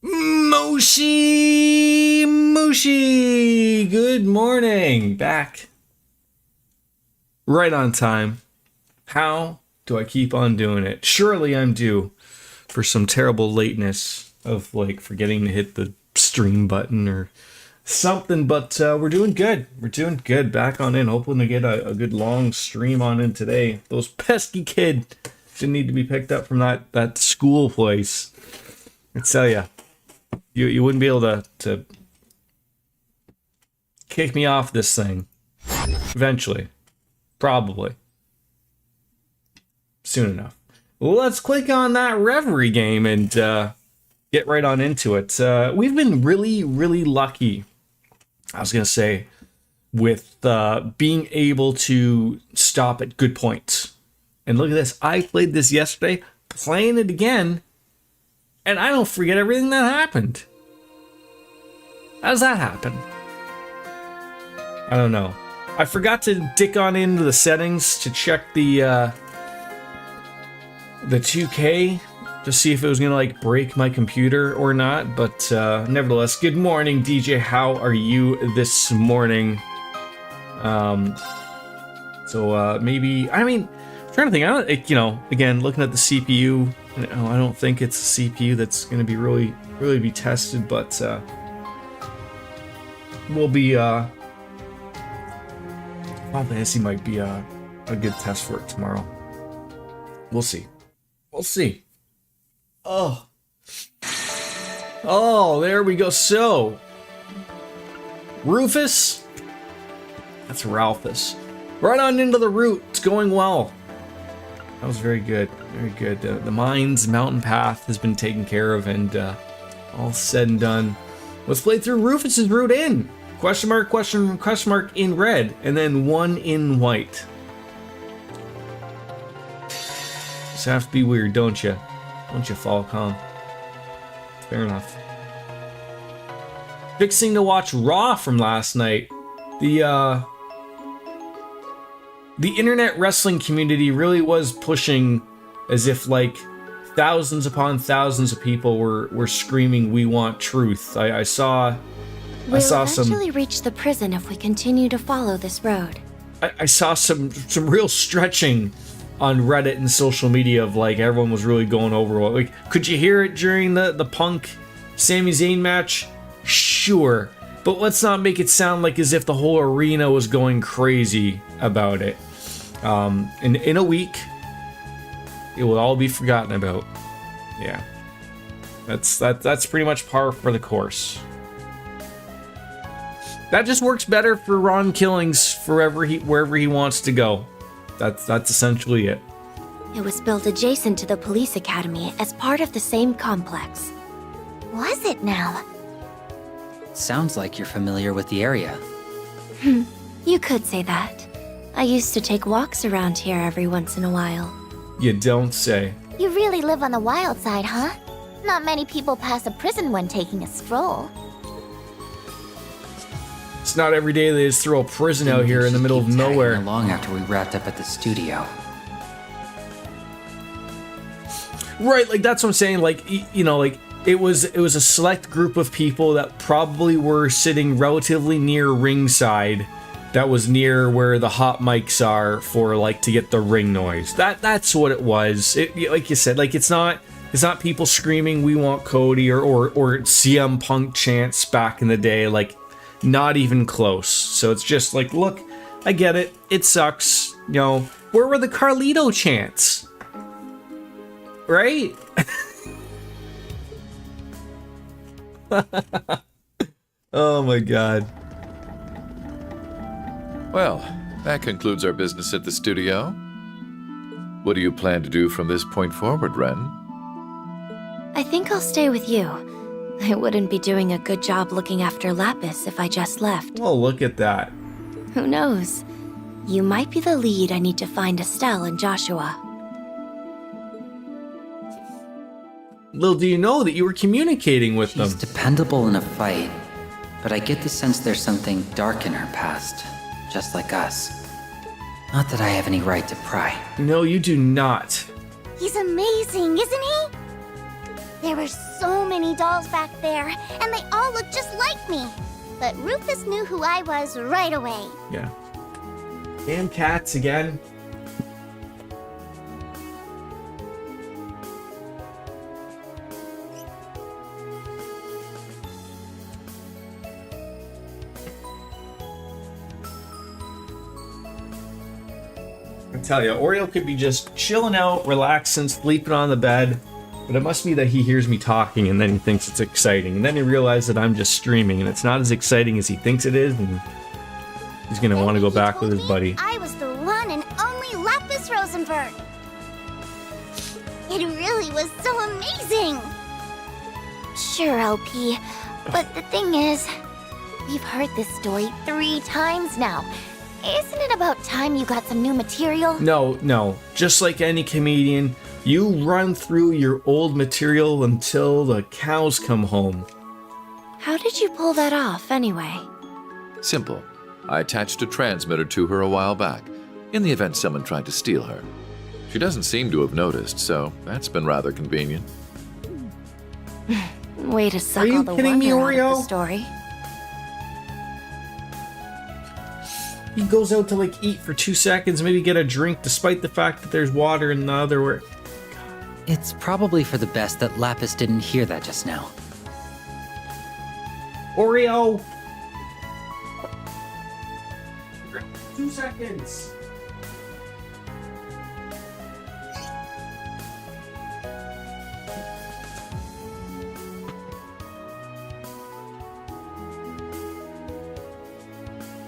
Moshi! Good morning. Back. Right on time. How do I keep on doing it? Surely I'm due for some terrible lateness of like forgetting to hit the stream button or something, but we're doing good. We're doing good. Back on in, hoping to get a good long stream on in today. Those pesky kids didn't need to be picked up from that school place. I tell ya. You wouldn't be able to kick me off this thing. Eventually. Probably. Soon enough. Well, let's click on that Reverie game and get right on into it. We've been really, really lucky, I was going to say, with being able to stop at good points. And look at this. I played this yesterday, playing it again, and I don't forget everything that happened. How does that happen? I don't know. I forgot to dick on into the settings to check the 2K to see if it was gonna like break my computer or not. But nevertheless, good morning, DJ. How are you this morning? Maybe I'm trying to think. Again, looking at the CPU. I don't think it's a CPU that's going to be really be tested, but will be. Final Fantasy might be a good test for it tomorrow. We'll see. Oh, there we go. So, Rufus. That's Ralphus. Right on into the route. It's going well. That was very good. Very good. The Mines Mountain Path has been taken care of, and all said and done. Let's play through Rufus's route in. Question mark, question mark in red, and then 1 in white. Just have to be weird, don't you? Don't you, Falcon? Fair enough. Fixing to watch Raw from last night. The internet wrestling community really was pushing as if like thousands upon thousands of people were screaming, "We want truth." I saw We'll eventually reach the prison if we continue to follow this road. I saw some real stretching on Reddit and social media of like everyone was really going over what, like, could you hear it during the Punk Sami Zayn match? Sure. But let's not make it sound like as if the whole arena was going crazy about it. In a week, it will all be forgotten about. Yeah, that's pretty much par for the course. That just works better for Ron Killings wherever he wants to go. That's essentially it. It was built adjacent to the police academy as part of the same complex. Was it now? Sounds like you're familiar with the area. You could say that. I used to take walks around here every once in a while. You don't say. You really live on the wild side, huh? Not many people pass a prison when taking a stroll. It's not every day they just throw a prison out here in the middle of nowhere. Long after we wrapped up at the studio. Right, like that's what I'm saying. Like like it was a select group of people that probably were sitting relatively near ringside. That was near where the hot mics are for like to get the ring noise. That's what it was. Like you said, like it's not people screaming "We want Cody" or CM Punk chants back in the day. Like not even close. So it's just like, look, I get it. It sucks. Where were the Carlito chants? Right? Oh my god. Well, that concludes our business at the studio. What do you plan to do from this point forward, Ren? I think I'll stay with you. I wouldn't be doing a good job looking after Lapis if I just left. Oh, look at that. Who knows? You might be the lead I need to find Estelle and Joshua. Little do you know that you were communicating with them. She's dependable in a fight, but I get the sense there's something dark in her past, just like us. Not that I have any right to pry. No, you do not. He's amazing, isn't he? There were so many dolls back there, and they all looked just like me. But Rufus knew who I was right away. Yeah. Damn cats again. I tell you, Oreo could be just chilling out, relaxing, sleeping on the bed, but it must be that he hears me talking and then he thinks it's exciting, and then he realizes that I'm just streaming and it's not as exciting as he thinks it is, and he's gonna want to go back with his buddy. I was the one and only Lapis Rosenberg. It really was so amazing. Sure, LP, but the thing is, we've heard this story 3 times now. Isn't it about time you got some new material? No. Just like any comedian, you run through your old material until the cows come home. How did you pull that off, anyway? Simple. I attached a transmitter to her a while back, in the event someone tried to steal her. She doesn't seem to have noticed, so that's been rather convenient. Way to suck Are you all the kidding me, wonder out of Oreo? the story. He goes out to like eat for 2 seconds, maybe get a drink, despite the fact that there's water in the other way. It's probably for the best that Lapis didn't hear that just now. Oreo! 2 seconds.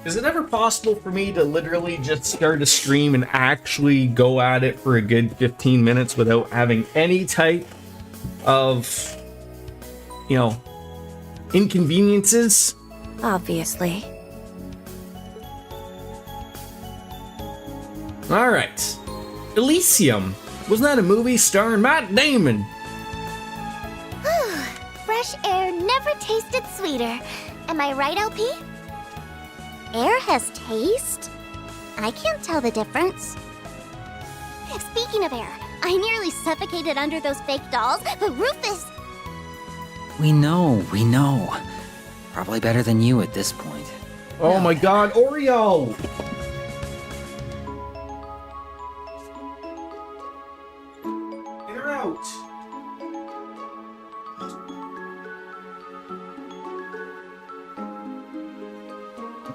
Is it ever possible for me to literally just start a stream and actually go at it for a good 15 minutes without having any type of, inconveniences? Obviously. Alright. Elysium. Wasn't that a movie starring Matt Damon? Fresh air never tasted sweeter. Am I right, LP? Air has taste? I can't tell the difference. Speaking of air, I nearly suffocated under those fake dolls, but Rufus... We know. Probably better than you at this point. Oh my god, Oreo! In or out?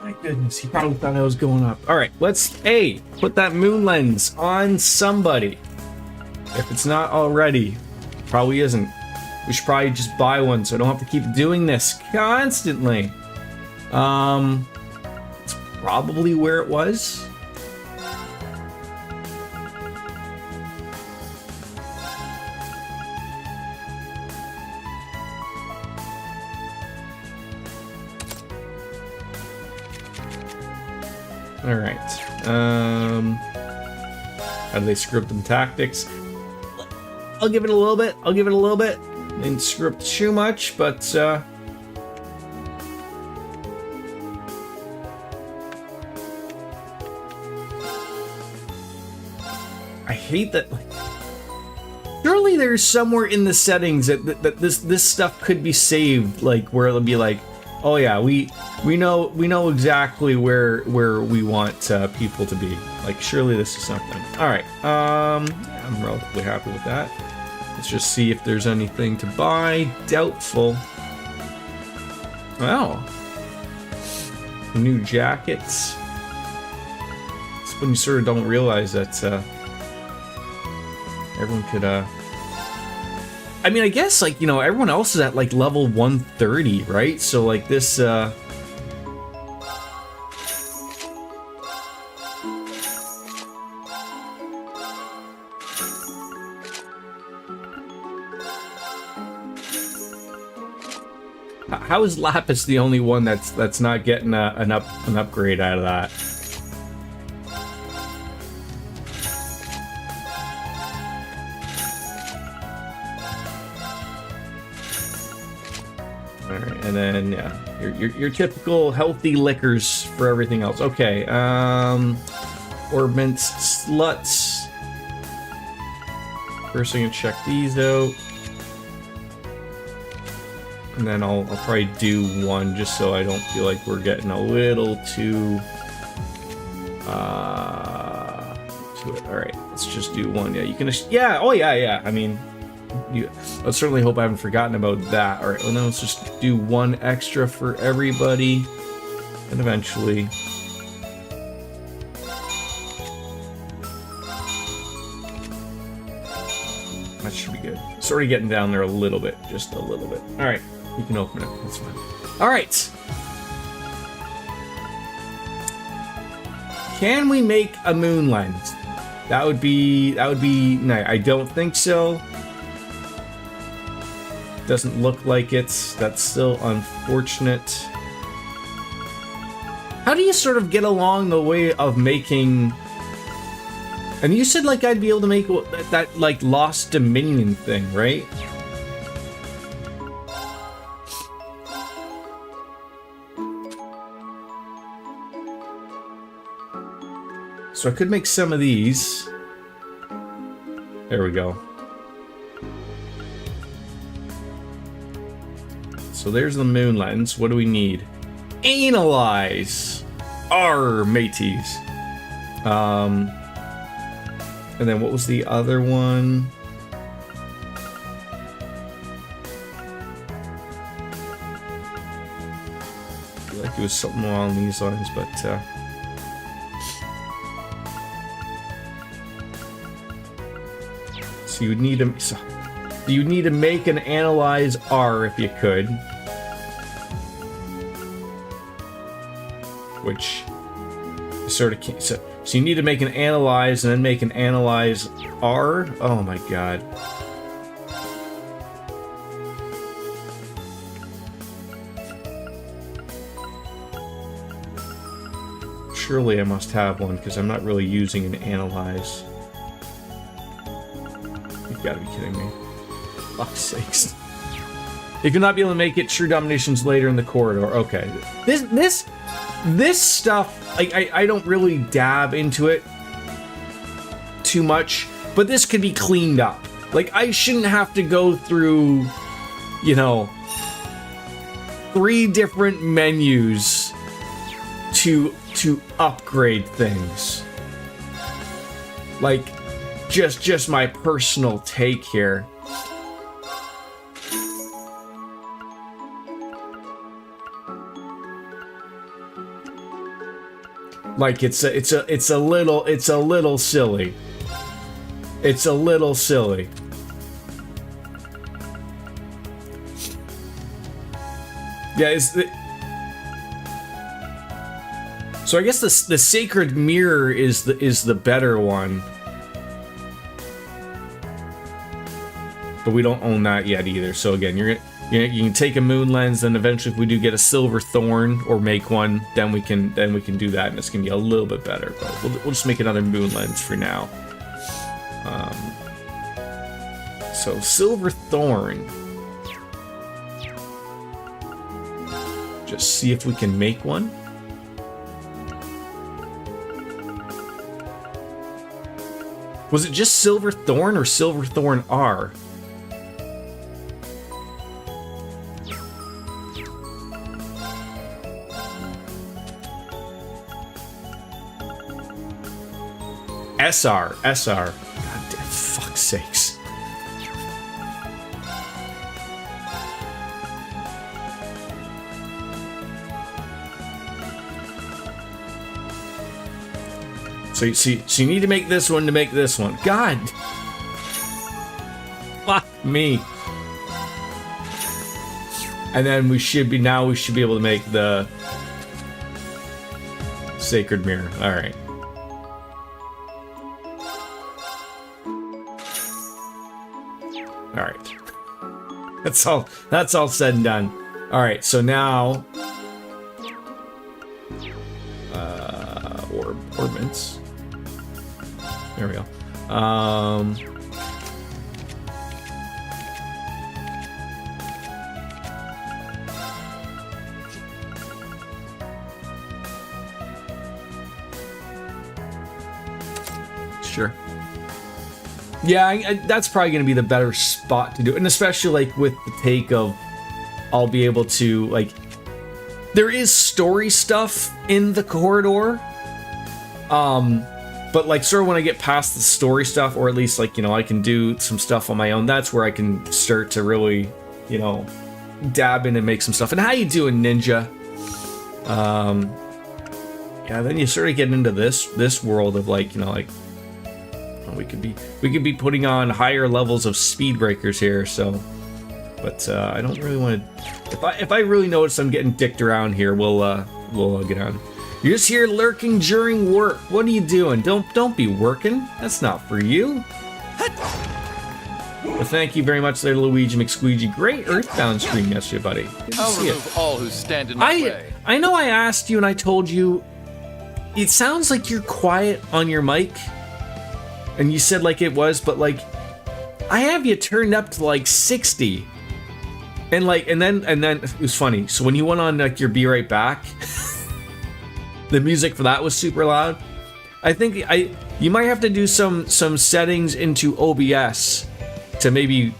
My goodness, he probably thought I was going up. Alright, let's put that moon lens on somebody. If it's not already, probably isn't. We should probably just buy one so I don't have to keep doing this constantly. It's probably where it was. All right. How do they screw up them tactics? I'll give it a little bit. Didn't screw up too much, but I hate that. Surely there's somewhere in the settings that this stuff could be saved, like where it'll be like, oh yeah, we know exactly where we want people to be. Like, surely this is something. All right, I'm relatively happy with that. Let's just see if there's anything to buy. Doubtful. Wow. New jackets. It's when you sort of don't realize that everyone could I mean, I guess, like, everyone else is at like level 130, right? So like this how is Lapis the only one that's not getting an upgrade out of that? All right, and then your typical healthy liquors for everything else. Okay, Orbments, sluts. First, I'm gonna check these out. And then I'll probably do one just so I don't feel like we're getting a little too to it. All right, let's just do one. Yeah, you can. Yeah. Oh yeah. I mean, let's certainly hope I haven't forgotten about that. All right. Well, now let's just do one extra for everybody, and eventually. That should be good. It's already getting down there a little bit, just a little bit. All right, you can open it. That's fine. All right. Can we make a moon lens? That would be nice. I don't think so. Doesn't look like it's. That's still unfortunate. How do you sort of get along the way of making? And you said like I'd be able to make that like Lost Dominion thing, right? So I could make some of these. There we go. So there's the moon lens. What do we need? Analyze our mateys. And then what was the other one? I feel like it was something along these lines, but so you'd need to. So you'd need to make an analyze R if you could, which sort of can't. So you need to make an analyze and then make an analyze R. Oh my god. Surely I must have one because I'm not really using an analyze. You've got to be kidding me. Fuck's sakes. You cannot be able to make it true dominations later in the corridor. Okay. This stuff, like, I don't really dab into it too much, but this could be cleaned up. Like, I shouldn't have to go through, you know, 3 different menus to upgrade things. Like, just my personal take here. Like it's a little silly. It's a little silly. Yeah, so I guess the sacred mirror is the better one. But we don't own that yet either. So again, you can take a moon lens, and eventually if we do get a silver thorn or make one, then we can do that, and it's gonna be a little bit better. But we'll just make another moon lens for now. So silver thorn. Just see if we can make one. Was it just silver thorn or silver thorn R? SR. God damn, fuck's sakes. So you need to make this one to make this one. God. Fuck me. And then we should be able to make the sacred mirror. All right. All right. That's all said and done. All right. So now, orbits. There we go. Sure. Yeah, that's probably going to be the better spot to do it. And especially like with the take of I'll be able to, like, there is story stuff in the corridor. But like sort of when I get past the story stuff, or at least like, you know, I can do some stuff on my own, that's where I can start to really, you know, dab in and make some stuff. And how you doing, Ninja? Yeah, then you sort of get into this world of like, you know, like, we could be putting on higher levels of speed breakers here, so, but I don't really want to. If I really notice I'm getting dicked around here, we'll get on. You're just here lurking during work. What are you doing? Don't be working. That's not for you. Well, thank you very much there, Luigi McSqueegee. Great Earthbound stream yesterday, buddy. Good to I'll see remove it. all who stand in my way. I know I asked you and I told you, it sounds like you're quiet on your mic. And you said like it was, but like, I have you turned up to like 60. And like, and then it was funny. So when you went on like your Be Right Back, the music for that was super loud. I think you might have to do some settings into OBS to maybe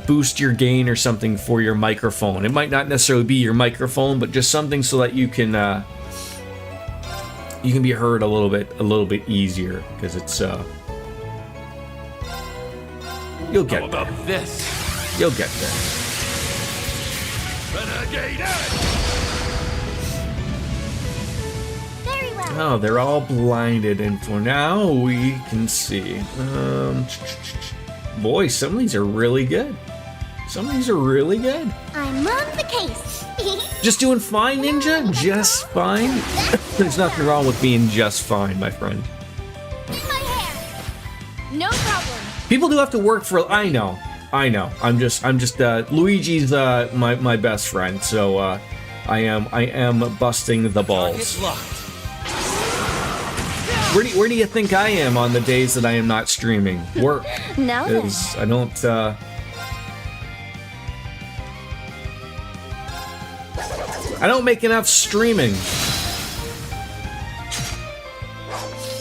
boost your gain or something for your microphone. It might not necessarily be your microphone, but just something so that you can be heard a little bit easier, because it's you'll get How about this? You'll get there. Renegade Edge! Very well. Oh, they're all blinded, and for now we can see. Boy, some of these are really good. Some of these are really good. I'm on the case. Just doing fine, Ninja? Just fine? There's nothing wrong with being just fine, my friend. My hair. No problem. People do have to work for. I know. I'm just Luigi's my best friend, so I am busting the balls. Where do you think I am on the days that I am not streaming? Work. Now then. Is I don't. I don't make enough streaming.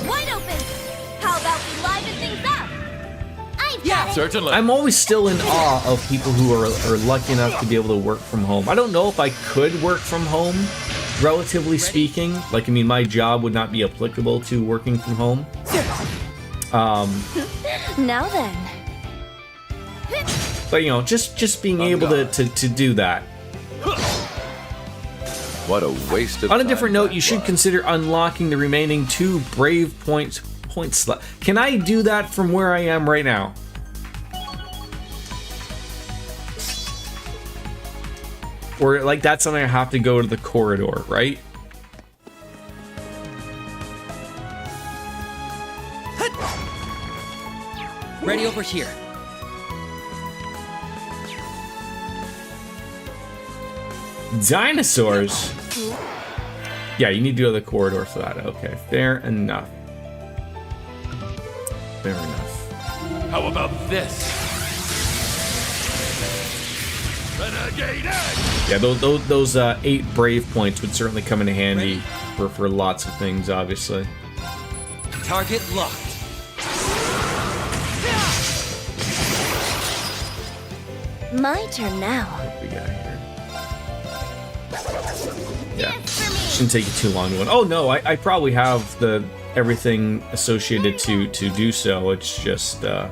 Wide open. How about we liven things up? I've got it. Certainly. I'm always still in awe of people who are lucky enough to be able to work from home. I don't know if I could work from home, relatively speaking. Like, I mean, my job would not be applicable to working from home. Now then. But, you know, just being able to do that. What a waste of On a time different note, that you should was. consider unlocking the remaining 2 Brave points slot. Can I do that from where I am right now? Or, like, that's something I have to go to the corridor, right? Ready over here. Dinosaurs? Yeah, you need to go to the corridor for that. Okay, fair enough. Fair enough. How about this? Renegade Edge! Yeah, those 8 Brave points would certainly come in handy for lots of things, obviously. Target locked. My turn now. What we got here? Yeah, shouldn't take you too long to win. Oh no, I probably have everything associated to do so. It's just I'm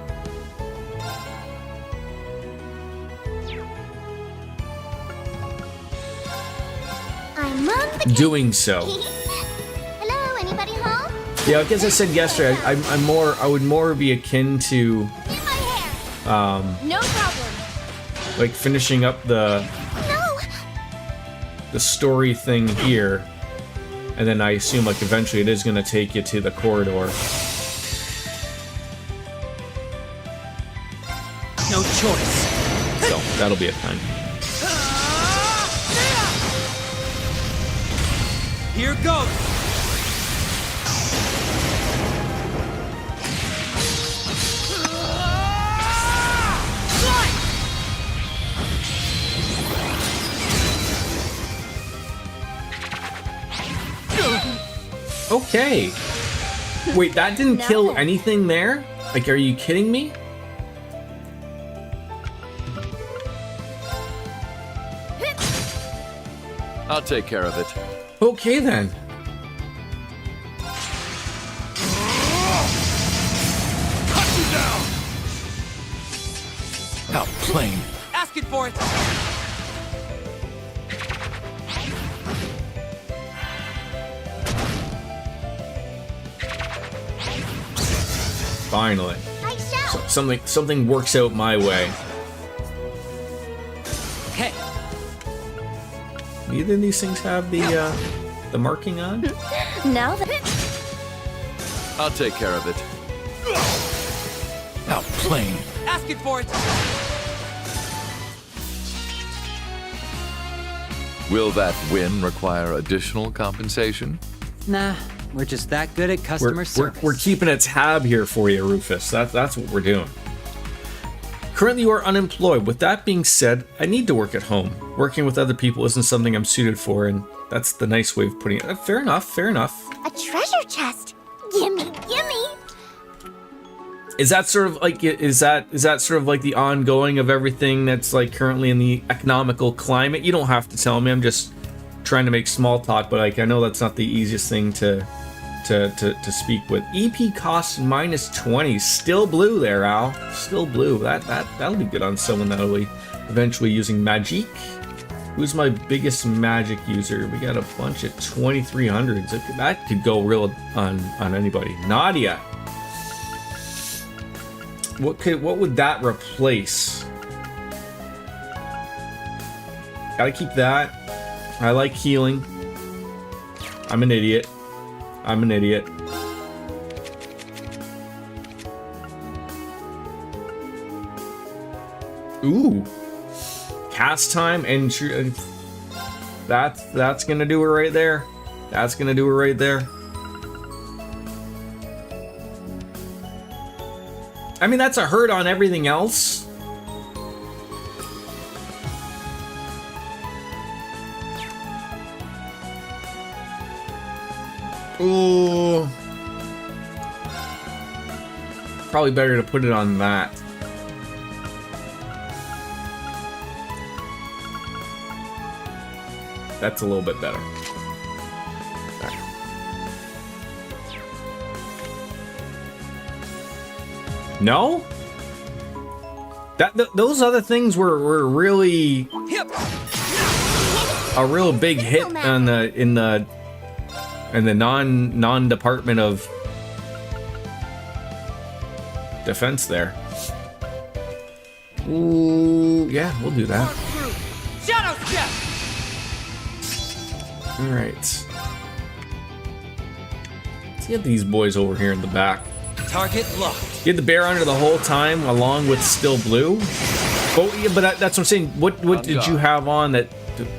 on the case. doing so. Hello, anybody home? Yeah, like as I said yesterday, I would more be akin to In my hair. No problem. like finishing up the No. story thing here, and then I assume like eventually it is going to take you to the corridor. No choice. So that'll be a thing. Here goes. Okay. Wait, that didn't No. kill anything there? Like, are you kidding me? I'll take care of it. Okay then. Cut you down! How plain. Asking for it! Finally. I shall. Something works out my way. Okay, Neither of these things have the marking on? Now that I'll take care of it. How plain. asking for it! Will that win require additional compensation? Nah, we're just that good at customer service. We're keeping a tab here for you, Rufus. That's what we're doing. Currently, you are unemployed. With that being said, I need to work at home. Working with other people isn't something I'm suited for, and that's the nice way of putting it. Fair enough, fair enough. A treasure chest. Gimme, gimme. Is that sort of like sort of like the ongoing of everything that's like currently in the economical climate? You don't have to tell me. I'm just trying to make small talk, but like I know that's not the easiest thing to speak with. EP costs -20. Still blue there, Al. Still blue. That'll be good on someone that'll be eventually using magic. Who's my biggest magic user? We got a bunch of 2300s. That could go real on anybody. Nadia. What would that replace? Gotta keep that. I like healing. I'm an idiot. Ooh. Cast time and that's gonna do it right there. That's gonna do it right there. I mean, that's a hurt on everything else. Ooh. Probably better to put it on that. That's a little bit better. No? Those other things were really a real big hit on in the non-department of defense there. Ooh, yeah, we'll do that. Shadow step! All right. Let's get these boys over here in the back. Target locked. You had the bear under the whole time, along with still blue. Oh, yeah, but that's what I'm saying. What did you have on that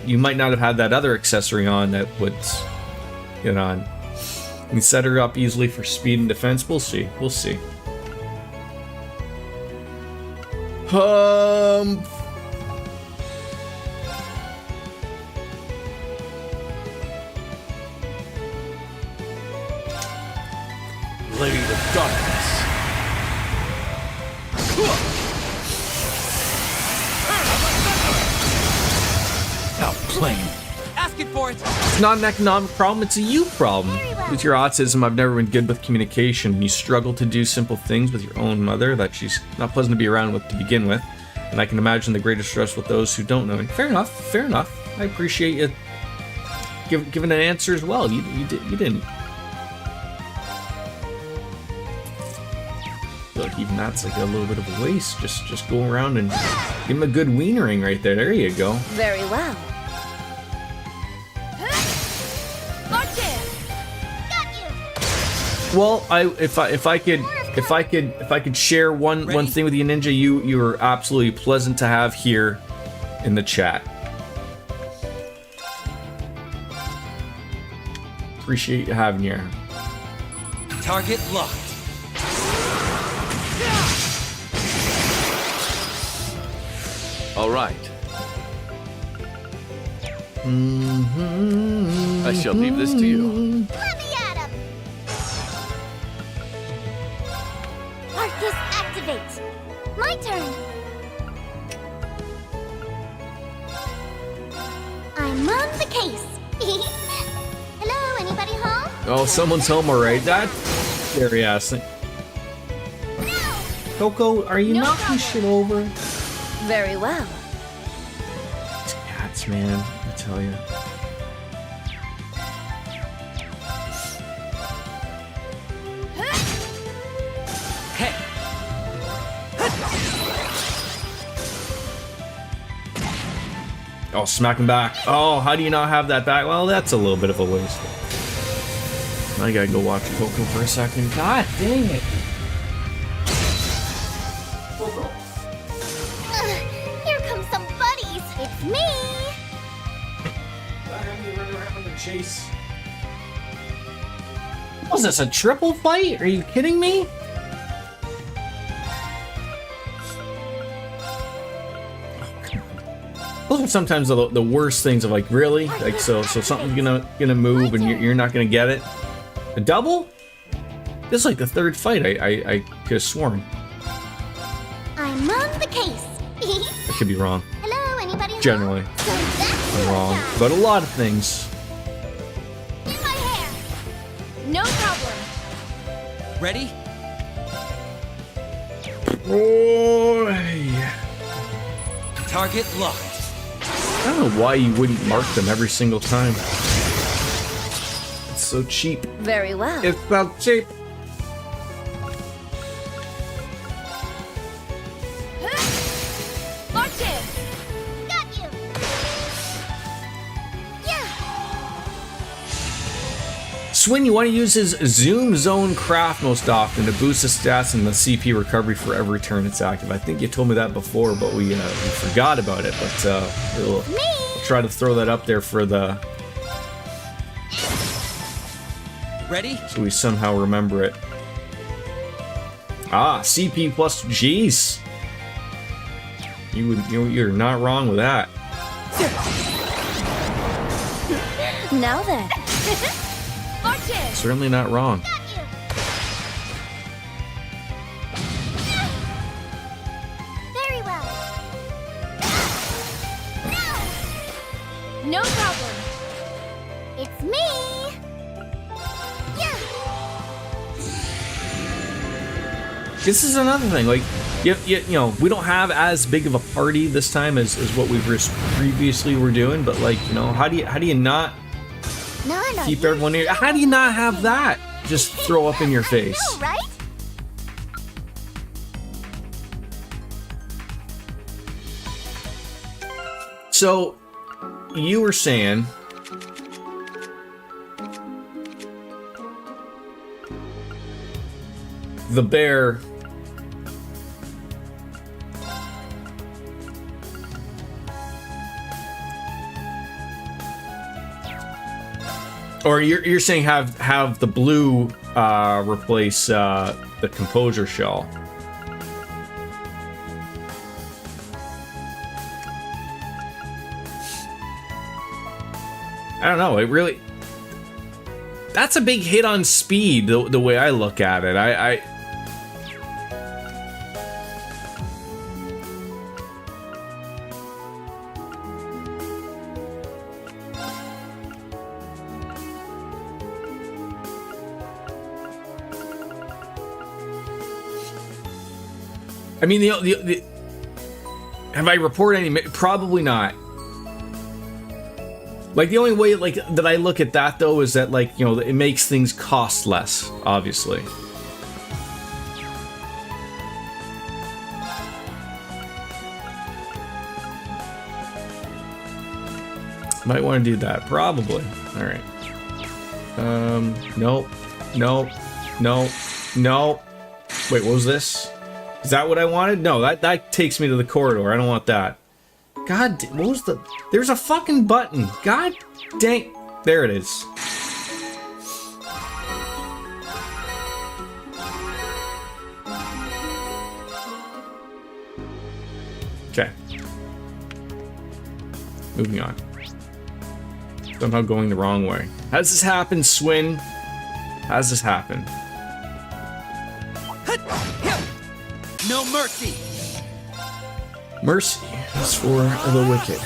you might not have had that other accessory on that would get on? You can set her up easily for speed and defense. We'll see. We'll see. Lady of Darkness. How plain. Asking for it! It's not an economic problem, it's a you problem. With your autism, I've never been good with communication. You struggle to do simple things with your own mother that she's not pleasant to be around with to begin with. And I can imagine the greatest stress with those who don't know. Fair enough, fair enough. I appreciate you giving an answer as well. You didn't. Look, even that's like a little bit of a waste. Just go around and give him a good wienering right there. There you go. very well. Well, if I could share one thing with you, Ninja, you are absolutely pleasant to have here in the chat. Appreciate you having you. Target locked. All right. I shall leave this to you. Let me at him. Arcus activate. My turn. I'm on the case. Oh, someone's home alright. That's scary ass thing. Coco, are you knocking shit over? Very well. Cats, man. I tell you. Hey! Oh, smack him back. Oh, how do you not have that back? Well, that's a little bit of a waste. I gotta go watch Coco for a second. God dang it. Here come some buddies. It's me. Chase. Was this a triple fight? Are you kidding me? Those are sometimes the worst things of like, really? Like, so something's gonna move and you're not gonna get it? A double? This is like the third fight I could have sworn. I'm on the case. I could be wrong. Hello, anybody? home? Generally, So that's I'm your wrong. time. But a lot of things. Do my hair. No problem. Ready? Boy. Target locked. I don't know why you wouldn't mark them every single time. It's so cheap. Very well. It's so cheap. March in. Got you. Yeah. Swin, you want to use his Zoom Zone Craft most often to boost the stats and the CP recovery for every turn it's active. I think you told me that before, but we forgot about it. But we'll try to throw that up there for the Ready? so we somehow remember it. Ah, CP plus G's. You're not wrong with that. Now then. March in. Certainly not wrong. Got you. Very well. No problem. It's me. Yeah. This is another thing. Like, you know, we don't have as big of a party this time as what we previously were doing. But like, you know, how do you not None of keep you everyone here? How do you not have that just throw up in your face? know, right? So, you were saying the bear or you're saying have the blue replace the composure shell. I don't know. It really. That's a big hit on speed. The way I look at it, I mean, the have I reported any? Probably not. Like, the only way, like, that I look at that, though, is that, like, you know, it makes things cost less, obviously. Might want to do that, probably. All right. Nope. Wait, what was this? Is that what I wanted? No, that takes me to the corridor. I don't want that. God, what was the... There's a fucking button. God dang... There it is. Okay. Moving on. Somehow going the wrong way. How does this happen, Swin? How does this happen? No mercy. Mercy is for the wicked.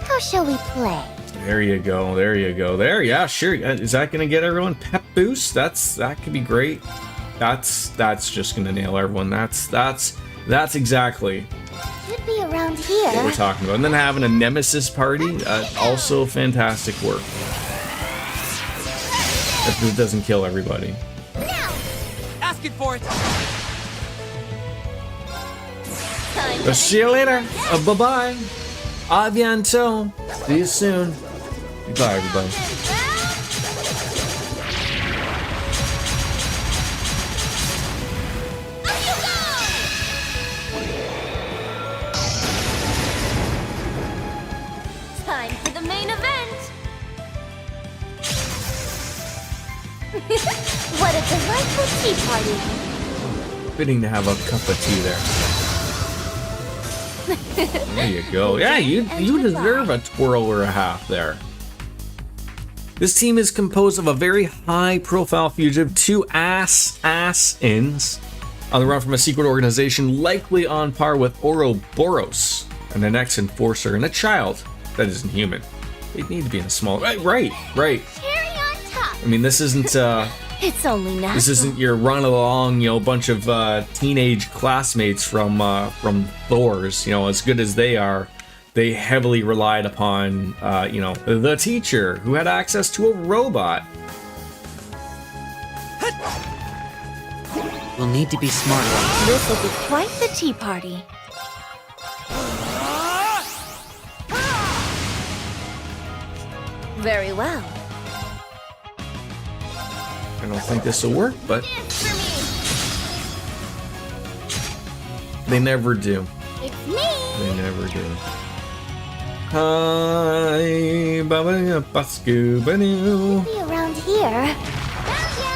How shall we play? There you go. There you go. There, yeah, sure. Is that gonna get everyone pep boost? That could be great. That's just gonna nail everyone. That's exactly Should be around what we're here. talking about. And then having a nemesis party, also fantastic work. If it doesn't kill everybody. Now! Asking for it. Time So see you later. Bye-bye. A bientôt. See you soon. Goodbye, everybody. Time for the main event! What a delightful tea party! Fitting to have a cup of tea there. There you go. Yeah, you deserve a twirl or a half there. This team is composed of a very high-profile fugitive, 2 ass-ins on the run from a secret organization, likely on par with Ouroboros, and an ex-enforcer, and a child that isn't human. They need to be in a small... Right. Cherry on top! I mean, this isn't It's only natural. this isn't your run-along, bunch of teenage classmates from Thor's. As good as they are, they heavily relied upon, the teacher who had access to a robot. We'll need to be smarter. This will be quite the tea party. Very well. I don't think this will work, but Dance for they never do. me! It's me! They never do. Hi, Baba Bascu Banu. Be around here. Found ya!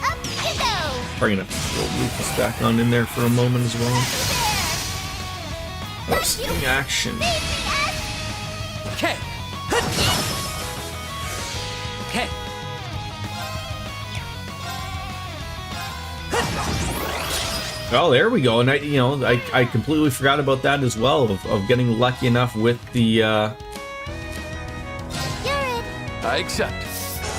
Up you go! Probably gonna throw Lucas back on in there for a moment as well. There! Sting action. Okay. Okay. Oh, there we go. And I completely forgot about that as well, of getting lucky enough with the. You're it! I accept.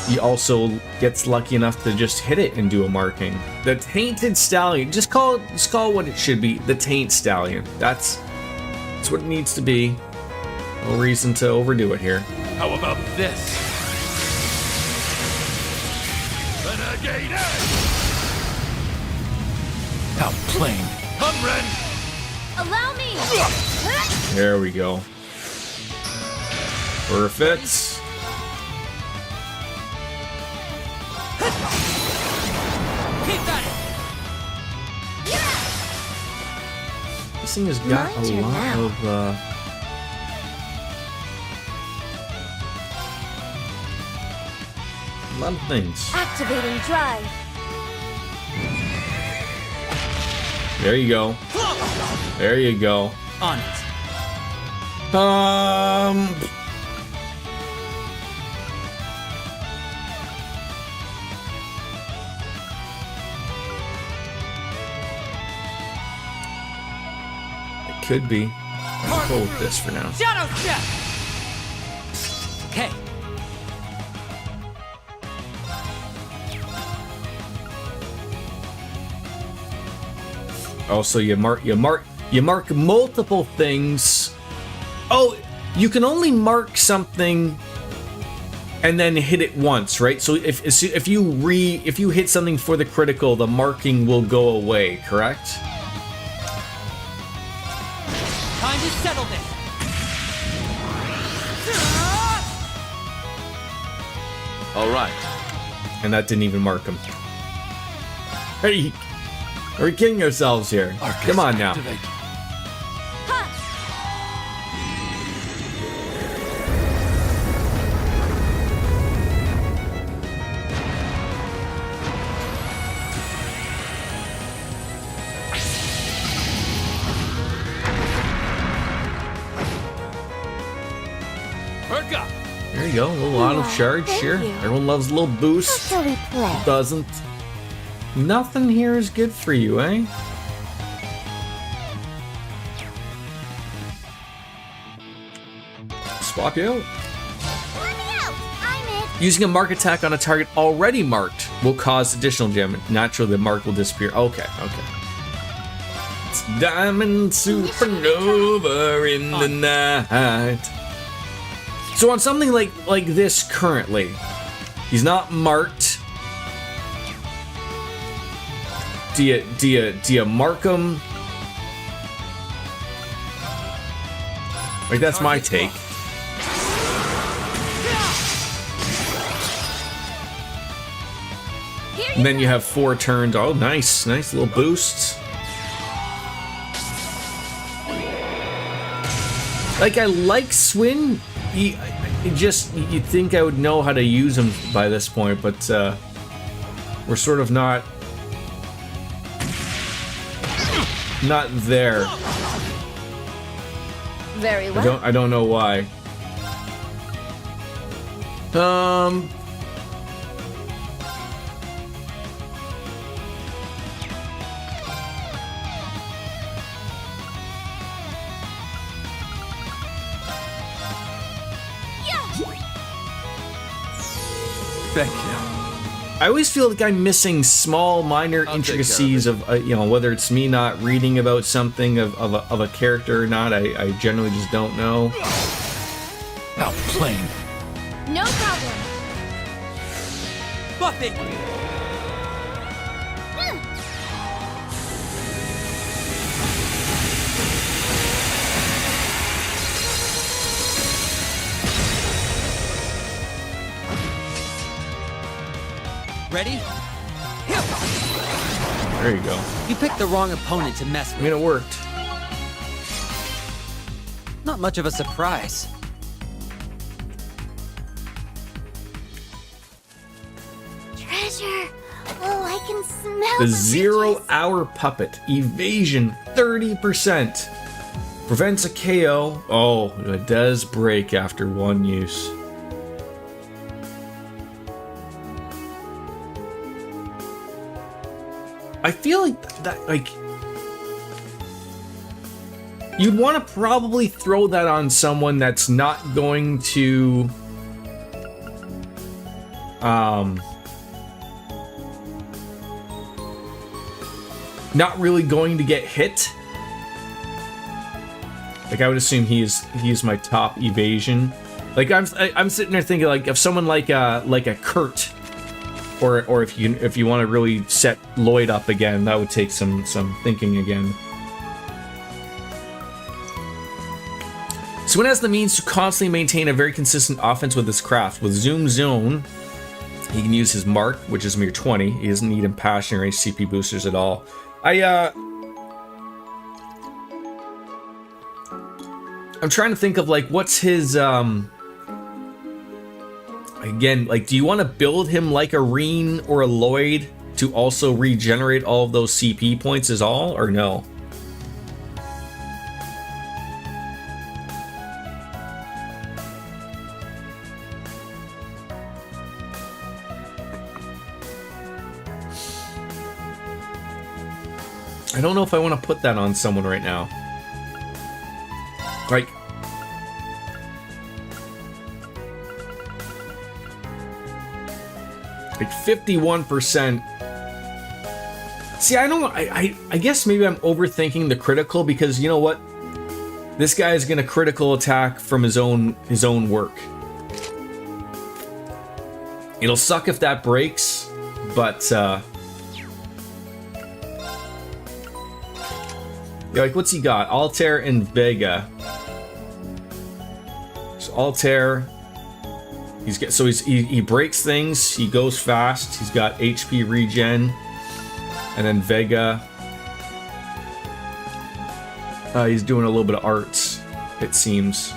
He also gets lucky enough to just hit it and do a marking. The Tainted Stallion. Just call it what it should be. The Taint Stallion. That's what it needs to be. No reason to overdo it here. How about this? Renegade Edge! Outplaying. Come, Ren! Allow me! There we go. Perfect. Keep at it. This thing has got My a turn lot now. of a lot of things. Activating drive. There you go. There you go. On it. It could be. I'll go with this for now. Shadow step. Okay. Also, you mark multiple things. Oh, you can only mark something and then hit it once, right? So if you hit something for the critical, the marking will go away, correct? Time to settle this. All right. And that didn't even mark him. Hey, are we kidding ourselves here? Arcus, Come on now. activate. Perk up. There you go. A little auto charge thank here. you. Everyone loves a little How boost. shall we play? Doesn't. Nothing here is good for you, eh? Swap you out. Using a mark attack on a target already marked will cause additional damage. Naturally, the mark will disappear. Okay. It's Diamond Supernova in the night. So on something like this currently, he's not marked. Do you mark him? Like, that's my take. And then you have 4 turns. Oh, nice little boosts. Like, I like Swin. You'd think I would know how to use him by this point, but we're sort of not there. Very well. I don't know why. Thank you. I always feel like I'm missing small, minor intricacies of, whether it's me not reading about something of a character or not. I generally just don't know. Outplaying. No problem. Buffy! Ready? Here! There you go. You picked the wrong opponent to mess I with. mean, it worked. Not much of a surprise. Treasure. Oh, I can smell The the 0 Hour Puppet. Evasion 30%. Prevents a KO. Oh, it does break after 1 use. I feel like that, you'd want to probably throw that on someone that's not going to, not really going to get hit. Like, I would assume he is my top evasion. Like, I'm sitting there thinking, like, if someone like a Kurt. Or if you want to really set Lloyd up again, that would take some thinking again. Swin has the means to constantly maintain a very consistent offense with his craft. With Zoom Zone, he can use his mark, which is mere 20. He doesn't need Impassion or HCP boosters at all. I'm trying to think of, like, what's his again, like, do you want to build him like a Reen or a Lloyd to also regenerate all of those CP points as all, or no? I don't know if I want to put that on someone right now. Like, like 51%. See, I guess maybe I'm overthinking the critical, because you know what? This guy is gonna critical attack from his own work. It'll suck if that breaks, but yeah, like, what's he got? Altair and Vega. So Altair, he breaks things, he goes fast, he's got HP regen, and then Vega, he's doing a little bit of arts, it seems.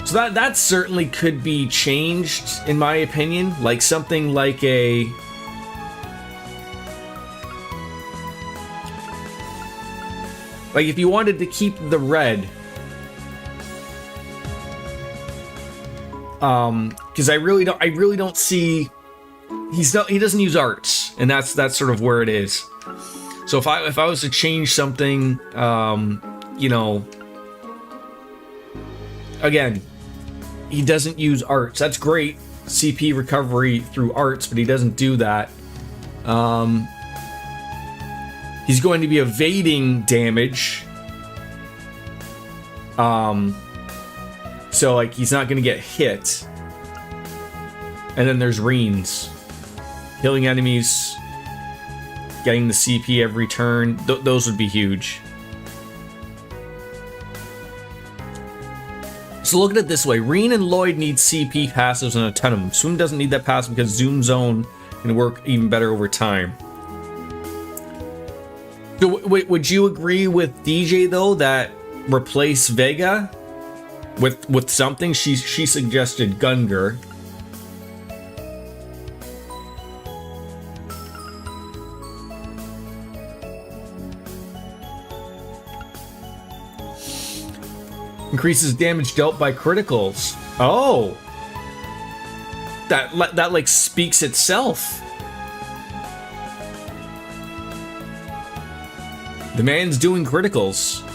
So that certainly could be changed, in my opinion. Like something like a like if you wanted to keep the red, because I really don't see he doesn't use arts, and that's sort of where it is. So if I was to change something, you know, again, he doesn't use arts. That's great. CP recovery through arts, but he doesn't do that. He's going to be evading damage. So like he's not going to get hit. And then there's Reens. Healing enemies, getting the CP every turn. Those would be huge. So look at it this way. Reen and Lloyd need CP passives and a ton of them. Swoon doesn't need that passive because Zoom Zone can work even better over time. So would you agree with DJ though that replace Vega with something? She suggested Gungar. Increases damage dealt by criticals. Oh, that like speaks itself. The man's doing criticals.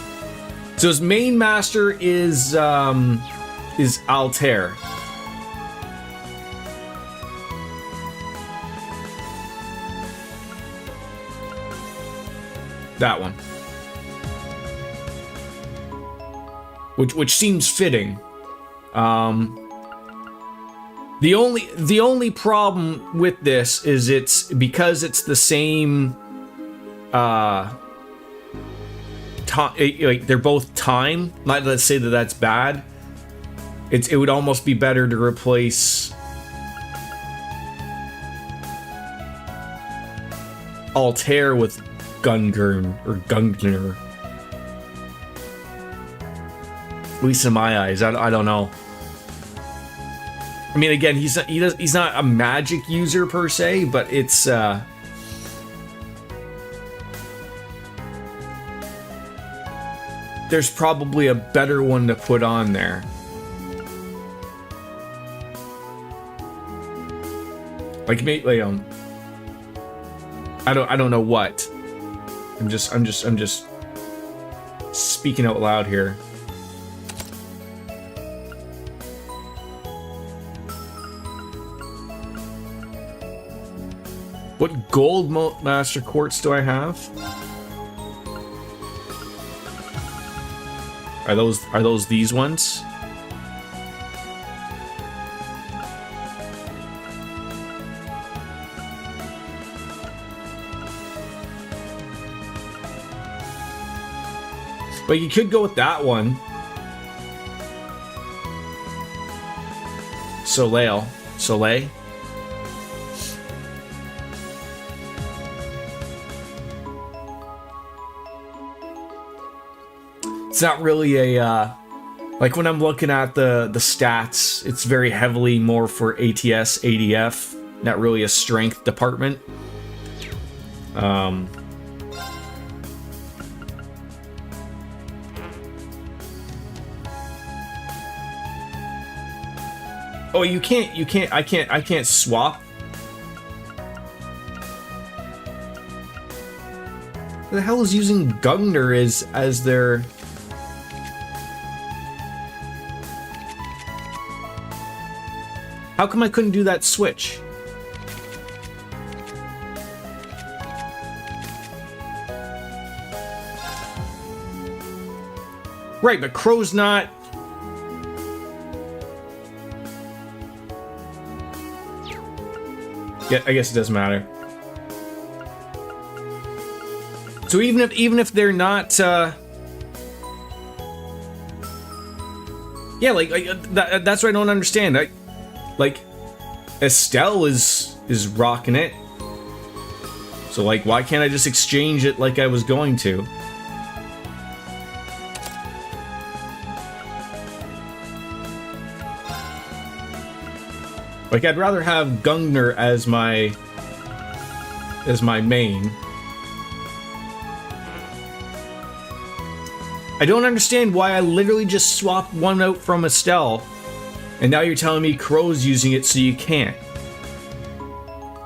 So his main master is Altair. That one. Which seems fitting. The only problem with this is it's because it's the same like they're both time. Not let's say that that's bad. It would almost be better to replace Altair with Gungar or Gungnir. At least in my eyes, I don't know. I mean, again, he's not a magic user per se, but it's there's probably a better one to put on there. Like maybe I don't know what. I'm just speaking out loud here. What gold master quartz do I have? Are those these ones? But you could go with that one. Soleil. It's not really a like when I'm looking at the stats, it's very heavily more for ATS, ADF, not really a strength department. Oh, I can't swap. Who the hell is using Gungnir as their... How come I couldn't do that switch? Right, but Crow's not... Yeah, I guess it doesn't matter. So even if they're not... Yeah, that's what I don't understand. Like, Estelle is rocking it. So, like, why can't I just exchange it like I was going to? Like, I'd rather have Gungnir as my main. I don't understand why I literally just swapped one out from Estelle. And now you're telling me Crow's using it so you can't.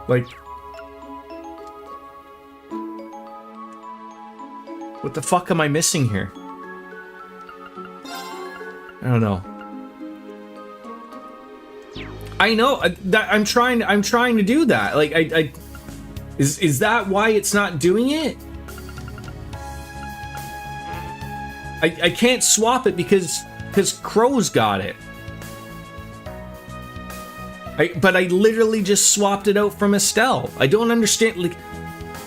Like... What the fuck am I missing here? I don't know. I know that I'm trying to do that. Like is that why it's not doing it? I can't swap it because Crow's got it. But I literally just swapped it out from Estelle. I don't understand, like,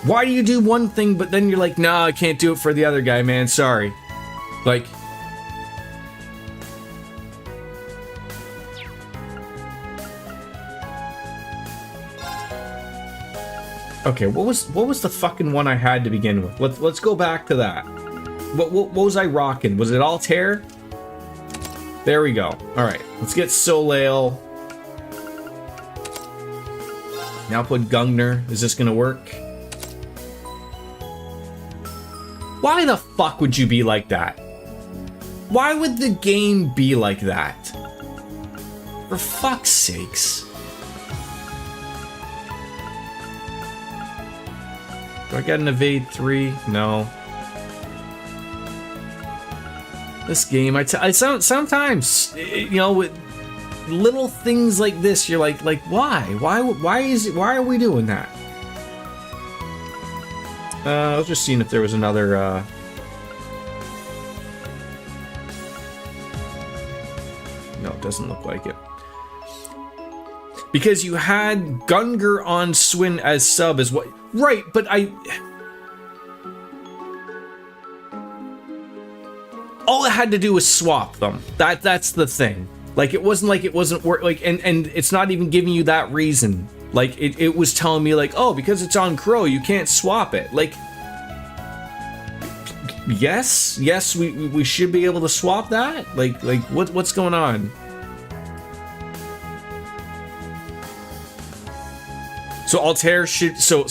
why do you do one thing but then you're like, nah, I can't do it for the other guy, man, sorry. Like, okay, what was the fucking one I had to begin with? Let's go back to that. What was I rocking? Was it Altair? There we go. All right, let's get Soleil. Now put Gungner. Is this gonna work? Why the fuck would you be like that? Why would the game be like that? For fuck's sakes. Do I get an evade 3? No. This game, sometimes, you know, with little things like this, you're like why? Why are we doing that? I was just seeing if there was another, no, it doesn't look like it. Because you had Gungar on Swin as sub as what? Right, but all it had to do was swap them. That's the thing. Like, it wasn't like it wasn't work. Like, and it's not even giving you that reason. Like, it was telling me like, oh, because it's on Crow, you can't swap it. Like, yes, we should be able to swap that. Like what's going on? So Altair should so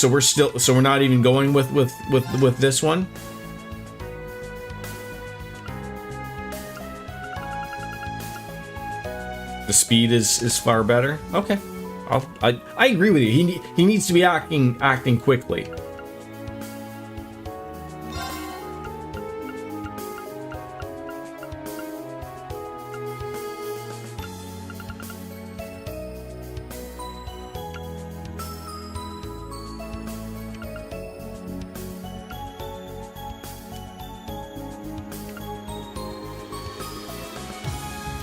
we're not even going with this one. The speed is far better. Okay, I agree with you. He needs to be acting quickly.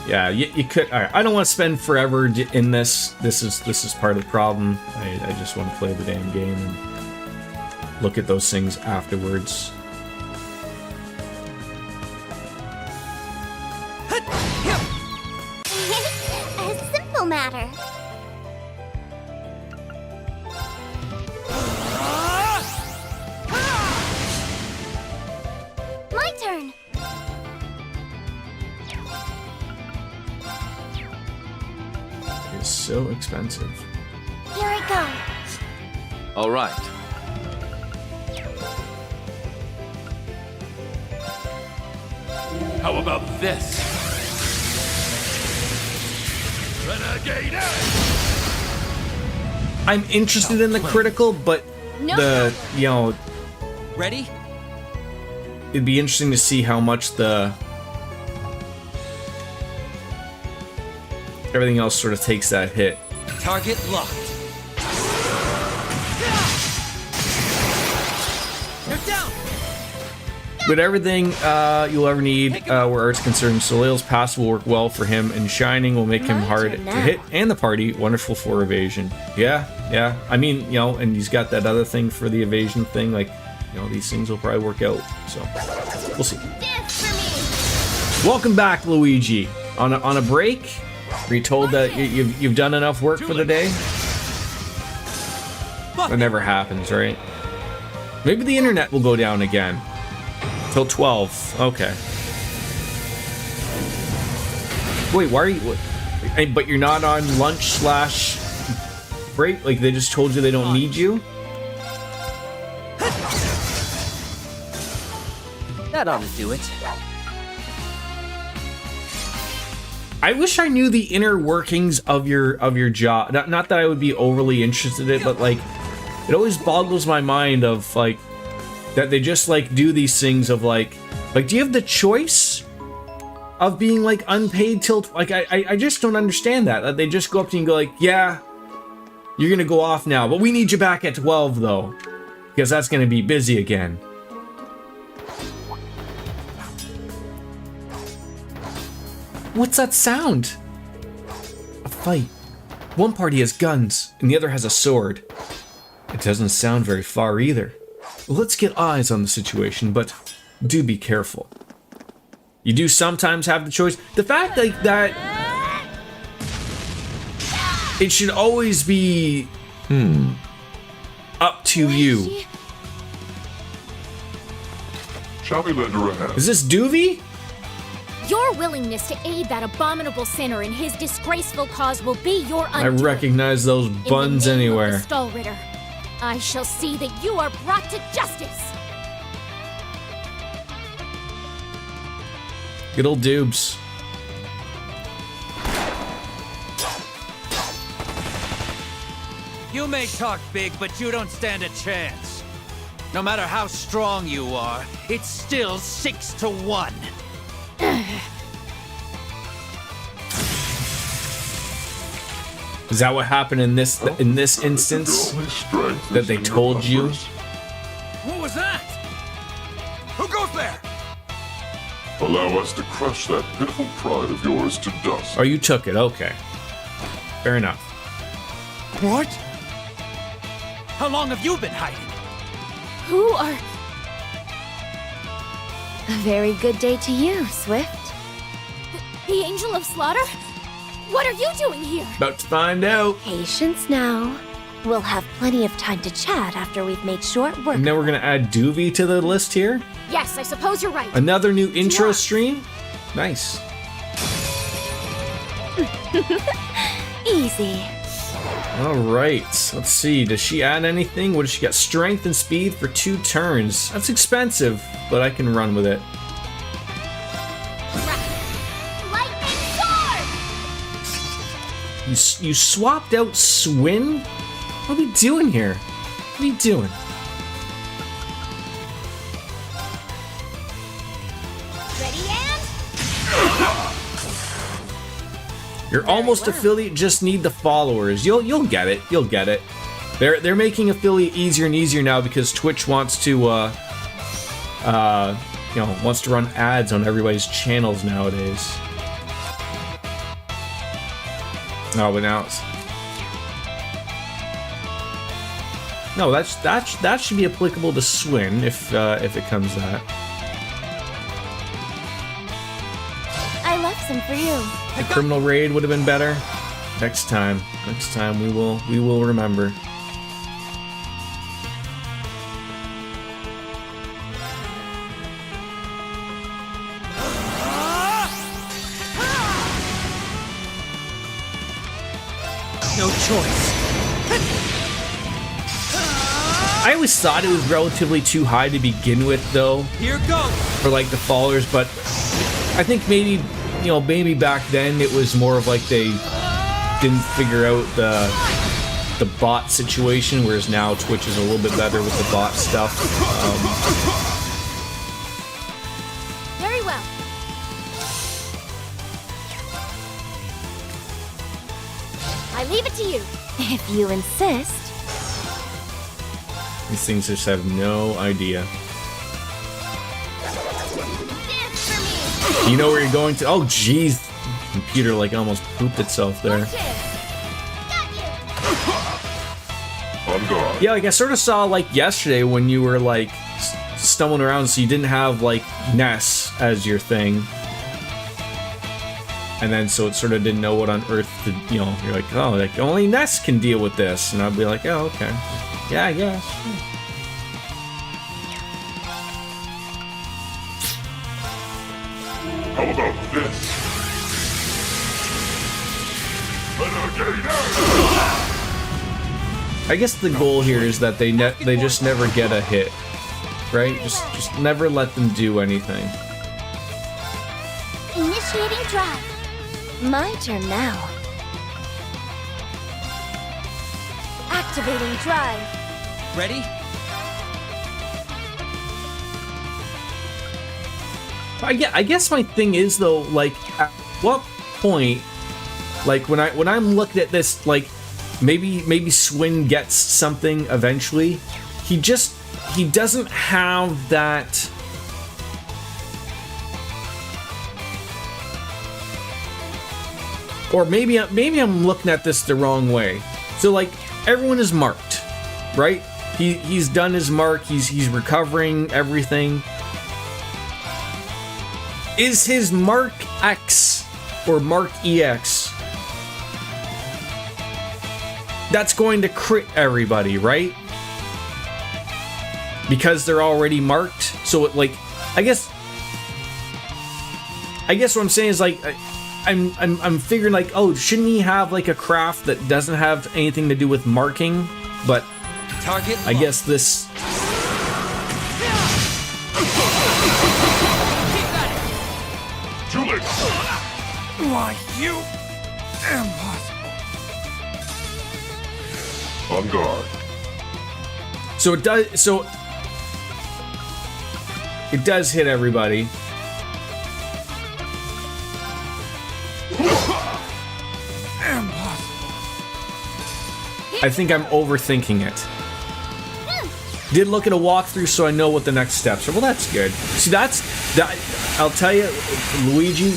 Yeah, you could. All right, I don't want to spend forever in this. This is part of the problem. I just want to play the damn game and look at those things afterwards. A simple matter. My turn. It's so expensive. Here I go. All right. How about this? Renegade Edge! I'm interested in the critical, but Ready? it'd be interesting to see how much everything else sort of takes that hit. Target locked. You're down. With everything you'll ever need where art's concerned, Soleil's pass will work well for him, and Shining will make him My hard turn to now. hit, and the party wonderful for evasion. Yeah. I mean, and he's got that other thing for the evasion thing. Like, these things will probably work out. So we'll see. Dance for me. Welcome back, Luigi. On a break? Were you told that you've done enough work for the day? That never happens, right? Maybe the internet will go down again. Till 12. Okay. Wait, why are you... But you're not on lunch / break? Like, they just told you they don't need you? That ought to do it. I wish I knew the inner workings of your job. Not that I would be overly interested in it, but like, it always boggles my mind of like that they just like do these things of like do you have the choice of being like unpaid till like I just don't understand that they just go up to you and go like, yeah, you're gonna go off now, but we need you back at 12 though, because that's gonna be busy again. What's that sound? A fight. One party has guns and the other has a sword. It doesn't sound very far either. Let's get eyes on the situation, but do be careful. You do sometimes have the choice. The fact like that it should always be up to you. Shall we lend her a hand? Is this Doovie? Your willingness to aid that abominable sinner in his disgraceful cause will be your I undoing. recognize those buns In the name anywhere. Of the Skull Ritter, I shall see that you are brought to justice. Good old Doobs. You may talk big, but you don't stand a chance. No matter how strong you are, it's still 6 to 1. Is that what happened in this instance? Only strength That is they in your told you? numbers. What was that? Who goes there? Allow us to crush that pitiful pride of yours to dust. Oh, you took it. Okay. Fair enough. What? How long have you been hiding? Who are... A very good day to you, Swift. The Angel of Slaughter? What are you doing here? About to find out. Patience now. We'll have plenty of time to chat after we've made short work. And then we're gonna add Doovie to the list here. Yes, I suppose you're right. Another new intro Yeah. stream. Nice. Easy. All right. Let's see. Does she add anything? What does she got? Strength and speed for 2 turns. That's expensive, but I can run with it. Lightning Sword! You swapped out Swin? What are we doing here? What are you doing? Ready and... You're almost affiliate. Just need the followers. You'll get it. You'll get it. They're making affiliate easier and easier now because Twitch wants to wants to run ads on everybody's channels nowadays. Oh, but now it's... No, that should be applicable to Swin if it comes to that. I left some for you. The criminal raid would have been better. Next time we will remember. No choice. I always thought it was relatively too high to begin with, though, Here goes. for like the followers. But I think maybe back then it was more of like they didn't figure out the bot situation, whereas now Twitch is a little bit better with the bot stuff. Very well. I leave it to you. If you insist. These things just have no idea. Dance for me. You know where you're going to? Oh, jeez. Computer like almost pooped itself there. Got you. On guard. Yeah, like I sort of saw like yesterday when you were like stumbling around, so you didn't have like Ness as your thing, and then so it sort of didn't know what on earth to, you're like, oh, like only Ness can deal with this, and I'd be like, oh, okay, yeah, I guess. How about this? Renegade! I guess the goal here is that they just never get a hit, right? Just never let them do anything. Initiating drive. My turn now. Activating drive. Ready? I guess my thing is though, like, at what point, like when I'm looking at this, like maybe Swin gets something eventually. He doesn't have that. Or maybe I'm looking at this the wrong way. So like everyone is marked, right? He's done his mark. He's recovering everything. Is his Mark X or Mark EX? That's going to crit everybody, right? Because they're already marked. So it, like, I guess what I'm saying is like. I'm figuring like, oh, shouldn't he have like a craft that doesn't have anything to do with marking? But Target. I guess this. Too late. Why, you impossible. On guard. So it does. So it does hit everybody. I think I'm overthinking it. Did look at a walkthrough, so I know what the next steps are. Well, that's good. See, that. I'll tell you, Luigi.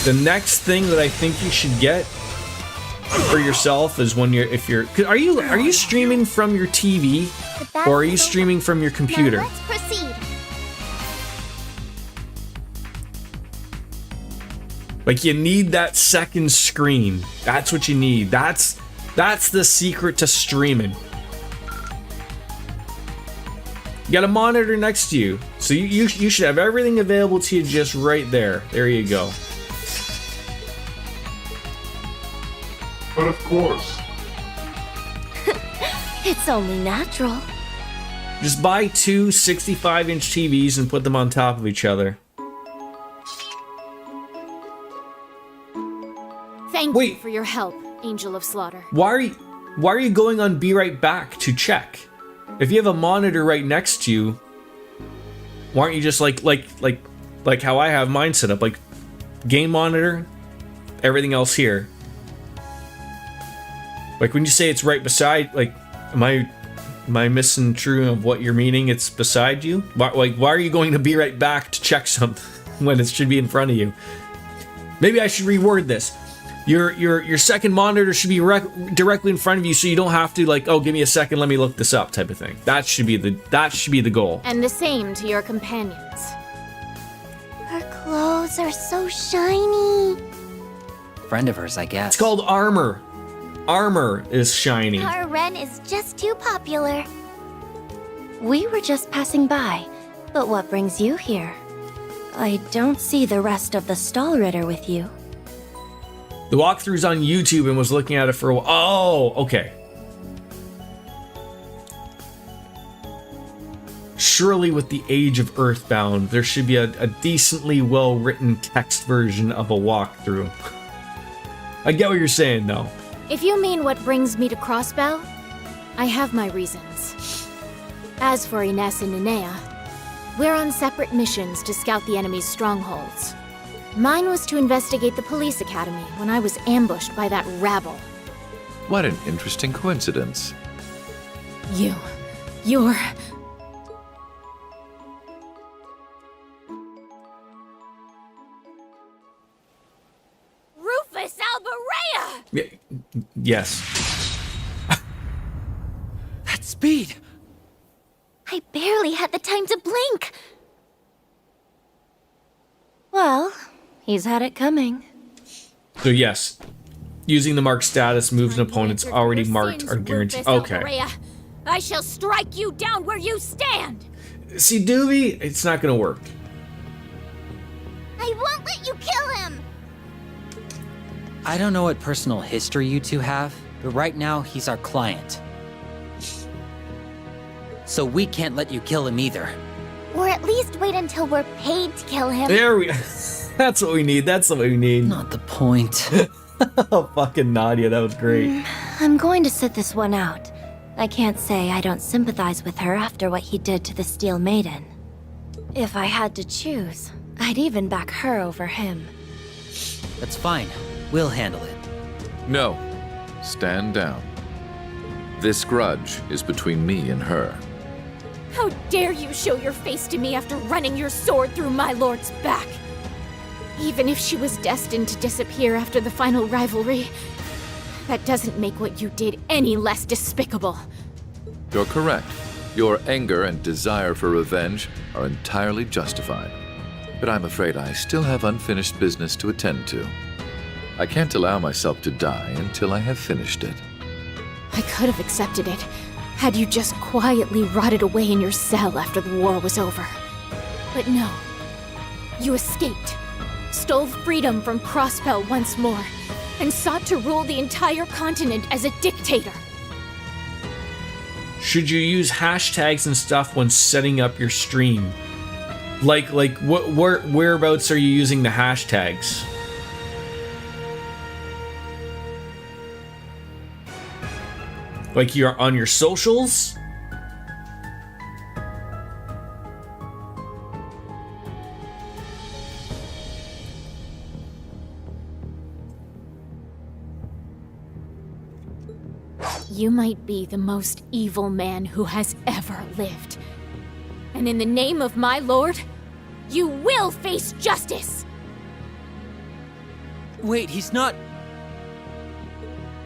The next thing that I think you should get for yourself is when are you streaming from your TV or are you streaming from your computer? Now let's proceed. Like you need that second screen. That's what you need. That's the secret to streaming. You got a monitor next to you, so you should have everything available to you just right there. There you go. But of course. It's only natural. Just buy two 65-inch TVs and put them on top of each other. Thank Wait. you for your help, Angel of Slaughter. Why are you going on Be Right Back to check? If you have a monitor right next to you, why aren't you just like how I have mine set up, like game monitor, everything else here. Like when you say it's right beside, like am I missing true of what you're meaning? It's beside you? Why are you going to Be Right Back to check something when it should be in front of you? Maybe I should reword this. Your second monitor should be directly in front of you, so you don't have to like, oh, give me a second, let me look this up, type of thing. That should be the goal. And the same to your companions. Her clothes are so shiny. Friend of hers, I guess. It's called armor. Armor is shiny. Our Ren is just too popular. We were just passing by, but what brings you here? I don't see the rest of the stall ritter with you. The walkthrough's on YouTube and was looking at it for a while. Oh, okay. Surely with the age of Earthbound, there should be a decently well-written text version of a walkthrough. I get what you're saying, though. If you mean what brings me to Crossbow, I have my reasons. As for Ines and Inea, we're on separate missions to scout the enemy's strongholds. Mine was to investigate the police academy when I was ambushed by that rabble. What an interesting coincidence. You're... Rufus Alberea! Yes. That speed! I barely had the time to blink. Well, he's had it coming. So yes, using the mark status moves an opponent's already marked are guaranteed. Okay. Alberea. I shall strike you down where you stand! See, Doobie, it's not gonna work. I won't let you kill him. I don't know what personal history you two have, but right now he's our client. So we can't let you kill him either. Or at least wait until we're paid to kill him. There we That's what we need. That's what we need. Not the point. Oh, fucking Nadia, that was great. I'm going to sit this one out. I can't say I don't sympathize with her after what he did to the Steel Maiden. If I had to choose, I'd even back her over him. That's fine. We'll handle it. No. Stand down. This grudge is between me and her. How dare you show your face to me after running your sword through my lord's back? Even if she was destined to disappear after the final rivalry, that doesn't make what you did any less despicable. You're correct. Your anger and desire for revenge are entirely justified. But I'm afraid I still have unfinished business to attend to. I can't allow myself to die until I have finished it. I could have accepted it, had you just quietly rotted away in your cell after the war was over. But no. You escaped, stole freedom from Crossbell once more, and sought to rule the entire continent as a dictator. Should you use hashtags and stuff when setting up your stream? Like whereabouts are you using the hashtags? Like you're on your socials? You might be the most evil man who has ever lived. And in the name of my lord, you will face justice! Wait, he's not...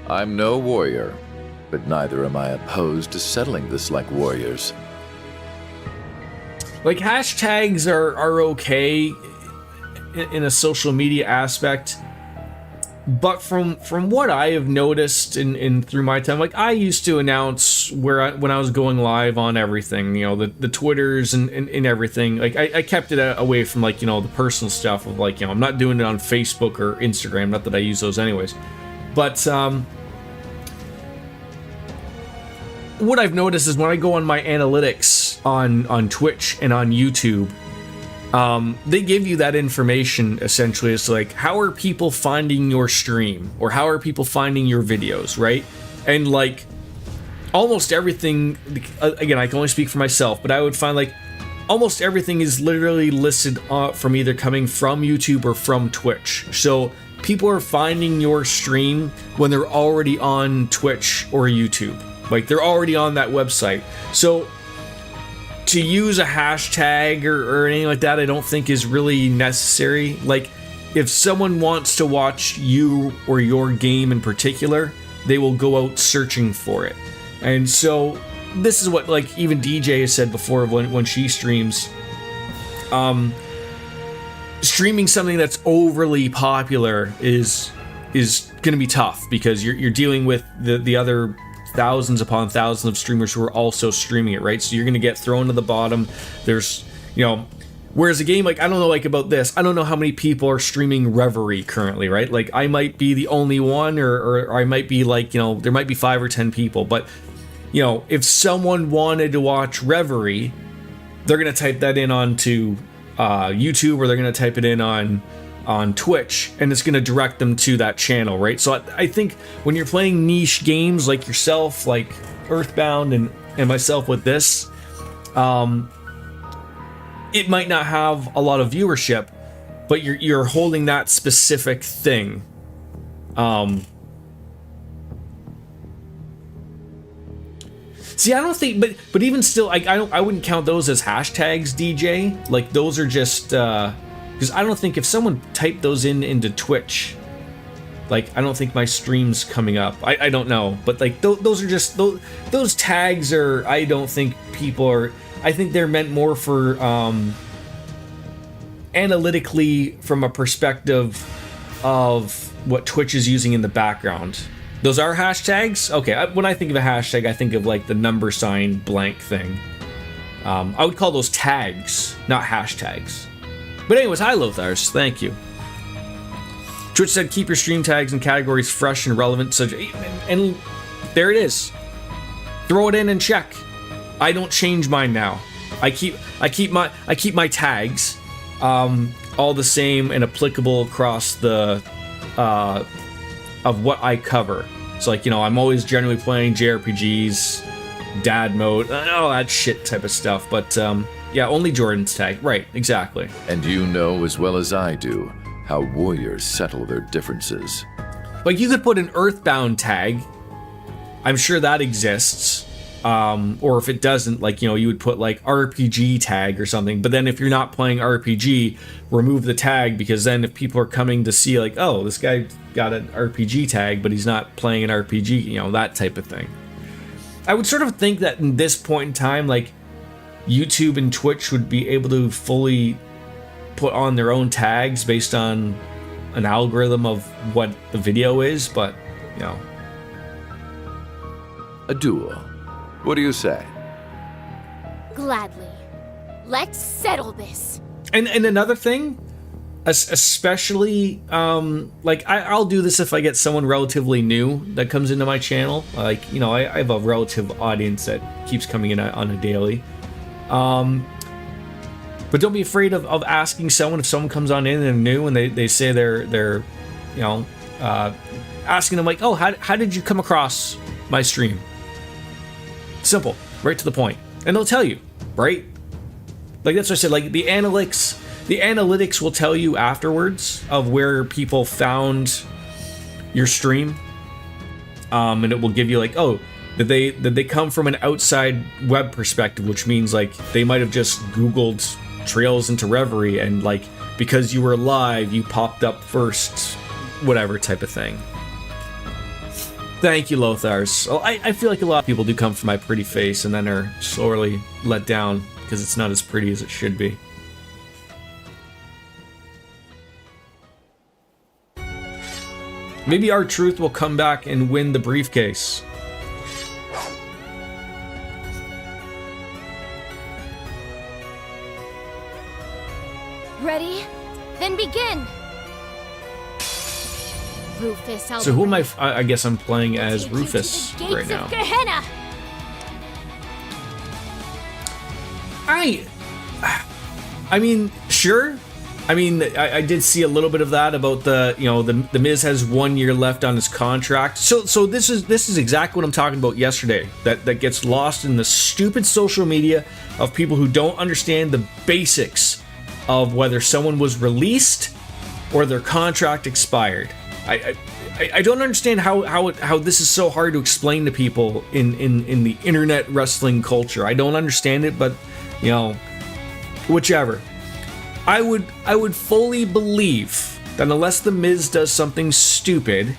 I'm no warrior, but neither am I opposed to settling this like warriors. Like hashtags are okay in a social media aspect. But from what I have noticed in through my time, like I used to announce when I was going live on everything, you know, the Twitters and everything. Like I kept it away from like, you know, the personal stuff of like, you know, I'm not doing it on Facebook or Instagram, not that I use those anyways. But what I've noticed is when I go on my analytics on Twitch and on YouTube, they give you that information essentially. It's like, how are people finding your stream or how are people finding your videos, right? And like almost everything, again, I can only speak for myself, but I would find like almost everything is literally listed from either coming from YouTube or from Twitch. So people are finding your stream when they're already on Twitch or YouTube. Like they're already on that website. So to use a hashtag or anything like that, I don't think is really necessary. Like, if someone wants to watch you or your game in particular, they will go out searching for it. And so, this is what, like, even DJ has said before when she streams. Streaming something that's overly popular is going to be tough because you're dealing with the other thousands upon thousands of streamers who are also streaming it, right? So you're going to get thrown to the bottom. There's, you know, whereas a game like, I don't know, like about this, I don't know how many people are streaming Reverie currently, right? Like I might be the only one or I might be like, you know, there might be 5 or 10 people, but you know, if someone wanted to watch Reverie, they're going to type that in onto YouTube or they're going to type it in on Twitch, and it's going to direct them to that channel, right? So I think when you're playing niche games like yourself, like Earthbound and myself with this, it might not have a lot of viewership, but you're holding that specific thing. See, I don't think, but even still, I wouldn't count those as hashtags, DJ. Like those are just because I don't think if someone typed those into Twitch, like I don't think my stream's coming up. I don't know, but like those are just those tags are. I don't think people are. I think they're meant more for analytically from a perspective of what Twitch is using in the background. Those are hashtags? Okay, when I think of a hashtag, I think of like the number sign blank thing. I would call those tags, not hashtags. But anyways, hi Lothars, thank you. Twitch said keep your stream tags and categories fresh and relevant, and there it is. Throw it in and check. I don't change mine now. I keep my tags all the same and applicable across the of what I cover. So like, you know, I'm always generally playing JRPGs, dad mode, all that shit type of stuff. But Yeah, only Jordan's tag. Right, exactly. And you know as well as I do how warriors settle their differences. Like, you could put an Earthbound tag. I'm sure that exists. Or if it doesn't, like, you know, you would put like RPG tag or something. But then if you're not playing RPG, remove the tag, because then if people are coming to see like, oh, this guy got an RPG tag, but he's not playing an RPG, you know, that type of thing. I would sort of think that in this point in time, like, YouTube and Twitch would be able to fully put on their own tags based on an algorithm of what the video is, but, you know. A duel. What do you say? Gladly. Let's settle this. And another thing, especially, like, I'll do this if I get someone relatively new that comes into my channel. Like, you know, I have a relative audience that keeps coming in on a daily. But don't be afraid of asking someone if someone comes on in and they're new and they say they're you know, asking them like, oh, how did you come across my stream? Simple, right to the point. And they'll tell you, right? Like, that's what I said, like, the analytics will tell you afterwards of where people found your stream. And it will give you like, oh, did they come from an outside web perspective, which means like they might have just Googled trails into Reverie and like because you were live, you popped up first, whatever type of thing. Thank you, Lothars. So I feel like a lot of people do come from my pretty face and then are sorely let down because it's not as pretty as it should be. Maybe our truth will come back and win the briefcase. Ready? Then begin! Rufus, So who am I guess I'm playing as Rufus right now. Gehenna. I mean, sure. I mean, I did see a little bit of that about the, you know, the Miz has 1 year left on his contract. So this is exactly what I'm talking about yesterday. That gets lost in the stupid social media of people who don't understand the basics of whether someone was released or their contract expired. I don't understand how this is so hard to explain to people in the internet wrestling culture. I don't understand it, but, you know, whichever. I would fully believe that unless the Miz does something stupid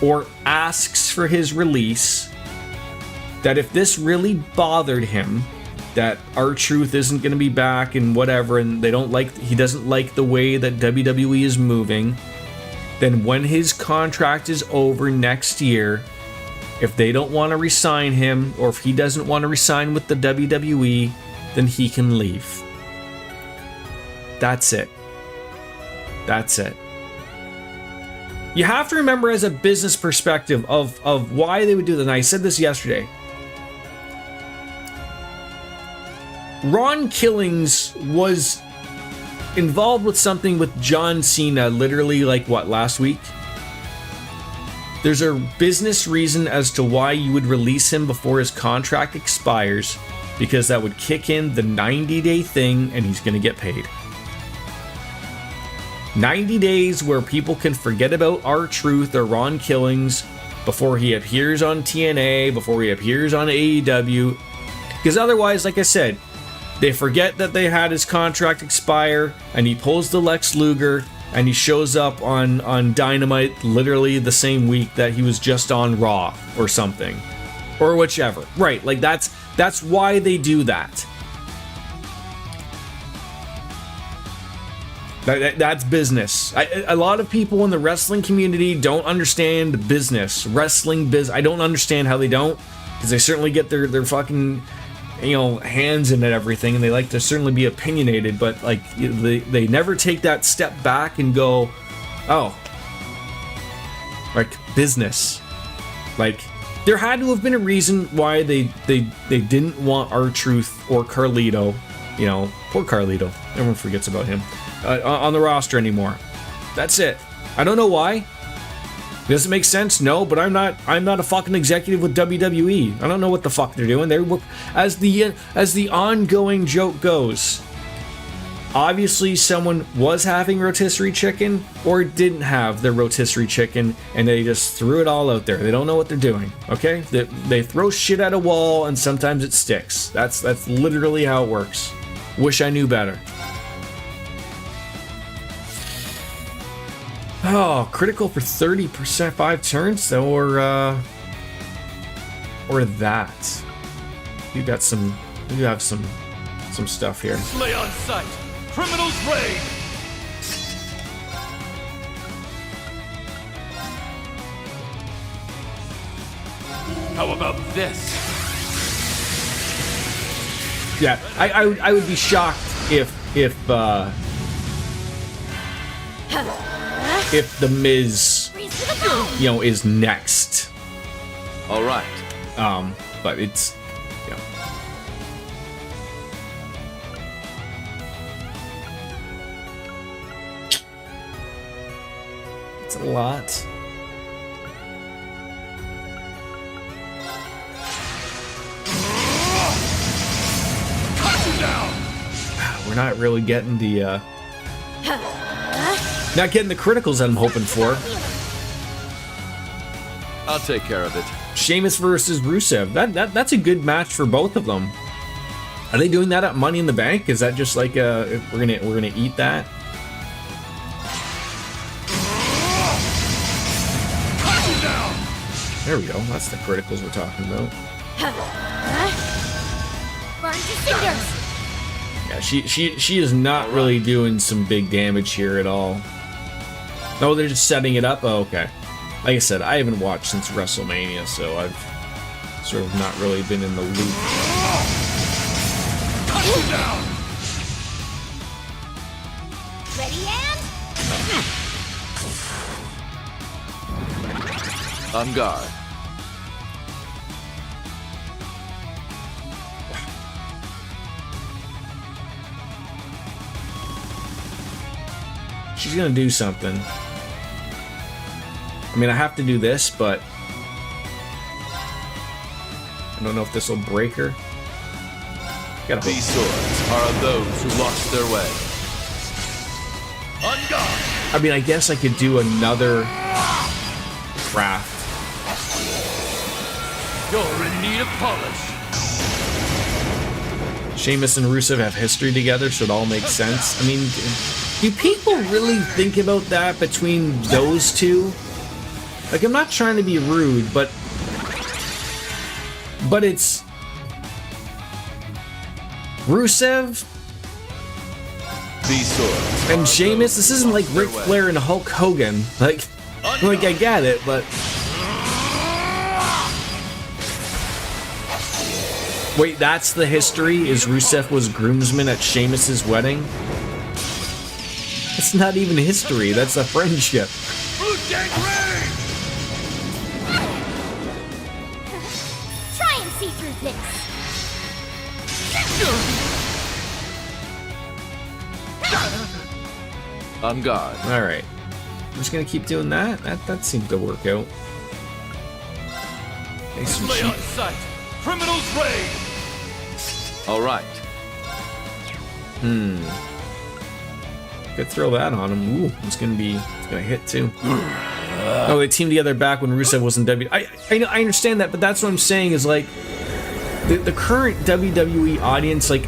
or asks for his release, that if this really bothered him, that R-Truth isn't going to be back and whatever, and he doesn't like the way that WWE is moving, then when his contract is over next year, if they don't want to re-sign him, or if he doesn't want to re-sign with the WWE, then he can leave. That's it. That's it. You have to remember as a business perspective of why they would do that. And I said this yesterday. Ron Killings was involved with something with John Cena literally like what, last week? There's a business reason as to why you would release him before his contract expires, because that would kick in the 90-day thing and he's going to get paid. 90 days where people can forget about R-Truth or Ron Killings before he appears on TNA, before he appears on AEW. Because otherwise, like I said, they forget that they had his contract expire, and he pulls the Lex Luger, and he shows up on Dynamite literally the same week that he was just on Raw or something. Or whichever. Right, like that's why they do that. That's business. A lot of people in the wrestling community don't understand business. I don't understand how they don't, because they certainly get their fucking, you know, hands in it, everything, and they like to certainly be opinionated, but like they never take that step back and go, oh, like business. Like there had to have been a reason why they didn't want R-Truth or Carlito, you know, poor Carlito, everyone forgets about him, on the roster anymore. That's it. I don't know why. Does it make sense? No, but I'm not a fucking executive with WWE. I don't know what the fuck they're doing. They're as the ongoing joke goes. Obviously, someone was having rotisserie chicken or didn't have their rotisserie chicken, and they just threw it all out there. They don't know what they're doing. Okay, they throw shit at a wall, and sometimes it sticks. That's literally how it works. Wish I knew better. Oh, critical for 30%, 5 turns, or that. You have some stuff here. Slay on sight. Criminals raid. How about this? Yeah, I would be shocked if the Miz, is next. All right. But it's, it's a lot. We're not really getting the, not getting the criticals that I'm hoping for. I'll take care of it. Sheamus versus Rusev. That's a good match for both of them. Are they doing that at Money in the Bank? Is that just like we're gonna eat that? There we go. That's the criticals we're talking about. Burn to cinders. Yeah, she is not really doing some big damage here at all. No, they're just setting it up. Oh, okay. Like I said, I haven't watched since WrestleMania, so I've sort of not really been in the loop. Ready and On guard. She's gonna do something. I mean, I have to do this, but I don't know if this will break her. Gotta These swords are of those who lost their way. On guard. I mean, I guess I could do another craft. You're in need of polish. Sheamus and Rusev have history together, so it all makes sense. I mean, do people really think about that between those two? Like, I'm not trying to be rude, but it's Rusev These swords and are Sheamus. those This who isn't like lost their Ric way. Flair and Hulk Hogan. Like I get it, but wait, that's the history? Is Rusev was groomsman at Sheamus's wedding? It's not even history. That's a friendship. Blue Jack Rain! try and see through this. On guard. All right, I'm just gonna keep doing that. That seemed to work out. Nice and Slay on cheap. sight. Criminals raid. All right. Could throw that on him. Ooh, it's gonna hit too. Oh, they teamed together back when Rusev was in WWE. I understand that, but that's what I'm saying is like the current WWE audience, like,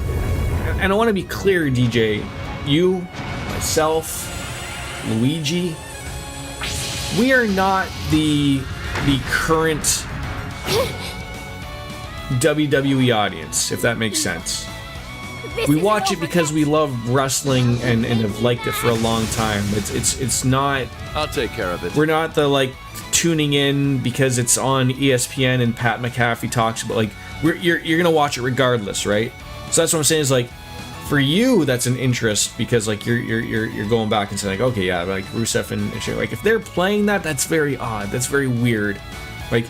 and I want to be clear, DJ, you, myself, Luigi, we are not the current WWE audience, if that makes sense. We watch it because we love wrestling and have liked it for a long time. It's not. I'll take care of it. We're not the like tuning in because it's on ESPN and Pat McAfee talks about like you're gonna watch it regardless, right? So that's what I'm saying is like for you that's an interest because like you're going back and saying like okay yeah like Rusev and shit. Like if they're playing that, that's very odd. That's very weird. Like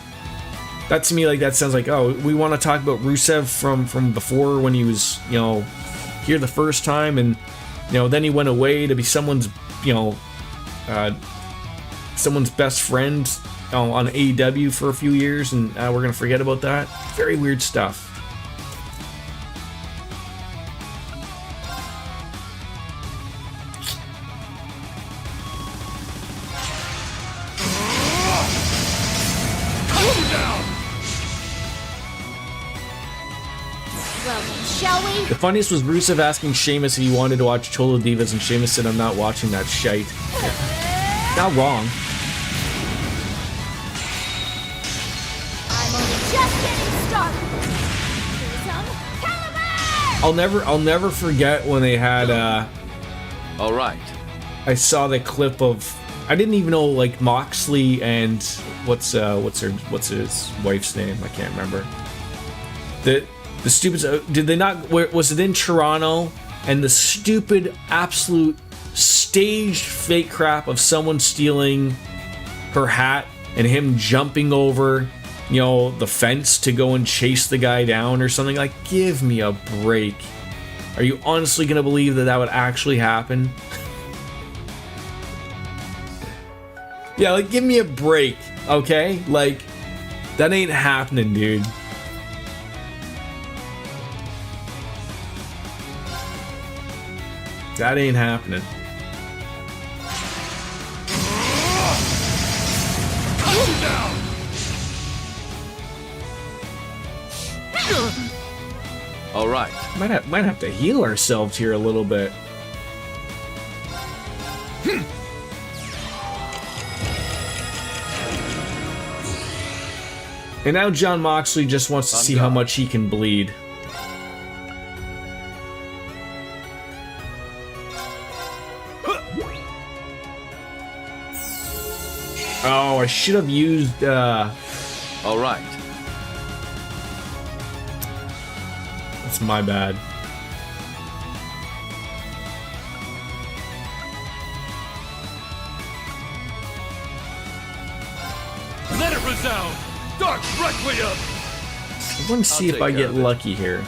that to me like that sounds like oh we want to talk about Rusev from before when he was here the first time and then he went away to be someone's someone's best friend on AEW for a few years, and we're gonna forget about that. Very weird stuff. Well then, shall we? The funniest was Rusev asking Sheamus if he wanted to watch Cholo Divas, and Sheamus said, "I'm not watching that shite." Yeah. Not wrong. I'm only just getting started. Here's some caliber! I'll never forget when they had All right. I saw the clip of, I didn't even know, like, Moxley and what's his wife's name? I can't remember. The stupid, did they not, was it in Toronto? And the stupid, absolute staged fake crap of someone stealing her hat and him jumping over, you know, the fence to go and chase the guy down or something. Like, give me a break. Are you honestly gonna believe that that would actually happen? Yeah, like, give me a break, okay? Like, that ain't happening, dude. That ain't happening. All right. Might have to heal ourselves here a little bit. And now John Moxley just wants to see how much he can bleed. Oh, I should have used, All right. That's my bad. Let it resound! Dark Requiem! I want to see I'll if I take care get of it. lucky here.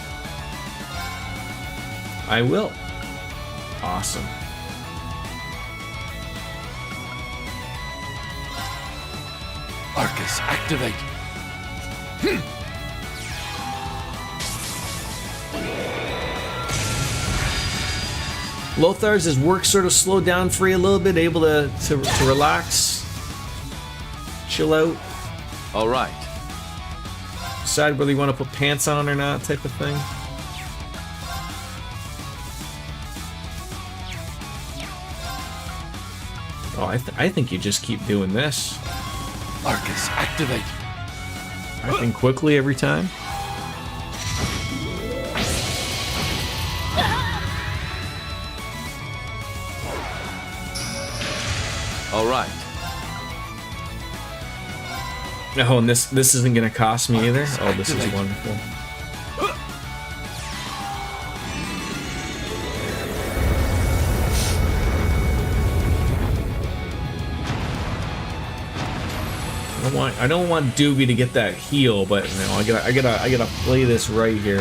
I will. Awesome. Arcus, activate. Lothar's, his work sort of slowed down for you a little bit, able to relax, chill out, All right. decide whether you want to put pants on or not, type of thing. Oh, I think you just keep doing this. Arcus, activate. I think quickly every time. All right. Oh, and this isn't gonna cost me either. Oh, this is wonderful. I don't want Doobie to get that heal, but you know, I gotta play this right here.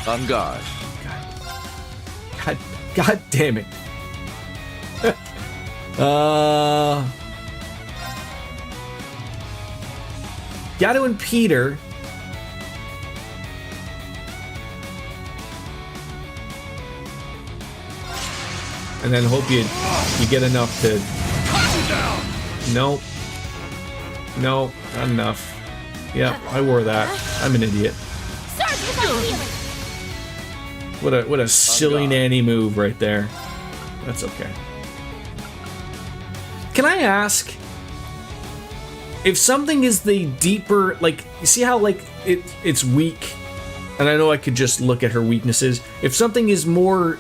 On guard. God damn it. Gato and Peter. And then hope you get enough to. Nope. Nope, not enough. Yep, I wore that. I'm an idiot. What a silly nanny move right there. That's okay. Can I ask if something is the deeper, like, you see how like it's weak, and I know I could just look at her weaknesses. If something is more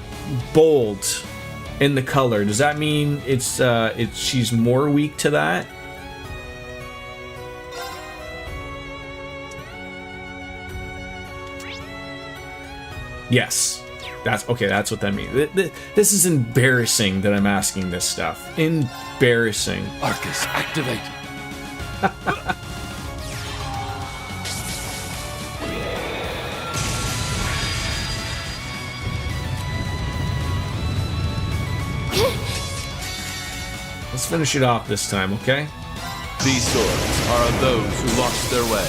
bold in the color, does that mean it's she's more weak to that? Yes. That's okay, that's what that means. This is embarrassing that I'm asking this stuff. Embarrassing. Arcus, activate. Let's finish it off this time, okay? These swords are of those who lost their way.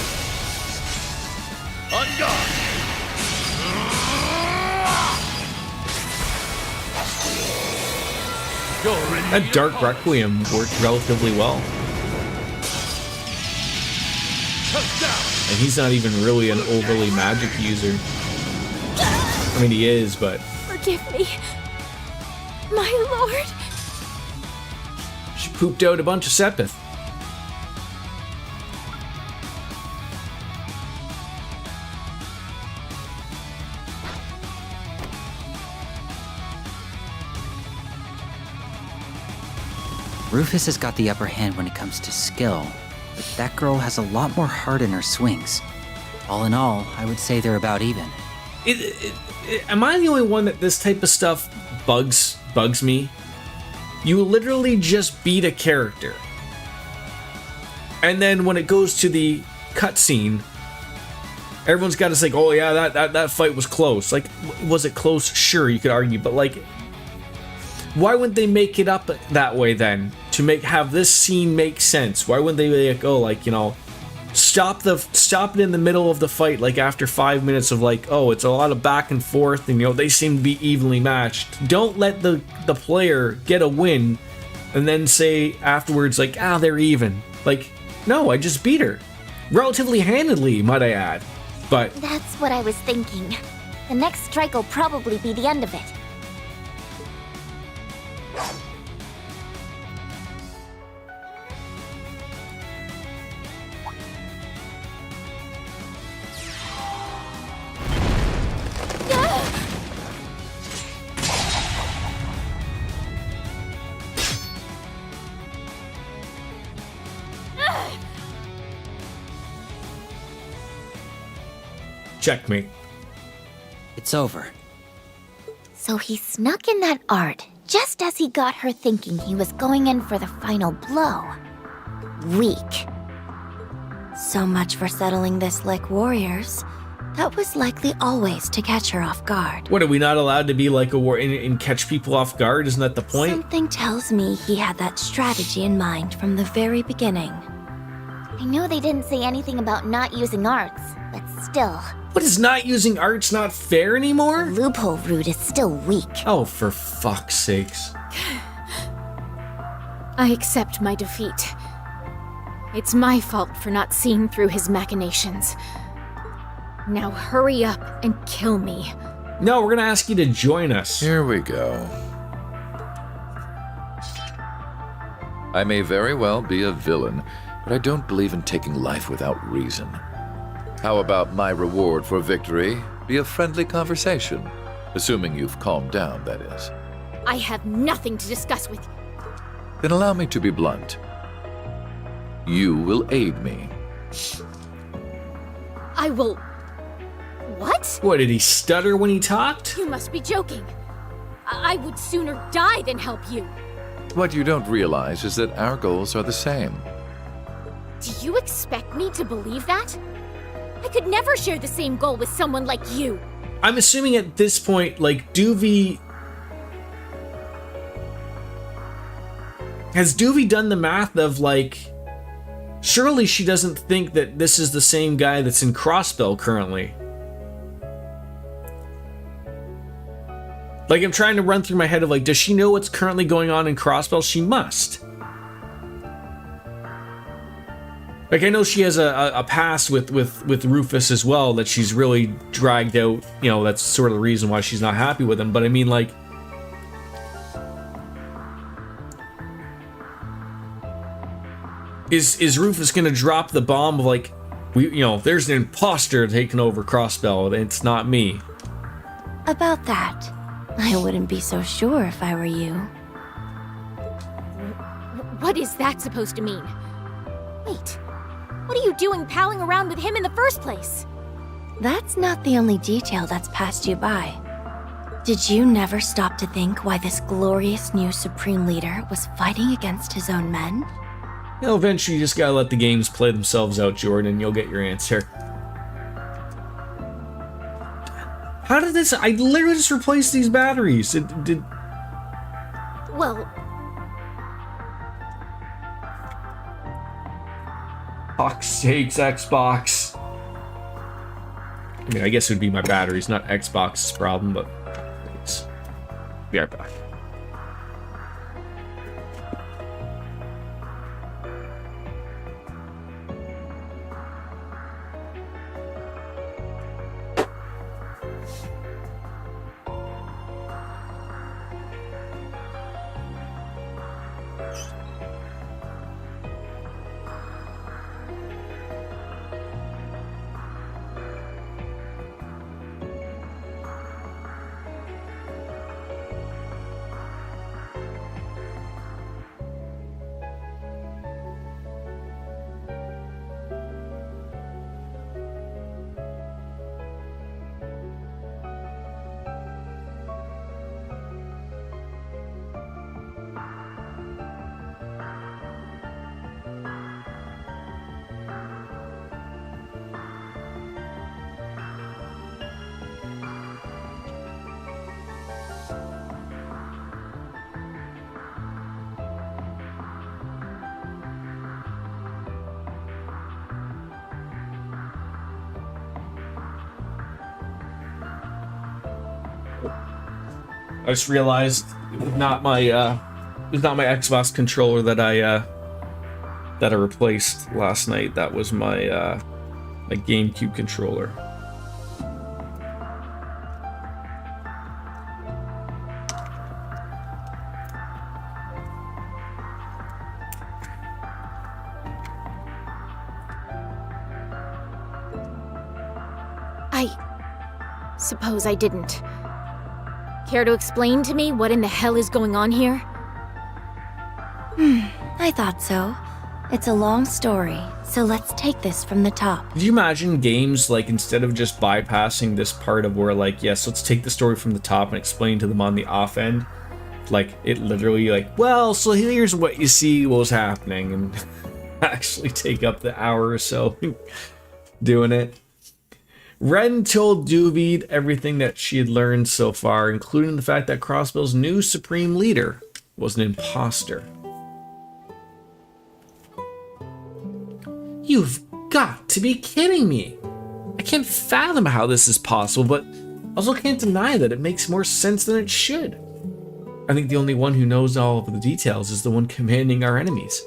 On guard! That Dark Requiem worked relatively well. And he's not even really an overly magic user. I mean, he is, but... Forgive me, my lord. She pooped out a bunch of Sepith. Rufus has got the upper hand when it comes to skill, but that girl has a lot more heart in her swings. All in all, I would say they're about even. Am I the only one that this type of stuff bugs me? You literally just beat a character. And then when it goes to the cutscene, everyone's got to say, oh yeah, that fight was close. Like, was it close? Sure, you could argue, but like, why wouldn't they make it up that way then? To have this scene make sense? Why wouldn't they be like, oh, like, you know, stop it in the middle of the fight, like after 5 minutes of like, oh, it's a lot of back and forth, and you know, they seem to be evenly matched. Don't let the player get a win and then say afterwards, like, they're even. Like, no, I just beat her. Relatively handedly, might I add. But That's what I was thinking. The next strike will probably be the end of it. checkmate. It's over. So he snuck in that art just as he got her thinking he was going in for the final blow. Weak. So much for settling this like warriors. That was likely always to catch her off guard. What, are we not allowed to be like a war and catch people off guard? Isn't that the point? Something tells me he had that strategy in mind from the very beginning. I know they didn't say anything about not using arts, but still. What, is not using arts not fair anymore? The loophole route is still weak. Oh, for fuck's sakes. I accept my defeat. It's my fault for not seeing through his machinations. Now hurry up and kill me. No, we're gonna ask you to join us. Here we go. I may very well be a villain, but I don't believe in taking life without reason. How about my reward for victory be a friendly conversation? Assuming you've calmed down, that is. I have nothing to discuss with you. Then allow me to be blunt. You will aid me. I will... What? What, did he stutter when he talked? You must be joking. I would sooner die than help you. What you don't realize is that our goals are the same. Do you expect me to believe that? I could never share the same goal with someone like you. I'm assuming at this point, like, Duvie... Has Duvie done the math of, like... Surely she doesn't think that this is the same guy that's in Crossbell currently. Like, I'm trying to run through my head of, like, does she know what's currently going on in Crossbell? She must. Like, I know she has a past with Rufus as well that she's really dragged out. You know, that's sort of the reason why she's not happy with him. But I mean, like... Is Rufus gonna drop the bomb of, like, there's an imposter taking over Crossbell, and it's not me? About that, I wouldn't be so sure if I were you. What is that supposed to mean? Wait, what are you doing palling around with him in the first place? That's not the only detail that's passed you by. Did you never stop to think why this glorious new Supreme Leader was fighting against his own men? You know, eventually you just gotta let the games play themselves out, Jordan, and you'll get your answer. How did this... I literally just replaced these batteries. It did... Well, Fuck's sakes, Xbox. I mean, I guess it would be my batteries, not Xbox's problem, but thanks. Be right back. I just realized it was not my Xbox controller that I replaced last night. That was my my GameCube controller. I suppose I didn't. Care to explain to me what in the hell is going on here? I thought so. It's a long story, so let's take this from the top. Could you imagine games, like, instead of just bypassing this part of where, like, yes, let's take the story from the top and explain to them on the off end, like, it literally, like, well, so here's what you see what was happening, and actually take up the hour or so doing it. Ren told Duvid everything that she had learned so far, including the fact that Crossbell's new supreme leader was an imposter. You've got to be kidding me! I can't fathom how this is possible, but also can't deny that it makes more sense than it should. I think the only one who knows all of the details is the one commanding our enemies.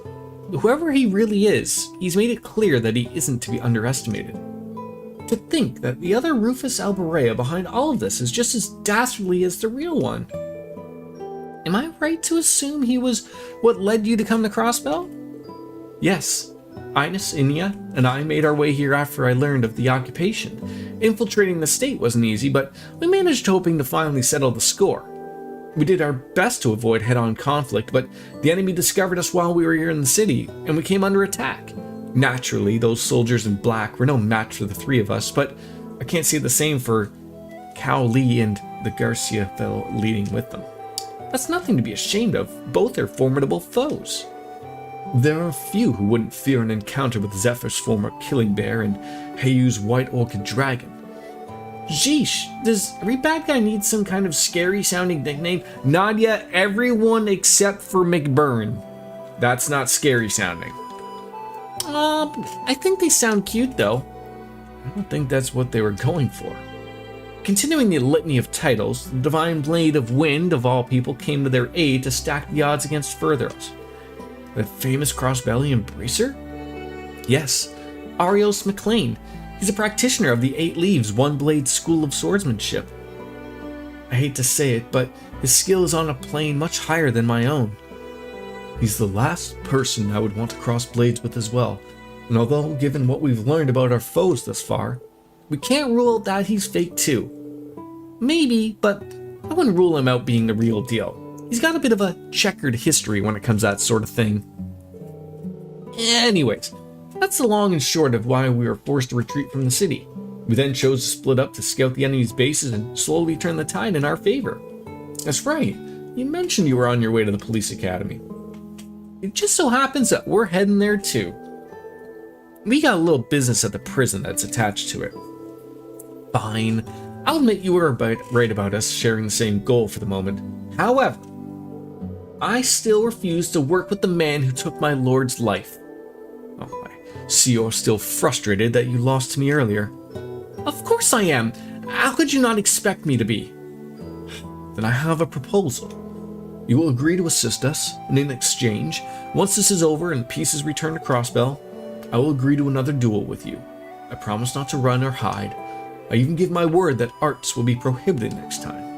Whoever he really is, he's made it clear that he isn't to be underestimated. To think that the other Rufus Alborea behind all of this is just as dastardly as the real one. Am I right to assume he was what led you to come to Crossbell? Yes. Ines, Inya, and I made our way here after I learned of the occupation. Infiltrating the state wasn't easy, but we managed hoping to finally settle the score. We did our best to avoid head-on conflict, but the enemy discovered us while we were here in the city, and we came under attack. Naturally, those soldiers in black were no match for the three of us, but I can't say the same for Cao Li and the Garcia fellow leading with them. That's nothing to be ashamed of. Both are formidable foes. There are few who wouldn't fear an encounter with Zephyr's former killing bear and Heiyu's white orchid dragon. Sheesh, does every bad guy need some kind of scary-sounding nickname? Not yet, everyone except for McBurn. That's not scary-sounding. I think they sound cute, though. I don't think that's what they were going for. Continuing the litany of titles, the Divine Blade of Wind, of all people, came to their aid to stack the odds against Furtheros. The famous Crossbelly Embracer? Yes, Arios McLean. He's a practitioner of the Eight Leaves One-Blade School of Swordsmanship. I hate to say it, but his skill is on a plane much higher than my own. He's the last person I would want to cross blades with as well, and although given what we've learned about our foes thus far, we can't rule out that he's fake too. Maybe, but I wouldn't rule him out being the real deal. He's got a bit of a checkered history when it comes to that sort of thing. Anyways, that's the long and short of why we were forced to retreat from the city. We then chose to split up to scout the enemy's bases and slowly turn the tide in our favor. That's right, you mentioned you were on your way to the police academy. It just so happens that we're heading there too. We got a little business at the prison that's attached to it. Fine, I'll admit you were right about us sharing the same goal for the moment. However, I still refuse to work with the man who took my lord's life. Oh, see you're still frustrated that you lost to me earlier. Of course I am. How could you not expect me to be? Then I have a proposal. You will agree to assist us, and in exchange, once this is over and peace is returned to Crossbell, I will agree to another duel with you. I promise not to run or hide. I even give my word that arts will be prohibited next time.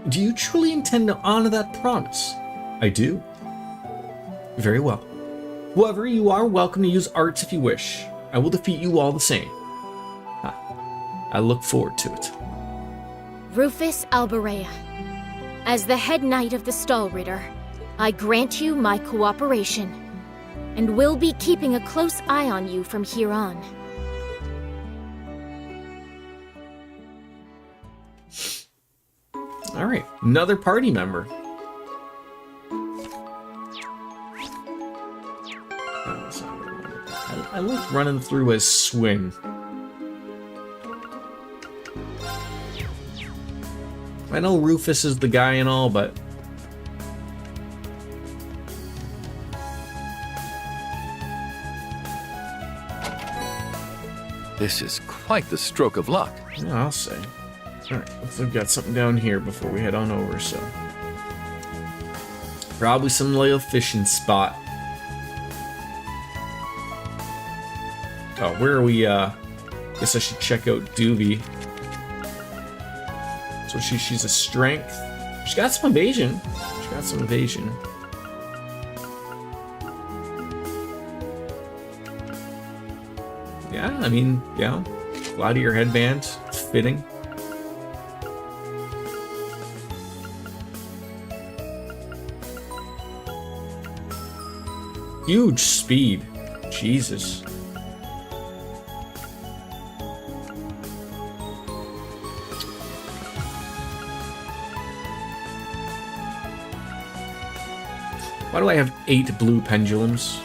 Do you truly intend to honor that promise? I do. Very well. However, you are welcome to use arts if you wish. I will defeat you all the same. I look forward to it. Rufus Alberea, as the head knight of the Stall Ritter, I grant you my cooperation, and will be keeping a close eye on you from here on. Alright, another party member. I like running through his swing. I know Rufus is the guy and all, but... This is quite the stroke of luck. Yeah, I'll say. Alright, we've got something down here before we head on over, so... Probably some little fishing spot. Oh, where are we, Guess I should check out Doobie. So she's a strength. She's got some evasion. Yeah, I mean, yeah. Glad of your headband. It's fitting. Huge speed. Jesus. Why do I have 8 blue pendulums?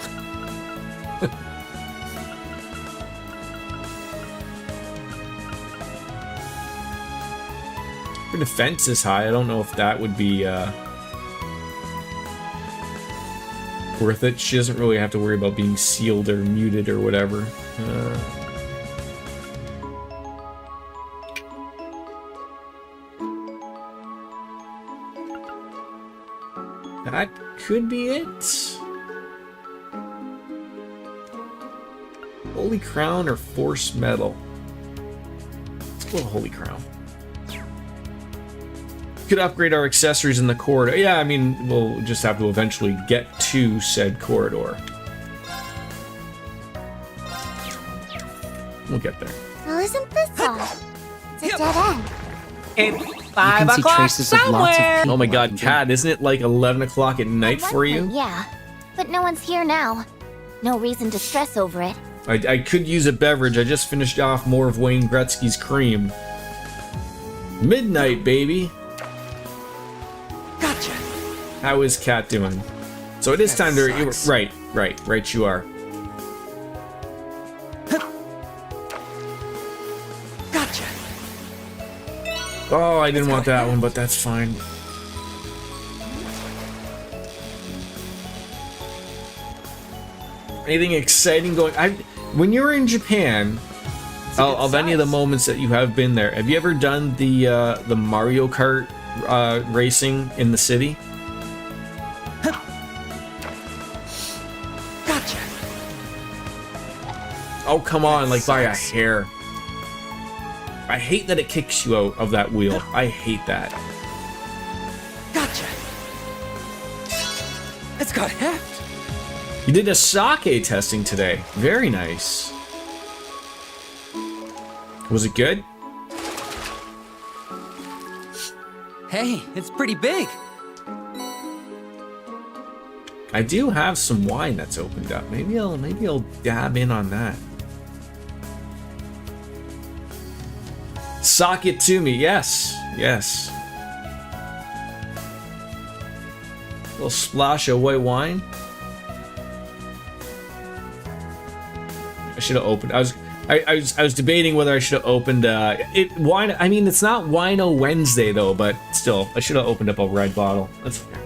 Her defense is high. I don't know if that would be worth it. She doesn't really have to worry about being sealed or muted or whatever. That could be it. Holy Crown or Force Medal? Let's go with Holy Crown. Could upgrade our accessories in the corridor. Yeah, I mean, we'll just have to eventually get to said corridor. We'll get there. Well, isn't this odd? It's a dead end. It's 5 can see o'clock traces of lots of somewhere. people. Oh my god, Kat, isn't it like 11 o'clock at night At for one you? point, yeah, but no one's here now. No reason to stress over it. I could use a beverage. I just finished off more of Wayne Gretzky's cream. Midnight, baby. Gotcha. How is Kat doing? So it is time to... sucks. Right, you are. Gotcha. Oh, I didn't want that one, but that's fine. Anything exciting going... When you were in Japan, of any of the moments that you have been there, have you ever done the Mario Kart racing in the city? Gotcha. Oh, come on, like by a hair. I hate that it kicks you out of that wheel. I hate that. Gotcha. It's got heft. You did a sake testing today. Very nice. Was it good? Hey, it's pretty big. I do have some wine that's opened up. Maybe I'll dab in on that. Sock it to me. Yes. A little splash of white wine. I should have opened. I was debating whether I should have opened wine. I mean, it's not Wino Wednesday though, but still, I should have opened up a red bottle. That's okay.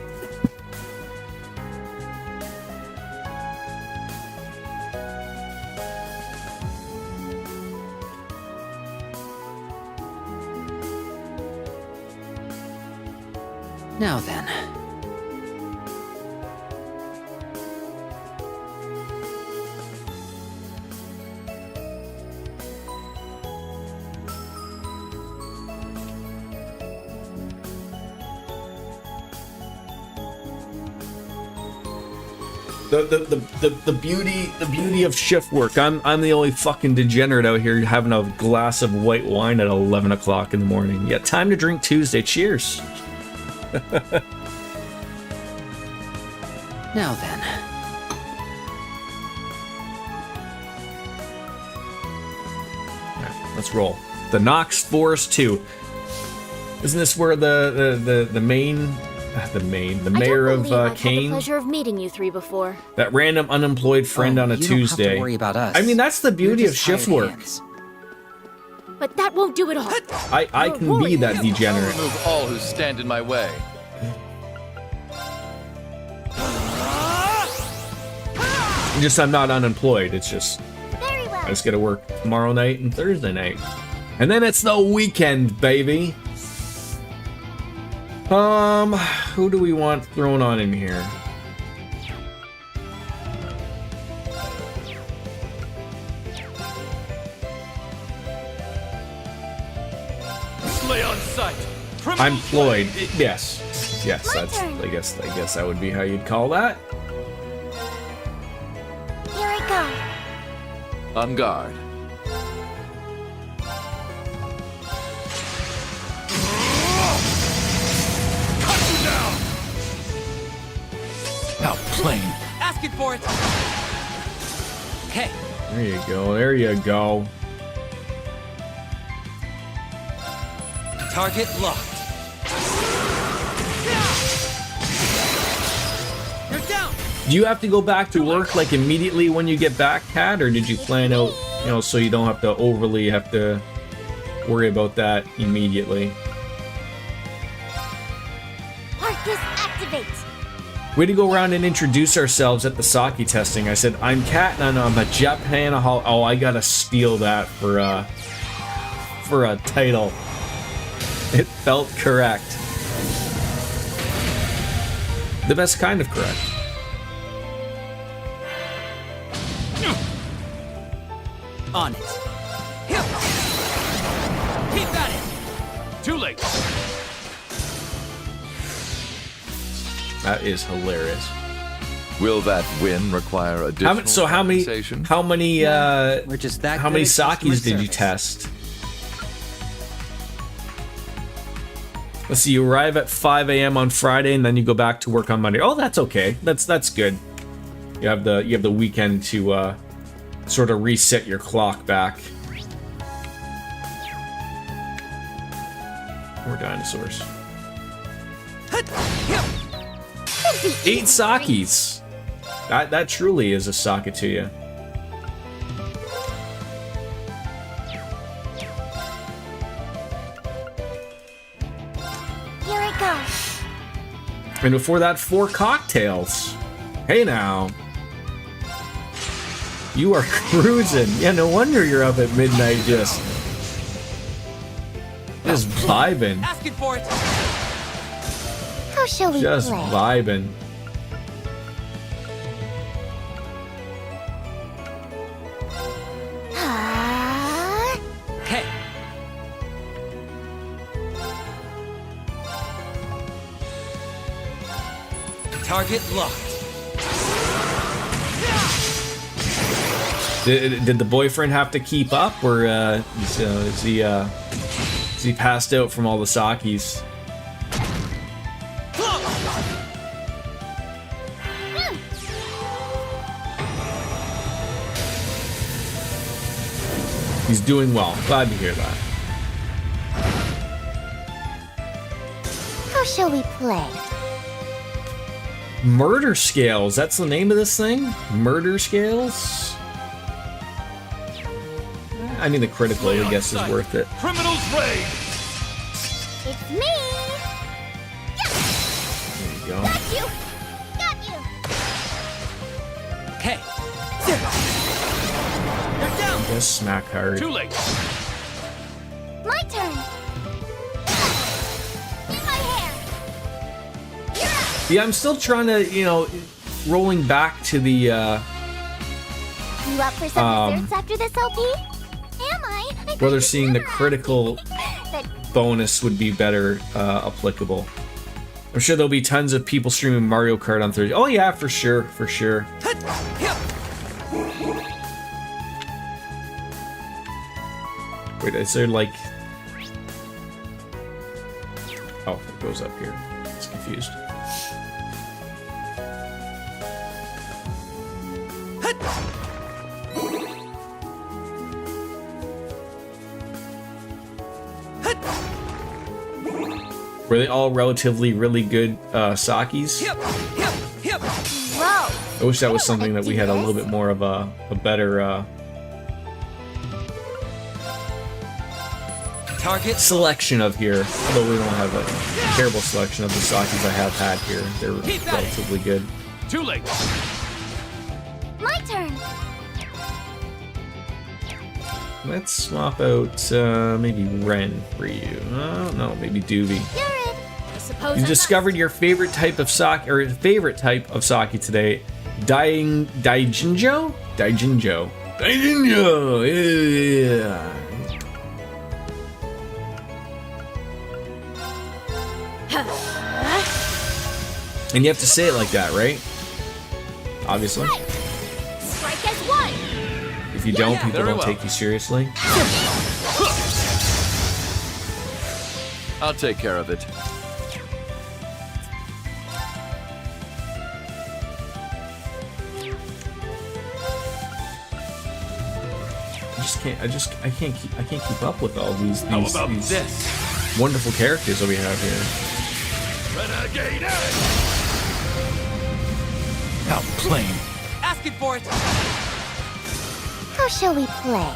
Now then. The beauty of shift work. I'm the only fucking degenerate out here having a glass of white wine at 11 o'clock in the morning. Yeah, time to drink Tuesday. Cheers. Now then. Right, let's roll. The Nox Forest 2. Isn't this where the mayor of I've had the Kane? pleasure of meeting you three before. That random unemployed friend on a you Tuesday. Don't have to worry about us. I mean, that's the beauty We're of just shift hired work. hands. But that won't do it all. I can be that degenerate. Remove all who stand in my way. Just I'm not unemployed. It's just Very well. I just gotta work tomorrow night and Thursday night. And then it's the weekend, baby. Who do we want thrown on in here? Lay on sight. I'm Floyd. Yes. Yes, My that's turn. I guess that would be how you'd call that. Here I go. On guard. How plain. Asking for it. Okay. There you go. There you go. Target locked. You're down. Do you have to go back to work like immediately when you get back, Kat, or did you plan out, so you don't have to overly have to worry about that immediately? Arcus activate. Way to go around and introduce ourselves at the sake testing. I said, I'm Kat and I'm a Japanaholic. Oh, I gotta steal that for a title. It felt correct. The best kind of correct. On it. Keep at it. Too late. That is hilarious. Will that win require additional How many compensation? We're just that how good many at customer sakis did you service. test? Let's see, you arrive at 5 a.m. on Friday and then you go back to work on Monday. Oh, that's okay. That's good. You have the weekend to sort of reset your clock back. More dinosaurs. 8 sakis. That truly is a sake to you. Here I go. And before that, 4 cocktails. Hey now. You are cruising. Yeah, no wonder you're up at midnight just vibing. Asking for it. How shall we Just play? vibing. Ah, Okay. Target locked. Did the boyfriend have to keep up, or is he passed out from all the sakis? He's doing well. Glad to hear that. how shall we play? Murder scales. That's the name of this thing? Murder scales? I mean, the critical, I guess, is worth it. Criminals raid. It's me. There you go. Got you. Got you. Okay. They're down. Just smack hard. Too late. My turn. In my hair. Yeah, I'm still trying to, you know, rolling back to the, You up for some desserts after this LP? Am I? whether seeing the critical But bonus would be better applicable. I'm sure there'll be tons of people streaming Mario Kart on Thursday. Oh yeah, for sure, for sure. Wait, is there like... Oh, it goes up here. It's confused. Were they all relatively really good sakis? whoa. I wish that was something that we had a little bit more of a better Target. selection of here. Although we don't have a terrible selection of the sakis I have had here. They're relatively good. Too late. My turn. Let's swap out maybe Ren for you. No, maybe Doobie. You're it. I suppose You I discovered your favorite type of sake, or favorite type of sake today. Daijinjo? Daijinjo. Daijinjo! Yeah. And you have to say it like that, right? Obviously. Strike as one. If you don't, people Very don't well. take you seriously. I'll take care of it. I can't keep up with all these How about these this? wonderful characters that we have here. Renegade How plain. Asking for it. How shall we play?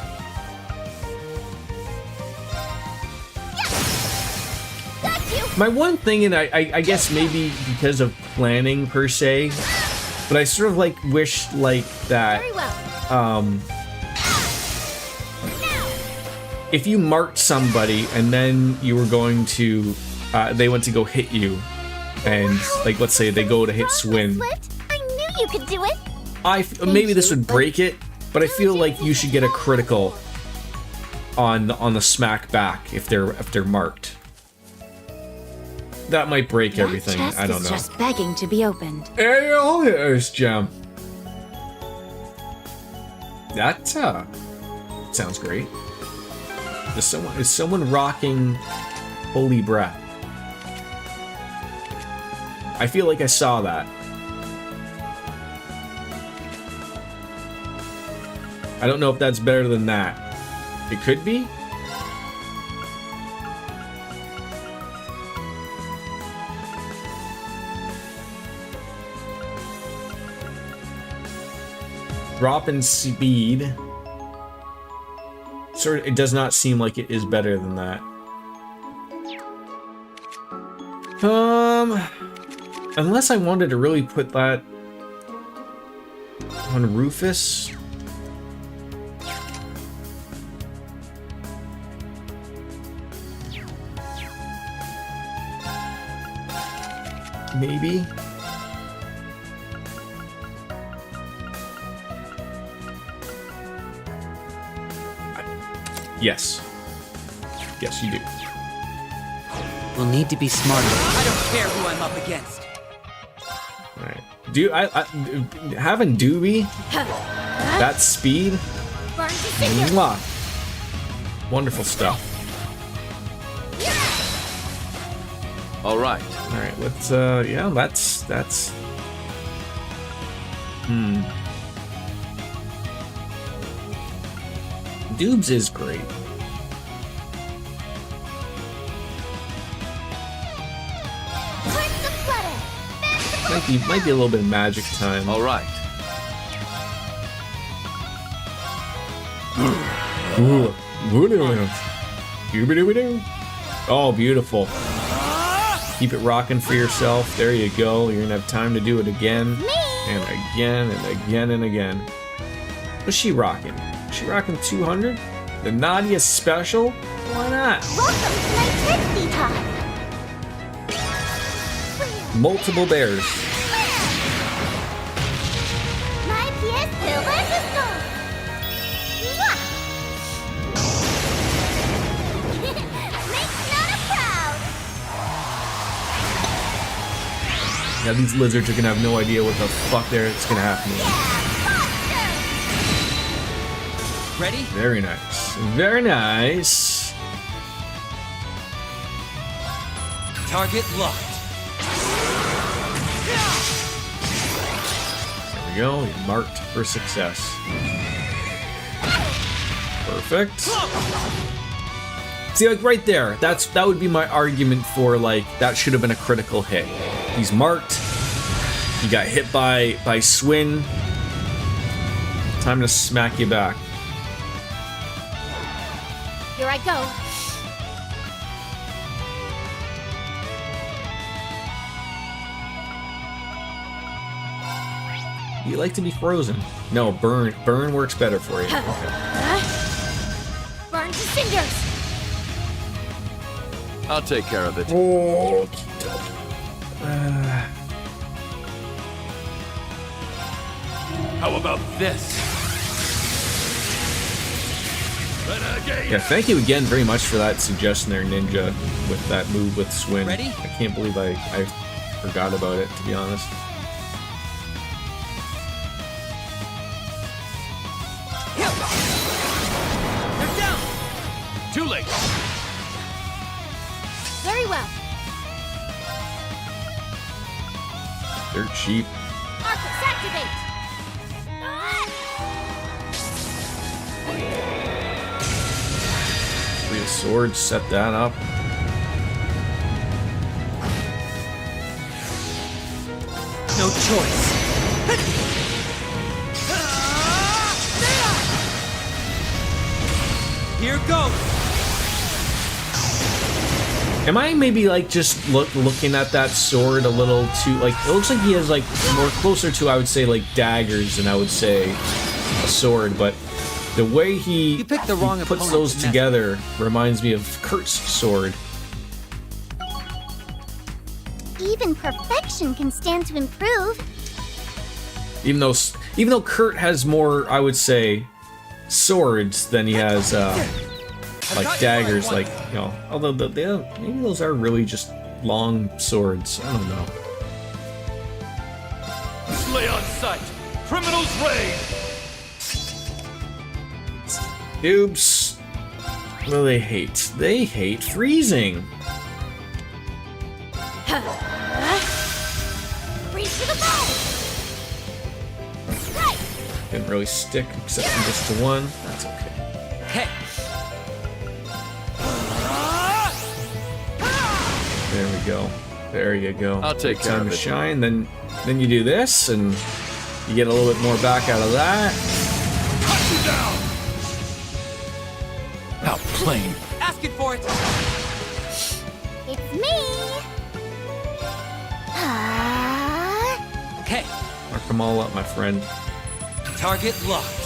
Got you. My one thing, and I guess maybe because of planning per se, but I sort of like wish like that Very well. if you marked somebody and then you were going to they went to go hit you, and like let's say they go to hit Swin, Swift, I knew you could do it. maybe this would break it, but I feel like you should get a critical on the smack back if they're marked. That might break That everything. chest I don't is know. just begging to be opened. Hey, oh, there's Gem. That sounds great. Is someone rocking Holy Breath? I feel like I saw that. I don't know if that's better than that. It could be. Drop in speed. Sort of, it does not seem like it is better than that. Unless I wanted to really put that on Rufus. Maybe. Yes. Yes, you do. We'll need to be smarter. I don't care who I'm up against. All right. Having Doobie, that speed, Burn to cinder. mwah. Wonderful stuff. All right. All right, let's. Yeah, that's. Doobs is great. Hearts of flutter. Might be a little bit of magic time. All right. Ooh. Doobie-doobie-doo. Oh, beautiful. Keep it rocking for yourself. There you go. You're gonna have time to do it again. And again and again and again. What's she rocking? Is she rocking 200? The Nadia special? Why not? Welcome to my Trixie Talk. multiple bears. My pièce de résistance. Mwah! Makes Nana proud. Now these lizards are gonna have no idea what the fuck it's gonna happen. Ready? Very nice. Very nice. Target locked. There we go. He's marked for success. Perfect. See, like right there, that would be my argument for like that should have been a critical hit. He's marked. He got hit by Swin. Time to smack you back. Here I go. You like to be frozen? No, burn. Burn works better for you. Okay. Burn to cinders. I'll take care of it. Oh. How about this? Yeah, thank you again very much for that suggestion there, Ninja, with that move with Swin. Ready? I can't believe I forgot about it, to be honest. They're down. Too late. Very well. Dirt cheap. Arcus, activate. Three of swords, set that up. No choice. Here goes. Am I maybe like just looking at that sword a little too like it looks like he has like more closer to I would say like daggers than I would say a sword, but the way You picked the wrong he puts opponent those to mess together reminds me of Kurt's sword. Even perfection can stand to improve. Even though Kurt has more, I would say, swords than he has like daggers, like you know. Although maybe those are really just long swords. I don't know. Slay on sight. Criminals raid. Noobs. Well, they hate. They hate freezing. Freeze to the bone. Right. Didn't really stick except for just to one. That's okay. Hey. There we go. There you go. I'll take care Time of to it. shine. Then you do this, and you get a little bit more back out of that. Cut you down. How plain. Asking for it. It's me. Ah. Okay. Mark them all up, my friend. Target locked.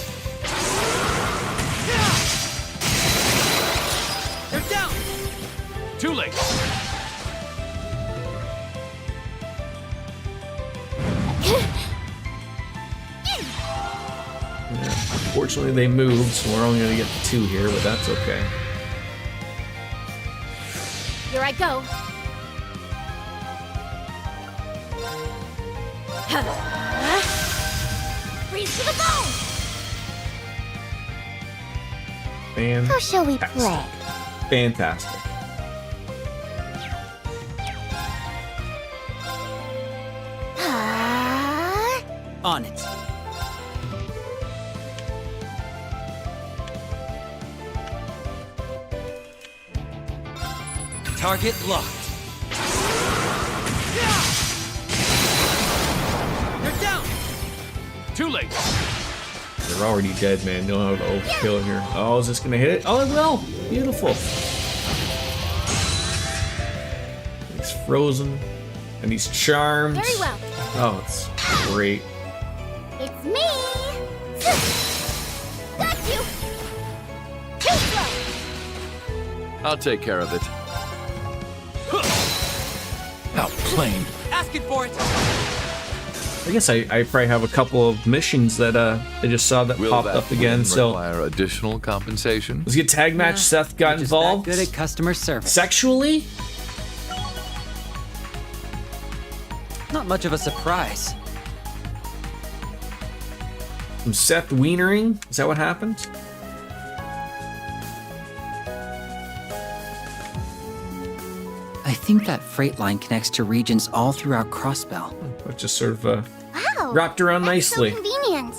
They're down. Too late. Yeah. Unfortunately, they moved, so we're only gonna get the two here, but that's okay. Here I go. Freeze to the bone. How shall we Fantastic. play? Fantastic. Ah. On it. Target locked. They're down. Too late. They're already dead, man. Know how to overkill it here. Oh, is this gonna hit it? Oh, it will. Beautiful. He's frozen, and he's charmed. Very well. Oh, it's great. It's me. Got you. Too slow. I'll take care of it. How plain. Asking for it. I guess I probably have a couple of missions that I just saw that Will popped that up again. win So require additional compensation? let's get tag match. Seth got You're just involved. that good at customer service. Sexually? Not much of a surprise. Some Seth wienering? Is that what happened? I think that freight line connects to regions all throughout Crossbell. It just sort of Wow. wrapped around that's nicely. So convenient.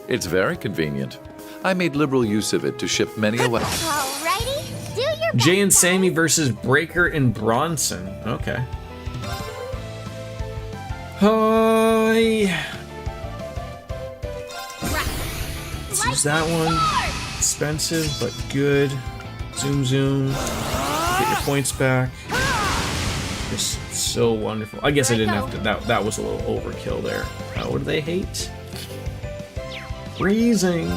It's very convenient. I made liberal use of it to ship many away. Alrighty, do your best. Jay and Sammy versus Breaker and Bronson. Okay. Hi. Let's use that one. Expensive, but good. Zoom, zoom. Get your points back. Just so wonderful. I guess I didn't have to. That was a little overkill there. What do they hate? Freezing.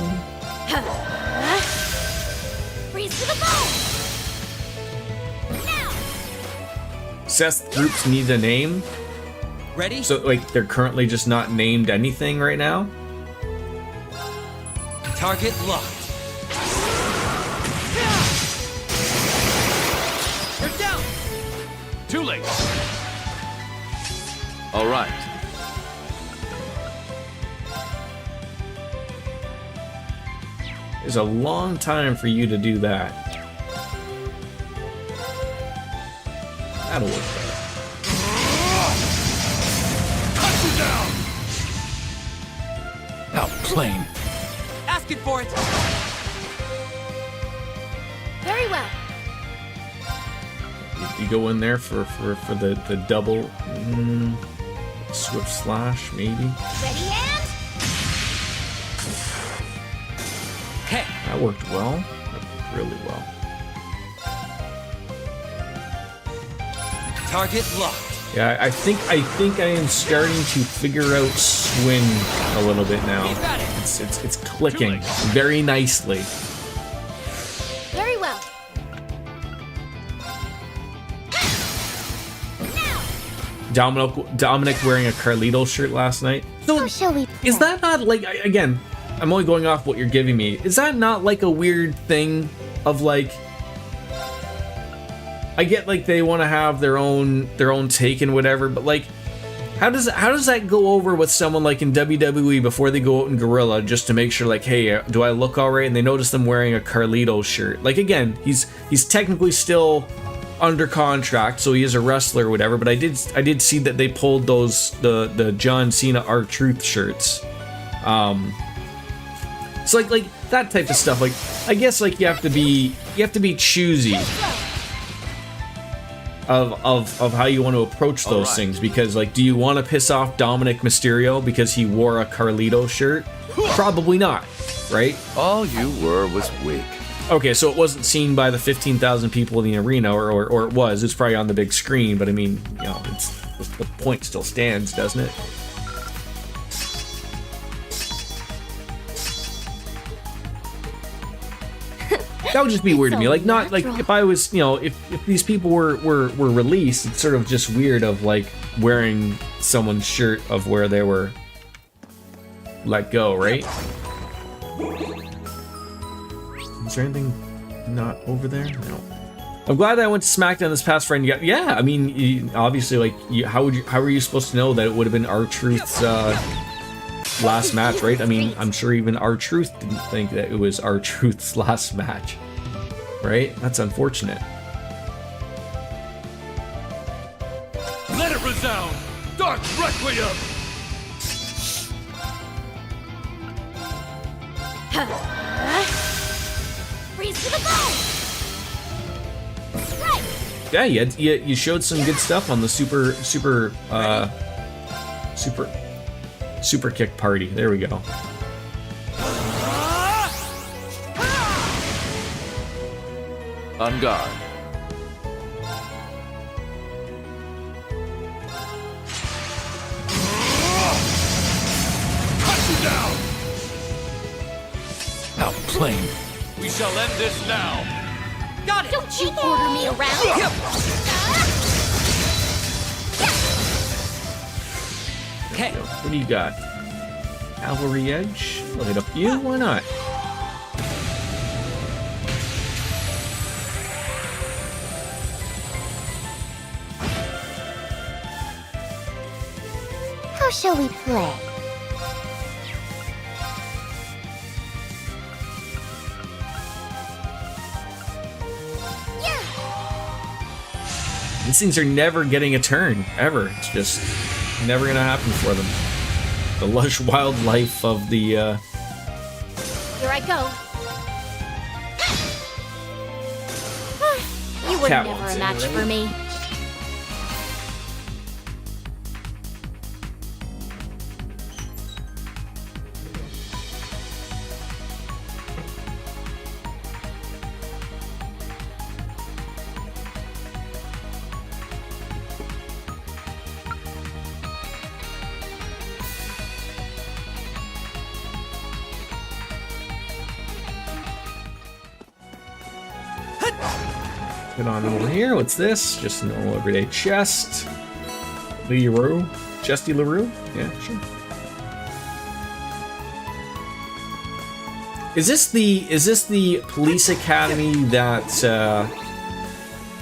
Freeze to the bone. Now. Seth groups need a name. Ready? So, like, they're currently just not named anything right now? Target locked. They're down. Too late. All right. It's a long time for you to do that. That'll work better. Cut you down. How plain. Asking for it. Very well. You go in there for the double swift slash, maybe. Ready and Hey. That worked well. That worked really well. Target locked. Yeah, I think I am starting to figure out swing a little bit now. Keep at it. It's clicking very nicely. Very well. Dominic wearing a Carlito shirt last night. So how shall we play? is that not like, again, I'm only going off what you're giving me. Is that not like a weird thing of like, I get like they want to have their own take and whatever, but like how does that go over with someone like in WWE before they go out in Gorilla just to make sure like, hey, do I look all right? And they notice them wearing a Carlito shirt. Like again, he's technically still under contract, so he is a wrestler or whatever, but I did see that they pulled those the John Cena R-Truth shirts. So like that type of stuff, like I guess like you have to be choosy of how you want to approach those things, because like, do you want to piss off Dominic Mysterio because he wore a Carlito shirt? Probably not, right? All you were was weak. Okay, so it wasn't seen by the 15,000 people in the arena, or it was. It's probably on the big screen, but I mean, you know, the point still stands, doesn't it? That would just be weird to me. Like, not like if I was, you know, if these people were released, it's sort of just weird of like wearing someone's shirt of where they were let go, right? Is there anything not over there? No. I'm glad that I went to SmackDown this past Friday. Yeah, I mean, obviously, like, how were you supposed to know that it would have been R-Truth's last match, right? I mean, I'm sure even R-Truth didn't think that it was R-Truth's last match, right? That's unfortunate. Let it resound. Dark Requiem. freeze to the bone. Right. Yeah, you showed some good stuff on the super kick party. There we go. On guard. Cut you down. How plain. We shall end this now. Got it. Don't you order me around. Okay. What do you got? Cavalry Edge? I'll hit up you. Why not? How shall we play? These things are never getting a turn, ever. It's just never gonna happen for them. The lush wildlife of the, Here I go. You were Cat never wants a it, match right? for me. get on over here. What's this? Just an old everyday chest. LaRue? Chesty LaRue? Yeah, sure. Is this the police academy that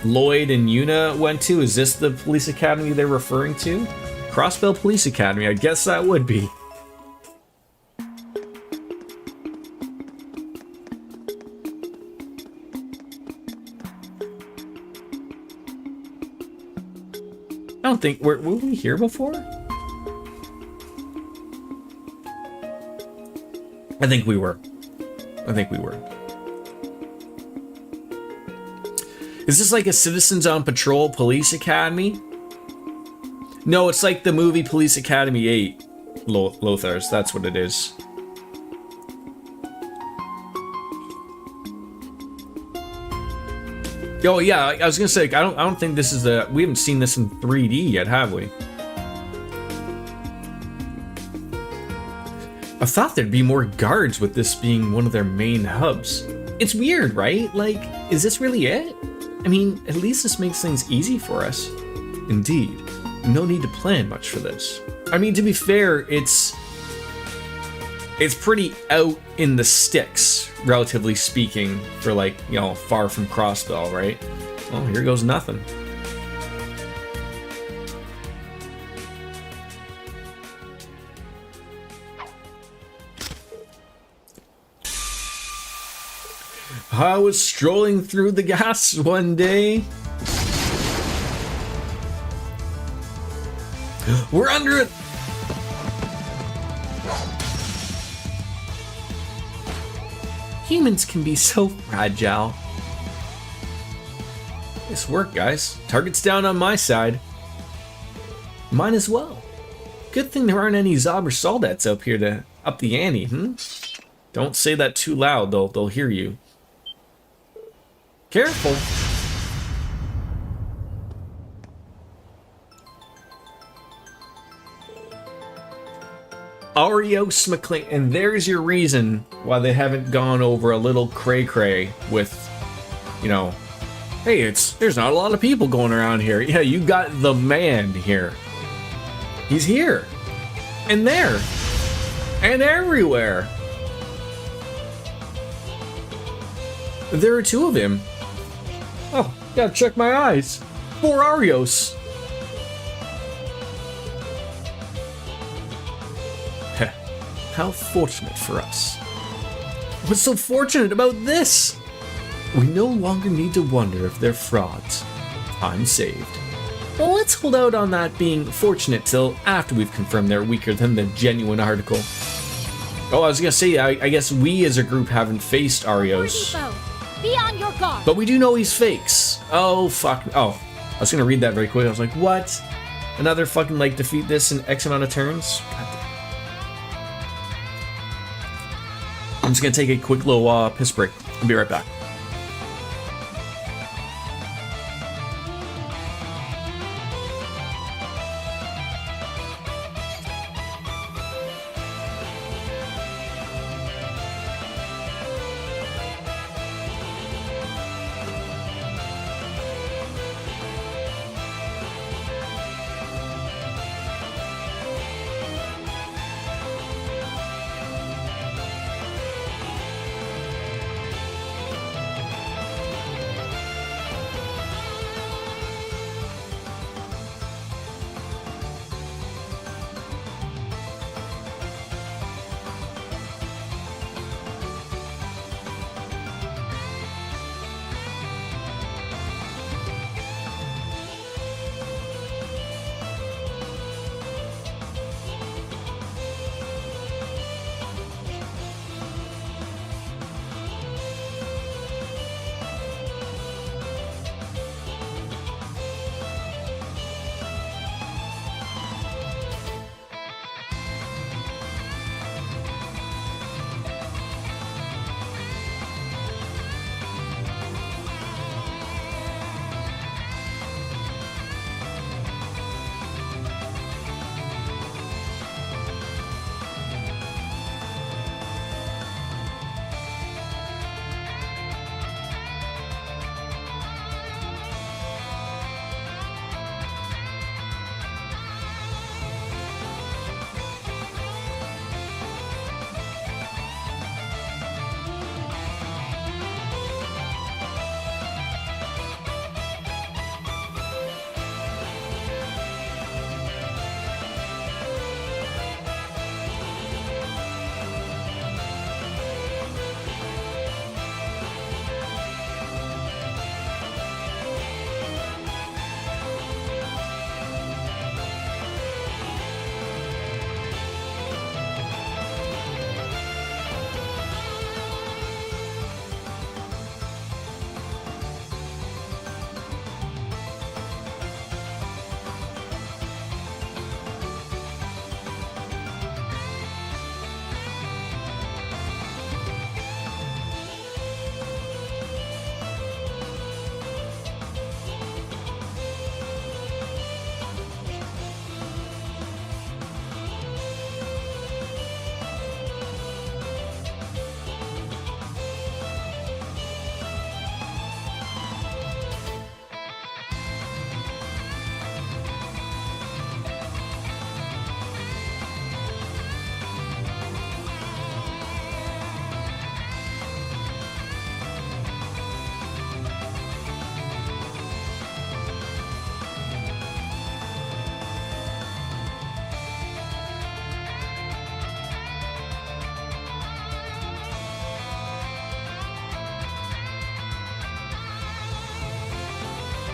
Lloyd and Yuna went to? Is this the police academy they're referring to? Crossbell Police Academy, I guess that would be. I don't think were we here before? I think we were. Is this like a Citizens on Patrol Police Academy? No, it's like the movie Police Academy 8, Lothars. That's what it is. Oh yeah, I was gonna say I don't think this is we haven't seen this in 3D yet, have we? I thought there'd be more guards with this being one of their main hubs. It's weird, right? Like, is this really it? I mean, at least this makes things easy for us. Indeed. No need to plan much for this. I mean, to be fair, it's pretty out in the sticks, relatively speaking, for like, you know, far from Crossbell, right? Well, here goes nothing. I was strolling through the gas one day. We're under it. Humans can be so fragile. Nice work, guys. Target's down on my side. Mine as well. Good thing there aren't any Zob or Soldats up here to up the ante, Don't say that too loud, they'll hear you. Careful. Arios McLean, and there's your reason why they haven't gone over a little cray-cray with, you know, hey, there's not a lot of people going around here. Yeah, you got the man here. He's here. And there. And everywhere. There are two of him. Oh, gotta check my eyes. 4 Arios. Heh, how fortunate for us. What's so fortunate about this? We no longer need to wonder if they're frauds. I'm saved. Well, let's hold out on that being fortunate till after we've confirmed they're weaker than the genuine article. Oh, I was gonna say, I guess we as a group haven't faced Arios. Be on your guard. But we do know he's fakes. Oh, fuck. Oh, I was gonna read that very quick. I was like, what? Another fucking, like, defeat this in X amount of turns? God damn. I'm just gonna take a quick little piss break. I'll be right back.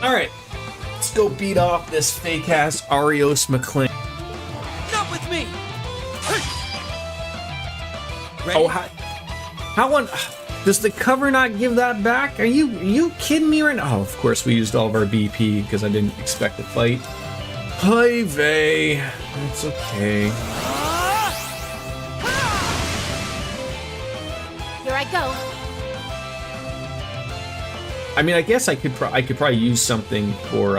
All right, let's go beat off this fake ass Arios McLean. Not with me. Ready? Oh, how on? Does the cover not give that back? Are you kidding me right now? Oh, of course we used all of our BP because I didn't expect to fight. Hi, Vey. It's okay. Here I go. I mean, I guess I could probably use something for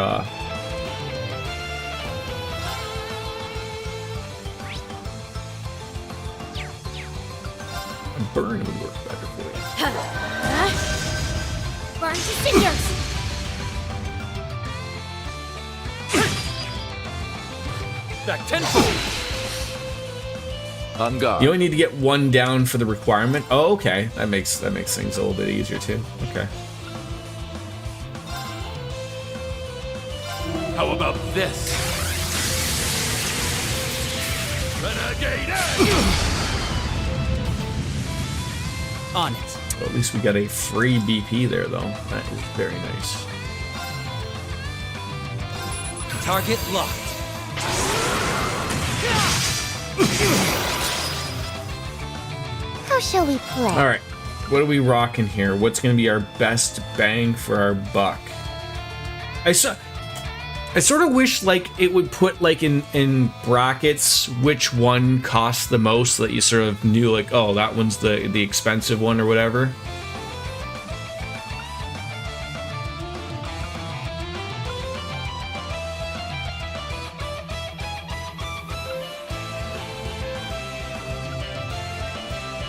burn would work better for you. Burn to cinders. Back tenfold. On guard. You only need to get one down for the requirement. Oh, okay. That makes things a little bit easier too. Okay. How about this? Renegade Edge! On it. Well, at least we got a free BP there, though. That is very nice. Target locked. How shall we play? All right. What are we rocking here? What's going to be our best bang for our buck? I sort of wish like it would put like in brackets which one costs the most, so that you sort of knew like, oh, that one's the expensive one or whatever.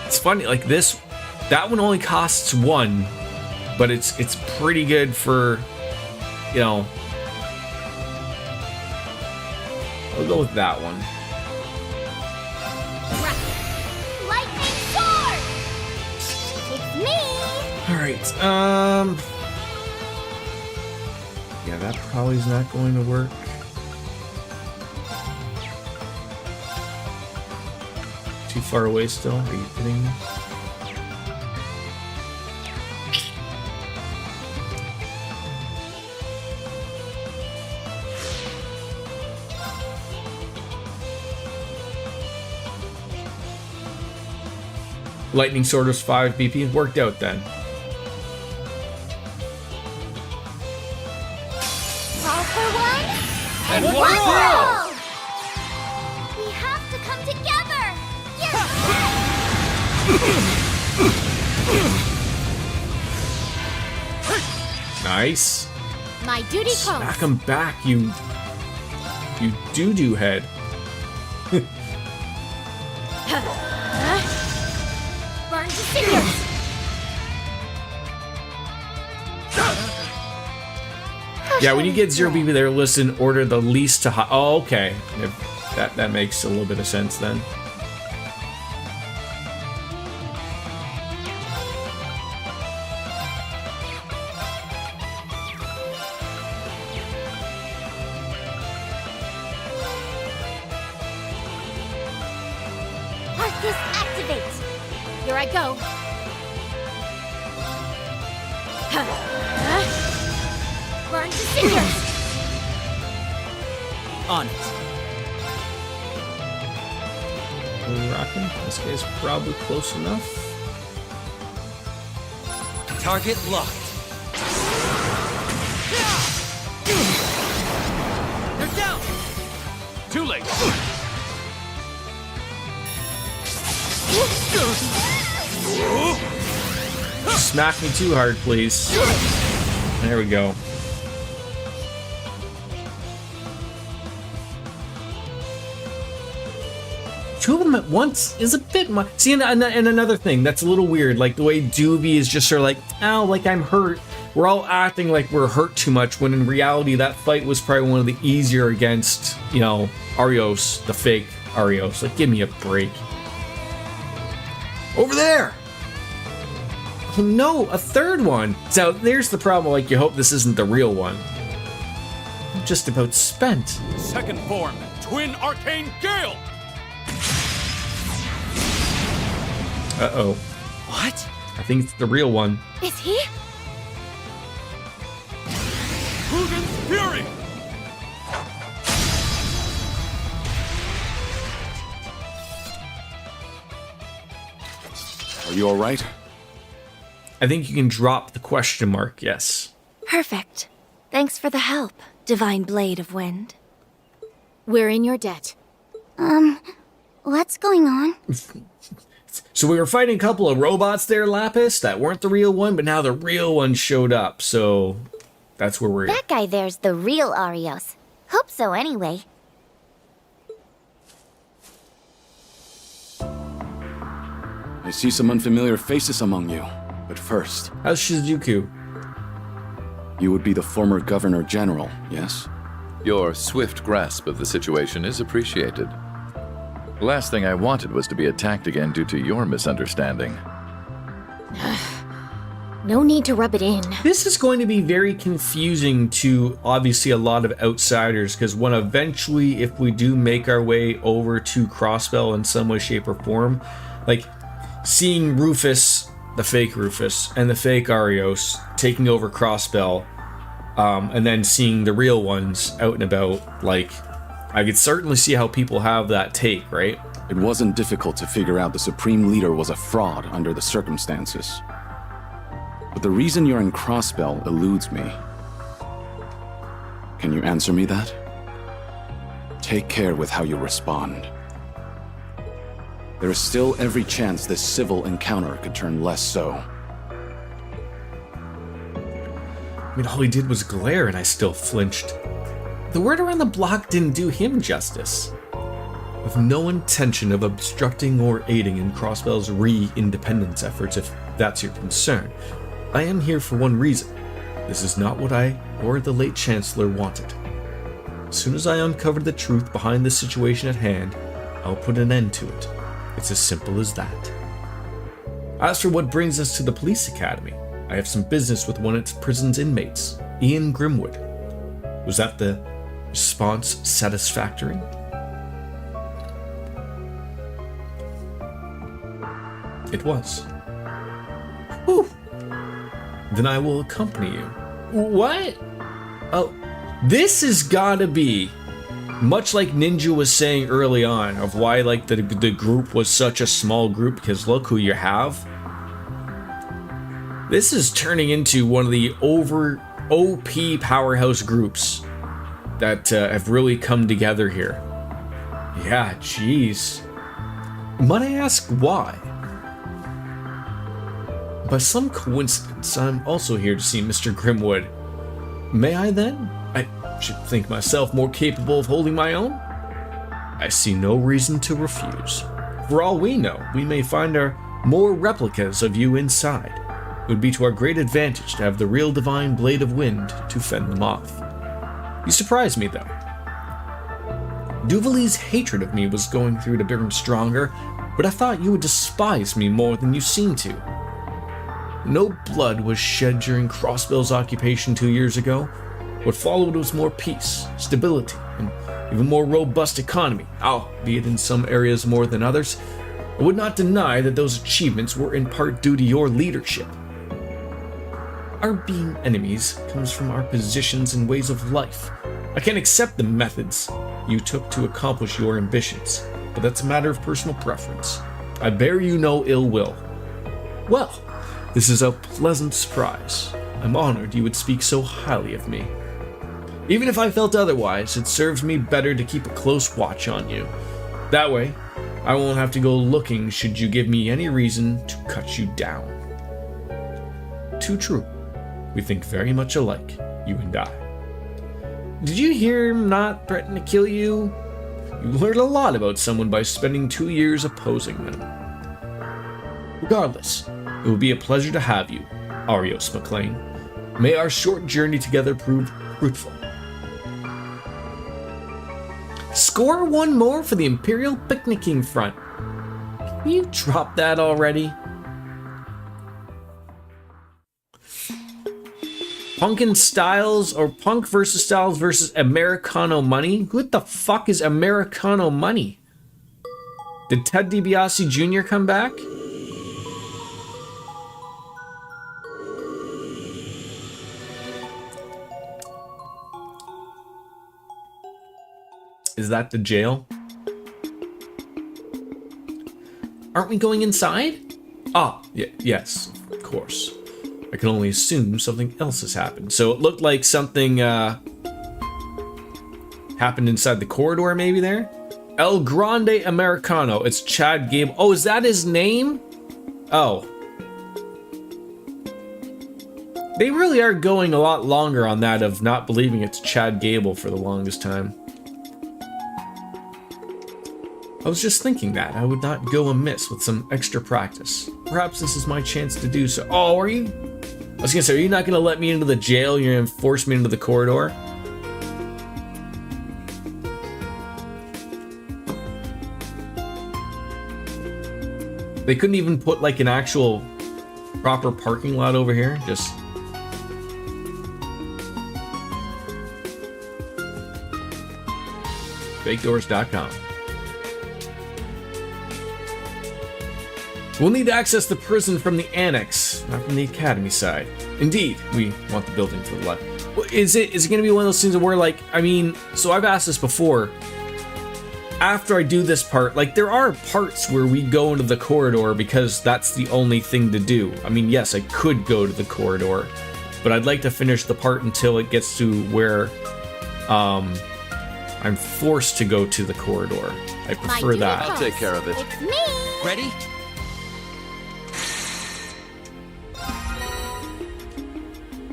It's funny, like that one only costs one, but it's pretty good for, you know. I'll go with that one. Lightning sword! It's me! Alright, yeah, that probably is not going to work. Too far away still? Are you kidding me? Lightning Sword was 5 BP. Worked out then. All for one? And one for all! We have to come together! Yes! Nice. My duty Smack calls. him back, you doo-doo head. Burn to cinders. Yeah, when you get 0 BP there, listen, order the least to high. Oh, okay. That makes a little bit of sense then. Arcus activate! Here I go. Burn to cinders. On it. We're rocking. This guy's probably close enough. Target locked. They're down. Too late. Smack me too hard, please. There we go. Two of them at once is a bit much. See, and another thing that's a little weird, like the way Doobie is just sort of like, ow, like I'm hurt. We're all acting like we're hurt too much, when in reality that fight was probably one of the easier against, you know, Arios, the fake Arios. Like, give me a break. Over there! Oh no, a third one! So there's the problem, like you hope this isn't the real one. I'm just about spent. Second form. Twin Arcane Gale. Uh-oh. What? I think it's the real one. Is he? Mugen's Fury! Are you alright? I think you can drop the question mark, yes. Perfect. Thanks for the help, Divine Blade of Wind. We're in your debt. What's going on? So we were fighting a couple of robots there, Lapis, that weren't the real one, but now the real one showed up, so that's where we're... That guy there's the real Arios. Hope so anyway. I see some unfamiliar faces among you. But first, How's Shizuku? you would be the former Governor General, yes? Your swift grasp of the situation is appreciated. The last thing I wanted was to be attacked again due to your misunderstanding. No need to rub it in. This is going to be very confusing to obviously a lot of outsiders, because when eventually, if we do make our way over to Crossbell in some way, shape, or form, like seeing Rufus, the fake Rufus, and the fake Arios taking over Crossbell, and then seeing the real ones out and about, like, I could certainly see how people have that take, right? It wasn't difficult to figure out the Supreme Leader was a fraud under the circumstances. But the reason you're in Crossbell eludes me. Can you answer me that? Take care with how you respond. There is still every chance this civil encounter could turn less so. I mean, all he did was glare and I still flinched. The word around the block didn't do him justice. With no intention of obstructing or aiding in Crossbell's re-independence efforts, if that's your concern, I am here for one reason. This is not what I or the late Chancellor wanted. As soon as I uncovered the truth behind the situation at hand, I'll put an end to it. It's as simple as that. As for what brings us to the police academy, I have some business with one of its prison's inmates, Ian Grimwood. Was that the response satisfactory? It was. Whew. Then I will accompany you. What? Oh, this has gotta be, much like Ninja was saying early on, of why like the group was such a small group, because look who you have. This is turning into one of the over OP powerhouse groups that have really come together here. Yeah, jeez. Might I ask why? By some coincidence, I'm also here to see Mr. Grimwood. May I then? I should think myself more capable of holding my own. I see no reason to refuse. For all we know, we may find more replicas of you inside. It would be to our great advantage to have the real Divine Blade of Wind to fend them off. You surprised me, though. Duvali's hatred of me was going through to burn stronger, but I thought you would despise me more than you seem to. No blood was shed during Crossbell's occupation 2 years ago. What followed was more peace, stability, and even more robust economy, albeit in some areas more than others. I would not deny that those achievements were in part due to your leadership. Our being enemies comes from our positions and ways of life. I can't accept the methods you took to accomplish your ambitions, but that's a matter of personal preference. I bear you no ill will. Well, this is a pleasant surprise. I'm honored you would speak so highly of me. Even if I felt otherwise, it serves me better to keep a close watch on you. That way, I won't have to go looking should you give me any reason to cut you down. Too true. We think very much alike, you and I. Did you hear him not threaten to kill you? You learn a lot about someone by spending 2 years opposing them. Regardless, it will be a pleasure to have you, Arios McLean. May our short journey together prove fruitful. Score one more for the Imperial Picnicking Front. Can you drop that already? Punkin Styles, or Punk versus Styles versus Americano Money? Who the fuck is Americano Money? Did Ted DiBiase Jr. come back? Is that the jail? Aren't we going inside? Ah, yes, of course. I can only assume something else has happened. So it looked like something happened inside the corridor maybe there? El Grande Americano. It's Chad Gable. Oh, is that his name? Oh. They really are going a lot longer on that of not believing it's Chad Gable for the longest time. I was just thinking that I would not go amiss with some extra practice. Perhaps this is my chance to do so. Oh, are you? I was gonna say, are you not gonna let me into the jail? You're gonna force me into the corridor? They couldn't even put like an actual proper parking lot over here. Just fakedoors.com. We'll need to access the prison from the annex, not from the academy side. Indeed, we want the building for the life. Is it going to be one of those things where, like, I mean, so I've asked this before. After I do this part, like, there are parts where we go into the corridor because that's the only thing to do. I mean, yes, I could go to the corridor, but I'd like to finish the part until it gets to where I'm forced to go to the corridor. I prefer that. I'll take care of it. It's me! Ready?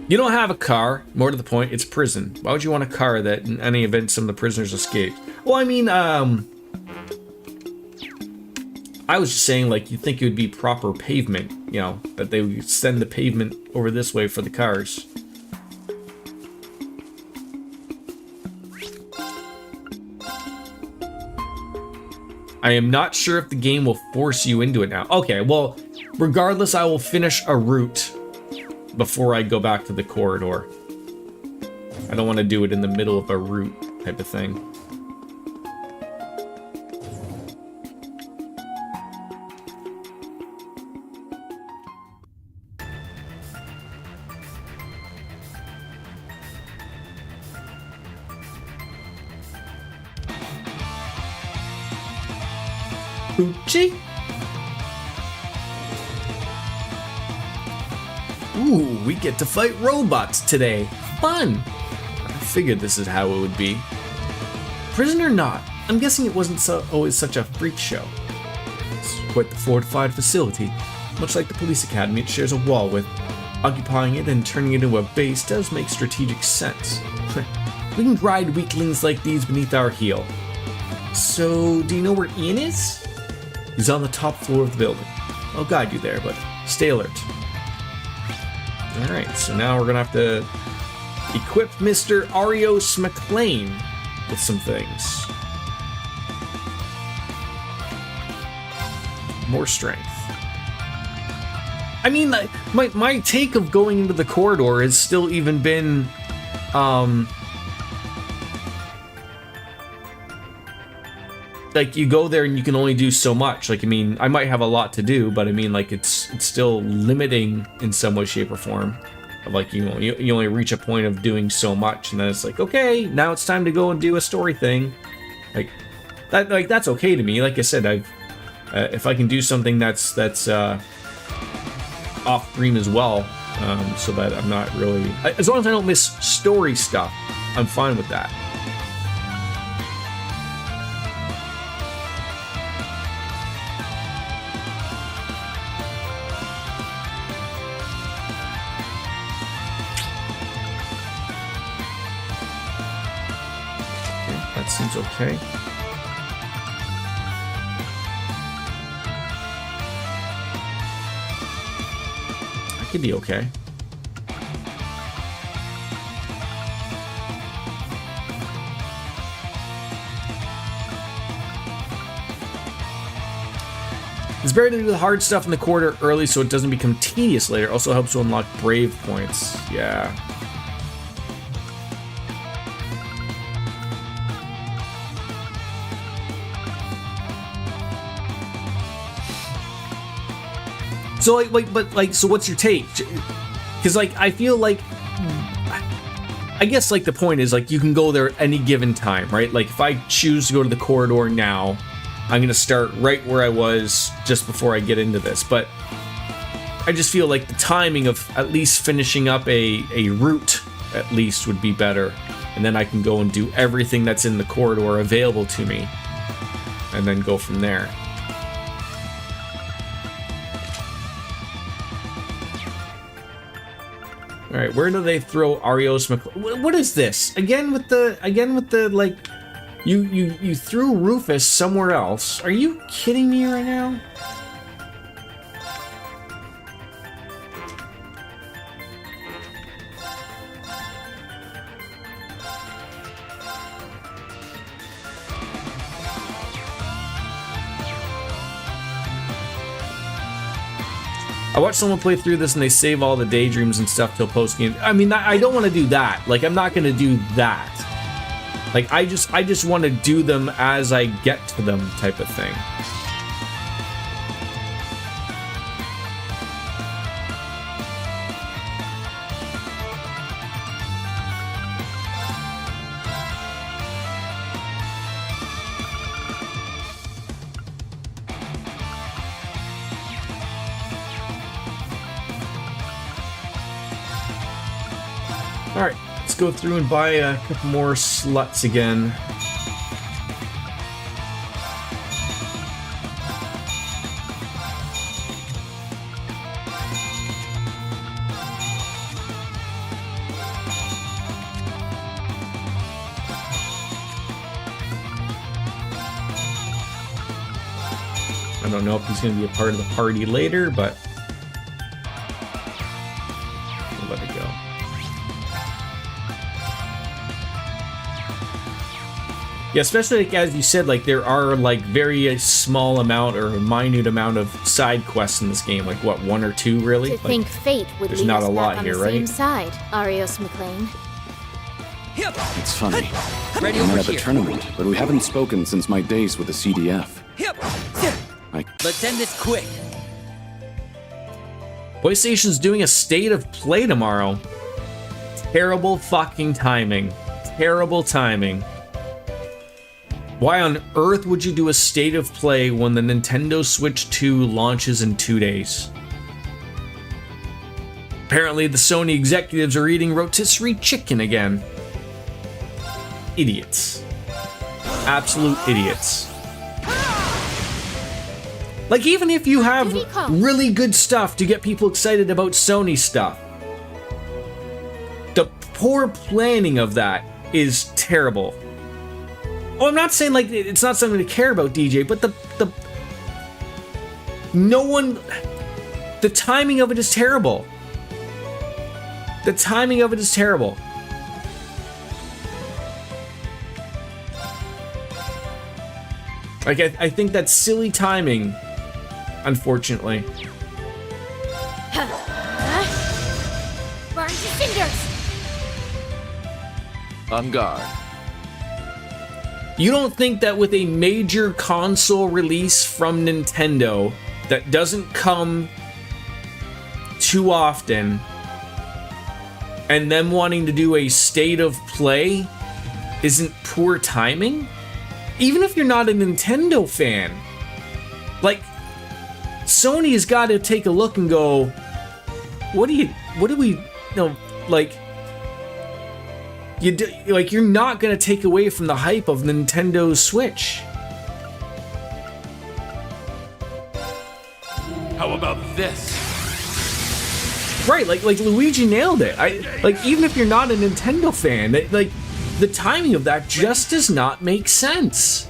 You don't have a car. More to the point, it's prison. Why would you want a car that in any event some of the prisoners escaped? Well, I mean, I was just saying, like, you'd think it would be proper pavement, you know, that they would send the pavement over this way for the cars. I am not sure if the game will force you into it now. Okay, well, regardless, I will finish a route before I go back to the corridor. I don't want to do it in the middle of a route type of thing. Poochie? Ooh, we get to fight robots today. Fun! I figured this is how it would be. Prison or not, I'm guessing it wasn't always such a freak show. It's quite the fortified facility. Much like the police academy it shares a wall with. Occupying it and turning it into a base does make strategic sense. We can ride weaklings like these beneath our heel. So, do you know where Ian is? He's on the top floor of the building. I'll guide you there, but stay alert. Alright, so now we're gonna have to equip Mr. Arios McLean with some things. More strength. I mean, my take of going into the corridor has still even been, like, you go there and you can only do so much. Like, I mean, I might have a lot to do, but I mean, like, it's still limiting in some way, shape, or form. Of like, you only reach a point of doing so much, and then it's like, okay, now it's time to go and do a story thing. Like, that's okay to me. Like I said, if I can do something that's off stream as well, so that I'm not really, as long as I don't miss story stuff, I'm fine with that. That seems okay. I could be okay. It's better to do the hard stuff in the corridor early so it doesn't become tedious later. Also helps to unlock brave points. Yeah. So so what's your take? Because like I feel like I guess like the point is like you can go there at any given time, right? Like if I choose to go to the corridor now, I'm gonna start right where I was just before I get into this. But I just feel like the timing of at least finishing up a route at least would be better. And then I can go and do everything that's in the corridor available to me. And then go from there. All right, where do they throw Arios McLean? What is this? Again with the like, you threw Rufus somewhere else. Are you kidding me right now? I watched someone play through this and they save all the daydreams and stuff till post game. I mean, I don't want to do that. Like, I'm not going to do that. Like, I just want to do them as I get to them type of thing. Alright, let's go through and buy a couple more sluts again. I don't know if he's going to be a part of the party later, but we'll let it go. Yeah, especially like, as you said, like there are like very small amount or minute amount of side quests in this game. Like what, 1 or 2 really? To Like, think fate would there's lead not us a lot back on here, the right? same side, Arios McLean. It's funny. Ready We over met at the here. tournament, but we haven't spoken since my days with the CDF. Let's end this quick. PlayStation's doing a state of play tomorrow. Terrible fucking timing. Terrible timing. Why on earth would you do a state of play when the Nintendo Switch 2 launches in 2 days? Apparently, the Sony executives are eating rotisserie chicken again. Idiots. Absolute idiots. Like, even if you have really good stuff to get people excited about Sony stuff, the poor planning of that is terrible. Oh, I'm not saying like it's not something to care about, DJ, but the timing of it is terrible. The timing of it is terrible. Like I think that's silly timing, unfortunately. Burn to cinders! On guard. You don't think that with a major console release from Nintendo that doesn't come too often, and them wanting to do a state of play isn't poor timing? Even if you're not a Nintendo fan, like, Sony has got to take a look and go, what do we, you know, like, you're not going to take away from the hype of Nintendo Switch. How about this? Right, like Luigi nailed it. Like, even if you're not a Nintendo fan, like, the timing of that just does not make sense.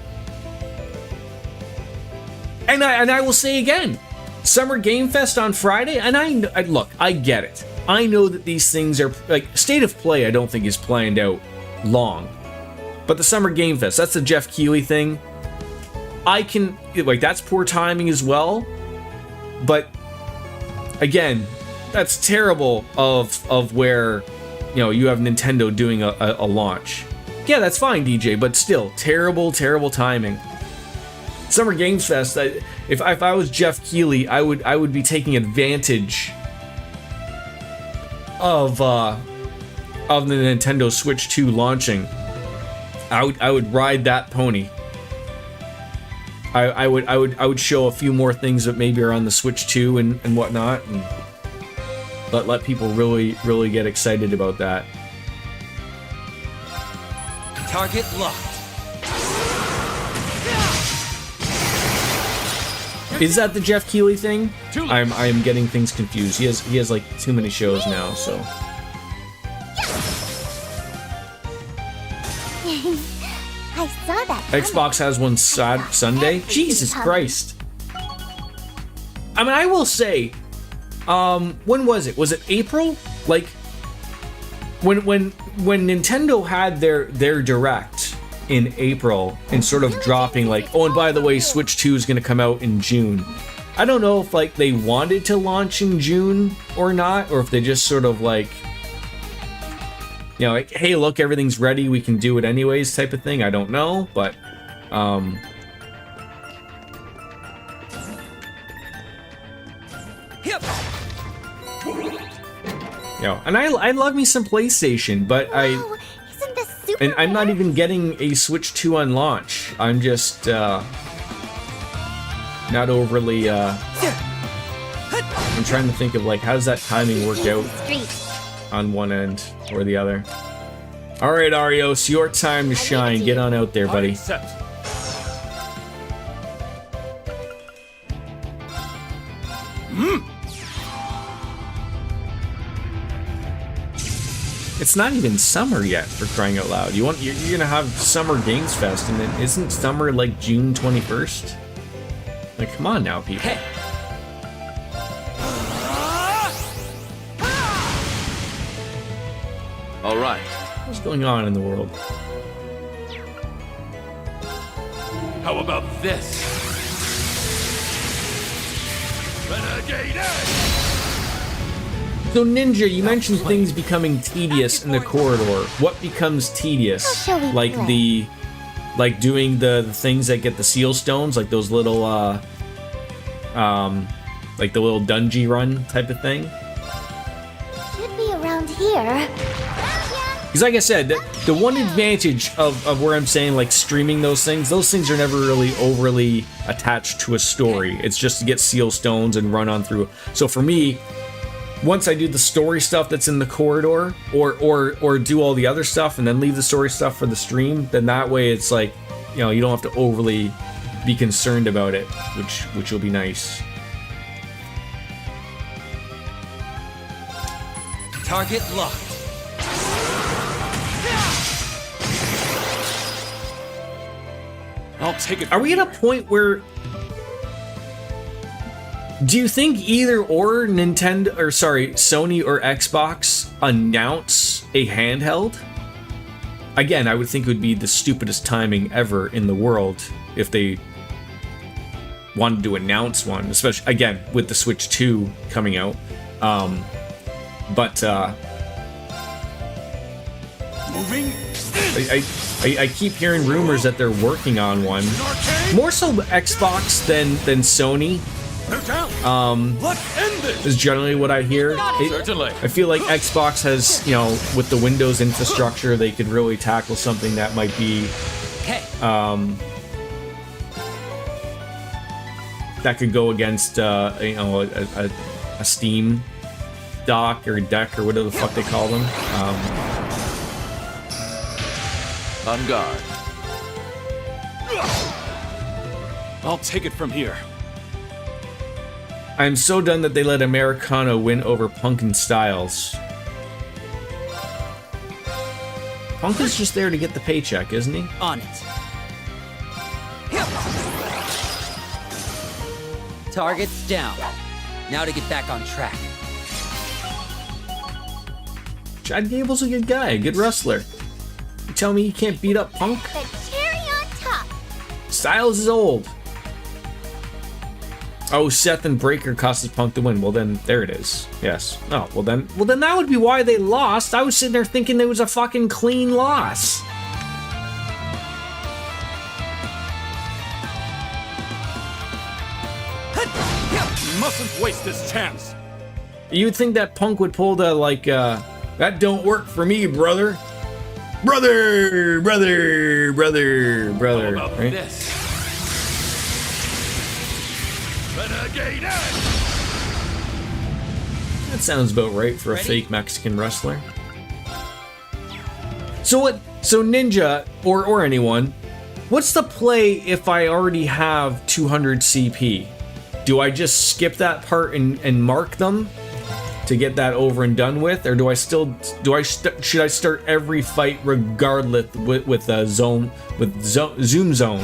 And I will say again, Summer Game Fest on Friday, and I look, I get it. I know that these things are, like, State of Play I don't think is planned out long. But the Summer Game Fest, that's the Jeff Keighley thing. I can, like, that's poor timing as well. But, again, that's terrible of where, you know, you have Nintendo doing a launch. Yeah, that's fine, DJ, but still, terrible timing. Summer Games Fest, if I was Jeff Keighley, I would be taking advantage of of the Nintendo Switch 2 launching, I would ride that pony. I would show a few more things that maybe are on the Switch 2 and whatnot, and let people really get excited about that. Target locked. Is that the Jeff Keighley thing? Too late. I am getting things confused. He has like too many shows now, so. I saw that. Xbox has one Sunday? Jesus Christ. I mean, I will say, when was it? Was it April? Like, when Nintendo had their Direct in April and sort of dropping like, oh, and by the way, Switch 2 is going to come out in June. I don't know if like they wanted to launch in June or not, or if they just sort of like, you know, like, hey, look, everything's ready, we can do it anyways type of thing. I don't know, but Yep. you know, and I love me some PlayStation, but Wow, isn't this super and I'm not rare? even getting a Switch 2 on launch. I'm just not overly I'm trying to think of like, how does that timing work out Street. on one end or the other. All right, Arios, your time to shine. Get on out there, buddy. Set. It's not even summer yet, for crying out loud. You're gonna have Summer Games Fest, and then isn't summer like June 21st? Like, come on now, people. All right. What's going on in the world? How about this? Renegade Edge! So, Ninja, you mentioned things becoming tedious in the corridor. What becomes tedious? How shall we Like play? like doing the things that get the seal stones, like those little like the little dungeon run type of thing. Should be around here. Because like I said, the one advantage of where I'm saying like streaming those things are never really overly attached to a story. It's just to get seal stones and run on through. So for me, once I do the story stuff that's in the corridor, or do all the other stuff and then leave the story stuff for the stream, then that way it's like, you know, you don't have to overly be concerned about it, which will be nice. Target locked. I'll take it. Are we at a point where, do you think either or Sony or Xbox announce a handheld? Again, I would think it would be the stupidest timing ever in the world if they wanted to announce one, especially again with the Switch 2 coming out. Moving. I keep hearing rumors that they're working on one. More so Xbox than Sony. They're down. Let's end this. Is generally what I hear. Certainly. I feel like Xbox has, you know, with the Windows infrastructure, they could really tackle something that might be, Okay. that could go against, you know, a Steam dock or deck or whatever the fuck they call them. On guard. I'll take it from here. I'm so done that they let Americano win over Punk and Styles. Punk is just there to get the paycheck, isn't he? On it. Target's down. Now to get back on track. Chad Gable's a good guy, a good wrestler. You tell me he can't beat up Punk? The cherry on top. Styles is old. Oh, Seth and Breaker costed Punk the win. Well, then there it is. Yes. Oh, well then that would be why they lost. I was sitting there thinking it was a fucking clean loss. You mustn't waste this chance. You'd think that Punk would pull the like That don't work for me, brother. Brother. How about Right? this? Renegade Edge! That sounds about right for a fake Mexican wrestler. So Ninja, or anyone, what's the play if I already have 200 CP? Do I just skip that part and mark them to get that over and done with, or should I start every fight regardless with zoom zone?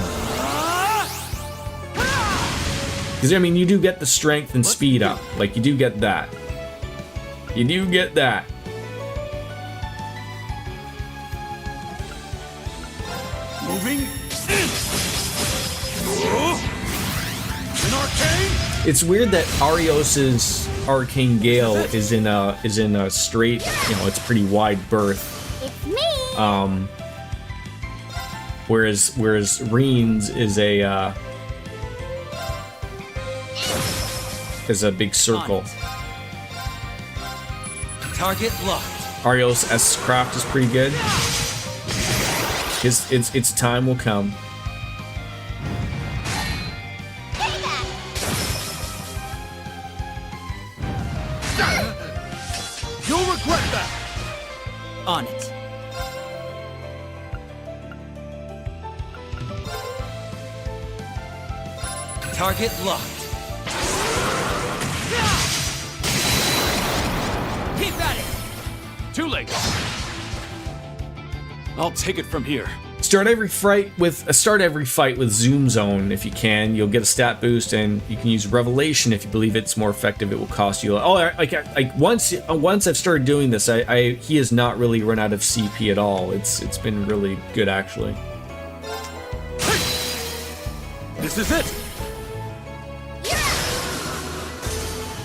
Because I mean, you do get the strength and speed up, like you do get that. You do get that. Moving in. An arcane. It's weird that Arios's Arcane Gale is in a straight, it's pretty wide berth. It's me! Whereas Reen's is a big circle. Target locked. Arios S craft is pretty good. Its time will come. You'll regret that. On it. Target locked. Keep at it. Too late. I'll take it from here. Start every fight with Zoom Zone if you can. You'll get a stat boost, and you can use Revelation if you believe it's more effective. It will cost you. Once I've started doing this, he has not really run out of CP at all. It's been really good actually. This is it.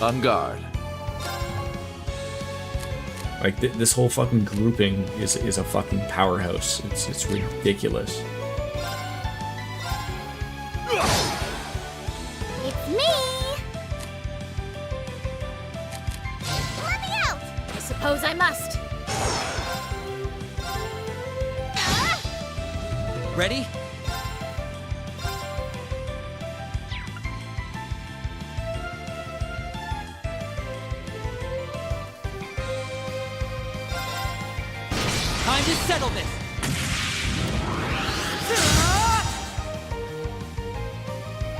On guard. Like this whole fucking grouping is a fucking powerhouse. It's ridiculous. It's me! Let me out! I suppose I must. Ready? Time to settle this.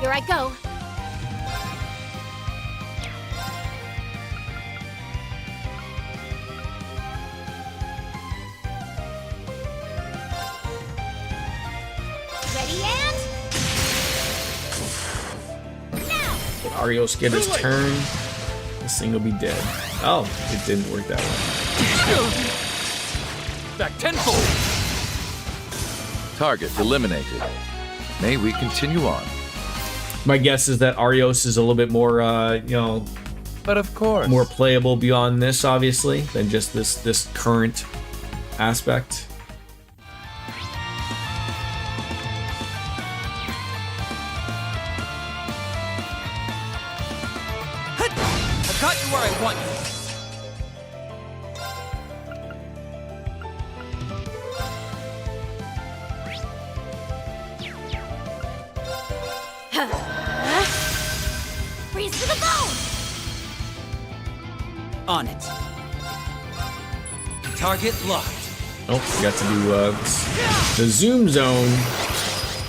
Here I go. Ready and... now! Let Arios get his turn. This thing will be dead. Oh, it didn't work that way. Back tenfold. Target eliminated. May we continue on? My guess is that Arios is a little bit more, But of course. more playable beyond this, obviously, than just this current aspect. I've got you where I want you. Freeze to the bone! On it. Target locked. Oh, we got to do the zoom zone.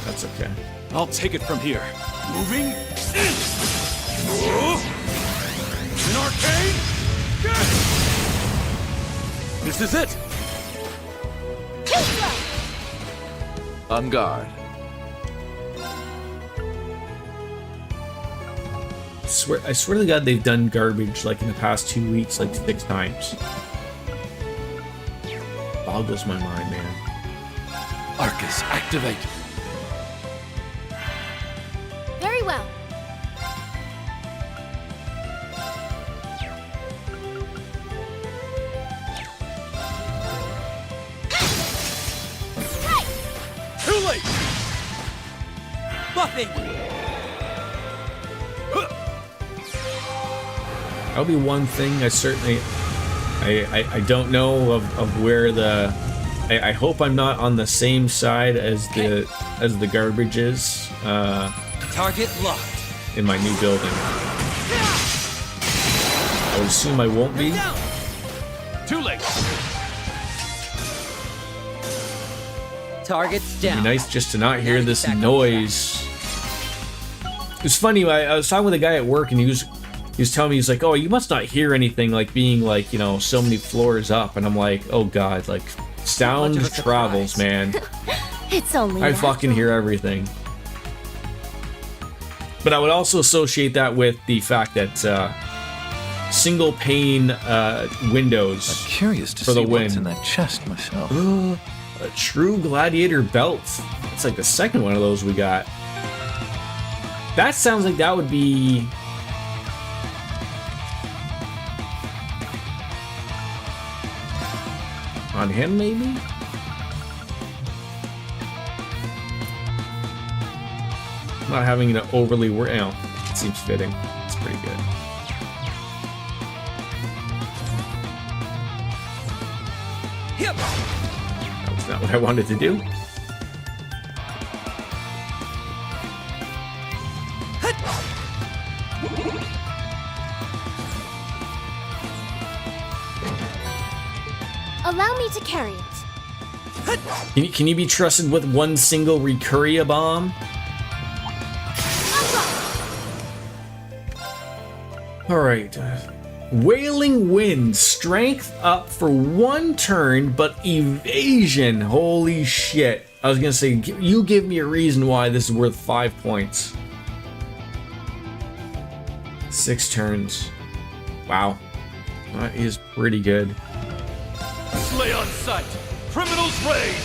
That's okay. I'll take it from here. Moving in. An arcane. This is it. On guard. I swear to God, they've done garbage like in the past 2 weeks, like 6 times. Boggles my mind, man. Arcus, activate. Very well. Too late. Buffing. That'll be one thing I I don't know of where the... I hope I'm not on the same side as the garbage is Target locked. in my new building. I would assume I won't be. Too late. Target's It'd be down. nice just to not hear this noise. It was funny. I was talking with a guy at work, and he was telling me, he's like, "Oh, you must not hear anything, like being like, you know, so many floors up." And I'm like, "Oh God, like sound travels, man. It's only I fucking hear everything." But I would also associate that with the fact that single pane windows Curious to for the see what's win. in that chest myself. A true gladiator belt. It's like the second one of those we got. That sounds like that would be... on him, maybe? Not having to overly worry. Oh, it seems fitting. It's pretty good. Yep. That was not what I wanted to do. Allow me to carry it. Can you be trusted with one single Recuria bomb? Alright. Wailing Wind. Strength up for 1 turn, but evasion. Holy shit. I was gonna say, you give me a reason why this is worth 5 points. 6 turns. Wow. That is pretty good. Slay on sight. Criminals raid.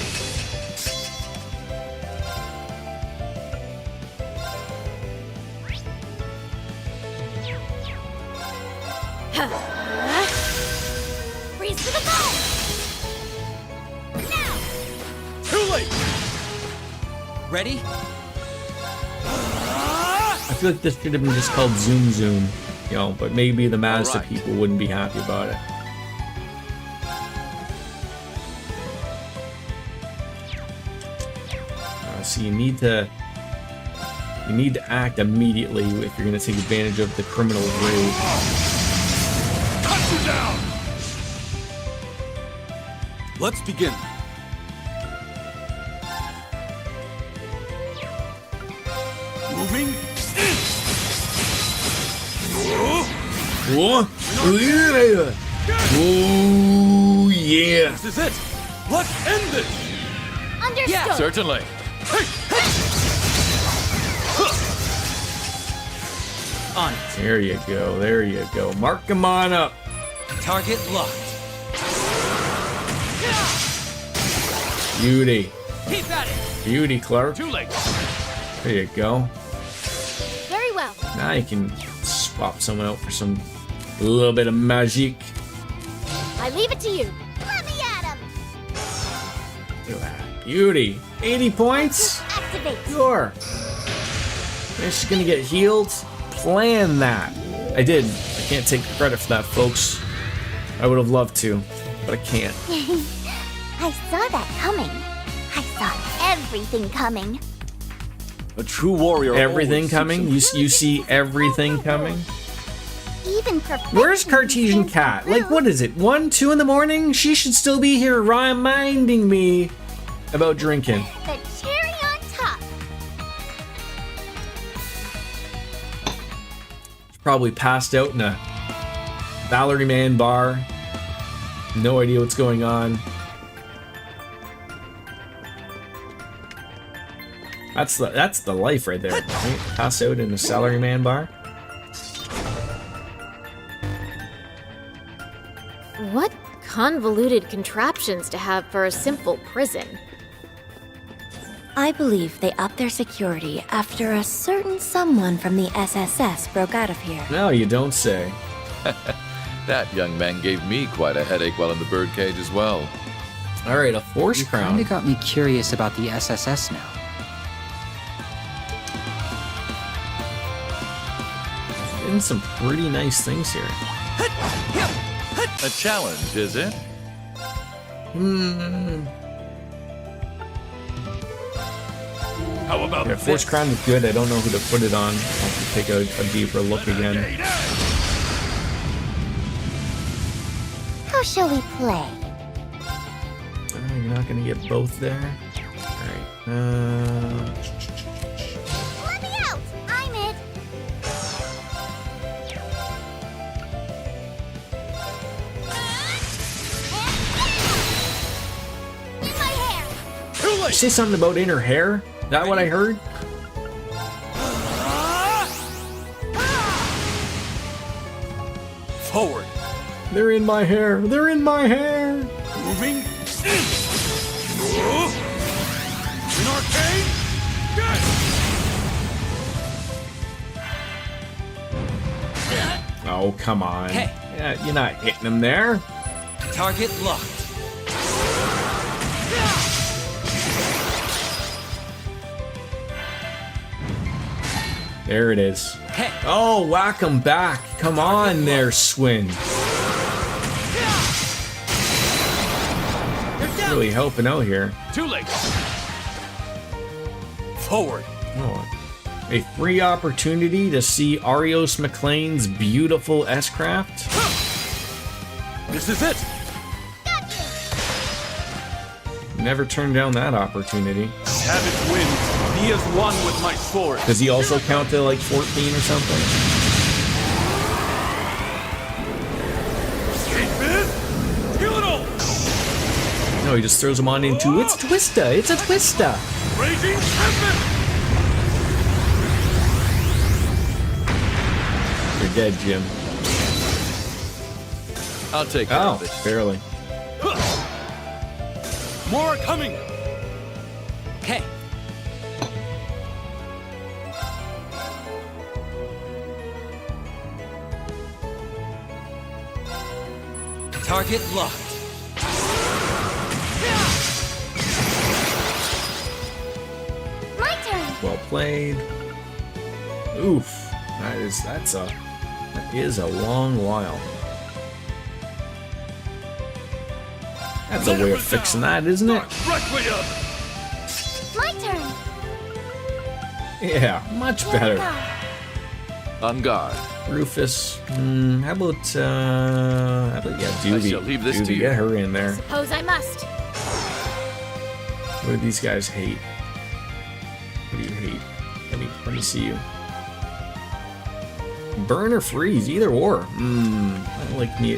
Freeze to the ball! Now! Too late. Ready? I feel like this should have been just called Zoom Zoom, you know, but maybe the Mazda Alright. people wouldn't be happy about it. So you need to act immediately if you're going to take advantage of the criminal raid. Cut you down. Let's begin. Moving. Whoa! Oh yeah! This is it. Let's end this. Understood! Certainly. On it. There you go. There you go. Mark them on up. Target locked. Beauty. Keep at it. Beauty, Clark. Too late. There you go. Very well. Now you can swap someone out for a little bit of magic. I leave it to you. Let me at him! Look at that. Beauty. 80 points? Activate! Sure. Is she gonna get healed? Plan that. I did. I can't take credit for that, folks. I would have loved to, but I can't. I saw that coming. I saw everything coming. A true warrior. Everything always coming? seeks You see everything coming? Even perfection. Where's Cartesian Cat? Like, what is it? 1, 2 in the morning? She should still be here reminding me about drinking. The cherry on top. Probably passed out in a Valerie Man bar. No idea what's going on. That's the life right there. Right? Pass out in a Salary Man bar. What convoluted contraptions to have for a simple prison. I believe they upped their security after a certain someone from the SSS broke out of here. No, you don't say. That young man gave me quite a headache while in the birdcage as well. All right, a force You crown. kinda got me curious about the SSS now. Getting some pretty nice things here. A challenge, is it? How about Yeah, Force this? Crown is good. I don't know who to put it on. I'll have to take a deeper look again. How shall we play? You're not gonna get both there. Alright. Let me out! I'm it! In my hair! Too late! Say something about in her hair? Is that what I heard? Forward. They're in my hair. They're in my hair. Moving. In. In arcane. Get. Oh, come on. Hey. Yeah, you're not hitting him there. Target locked. There it is. Hey. Oh, whack him back. Come on there, Swin. Really helping out here. Too late. Forward. Oh, a free opportunity to see Arios McLean's beautiful S-Craft. This is it. Never turned down that opportunity. Savage wins. He is one with my sword. Does he also count to like 14 or something? Escape is. Kill it all. No, he just throws him on into it's Twista. It's a Twista. Raging Tempest. You're dead, Jim. I'll take care Oh, of it. barely. More are coming. Okay. Target locked. My turn! Well played. Oof. That is a long while. That's a way of fixing that, isn't it? Requiem. My turn! Yeah, much better. On guard. Rufus. How about yeah, Doobie. shall leave this Doobie, to you. get her in there. Suppose I must. What do these guys hate? What do you hate? Let me see you. Burn or freeze, either or. I don't like me.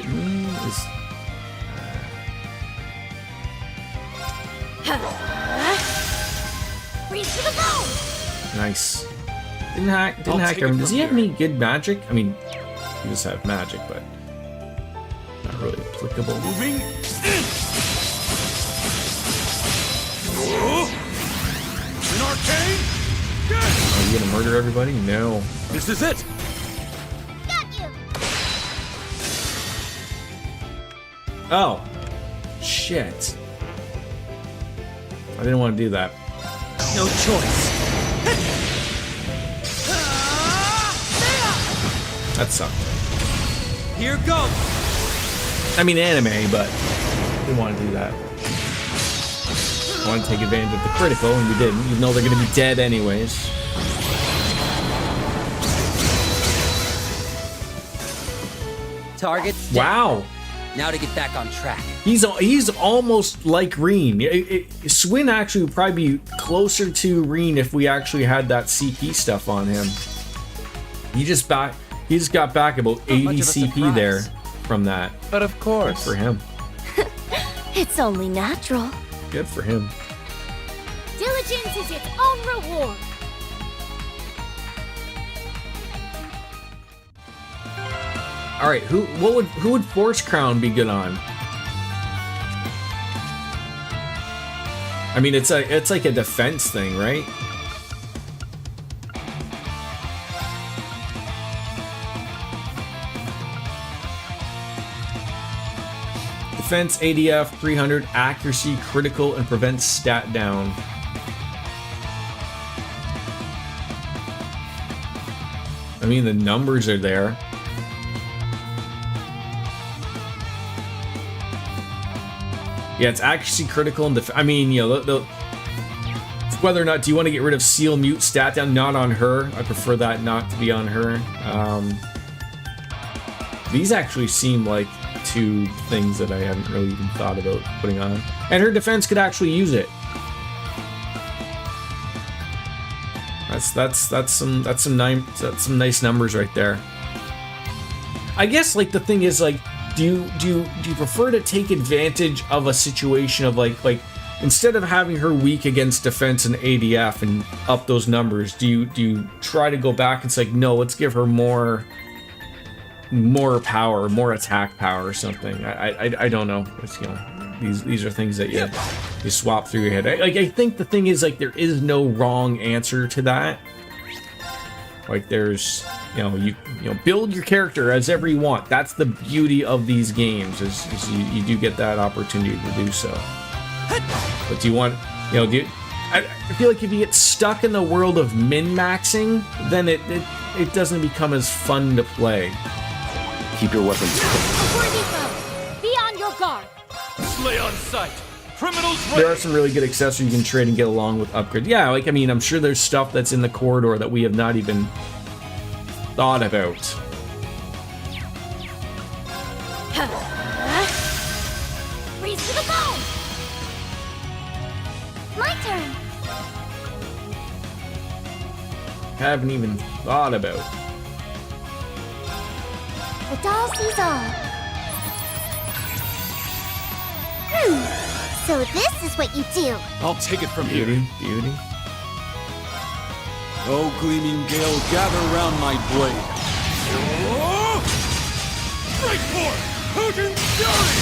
Freeze to the bone! Nice. Didn't hack I'll take him. it Does from he have here. any good magic? I mean, he does have magic, but not really applicable. Moving. In. In arcane. Get. Are you gonna murder everybody? No. This is it. Got you! Oh. Shit. I didn't want to do that. No choice. That sucked. Here goes. I mean anime, but didn't want to do that. I wanted to take advantage of the critical, and we didn't, even though they're gonna be dead anyways. Target. Wow. Now to get back on track. He's almost like Reen. Swin actually would probably be closer to Reen if we actually had that CP stuff on him. He just got back about 80 much of a CP surprise. there from that. But of Good course. for him. It's only natural. Good for him. Diligence is its own reward. All right, who would Force Crown be good on? I mean, it's like a defense thing, right? Defense, ADF, 300, accuracy, critical, and prevents stat down. I mean, the numbers are there. Yeah, it's accuracy, critical, and I mean, you know, whether or not do you want to get rid of seal, mute, stat down? Not on her. I prefer that not to be on her. These actually seem like two things that I hadn't really even thought about putting on. And her defense could actually use it. That's some nice numbers right there. I guess like the thing is like, do you prefer to take advantage of a situation of like instead of having her weak against defense and ADF and up those numbers, do you try to go back and say, like, no, let's give her more power, more attack power or something? I don't know. It's, you know, these are things that you swap through your head. I think the thing is like there is no wrong answer to that. Like there's, you know, build your character as ever you want. That's the beauty of these games is you do get that opportunity to do so. But do you want, you know, I feel like if you get stuck in the world of min-maxing, then it doesn't become as fun to play. Keep your weapons Worthy foe, be on your guard. Slay on sight. Criminals There are ready. some really good accessories you can trade and get along with upgrades. Yeah, like, I mean, I'm sure there's stuff that's in the corridor that we have not even thought about. Freeze to the bone! My turn! Haven't even thought about. The doll sees all. So this is what you do. I'll take it from here. Beauty. Oh, gleaming gale, gather round my blade. Straight for it! Potent fury!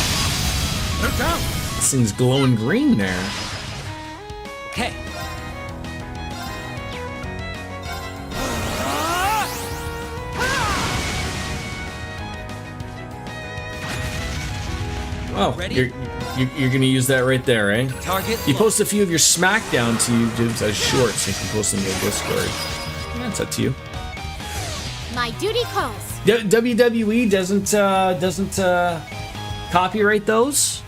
They're down! This thing's glowing green there. Okay. Oh, Ready? you're gonna use that right there, eh? Target. You post a few of your SmackDown to YouTube as shorts. You can post them to Discord. That's up to you. My duty calls. WWE doesn't copyright those.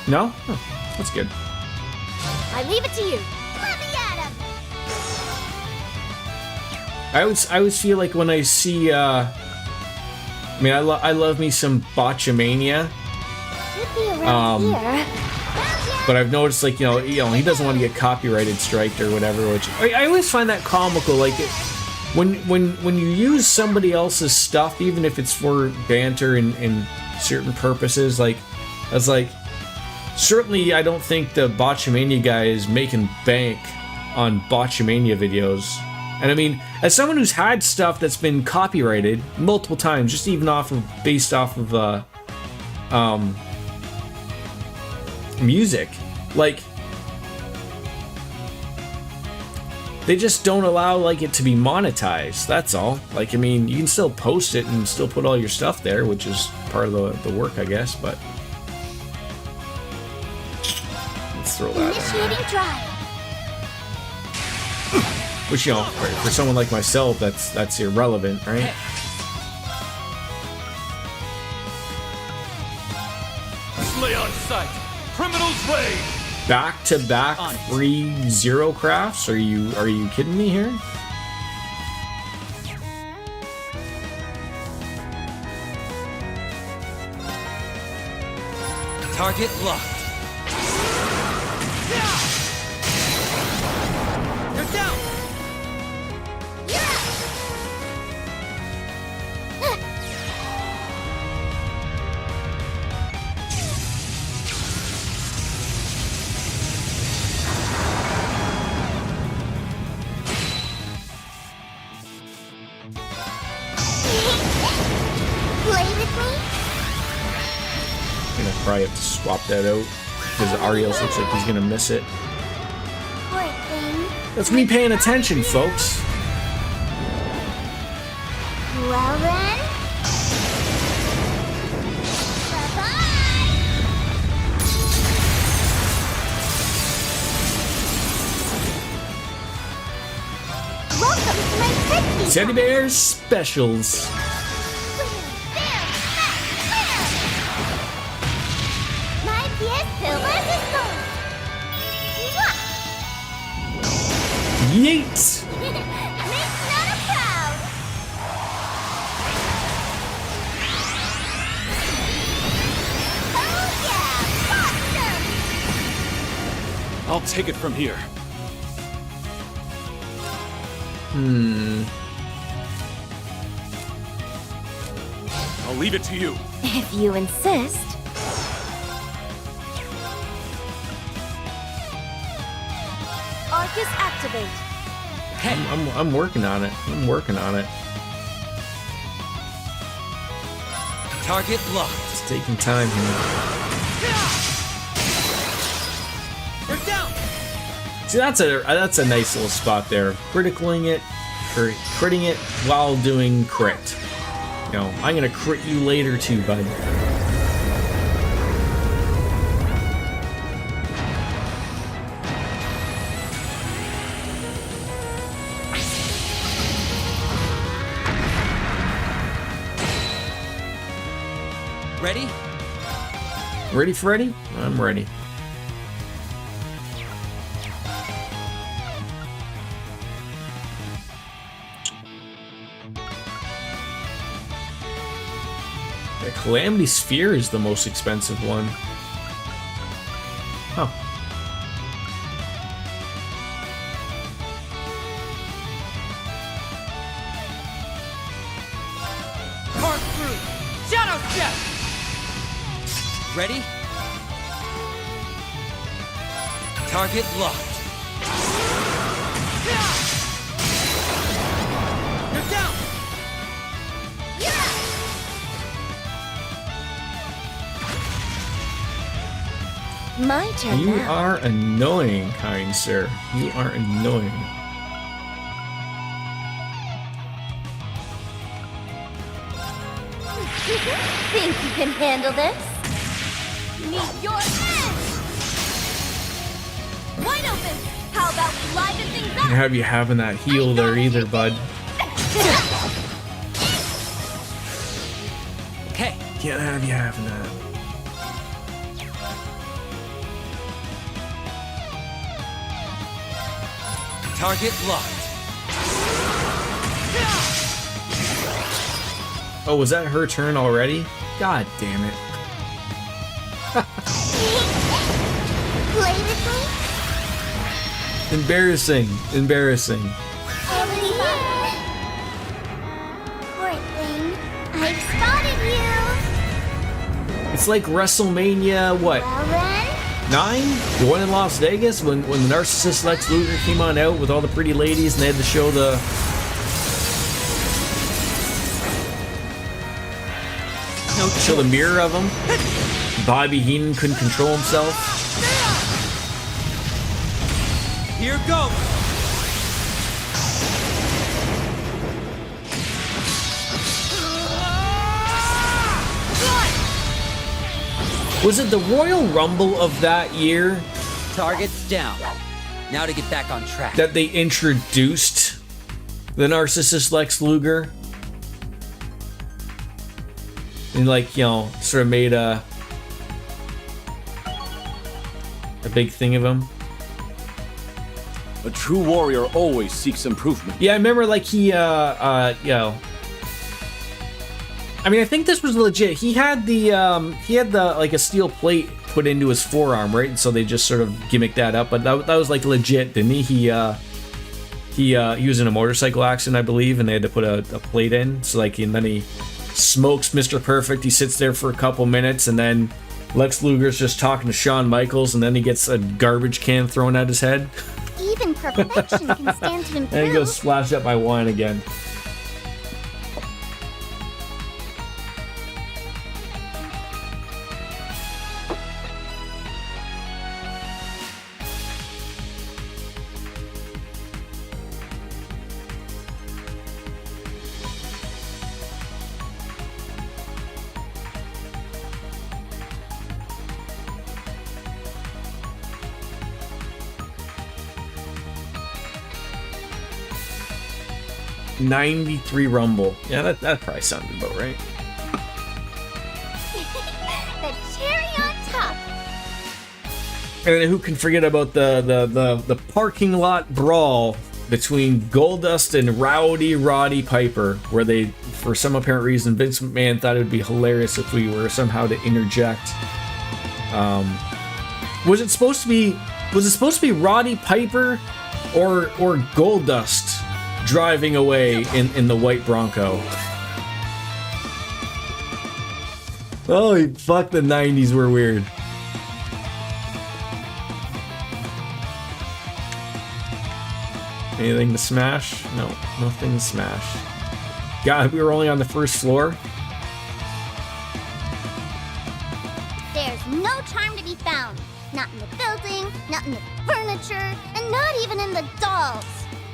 No? Oh, that's good. I leave it to you. Let me at him! I always feel like when I see I mean I love me some Botchamania, Should be around here. but I've noticed like you know he doesn't want to get copyrighted striked or whatever, which I always find that comical. Like when you use somebody else's stuff, even if it's for banter and certain purposes, like I was like, certainly I don't think the Botchamania guy is making bank on Botchamania videos. And I mean, as someone who's had stuff that's been copyrighted multiple times, just even based off of music, like they just don't allow like it to be monetized. That's all. Like, I mean, you can still post it and still put all your stuff there, which is part of the work, I guess. But let's throw that. Initiating drive. Which, you know, for someone like myself, that's irrelevant, right? Slay on sight. Criminals raid. Back-to-back free zero crafts? Are you kidding me here? Target locked. They're down. Play with me? I'm gonna probably have to swap that out because Arios looks like he's gonna miss it. Poor thing. That's me paying attention, folks. Well then. Bye-bye! Teddy Bear Specials. My pies de resistance. Yeet! Makes Nana proud. Oh yeah, awesome! I'll take it from here. I'll leave it to you. If you insist. Arcus activate. I'm working on it. I'm working on it. Target locked. It's taking time here. We're down. See, that's a nice little spot there. Criticaling it, or critting it while doing crit. You know, I'm gonna crit you later too, bud. Ready? Ready, Freddy? I'm ready. The Calamity Sphere is the most expensive one. Huh. Park through. Shadow step. Ready? Target locked. You're down. My turn You now. are annoying, kind sir. You are annoying. Think you can handle this? Meet your end! Wide open! How about we liven things Can't have you having that heal there either, bud. Okay. Can't have you having that. Target locked. Oh, was that her turn already? God damn it. Play with me? Embarrassing. Embarrassing. Poor thing. I've spotted you! It's like WrestleMania, what, Well then, 9? The one in Las Vegas when the narcissist Lex Luger came on out with all the pretty ladies and they had to show the... show the mirror of him. Bobby Heenan couldn't control himself. Here goes. Was it the Royal Rumble of that year Target's down. Now to get back on track. that they introduced the narcissist Lex Luger? And like, you know, sort of made a big thing of him. A true warrior always seeks improvement. Yeah, I remember like he, you know, I mean, I think this was legit. He had the like a steel plate put into his forearm, right? And so they just sort of gimmicked that up, but that was like legit, didn't he? He was in a motorcycle accident, I believe, and they had to put a plate in. So like, and then he smokes Mr. Perfect. He sits there for a couple minutes, and then Lex Luger's just talking to Shawn Michaels, and then he gets a garbage can thrown at his head. even perfection can stand to And he goes improve. splashed up by wine again. 93 Rumble. Yeah, that probably sounded about right. The cherry on top. And then who can forget about the parking lot brawl between Goldust and Rowdy Roddy Piper, where they, for some apparent reason, Vince McMahon thought it would be hilarious if we were somehow to interject. Was it supposed to be Roddy Piper or Goldust driving away in the white Bronco? Holy fuck, the 90s were weird. Anything to smash? No, nothing to smash. God, we were only on the first floor. There's no charm to be found. Not in the building, not in the furniture, and not even in the dolls.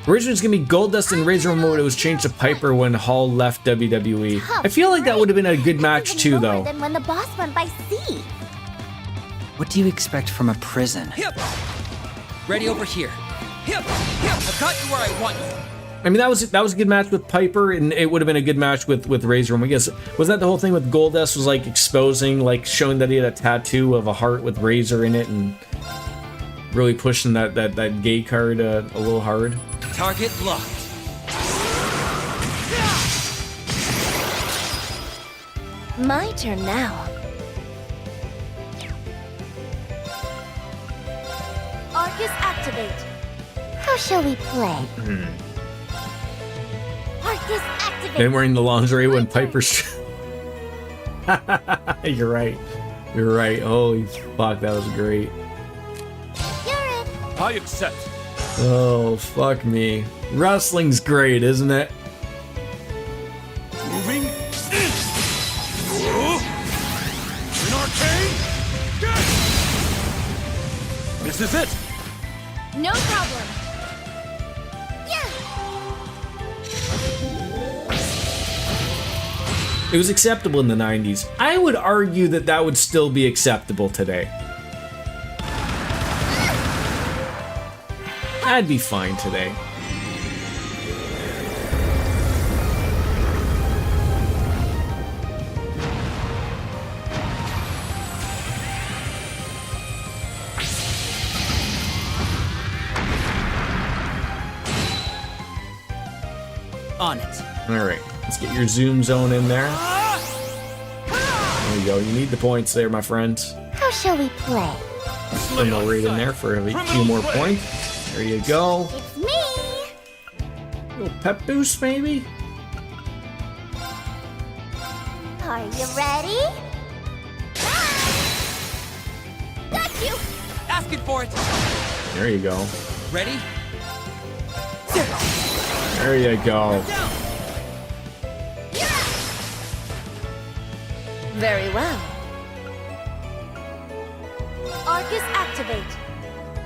Originally, it's gonna be Goldust and Razor Ramon. It was changed to Piper when Hall left WWE. I feel like that would have been a good match too, though. Than when the boss went by sea. What do you expect from a prison? Hip! Ready over here. Hip! Hip! I've got you where I want you. I mean, that was a good match with Piper, and it would have been a good match with Razor Ramon. I guess wasn't that the whole thing with Goldust, was like exposing, like showing that he had a tattoo of a heart with Razor in it, and really pushing that gay card a little hard. Target locked. My turn now. Arcus activate. How shall we play? Arcus activate. And wearing the lingerie when Piper's. You're right. You're right. Holy fuck, that was great. You're in. I accept. Oh, fuck me. Wrestling's great, isn't it? Moving. An arcane. This is it. No problem. It was acceptable in the 90s. I would argue that would still be acceptable today. I'd be fine today. On it. Alright, let's get your zoom zone in there. There you go, you need the points there, my friends. How shall we play? Put them right in there for a few more points. There you go. It's me. Little pep boost, maybe? Are you ready? Got you. Asking for it. There you go. Ready? There you go. Down. Very well. Arcus activate.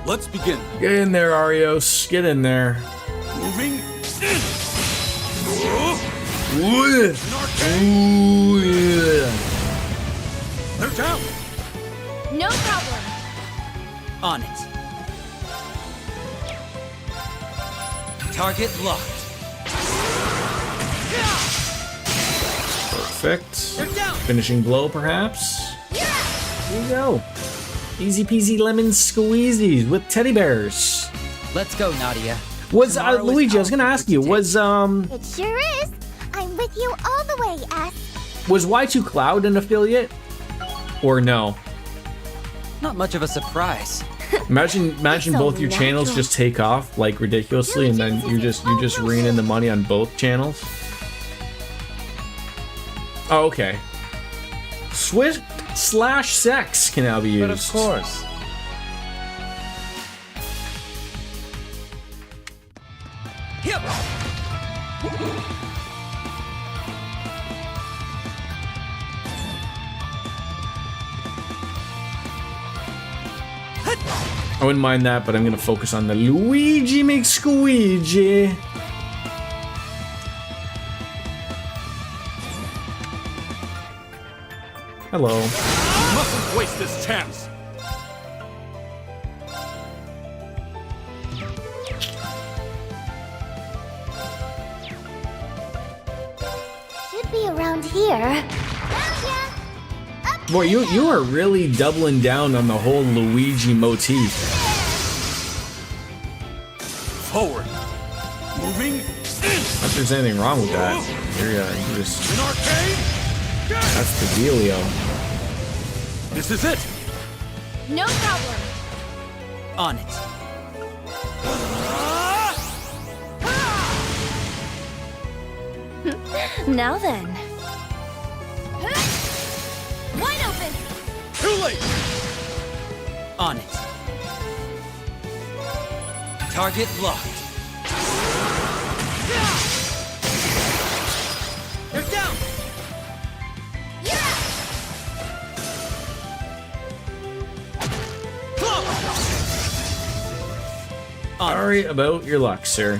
Let's begin. Get in there, Arios. Get in there. Moving. Ooh, An arcane. Ooh, yeah. They're down. No problem. On it. Target locked. Perfect. They're down. Finishing blow, perhaps? Here you go. Easy peasy lemon squeezies with teddy bears. Let's go, Nadia. Was Tomorrow is Luigi, I was gonna our ask you, day. was It sure is. I'm with you all the way, S. was Y2 Cloud an affiliate? Or no? Not much of a surprise. Imagine It's both only your channels natural. just take off like ridiculously, and then you just rein in the money on both channels. Oh, okay. Swift/sex can now be used. But of course. Hip. I wouldn't mind that, but I'm gonna focus on the Luigi McSqueegee. Hello. Mustn't waste this chance. around here. Boy, you are really doubling down on the whole Luigi motif. Forward. Moving in. Not that there's anything wrong with that. You just, An arcade. that's the dealio. This is it. No problem. On it. Now then. Wide open. Too late. On it. Target locked. You're down. Sorry about your luck, sir.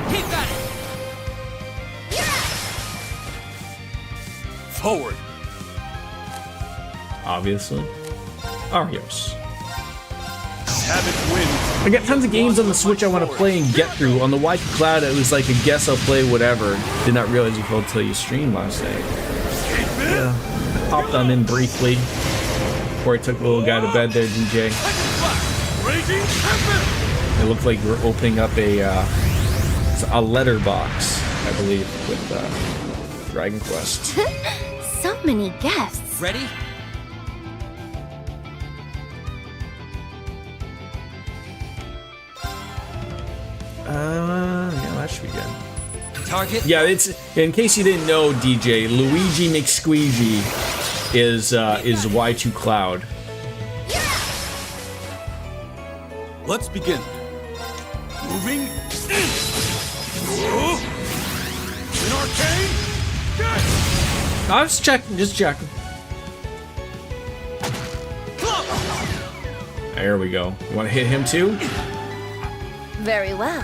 Keep at it. Forward. Obviously. Arios. Have it win. I got tons of games on the Switch I want to play and get through. On the Wide Cloud, it was like a guess I'll play whatever. Did not realize you could until you streamed last night. Yeah. Popped on in briefly before I took the little guy to bed there, DJ. Raging Tempest. It looked like you were opening up a letter box, I believe, with Dragon Quest. So many guests. Ready? Yeah, that should be good. Target. Yeah, it's in case you didn't know, DJ, Luigi McSqueegee is Y2 Cloud. Let's begin. Moving in. An arcade. I was checking, just checking. There we go. You want to hit him too? Very well.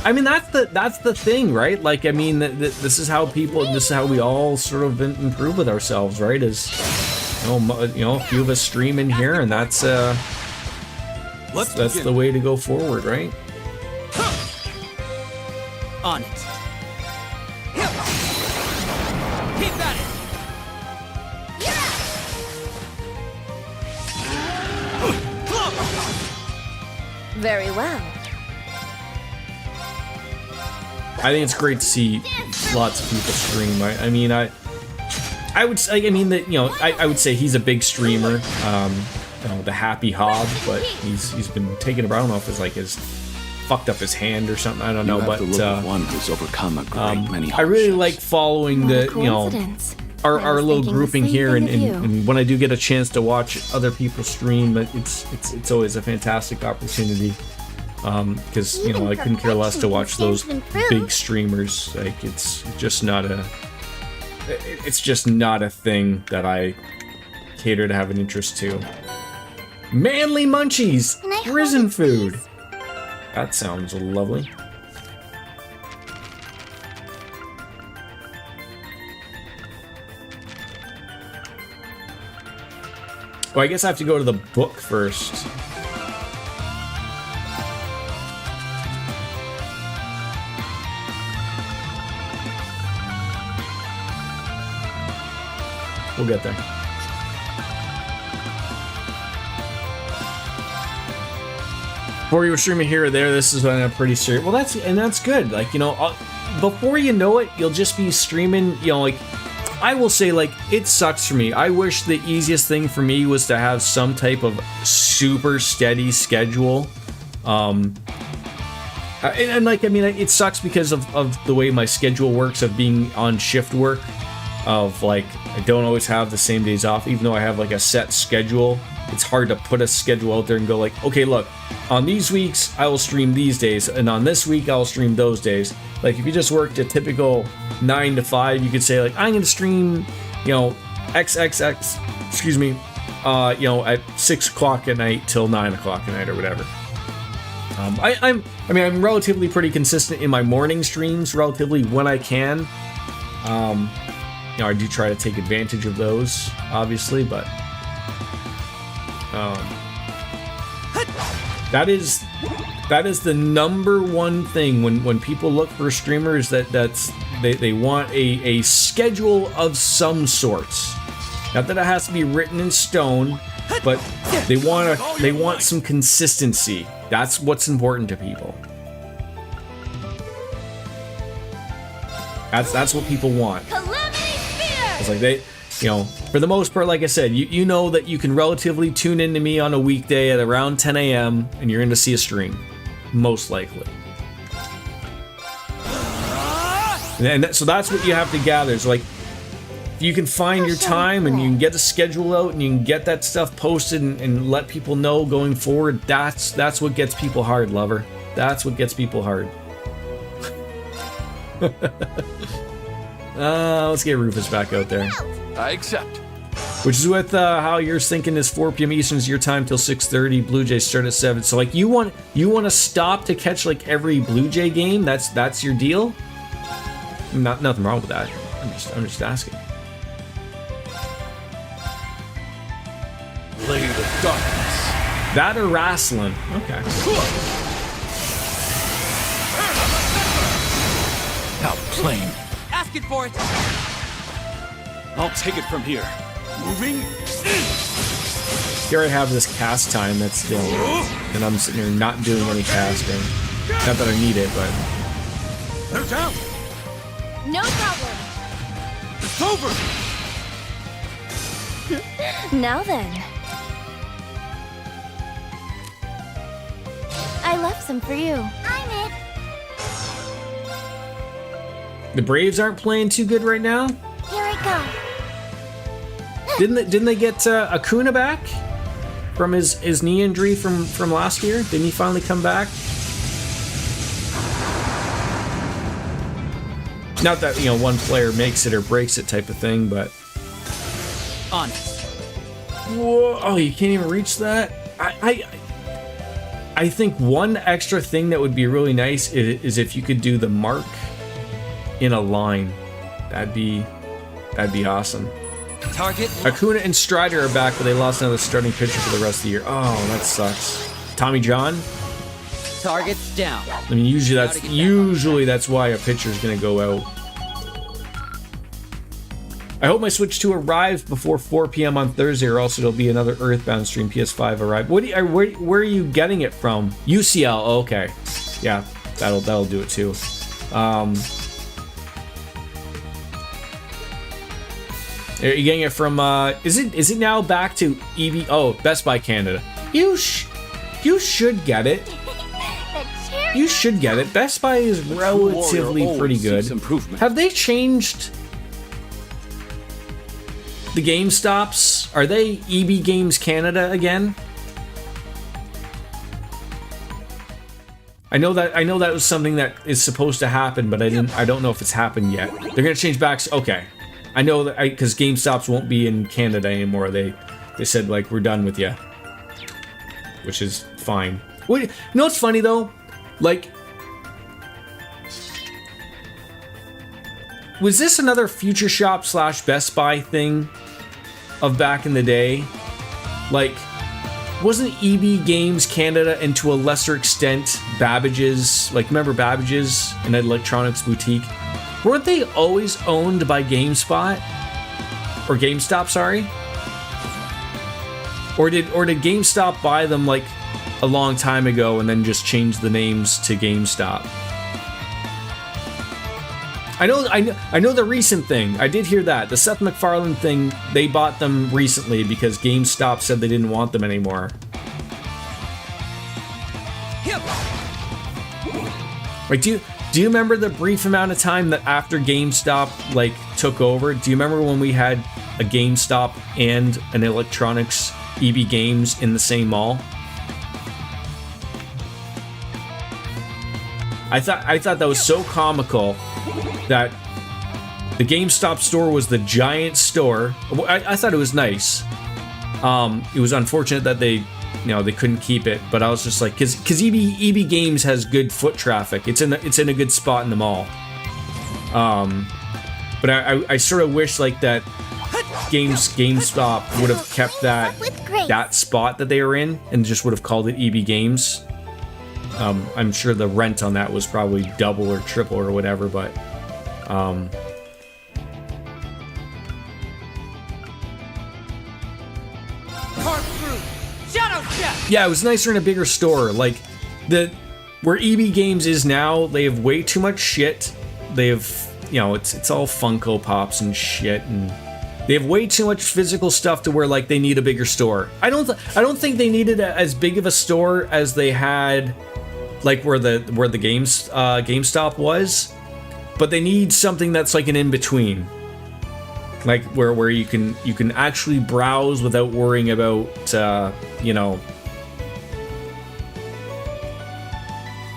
I mean, that's the thing, right? Like, I mean, this is how this is how we all sort of improve with ourselves, right? Is you know, a few of us stream in here, and that's the way to go forward, right? On it. Keep at it. Very well. I think it's great to see lots of people stream. I mean, I would say, I mean that, you know, I would say he's a big streamer, you know, the Happy Hob, but he's been taking around off his, like, his fucked up his hand or something. I don't know, but one who's overcome a great many I really like following the, you know, our little grouping here, and when I do get a chance to watch other people stream, it's always a fantastic opportunity. Because you know, I couldn't care less to watch those big streamers. Like, it's just not a thing that I cater to have an interest to. Manly munchies, prison food. That sounds lovely. Well, I guess I have to go to the book first. We'll get there. Before you were streaming here or there, this is when I'm pretty serious. Well, that's good. Like, you know, before you know it, you'll just be streaming. You know, like, I will say, like, it sucks for me. I wish the easiest thing for me was to have some type of super steady schedule. And like, I mean, it sucks because of the way my schedule works of being on shift work. Of like, I don't always have the same days off, even though I have like a set schedule. It's hard to put a schedule out there and go like, okay, look, on these weeks I will stream these days, and on this week I'll stream those days. Like, if you just worked a typical 9 to 5, you could say like, I'm gonna stream, you know, XXX, excuse me, you know, at 6 o'clock at night till 9 o'clock at night or whatever. I'm relatively pretty consistent in my morning streams, relatively when I can. You know, I do try to take advantage of those, obviously, but That is the number one thing when people look for streamers they want a schedule of some sorts. Not that it has to be written in stone, but they want some consistency. That's what's important to people. That's what people want. It's like they, for the most part, like I said, you know that you can relatively tune into me on a weekday at around 10 a.m. and you're going to see a stream, most likely. And so that's what you have to gather. It's like, if you can find your time and you can get the schedule out and you can get that stuff posted and let people know going forward, that's what gets people hard, lover. That's what gets people hard. Let's get Rufus back out there. I accept. Which is with how you're thinking is 4 p.m. Eastern is your time till 6:30. Blue Jays start at 7. So like you want to stop to catch like every Blue Jay game? That's your deal? Nothing wrong with that. I'm just asking. Blade of darkness. That or wrestling. Okay. How plain. Asking for it. I'll take it from here. Moving. Here I have this cast time that's still, and I'm sitting here not doing any casting. Not that I need it, but They're down. No problem. It's over. Now then. I left some for you. I'm it. the Braves aren't playing too good right now. Here I go. Didn't they get Acuna back from his knee injury from last year? Didn't he finally come back? Not that, one player makes it or breaks it type of thing, but... On. Whoa, oh, you can't even reach that? I think one extra thing that would be really nice is if you could do the mark in a line. That'd be awesome. Target. Acuna and Strider are back, but they lost another starting pitcher for the rest of the year. Oh, that sucks. Tommy John? Target's down. I mean, usually that's why a pitcher's gonna go out. I hope my Switch 2 arrives before 4 p.m. on Thursday, or else it'll be another Earthbound stream. PS5 arrive. Where are you getting it from? UCL. Oh, okay. Yeah, that'll do it too. Are you getting it from? Is it now back to EV? Oh, Best Buy Canada. You should get it. You should get it. Best Buy is relatively pretty good. Have they changed the GameStops? Are they EB Games Canada again? I know that was something that is supposed to happen, but I don't know if it's happened yet. They're gonna change back. Okay, I know that because GameStops won't be in Canada anymore. They said like we're done with you, which is fine. You know what's funny though? Like, was this another Future Shop / Best Buy thing of back in the day? Like, wasn't EB Games Canada, and to a lesser extent Babbage's, like, remember Babbage's, an electronics boutique? Weren't they always owned by GameSpot? Or GameStop, sorry? Or did GameStop buy them, like, a long time ago and then just changed the names to GameStop? I know the recent thing. I did hear that. The Seth MacFarlane thing, they bought them recently because GameStop said they didn't want them anymore. Like, do you remember the brief amount of time that after GameStop, like, took over? Do you remember when we had a GameStop and an electronics EB Games in the same mall? I thought that was so comical that the GameStop store was the giant store. I thought it was nice. It was unfortunate that they couldn't keep it, but I was just like, because EB Games has good foot traffic. It's in a good spot in the mall. But I sort of wish like that GameStop would have kept that that spot that they were in and just would have called it EB Games. I'm sure the rent on that was probably double or triple or whatever, but yeah, it was nicer in a bigger store. Like where EB Games is now, they have way too much shit. They have, you know, it's all Funko Pops and shit, and they have way too much physical stuff to where like they need a bigger store. I don't think they needed as big of a store as they had, like where the GameStop was, but they need something that's like an in between, like where you can actually browse without worrying about you know,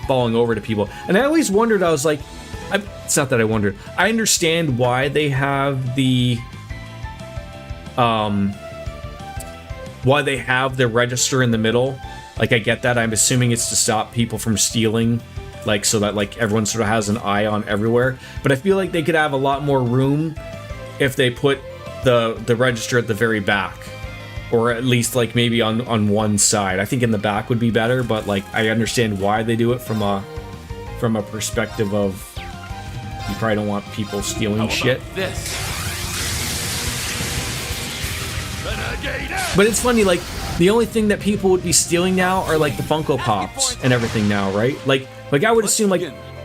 falling over to people. And I always wondered, I was like, it's not that I wondered. I understand why they have the register in the middle. Like, I get that. I'm assuming it's to stop people from stealing, like, so that like everyone sort of has an eye on everywhere. But I feel like they could have a lot more room if they put the register at the very back, or at least like maybe on one side. I think in the back would be better, but like I understand why they do it from a perspective of you probably don't want people stealing shit. But it's funny, like the only thing that people would be stealing now are like the Funko Pops and everything now, right? Like I would assume, like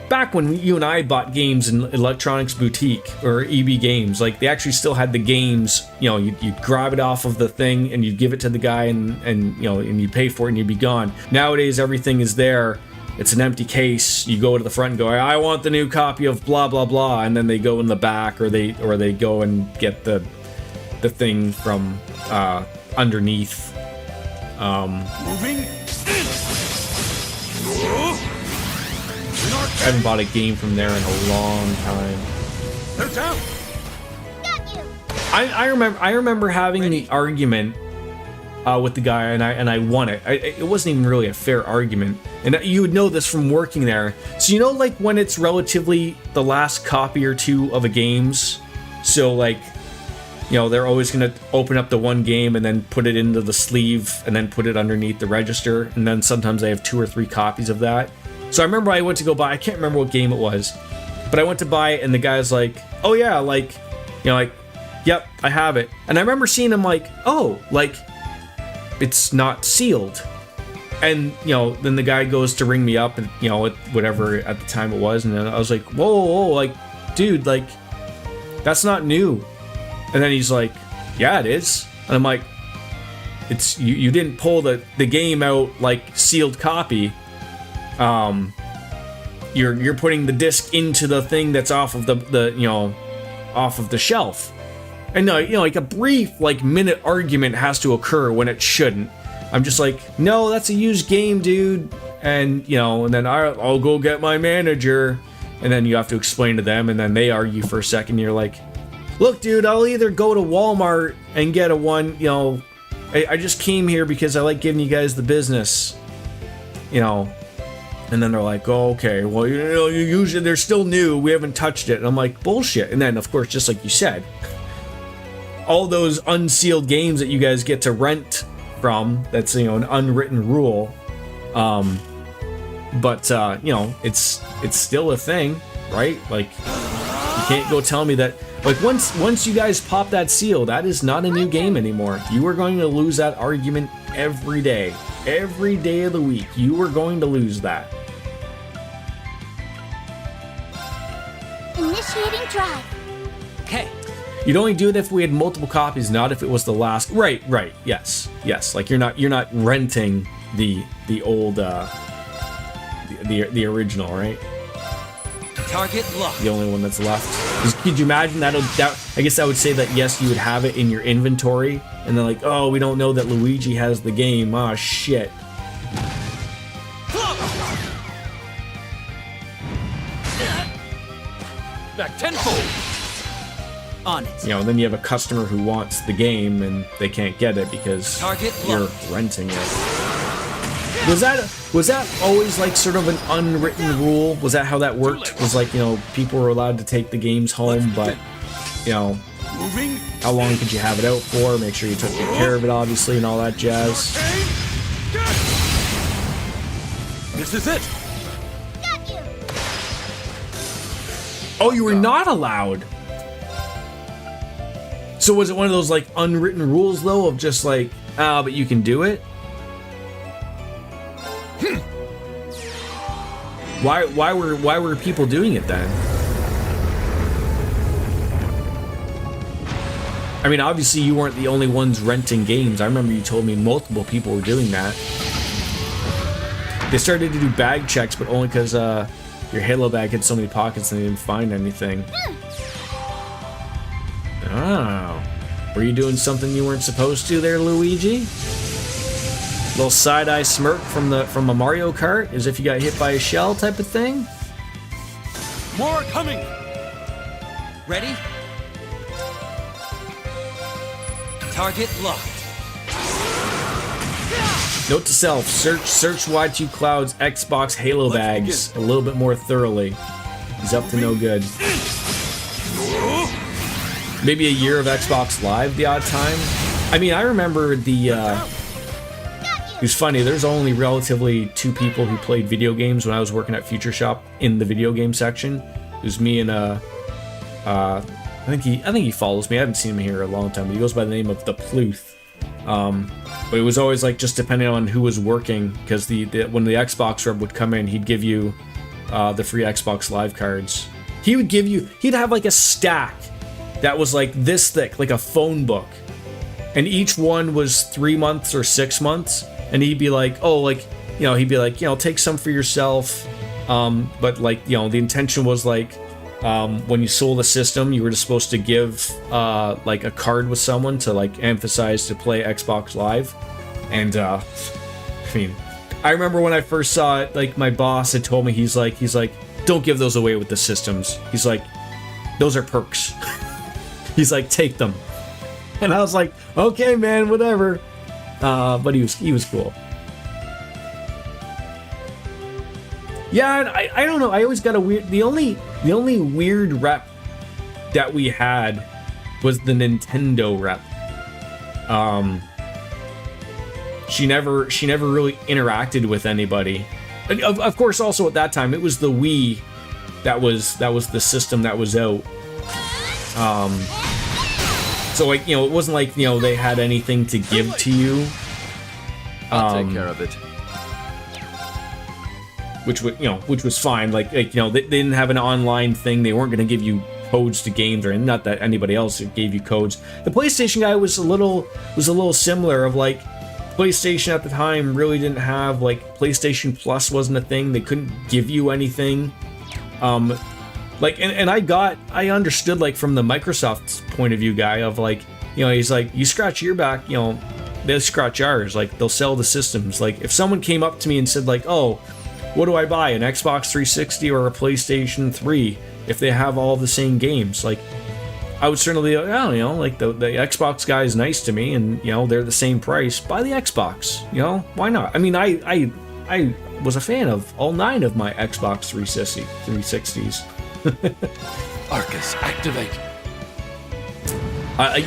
back when you and I bought games in Electronics Boutique or EB Games, like they actually still had the games. You know, you'd grab it off of the thing and you'd give it to the guy, and you know, and you'd pay for it and you'd be gone. Nowadays, everything is there. It's an empty case. You go to the front and go, I want the new copy of blah blah blah, and then they go in the back, or they go and get the thing from underneath. Moving. I haven't bought a game from there in a long time. They're down. Got you. I remember having the argument with the guy, and I won it. It wasn't even really a fair argument, and you would know this from working there. So you know, like when it's relatively the last copy or two of a game's, so like, you know, they're always gonna open up the one game and then put it into the sleeve and then put it underneath the register, and then sometimes they have 2 or 3 copies of that. So I remember I went to go buy, I can't remember what game it was, but I went to buy it and the guy's like, oh yeah, like, you know, like, yep, I have it. And I remember seeing him like, oh, like, it's not sealed. And, you know, then the guy goes to ring me up, and, you know, whatever at the time it was, and then I was like, whoa, like, dude, like, that's not new. And then he's like, yeah, it is. And I'm like, it's, you didn't pull the game out like sealed copy. You're putting the disc into the thing that's off of the you know, off of the shelf. And you know, like a brief like minute argument has to occur when it shouldn't. I'm just like, no, that's a used game, dude. And you know, and then I'll go get my manager, and then you have to explain to them, and then they argue for a second. You're like, look, dude, I'll either go to Walmart and get a one, you know, I just came here because I like giving you guys the business, you know. And then they're like, oh, okay, well, you know, you usually, they're still new, we haven't touched it. And I'm like, bullshit. And then, of course, just like you said, all those unsealed games that you guys get to rent from, that's, you know, an unwritten rule. But you know, it's still a thing, right? Like, you can't go tell me that, like, once you guys pop that seal, that is not a new game anymore. You are going to lose that argument every day. Every day of the week, you are going to lose that. Initiating drive. Okay. You'd only do it if we had multiple copies, not if it was the last. Right. Yes. Like you're not renting the old the original, right? Target locked. The only one that's left. Could you imagine that? I guess that would say that yes, you would have it in your inventory, and they're like, oh, we don't know that Luigi has the game. Ah, shit. Back tenfold. On it. You know, then you have a customer who wants the game and they can't get it because you're renting it. Was that always like sort of an unwritten rule? Was that how that worked? Was like, you know, people were allowed to take the games home, but you know, Moving. How long could you have it out for? Make sure you took good care of it, obviously, and all that jazz. This is it. Got you. Oh, you were not allowed. So was it one of those like unwritten rules though of just like, but you can do it? Why were people doing it then? I mean, obviously you weren't the only ones renting games. I remember you told me multiple people were doing that. They started to do bag checks, but only because your Halo bag had so many pockets and they didn't find anything. Oh. Were you doing something you weren't supposed to there, Luigi? Little side-eye smirk from a Mario Kart, as if you got hit by a shell type of thing? More coming. Ready? Target locked. Note to self, search Y2 Cloud's Xbox Halo bags a little bit more thoroughly. He's up to no good. Maybe a year of Xbox Live the odd time. I mean, I remember the... It was funny, there's only relatively 2 people who played video games when I was working at Future Shop in the video game section. It was me and I think he follows me. I haven't seen him here in a long time, but he goes by the name of the Pluth. But it was always like just depending on who was working, because when the Xbox rep would come in, he'd give you the free Xbox Live cards. He'd have like a stack that was like this thick, like a phone book, and each one was 3 months or 6 months, and he'd be like, oh, like, you know, he'd be like, you know, take some for yourself, but like, you know, the intention was like, when you sold a system, you were just supposed to give like a card with someone to like emphasize to play Xbox Live. And I mean, I remember when I first saw it, like my boss had told me, he's like, don't give those away with the systems. He's like, those are perks. He's like, take them. And I was like, okay, man, whatever. But he was cool. Yeah, I don't know. I always got a weird. The only weird rep that we had was the Nintendo rep. She never really interacted with anybody. And of course, also at that time, it was the Wii that was the system that was out. So like, you know, it wasn't like, you know, they had anything to give to you. I'll take care of it. Which was fine. Like you know, they didn't have an online thing. They weren't going to give you codes to games, or not that anybody else gave you codes. The PlayStation guy was a little similar. Of like, PlayStation at the time really didn't have, like, PlayStation Plus wasn't a thing. They couldn't give you anything. Like, and I understood, like, from the Microsoft's point of view guy of like, you know, he's like, you scratch your back, you know, they'll scratch ours. Like, they'll sell the systems. Like, if someone came up to me and said like, oh, what do I buy, an Xbox 360 or a PlayStation 3, if they have all the same games? Like, I would certainly, oh, you know, like the Xbox guy is nice to me, and you know they're the same price. Buy the Xbox, you know, why not? I mean, I was a fan of all 9 of my Xbox 360s. Arcus, activate.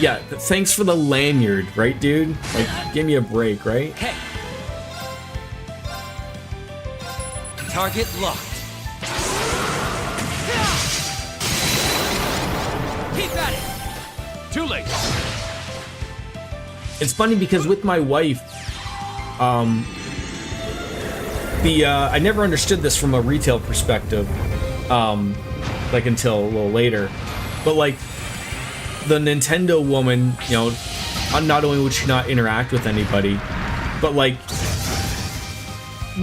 Yeah, thanks for the lanyard, right, dude? Like, give me a break, right? Hey. Target locked. Keep at it. Too late. It's funny because with my wife, I never understood this from a retail perspective, like until a little later. But like, the Nintendo woman, you know, not only would she not interact with anybody, but like,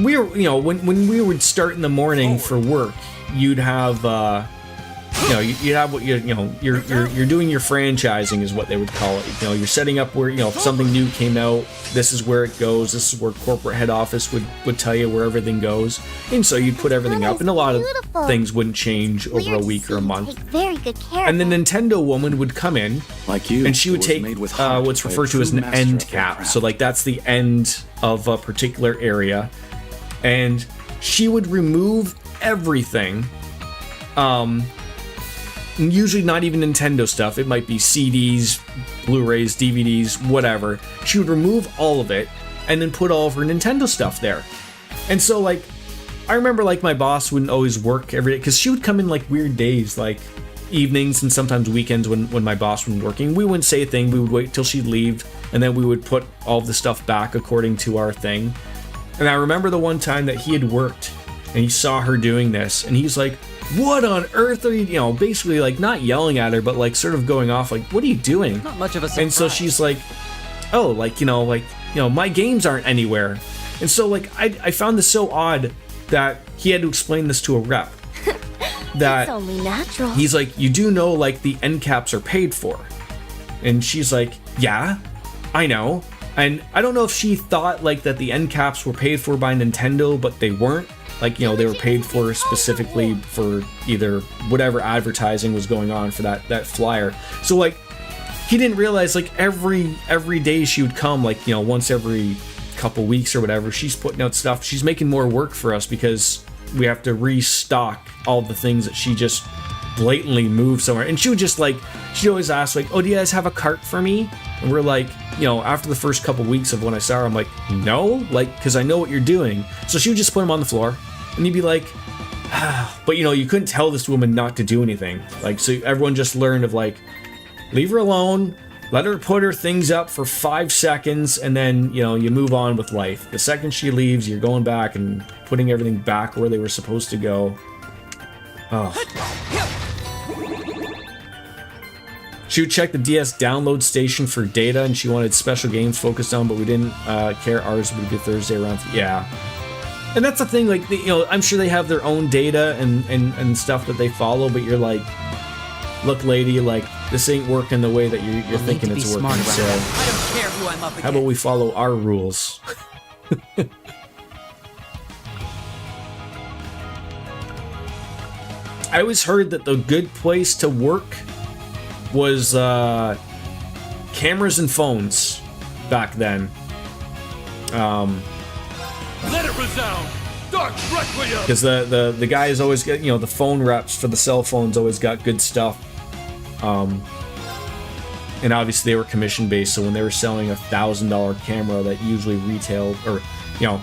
we were, you know, when we would start in the morning for work, you'd have, you know, you'd have what you're doing your franchising is what they would call it. You know, you're setting up where, you know, if something new came out, this is where it goes. This is where corporate head office would tell you where everything goes, and so you'd put everything up, and a lot of things wouldn't change over a week or a month. Take very good care. And the Nintendo woman would come in, like you, and she would take what's referred to as an end cap. So like that's the end of a particular area, and she would remove everything, usually not even Nintendo stuff. It might be CDs, Blu-rays, DVDs, whatever. She would remove all of it and then put all of her Nintendo stuff there. And so, like, I remember, like, my boss wouldn't always work every day because she would come in, like, weird days, like evenings and sometimes weekends when my boss wasn't working. We wouldn't say a thing. We would wait till she'd leave, and then we would put all the stuff back according to our thing. And I remember the one time that he had worked and he saw her doing this, and he's like, what on earth are you, you know, basically, like, not yelling at her, but, like, sort of going off, like, what are you doing? Not much of a surprise. And so she's like, oh, like, my games aren't anywhere. And so, like, I found this so odd that he had to explain this to a rep. That It's only natural. he's like, you do know, like, the end caps are paid for. And she's like, yeah, I know. And I don't know if she thought, like, that the end caps were paid for by Nintendo, but they weren't. Like, you know, they were paid for specifically for either whatever advertising was going on for that flyer. So, like, he didn't realize, like, every day she would come, like, you know, once every couple weeks or whatever, she's putting out stuff. She's making more work for us because we have to restock all the things that she just blatantly moved somewhere. And she would just, like, she'd always ask, like, oh, do you guys have a cart for me? And we're like, you know, after the first couple weeks of when I saw her, I'm like, no, like, because I know what you're doing. So she would just put them on the floor, and you'd be like, ah. But, you know, you couldn't tell this woman not to do anything. Like, so everyone just learned of, like, leave her alone, let her put her things up for 5 seconds, and then, you know, you move on with life. The second she leaves, you're going back and putting everything back where they were supposed to go. Oh. She would check the DS download station for data, and she wanted special games focused on, but we didn't care. Ours would be Thursday around. Yeah. And that's the thing, like, you know, I'm sure they have their own data and stuff that they follow, but you're like, look, lady, like, this ain't working the way that you're thinking it's working. So, I don't care who I'm up against. how about we follow our rules? I always heard that the good place to work was cameras and phones back then. Let it resound! Dark Requiem! Because the guys always get, you know, the phone reps for the cell phones always got good stuff. And obviously they were commission based, so when they were selling a $1,000 camera that usually retailed, or, you know,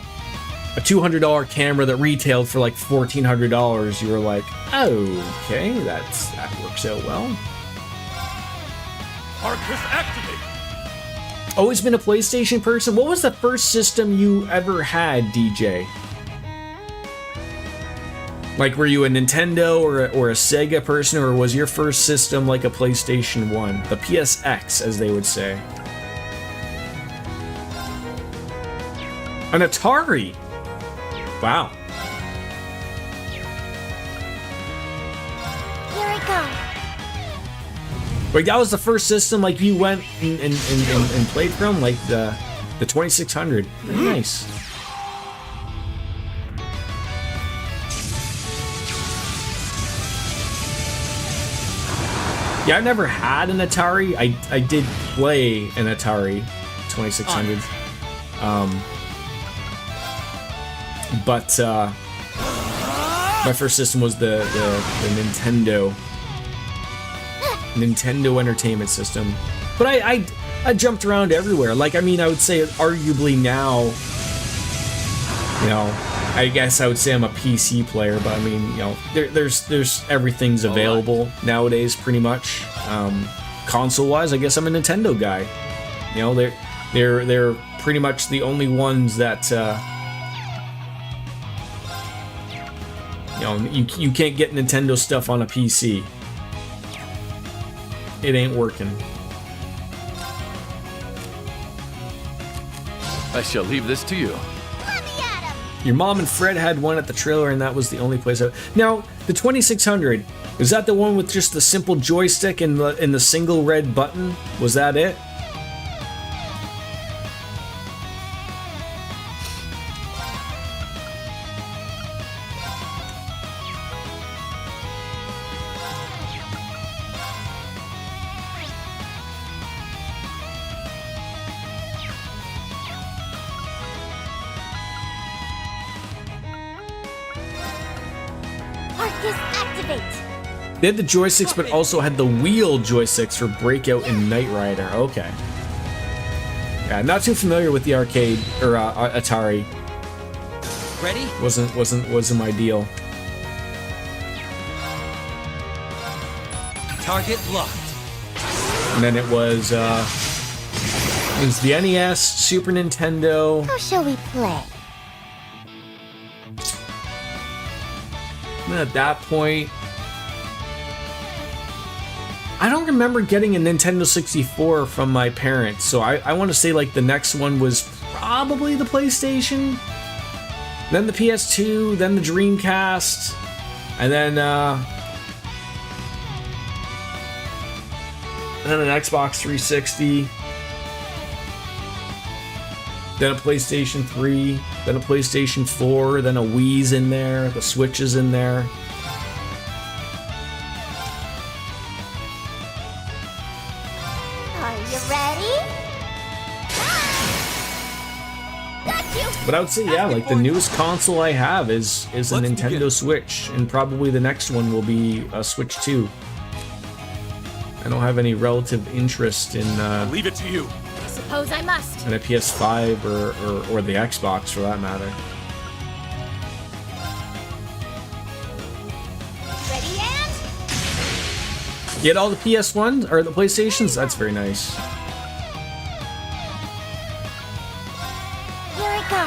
a $200 camera that retailed for like $1,400, you were like, okay, that works out well. Arcus activate! Always been a PlayStation person. What was the first system you ever had, DJ? Like, were you a Nintendo or a Sega person, or was your first system like a PlayStation 1? The PSX, as they would say. An Atari! Wow. Here I go. Wait, that was the first system, like, you went and played from? Like, the 2600. Nice. Yeah, I've never had an Atari. I did play an Atari 2600. But my first system was the Nintendo Entertainment System. But I jumped around everywhere. Like, I mean, I would say arguably now, you know, I guess I would say I'm a PC player, but I mean, you know, there's everything's available nowadays, pretty much. Console-wise, I guess I'm a Nintendo guy. You know, they're pretty much the only ones that you know, you can't get Nintendo stuff on a PC. It ain't working. I shall leave this to you. Your mom and Fred had one at the trailer, and that was the only place. Now, the 2600, is that the one with just the simple joystick and the single red button? Was that it? Arcus activate! They had the joysticks, but also had the wheel joysticks for Breakout and Knight Rider. Okay. Yeah, not too familiar with the arcade or Atari. Ready? Wasn't my deal. Target locked. And then it was the NES, Super Nintendo. How shall we play? And at that point, I don't remember getting a Nintendo 64 from my parents, so I want to say like the next one was probably the PlayStation, then the PS2, then the Dreamcast, and then an Xbox 360, then a PlayStation 3, then a PlayStation 4, then a Wii's in there, the Switch is in there. Are you ready? Got you! But I would say, yeah, like the newest console I have is a Nintendo begin. Switch, and probably the next one will be a Switch 2. I don't have any relative interest in Leave it to you. I suppose I must. a PS5 or the Xbox for that matter. Ready and Get all the PS1s or the PlayStations? That's very nice. here I go.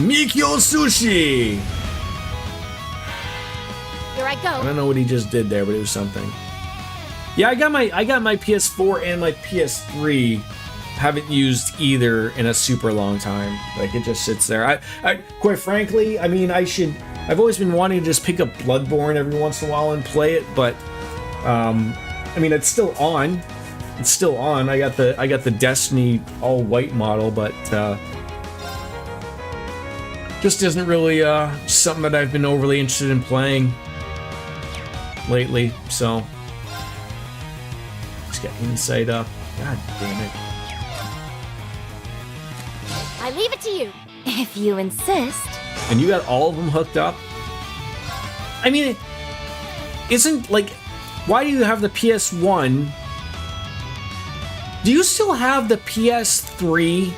Mikyo Sushi! Here I I go. don't know what he just did there, but it was something. Yeah, I got my PS4 and my PS3. Haven't used either in a super long time. Like it just sits there. I quite frankly, I mean, I've always been wanting to just pick up Bloodborne every once in a while and play it, but I mean, it's still on. It's still on. I got the Destiny all white model, but just isn't really something that I've been overly interested in playing lately. So let's get Insight up. God damn it. I leave it to you. If you insist. And you got all of them hooked up? I mean, isn't like, why do you have the PS1? Do you still have the PS3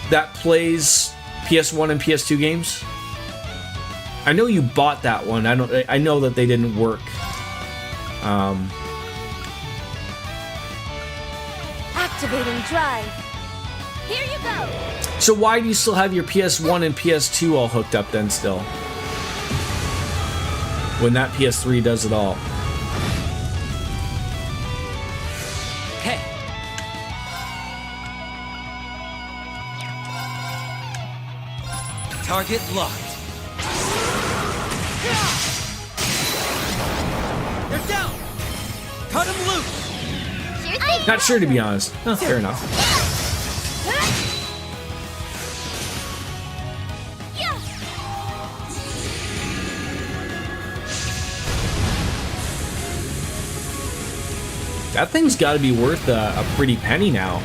that plays PS1 and PS2 games? I know you bought that one. I know that they didn't work. Activating drive. Here you go. So why do you still have your PS1 and PS2 all hooked up then still? When that PS3 does it all. Hey. Target locked. They're down. Cut him loose. Sure thing. Not sure, to be honest. Oh, fair enough. That thing's got to be worth a pretty penny now.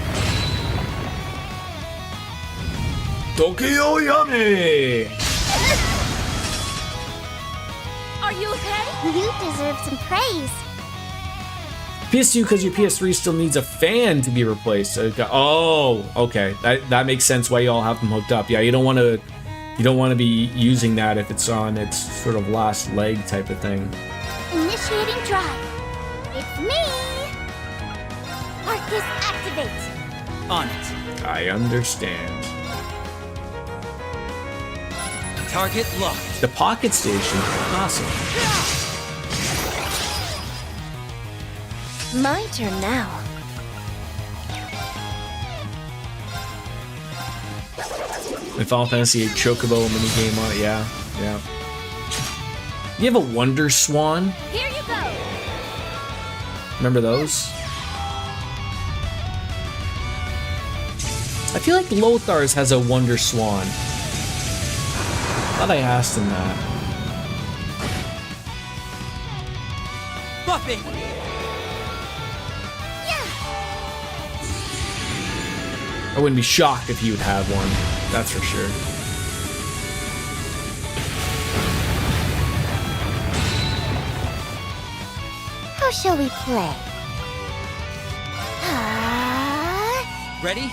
Tokyo Yami! Are you okay? You deserve some praise. PS2 because your PS3 still needs a fan to be replaced. Oh, okay. That makes sense why you all have them hooked up. Yeah, you don't want to be using that if it's on its sort of last leg type of thing. Initiating drive. It's me. Arcus activate. On it. I understand. Target locked. The Pocket Station. Awesome. My turn now. With Final Fantasy VIII Chocobo minigame on it, yeah. You have a Wonder Swan? Here you go. Remember those? I feel like Lothar's has a Wonder Swan. Thought I asked him that. Buffing. I wouldn't be shocked if he would have one. That's for sure. shall we play? Ready?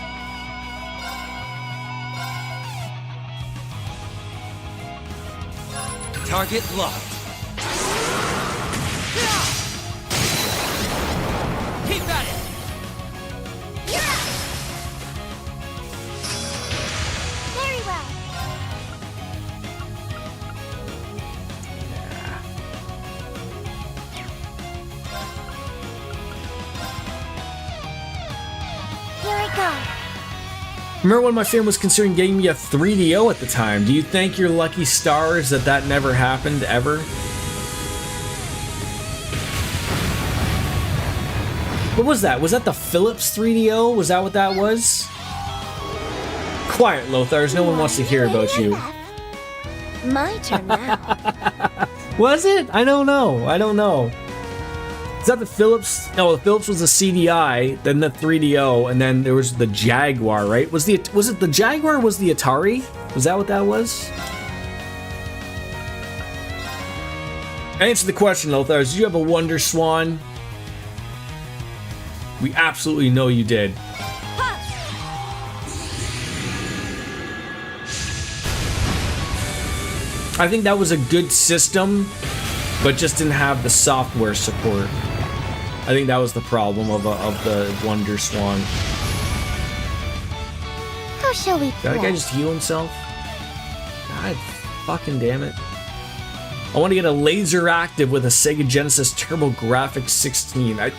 Target locked. Keep at it! Very well. Here I go. Remember when my family was considering getting me a 3DO at the time? Do you thank your lucky stars that that never happened, ever? What was that? Was that the Philips 3DO? Was that what that was? Quiet, Lothars. No one wants to hear about you. My turn now. Was it? I don't know. I don't know. Is that the Philips? No, the Philips was the CDI, then the 3DO, and then there was the Jaguar, right? Was it the Jaguar or was the Atari? Was that what that was? Answer the question, Lothar. Did you have a Wonder Swan? We absolutely know you did. I think that was a good system, but just didn't have the software support. I think that was the problem of the Wonder Swan. How shall we Did play? that guy just heal himself? God fucking damn it. I want to get a laser active with a Sega Genesis TurboGrafx 16. I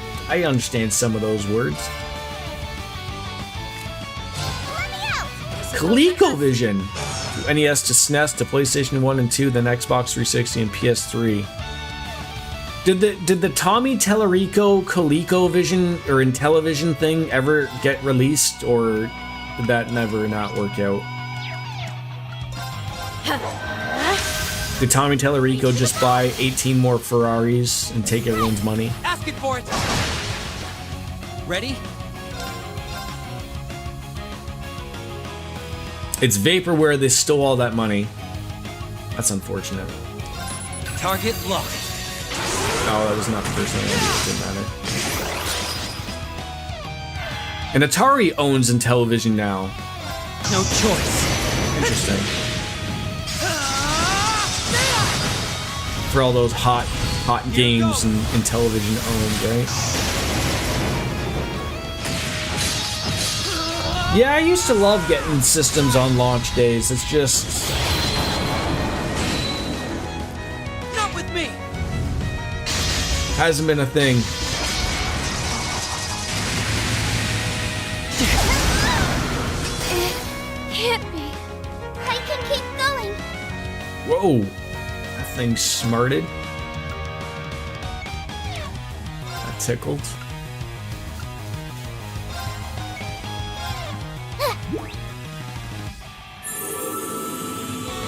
understand some of those words. Let me out! ColecoVision. NES to SNES to PlayStation 1 and 2, then Xbox 360 and PS3. Did the Tommy Tallarico ColecoVision or Intellivision thing ever get released, or did that never not work out? Did Tommy Tallarico just buy 18 more Ferraris and take everyone's money? Asking for it! Ready? It's Vaporware, they stole all that money. That's unfortunate. Target locked. Oh, that was not the first thing I did. It didn't matter. And Atari owns Intellivision now. No choice. Interesting. For all those hot games and Intellivision owned, right? Yeah, I used to love getting systems on launch days. It's just... Not with me! hasn't been a thing. It can't be. I can keep going. Whoa. That thing smarted. That tickled.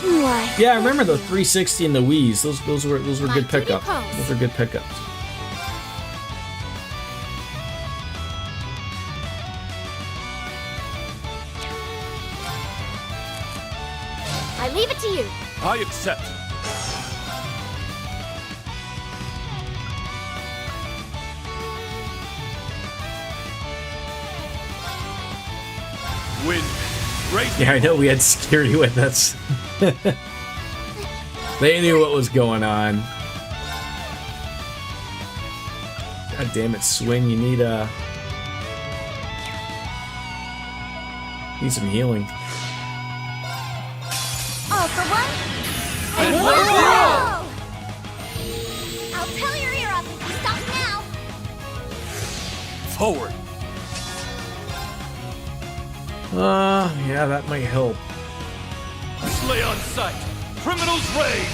Why? Yeah, I remember the 360 and the Wii's. Those were My good duty pickups. calls. Those were good pickups. I leave it to you. I accept. Wind. Race. Yeah, I know we had security with us. They knew what was going on. God damn it, Swing, you need some healing. All for one. And one one for for all. I'll tell your ear up if you stop now. Forward. Yeah, that might help. Slay on sight. Criminals raid.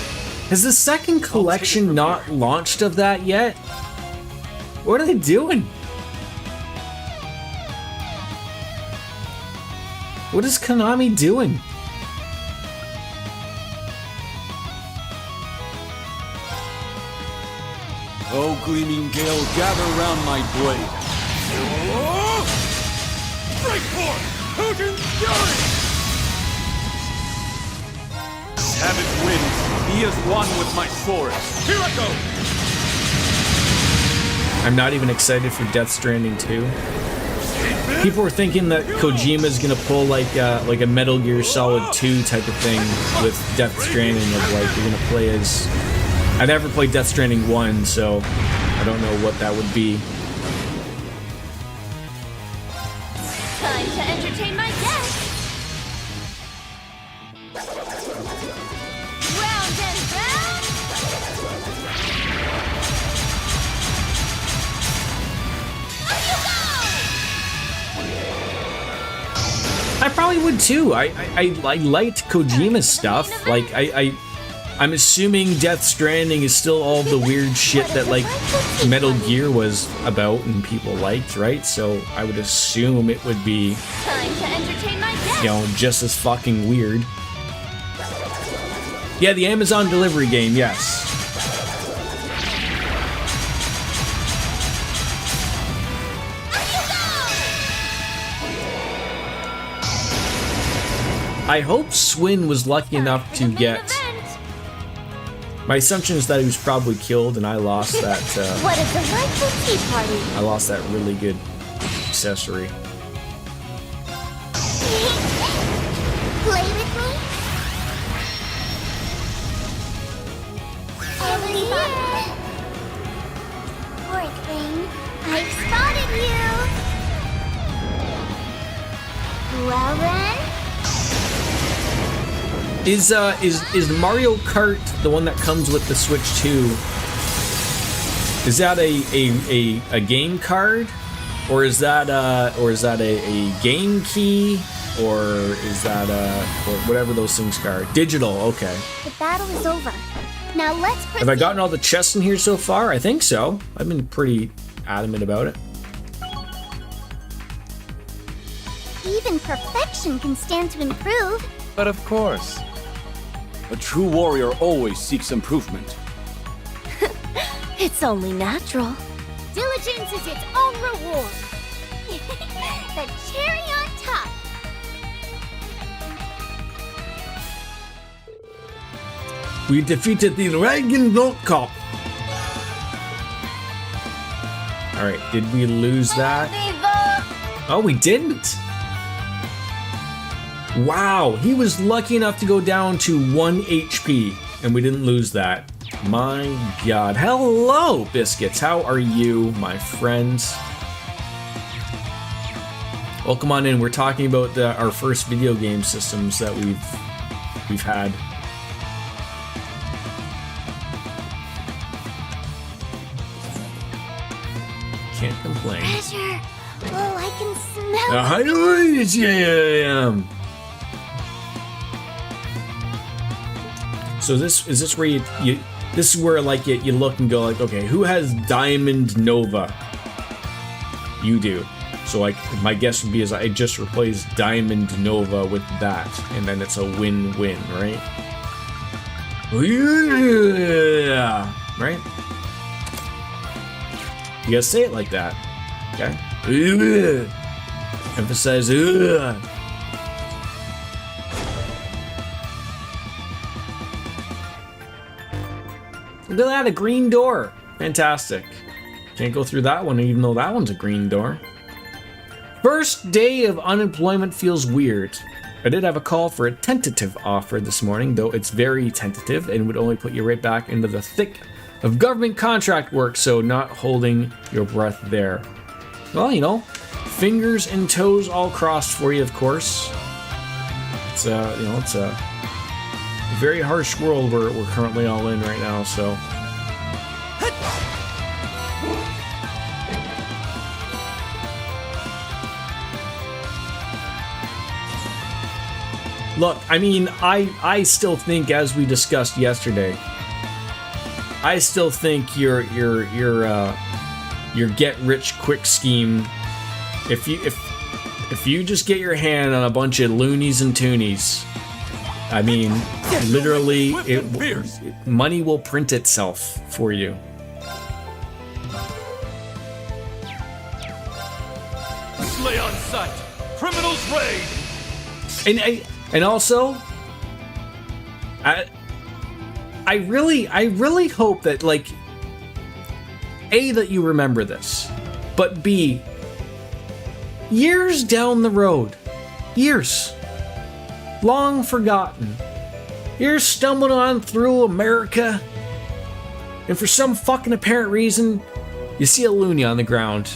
Has the second collection not launched of that yet? What are they doing? What is Konami doing? Oh, gleaming gale, gather round my blade. Break forth! Hogan Fury! Savage winds, he is one with my sword. Here I go! I'm not even excited for Death Stranding 2. People were thinking that Kojima's gonna pull like a Metal Gear Solid 2 type of thing with Death Stranding, of like you're gonna play as. I never played Death Stranding 1, so I don't know what that would be. Time to entertain my guests. Round and round. Up you go! I probably would too. I liked Kojima's stuff. Like I'm assuming Death Stranding is still all the weird shit that like Metal Gear was about and people liked, right? So I would assume it would be, Time to entertain my guests. you know, just as fucking weird. Yeah, the Amazon delivery game, yes. I hope Swin was lucky enough to get. My assumption is that he was probably killed, and I lost that. What a delightful tea party. I lost that really good accessory. Play with me? Over here. Poor thing. I've spotted you. Well then. Is Mario Kart the one that comes with the Switch 2? Is that a game card, or is that a game key, or is that or whatever those things are? Digital, okay. The battle is over. Now let's proceed. Have I gotten all the chests in here so far? I think so. I've been pretty adamant about it. Even perfection can stand to improve. But of course. A true warrior always seeks improvement. It's only natural. Diligence is its own reward. The cherry on top. We defeated the Dragon Cop. Alright, did we lose that? Oh, we didn't. Wow, he was lucky enough to go down to 1 HP, and we didn't lose that. My god. Hello, Biscuits. How are you, my friends? Welcome on in. We're talking about our first video game systems that we've had. Can't complain. Treasure. Oh, I can smell it. Yeah. So is this where you this is where like you look and go like, okay, who has Diamond Nova? You do. So like my guess would be is I just replace Diamond Nova with that, and then it's a win-win, right? Yeah, right? You gotta say it like that, okay? Emphasize. Look at that, a green door. Fantastic. Can't go through that one, even though that one's a green door. First day of unemployment feels weird. I did have a call for a tentative offer this morning, though it's very tentative and would only put you right back into the thick of government contract work, so not holding your breath there. Well, you know, fingers and toes all crossed for you, of course. It's it's a very harsh world we're currently all in right now, so. Look, I mean, I still think, as we discussed yesterday, I still think your get rich quick scheme, if you just get your hand on a bunch of loonies and toonies, I mean, literally, money will print itself for you. Slay on sight! Criminals raid! And also, I really hope that, like, A, that you remember this, but B, years down the road, years, long forgotten, you're stumbling on through America, and for some fucking apparent reason, you see a loony on the ground.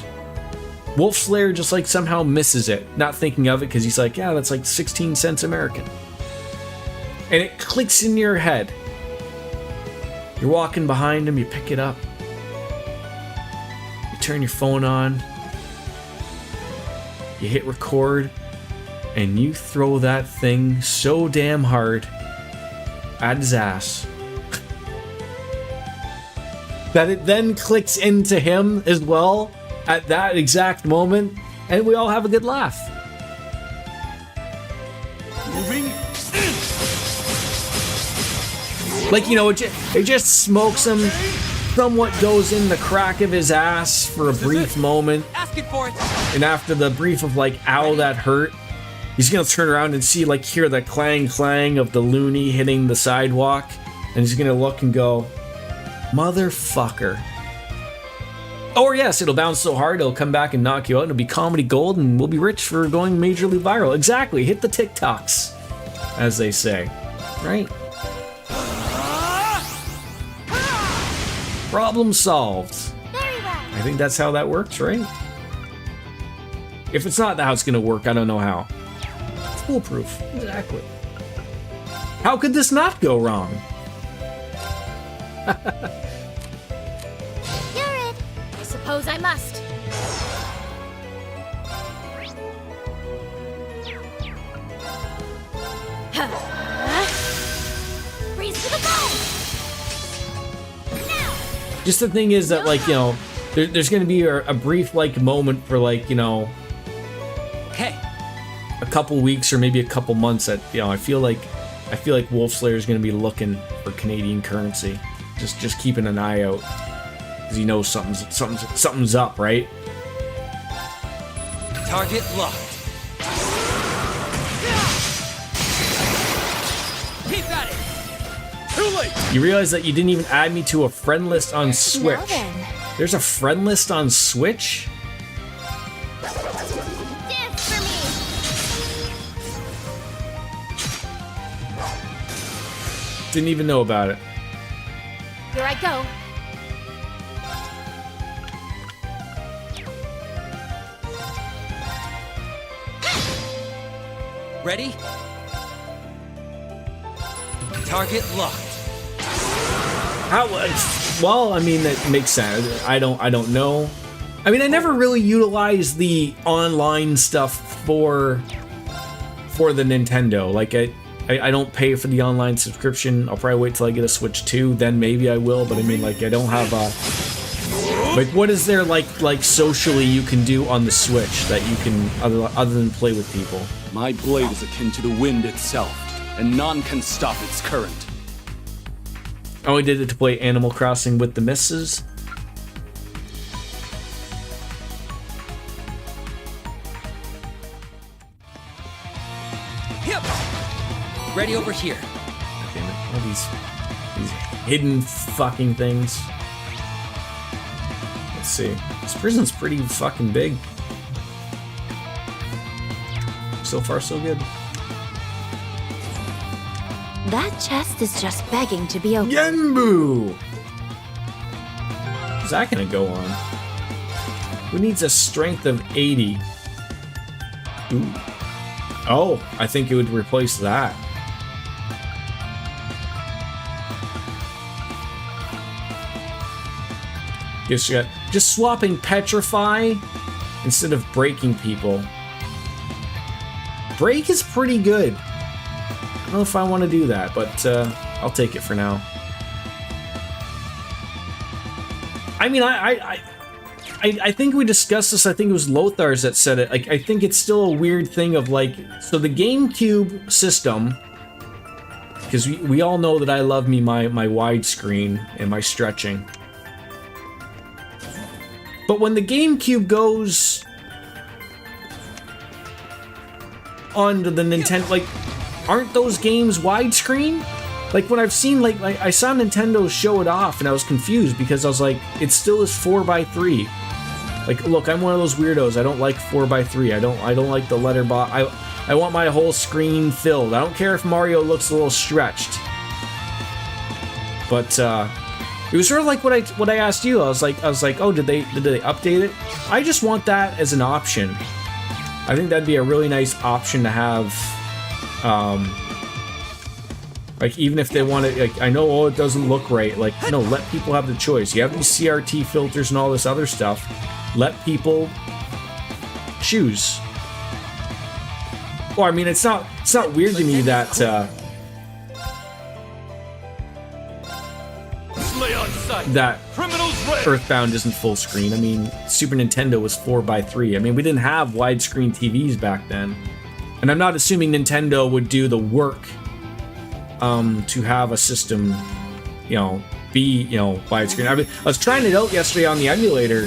Wolf Slayer just like somehow misses it, not thinking of it because he's like, yeah, that's like 16 cents American. And it clicks in your head. You're walking behind him, you pick it up. You turn your phone on. You hit record. And you throw that thing so damn hard at his ass that it then clicks into him as well at that exact moment, and we all have a good laugh. Moving. Like, you know, it just smokes him. Somewhat goes in the crack of his ass for a brief moment. Asking for it. And after the brief of like, ow, that hurt, he's gonna turn around and see, like, hear the clang clang of the loony hitting the sidewalk. And he's gonna look and go, motherfucker. Or yes, it'll bounce so hard it'll come back and knock you out and it'll be comedy gold and we'll be rich for going majorly viral. Exactly, hit the TikToks, as they say. Right? Problem solved. Very well. I think that's how that works, right? If it's not how it's gonna work, I don't know how. It's foolproof. Exactly. How could this not go wrong? I suppose I must. Freeze to the bone! Just the thing is that, like, you know, there's going to be a brief, like, moment for, like, you know, Hey, a couple weeks or maybe a couple months that, you know, I feel like Wolf Slayer is going to be looking for Canadian currency, just keeping an eye out because he knows something's up, right? target locked. Keep at it. Too late. You realize that you didn't even add me to a friend list on Switch. Now then. There's a friend list on Switch? Dance for me! Didn't even know about it. Here I go. Ready? Target locked. How? Well, I mean, that makes sense. I don't know. I mean, I never really utilized the online stuff for the Nintendo. Like, I don't pay for the online subscription. I'll probably wait till I get a Switch 2, then maybe I will. But I mean, like, I don't have a... Like, what is there, like socially you can do on the Switch that you can, other than play with people? My blade is akin to the wind itself, and none can stop its current. I only did it to play Animal Crossing with the missus. Yep. Ready over here. Damn it. All these hidden fucking things. Let's see. This prison's pretty fucking big. So far, so good. That chest is just begging to be opened. Yenbu! What's that gonna go on? Who needs a strength of 80? Ooh. Oh, I think it would replace that. Just swapping Petrify instead of breaking people. Break is pretty good. I don't know if I want to do that, but I'll take it for now. I mean, I think we discussed this. I think it was Lothar's that said it. Like, I think it's still a weird thing of like, so the GameCube system, because we all know that I love me my widescreen and my stretching. But when the GameCube goes onto the Nintendo, like, aren't those games widescreen? Like when I've seen like I saw Nintendo show it off and I was confused because I was like, it still is 4x3. Like, look, I'm one of those weirdos. I don't like 4x3. I don't like the letter box. I want my whole screen filled. I don't care if Mario looks a little stretched. But it was sort of like what I asked you. I was like, oh, did they update it? I just want that as an option. I think that'd be a really nice option to have. Like even if they want to, like, I know, oh, it doesn't look right. Like, no, let people have the choice. You have these CRT filters and all this other stuff. Let people choose. Well, I mean, it's not weird to me that that Earthbound isn't full screen. I mean, Super Nintendo was 4x3. I mean, we didn't have widescreen TVs back then, and I'm not assuming Nintendo would do the work to have a system, be widescreen. I was trying it out yesterday on the emulator,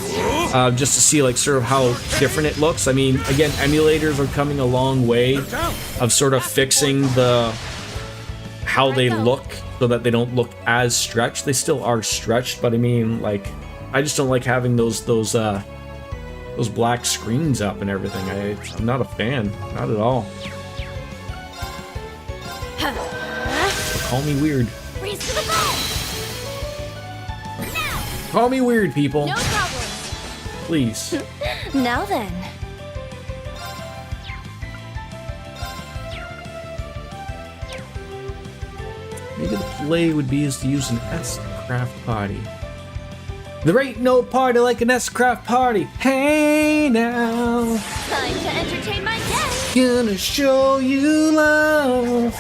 just to see like sort of how different it looks. I mean, again, emulators are coming a long way of sort of fixing how they look so that they don't look as stretched. They still are stretched, but I mean, like, I just don't like having those black screens up and everything. I'm not a fan, not at all. Call me weird. Freeze to the ball! Call me weird, people. No problem. Please. Now then. Maybe the play would be is to use an S-Craft party. There ain't no party like an S-Craft party. Hey now. Time to entertain my guests. Gonna show you love.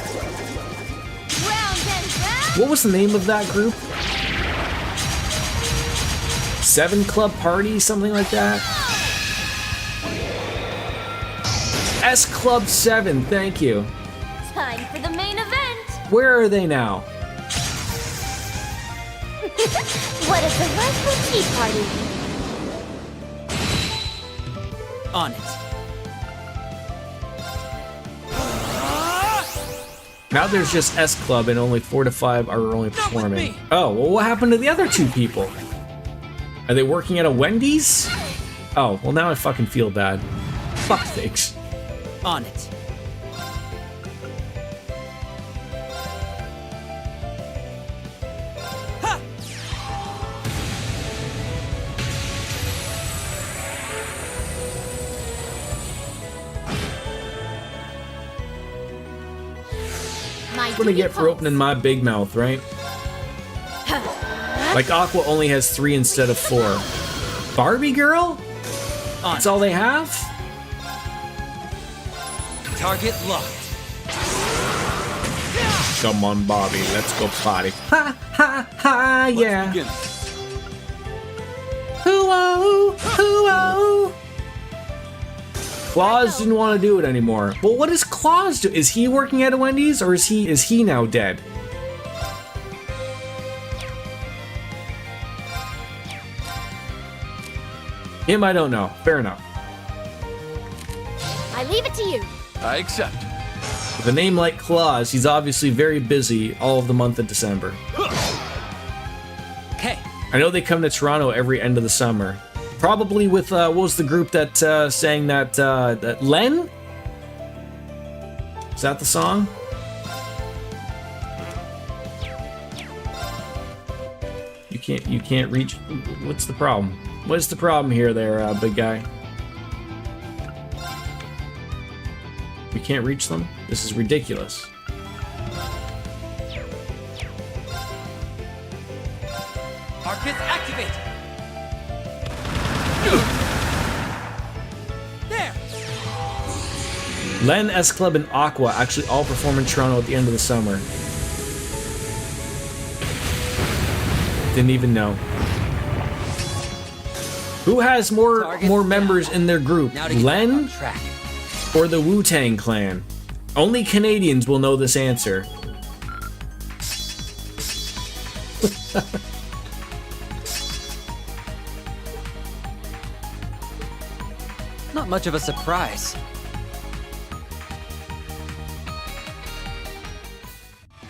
Round and round. What was the name of that group? 7 Club Party, something like that? S Club 7, thank you. Time for the main event. Where are they now? What is the Rifle Tea Party? On it. Now there's just S Club and only 4 to 5 are only performing. Oh, well, what happened to the other 2 people? Are they working at a Wendy's? Oh, well, now I fucking feel bad. Fuck sakes. On it. Ha! That's what I get for opening my big mouth, right? Like Aqua only has 3 instead of 4. Barbie girl? That's all they have? Target locked. Come on, Barbie, let's go party. Ha ha ha, yeah. Hoo-oh, hoo-oh. Claus didn't want to do it anymore. Well, what does Claus do? Is he working at a Wendy's or is he now dead? Him, I don't know. Fair enough. I leave it to you. I accept. With a name like Claus, he's obviously very busy all of the month of December. Okay. I know they come to Toronto every end of the summer. Probably with, what was the group that sang that Len? Is that the song? You can't reach. What's the problem? What's the problem here there, big guy? We can't reach them? This is ridiculous. Arcus activate. There. Len, S Club, and Aqua actually all perform in Toronto at the end of the summer. Didn't even know. Who has more members in their group, Len or the Wu-Tang Clan? Only Canadians will know this answer. Not much of a surprise.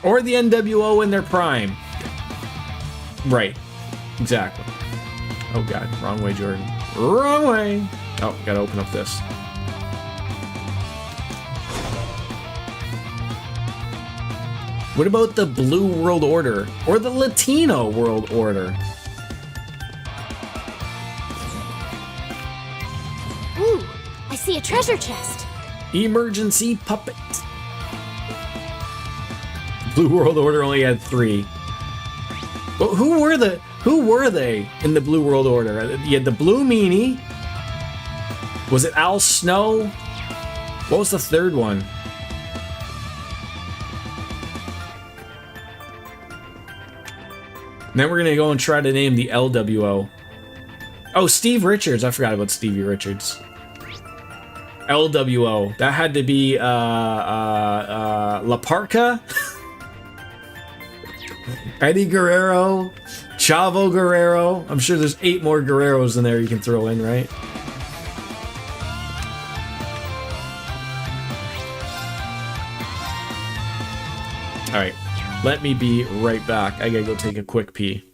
Or the NWO in their prime. Right. Exactly. Oh god, wrong way, Jordan. Wrong way! Oh, gotta open up this. What about the Blue World Order? Or the Latino World Order? Ooh, I see a treasure chest. Emergency puppet. Blue World Order only had 3. But who were they in the Blue World Order? You had the Blue Meanie. Was it Al Snow? What was the third one? And then we're gonna go and try to name the LWO. Oh, Steve Richards. I forgot about Stevie Richards. LWO. That had to be La Parca. Eddie Guerrero, Chavo Guerrero. I'm sure there's 8 more Guerreros in there you can throw in, right? All right, let me be right back. I gotta go take a quick pee.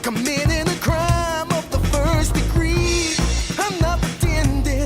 Committing a crime of the first degree. I'm not pretending.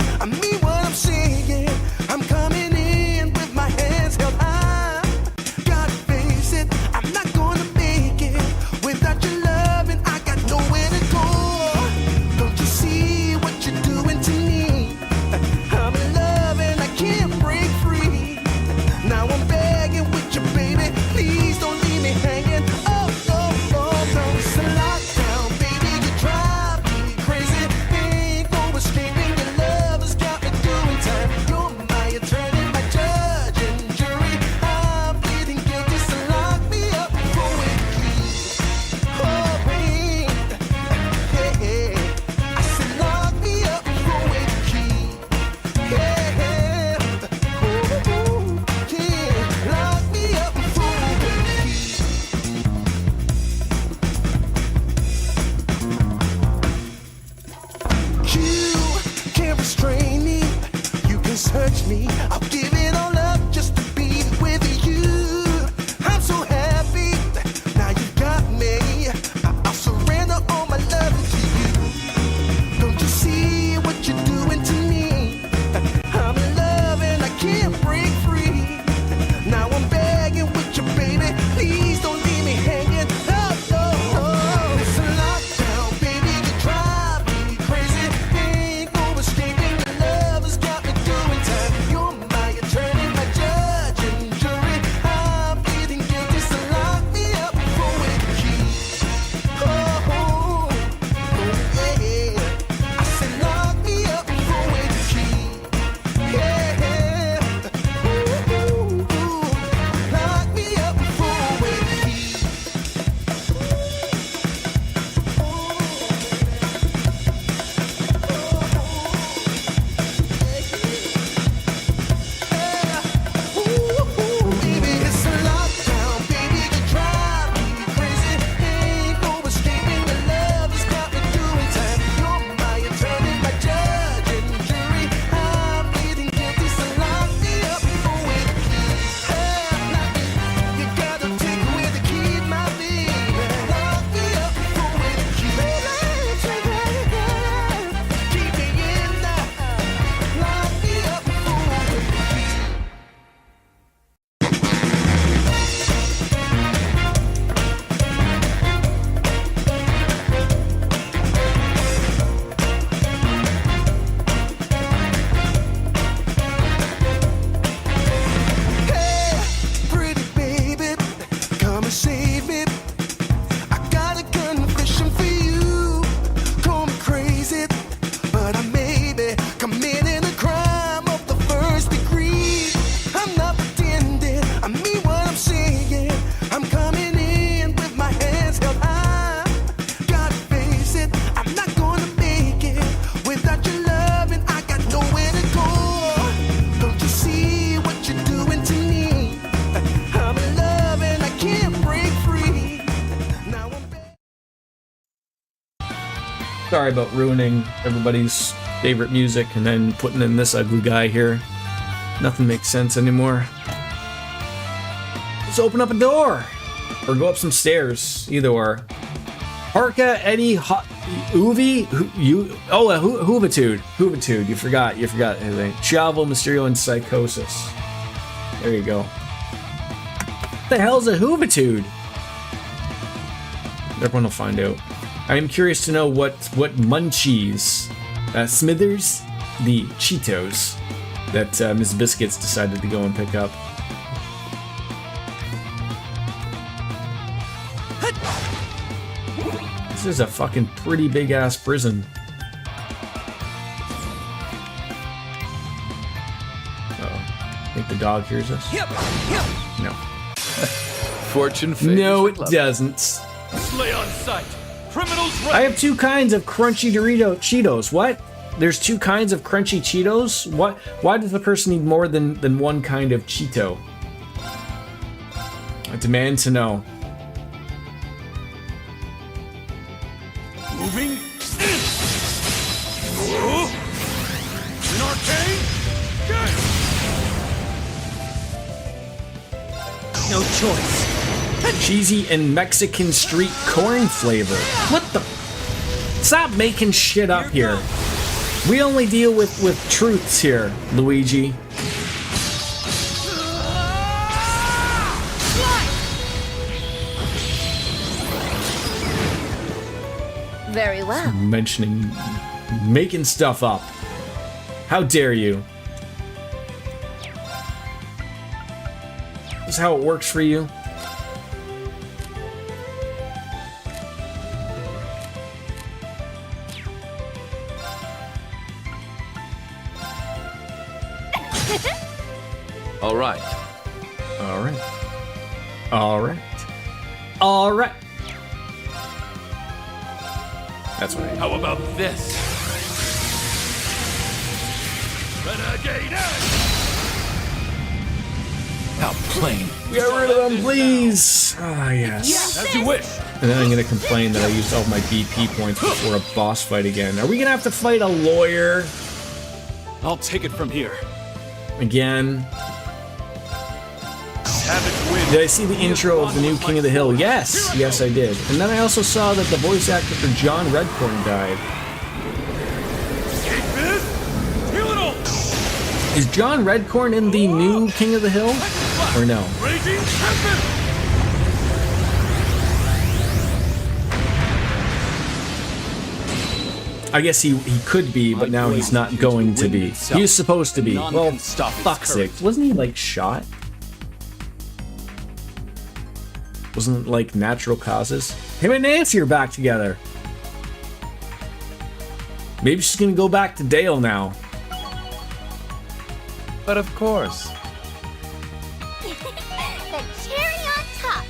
Sorry about ruining everybody's favorite music and then putting in this ugly guy here. Nothing makes sense anymore. Let's open up a door! Or go up some stairs. Either or. Harka, Eddie, Uvi, Huvitude. Huvitude, you forgot everything. Chavo, Mysterio, and Psychosis. There you go. What the hell's a Huvitude? Everyone will find out. I am curious to know what munchies, Smithers, the Cheetos, that Ms. Biscuits decided to go and pick up. This is a fucking pretty big ass prison. Uh-oh. I think the dog hears us. No. Fortune favors No, the it clever. doesn't. Slay on sight. Criminals I have two kinds of crunchy Dorito Cheetos. What? There's two kinds of crunchy Cheetos? What? Why does the person need more than one kind of Cheeto? I demand to know. moving. An arcane. No choice. Cheesy and Mexican street corn flavor. What the? Stop making shit up here. We only deal with truths here, Luigi. Very well. Making stuff up. How dare you? This is how it works for you? All right. All right. All right. All right. That's what I How about this? Renegade Edge! How plain. Get rid of them, please. Ah, yes. As you wish. And then I'm gonna complain that I used all my BP points before a boss fight again. Are we gonna have to fight a lawyer I'll take it from here. again? Savage win. Did I see the intro of the new King of the Hill? Yes, yes I did. And then I also saw that the voice actor for John Redcorn died. Heal it all. Is John Redcorn in the new King of the Hill? Or no? Raging Tempest. I guess he could be, but now he's not going to be. He was supposed to be. Well, fuck's sake. Wasn't he, like, shot? Wasn't it, like, natural causes? Him and Nancy are back together. Maybe she's gonna go back to Dale now. But of course. The cherry on top.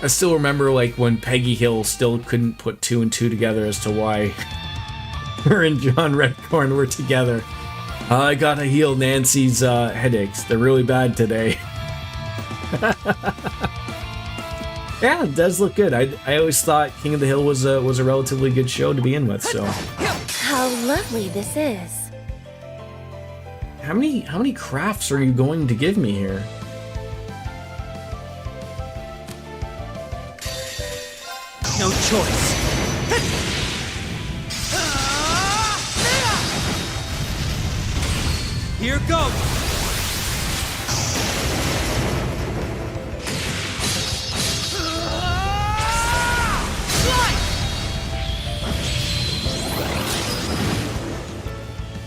I still remember, like, when Peggy Hill still couldn't put two and two together as to why her and John Redcorn were together. I gotta heal Nancy's headaches. They're really bad today. Yeah, it does look good. I always thought King of the Hill was a relatively good show to begin with. So, How lovely this is. how many crafts are you going to give me here? No choice. Here goes.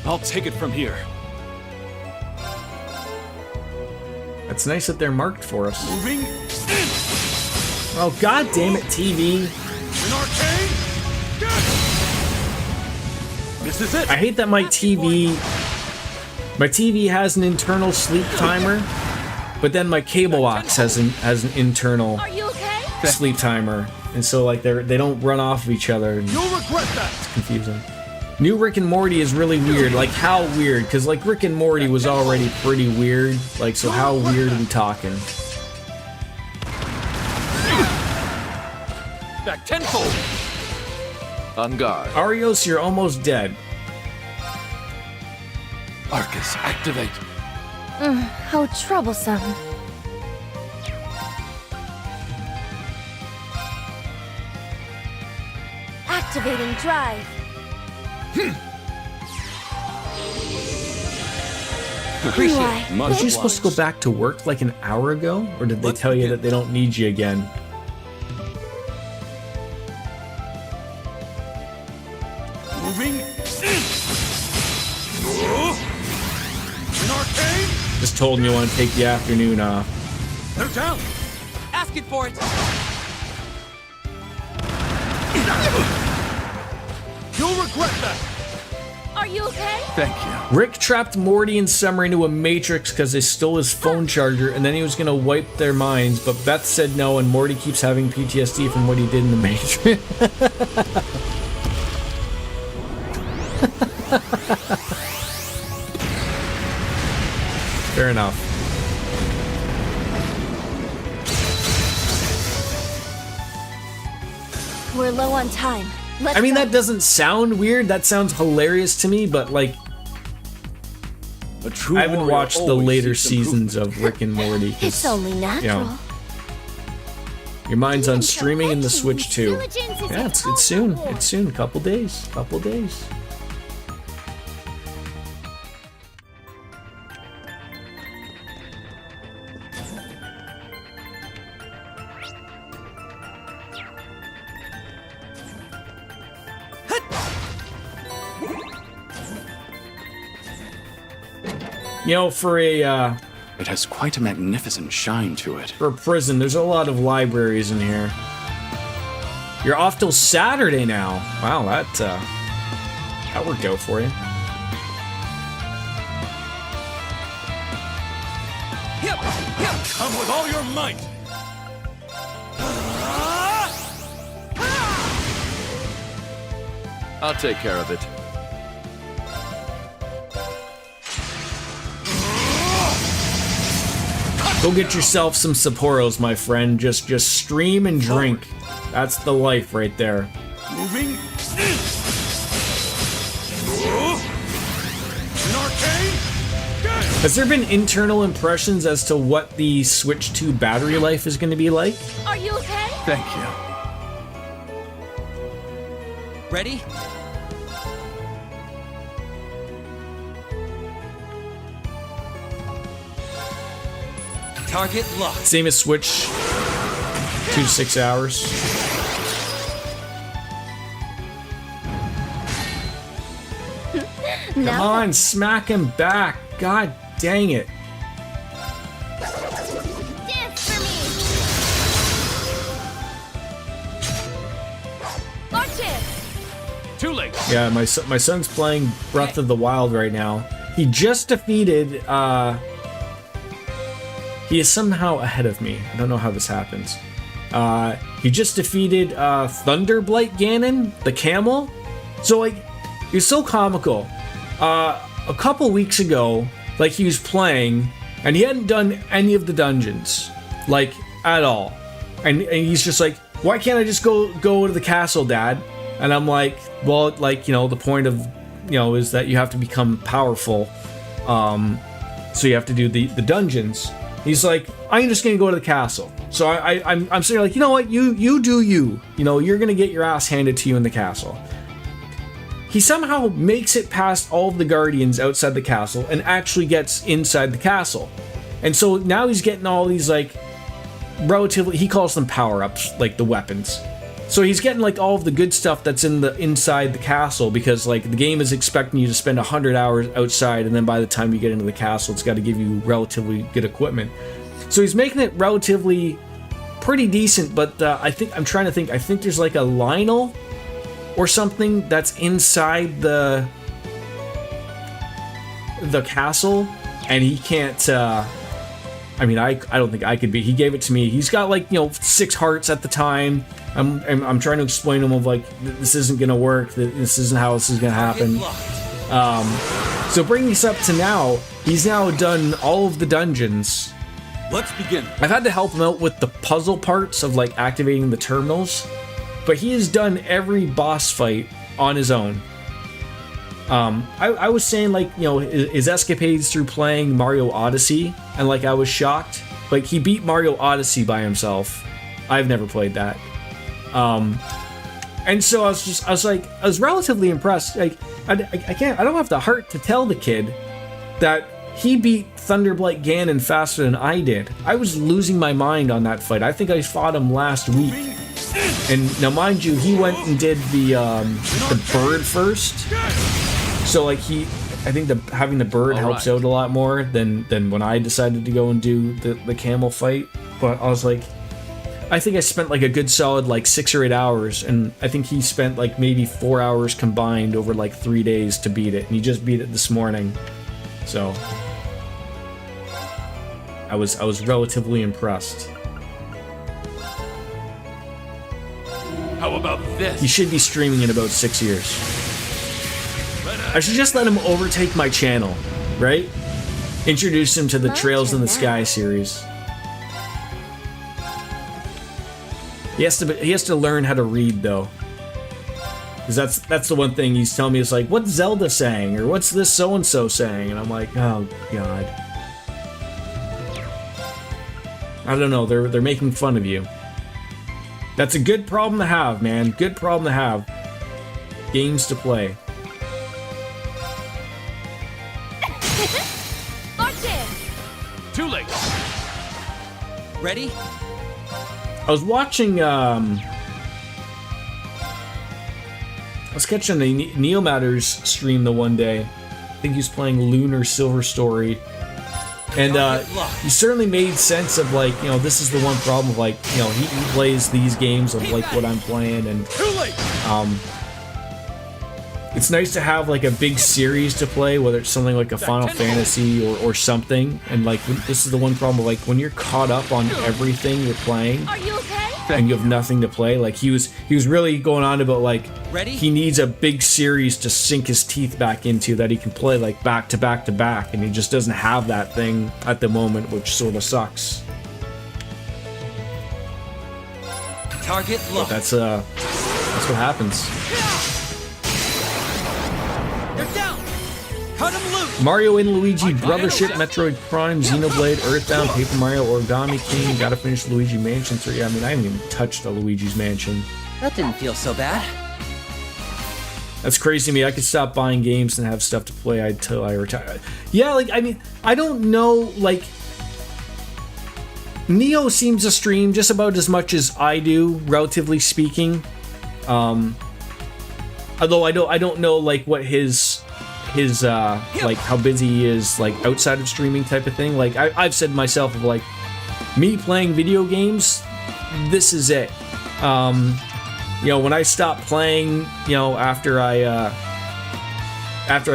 I'll take it from here. It's nice that they're marked for us. Moving. Oh, god damn it, TV. An arcane. This is it. I hate that my TV has an internal sleep timer, but then my cable box has an internal Are you okay? sleep timer, and so like they don't run off of each other. And You'll regret that. it's confusing. New Rick and Morty is really weird. Like, how weird? Because like Rick and Morty was already pretty weird. Like, so how weird are we talking? Back tenfold. On guard. Arios, you're almost dead. Arcus, activate. How troublesome. Activating drive. Why? Much Was you supposed to go back to work like an hour ago? Or did they tell you that they don't need you again? Moving. An arcane. Just told him you want to take the afternoon off. They're down. Asking for it. You'll regret that. Are you okay? Thank you. Rick trapped Morty and Summer into a matrix because they stole his phone charger, and then he was going to wipe their minds, but Beth said no, and Morty keeps having PTSD from what he did in the matrix. Fair enough. We're low on time. Let's I mean, go. that doesn't sound weird. That sounds hilarious to me, but like, A true I haven't warrior watched the always later seeks seasons of Rick and Morty. 'Cause, It's only natural. know, your mind's on streaming in the Switch too. Diligence is Yeah, its it's soon. reward. It's soon. Couple days. Couple days. You know, for a It has quite a magnificent shine to it. for a prison, there's a lot of libraries in here. You're off till Saturday now. Wow, that worked out for you. Come with all your might. I'll take care of it. Go get yourself some Sapporos, my friend. Just stream and drink. That's the life right there. Moving. An arcane. Has there been internal impressions as to what the Switch 2 battery life is going to be like? Are you okay? Thank you. Ready? Target locked. Same as Switch, 2 to 6 hours. Come on, smack him back. God dang it. Dance for me. Arches. Too late. Yeah, my son's playing Breath of the Wild right now. He just defeated, he is somehow ahead of me. I don't know how this happens. He just defeated Thunderblight Ganon, the camel. So, like, he's so comical. A couple weeks ago, like, he was playing, and he hadn't done any of the dungeons, like, at all. And he's just like, why can't I just go to the castle, Dad? And I'm like, well, like, you know, the point of, you know, is that you have to become powerful. So you have to do the dungeons. He's like, I'm just gonna go to the castle. So I'm saying, like, you know what, you do you. You know, you're gonna get your ass handed to you in the castle. He somehow makes it past all of the guardians outside the castle and actually gets inside the castle. And so now he's getting all these, like, relatively, he calls them power-ups, like the weapons. So he's getting, like, all of the good stuff that's inside the castle, because, like, the game is expecting you to spend 100 hours outside, and then by the time you get into the castle, it's got to give you relatively good equipment. So he's making it relatively pretty decent, but I think there's like a Lionel or something that's inside the castle, and he can't. I mean, I don't think I could be. He gave it to me. He's got, like, you know, 6 hearts at the time. I'm trying to explain to him of, like, this isn't gonna work. This isn't how this is gonna happen. So bringing this up to now, he's now done all of the dungeons. Let's begin. I've had to help him out with the puzzle parts of, like, activating the terminals, but he has done every boss fight on his own. I was saying, like, you know, his escapades through playing Mario Odyssey, and like I was shocked. Like, he beat Mario Odyssey by himself. I've never played that. And so I was relatively impressed. Like, I don't have the heart to tell the kid that he beat Thunderblight Ganon faster than I did. I was losing my mind on that fight. I think I fought him last week. And now, mind you, he went and did the bird first. So like I think having the bird helps out a lot more than when I decided to go and do the camel fight. But I was like, I think I spent like a good solid like 6 or 8 hours, and I think he spent like maybe 4 hours combined over like 3 days to beat it, and he just beat it this morning. So I was relatively impressed. How about this? He should be streaming in about 6 years. I should just let him overtake my channel, right? Introduce him to the Trails in the Sky series. He has to learn how to read, though. Because that's the one thing he's telling me. It's like, what's Zelda saying? Or what's this so-and-so saying? And I'm like, oh, God. I don't know. They're making fun of you. That's a good problem to have, man. Good problem to have. Games to play. Too late. Ready? I was watching, I was catching the Neomatters stream the one day. I think he was playing Lunar Silver Story. And he certainly made sense of, like, you know, this is the one problem of, like, you know, he plays these games of, like, what I'm playing, and it's nice to have like a big series to play, whether it's something like a Final Fantasy or something. And like, this is the one problem, like, when you're caught up on everything you're playing, Are you okay? and you have nothing to play. Like, he was really going on about, like, Ready? he needs a big series to sink his teeth back into that he can play like back to back to back, and he just doesn't have that thing at the moment, which sort of sucks. Target look. But that's what happens. They're down. Cut them loose. Mario and Luigi, Brothership, Metroid Prime, Xenoblade, Earthbound, Paper Mario, Origami King. Gotta finish Luigi Mansion 3. I mean, I haven't even touched the Luigi's Mansion. That didn't feel so bad. That's crazy to me. I could stop buying games and have stuff to play until I retire. Yeah, like, I mean, I don't know, like, Neo seems to stream just about as much as I do, relatively speaking. Although I don't know, like, what his like, how busy he is, like, outside of streaming type of thing. Like, I've said to myself, of like, me playing video games, this is it. You know, when I stop playing, you know, after I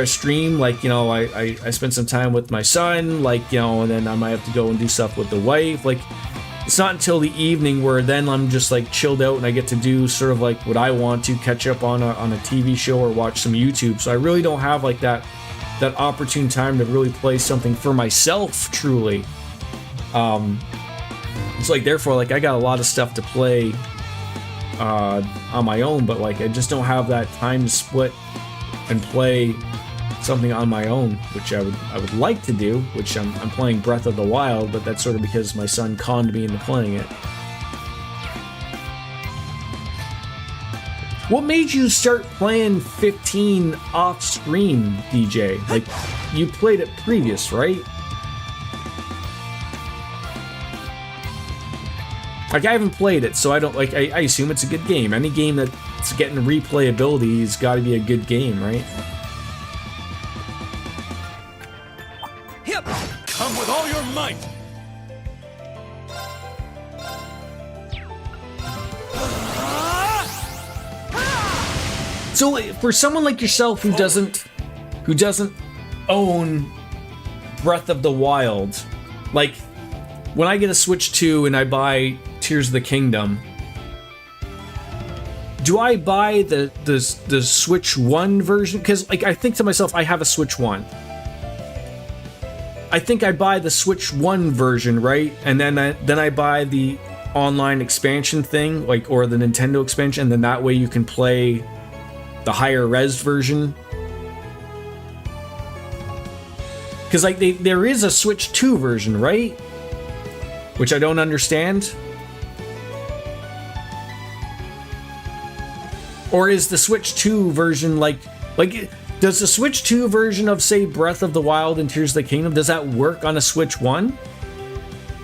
stream, like, you know, I spend some time with my son, like, you know, and then I might have to go and do stuff with the wife. Like, it's not until the evening where then I'm just, like, chilled out and I get to do sort of like what I want to, catch up on a TV show or watch some YouTube. So I really don't have, like, that opportune time to really play something for myself, truly. It's like, therefore, like, I got a lot of stuff to play on my own, but, like, I just don't have that time to split and play something on my own, which I would like to do, which I'm playing Breath of the Wild, but that's sort of because my son conned me into playing it. What made you start playing 15 off stream, DJ? Like, you played it previous, right? Like, I haven't played it, so I don't, like, I assume it's a good game. Any game that's getting replayability has got to be a good game, right? Yep. Come with all your might. So, for someone like yourself who doesn't own Breath of the Wild, like, when I get a Switch 2 and I buy Tears of the Kingdom, do I buy the Switch 1 version? Because, like, I think to myself, I have a Switch 1. I think I buy the Switch 1 version, right? And then I buy the online expansion thing, like, or the Nintendo expansion, then that way you can play the higher res version. Because like there is a Switch 2 version, right? Which I don't understand. Or is the Switch 2 version like does the Switch 2 version of, say, Breath of the Wild and Tears of the Kingdom, does that work on a Switch 1?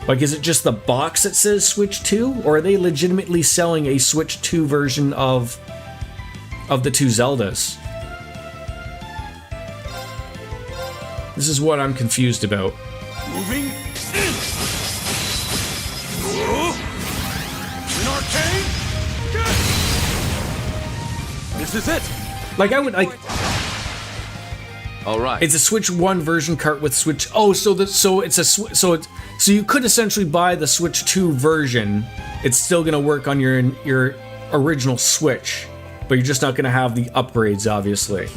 Like, is it just the box that says Switch 2? Or are they legitimately selling a Switch 2 version of the two Zeldas? This is what I'm confused about. Moving. An arcane. This is it. Like, I would like. All right. It's a Switch 1 version cart with Switch. Oh, so you could essentially buy the Switch 2 version. It's still gonna work on your original Switch, but you're just not gonna have the upgrades, obviously.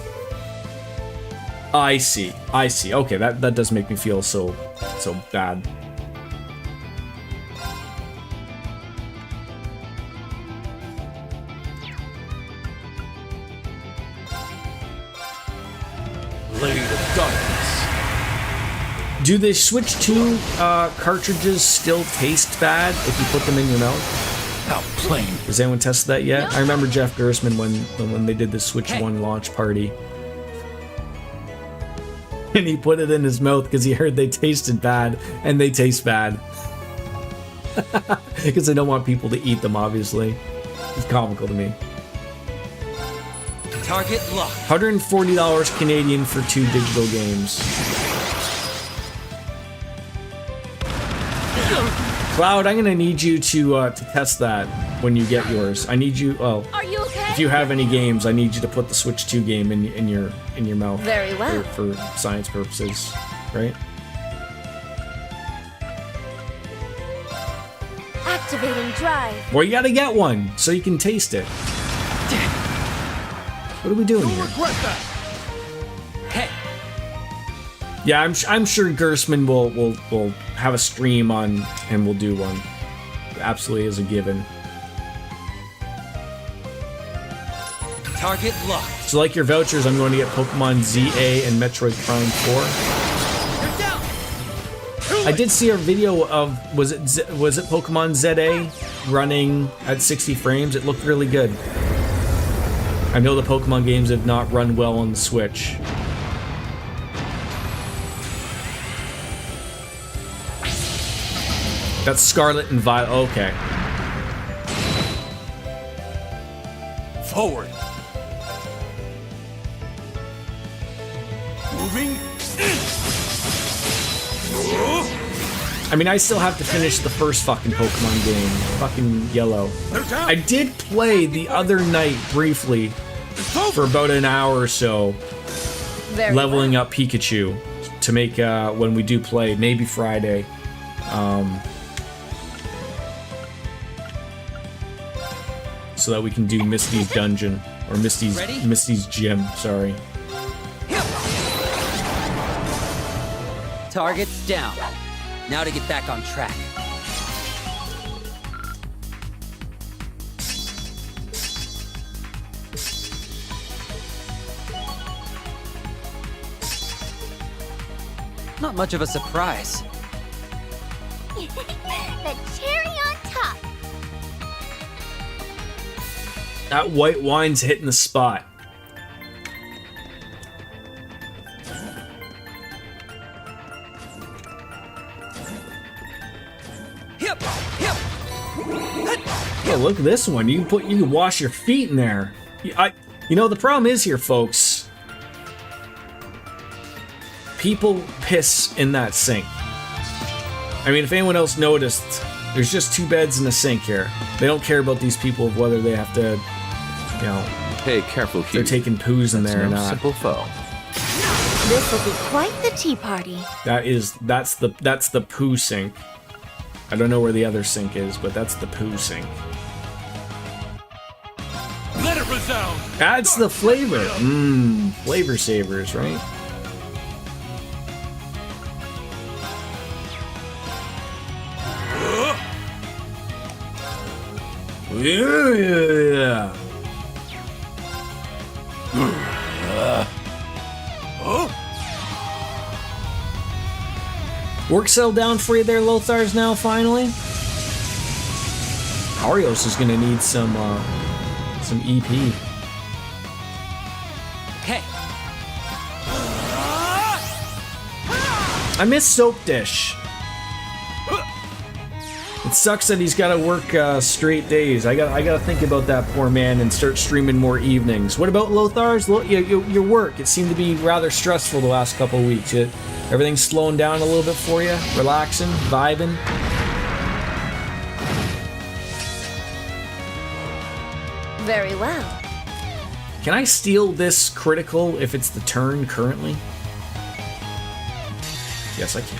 I see. Okay, that does make me feel so bad. Blade of Darkness. Do the Switch 2 cartridges still taste bad if you put them in your mouth? How plain. Has anyone tested that yet? I remember Jeff Gersman when they did the Switch 1 launch party. And he put it in his mouth because he heard they tasted bad, and they taste bad. Because they don't want people to eat them, obviously. It's comical to me. Target locked. $140 Canadian for 2 digital games. Cloud, I'm gonna need you to test that when you get yours. I need you. Oh, Are you okay? if you have any games, I need you to put the Switch 2 game in your mouth. Very well. For science purposes, right? Activating drive. Well, you gotta get one so you can taste it. What are we doing here? Regret that. Hey, Yeah, I'm sure Gersman will have a stream on, and we'll do one. Absolutely, as a given. target locked. So, like your vouchers, I'm going to get Pokemon ZA and Metroid Prime 4. You're down. I did see a video of was it Pokemon ZA running at 60 frames. It looked really good. I know the Pokemon games have not run well on the Switch. That's Scarlet and Violet. Okay. Forward. Moving. I mean, I still have to finish the first fucking Pokemon game. Fucking Yellow. I did play the other night briefly for about an hour or so, leveling up Pikachu to make when we do play, maybe Friday. So that we can do Misty's dungeon or Misty's gym. Sorry. Target's down. Now to get back on track. Not much of a surprise. The cherry on top. That white wine's hitting the spot. Oh, look at this one. You can wash your feet in there. You know, the problem is here, folks. People piss in that sink. I mean, if anyone else noticed, there's just 2 beds in the sink here. They don't care about these people of whether they have to, you know, Hey, careful here. they're taking poos in That's there or no not. simple foe. This will be quite the tea party. That's the poo sink. I don't know where the other sink is, but that's the poo sink. Let it resound. Adds the flavor. Flavor savers, right? Yeah. Work settled down for you there, Lothars, now, finally? Arios is gonna need some EP. Okay. I miss Soap Dish. It sucks that he's gotta work straight days. I gotta think about that poor man and start streaming more evenings. What about Lothars? Your work, it seemed to be rather stressful the last couple of weeks. Everything's slowing down a little bit for you? Relaxing? Vibing? Very well. Can I steal this critical if it's the turn currently? Yes, I can.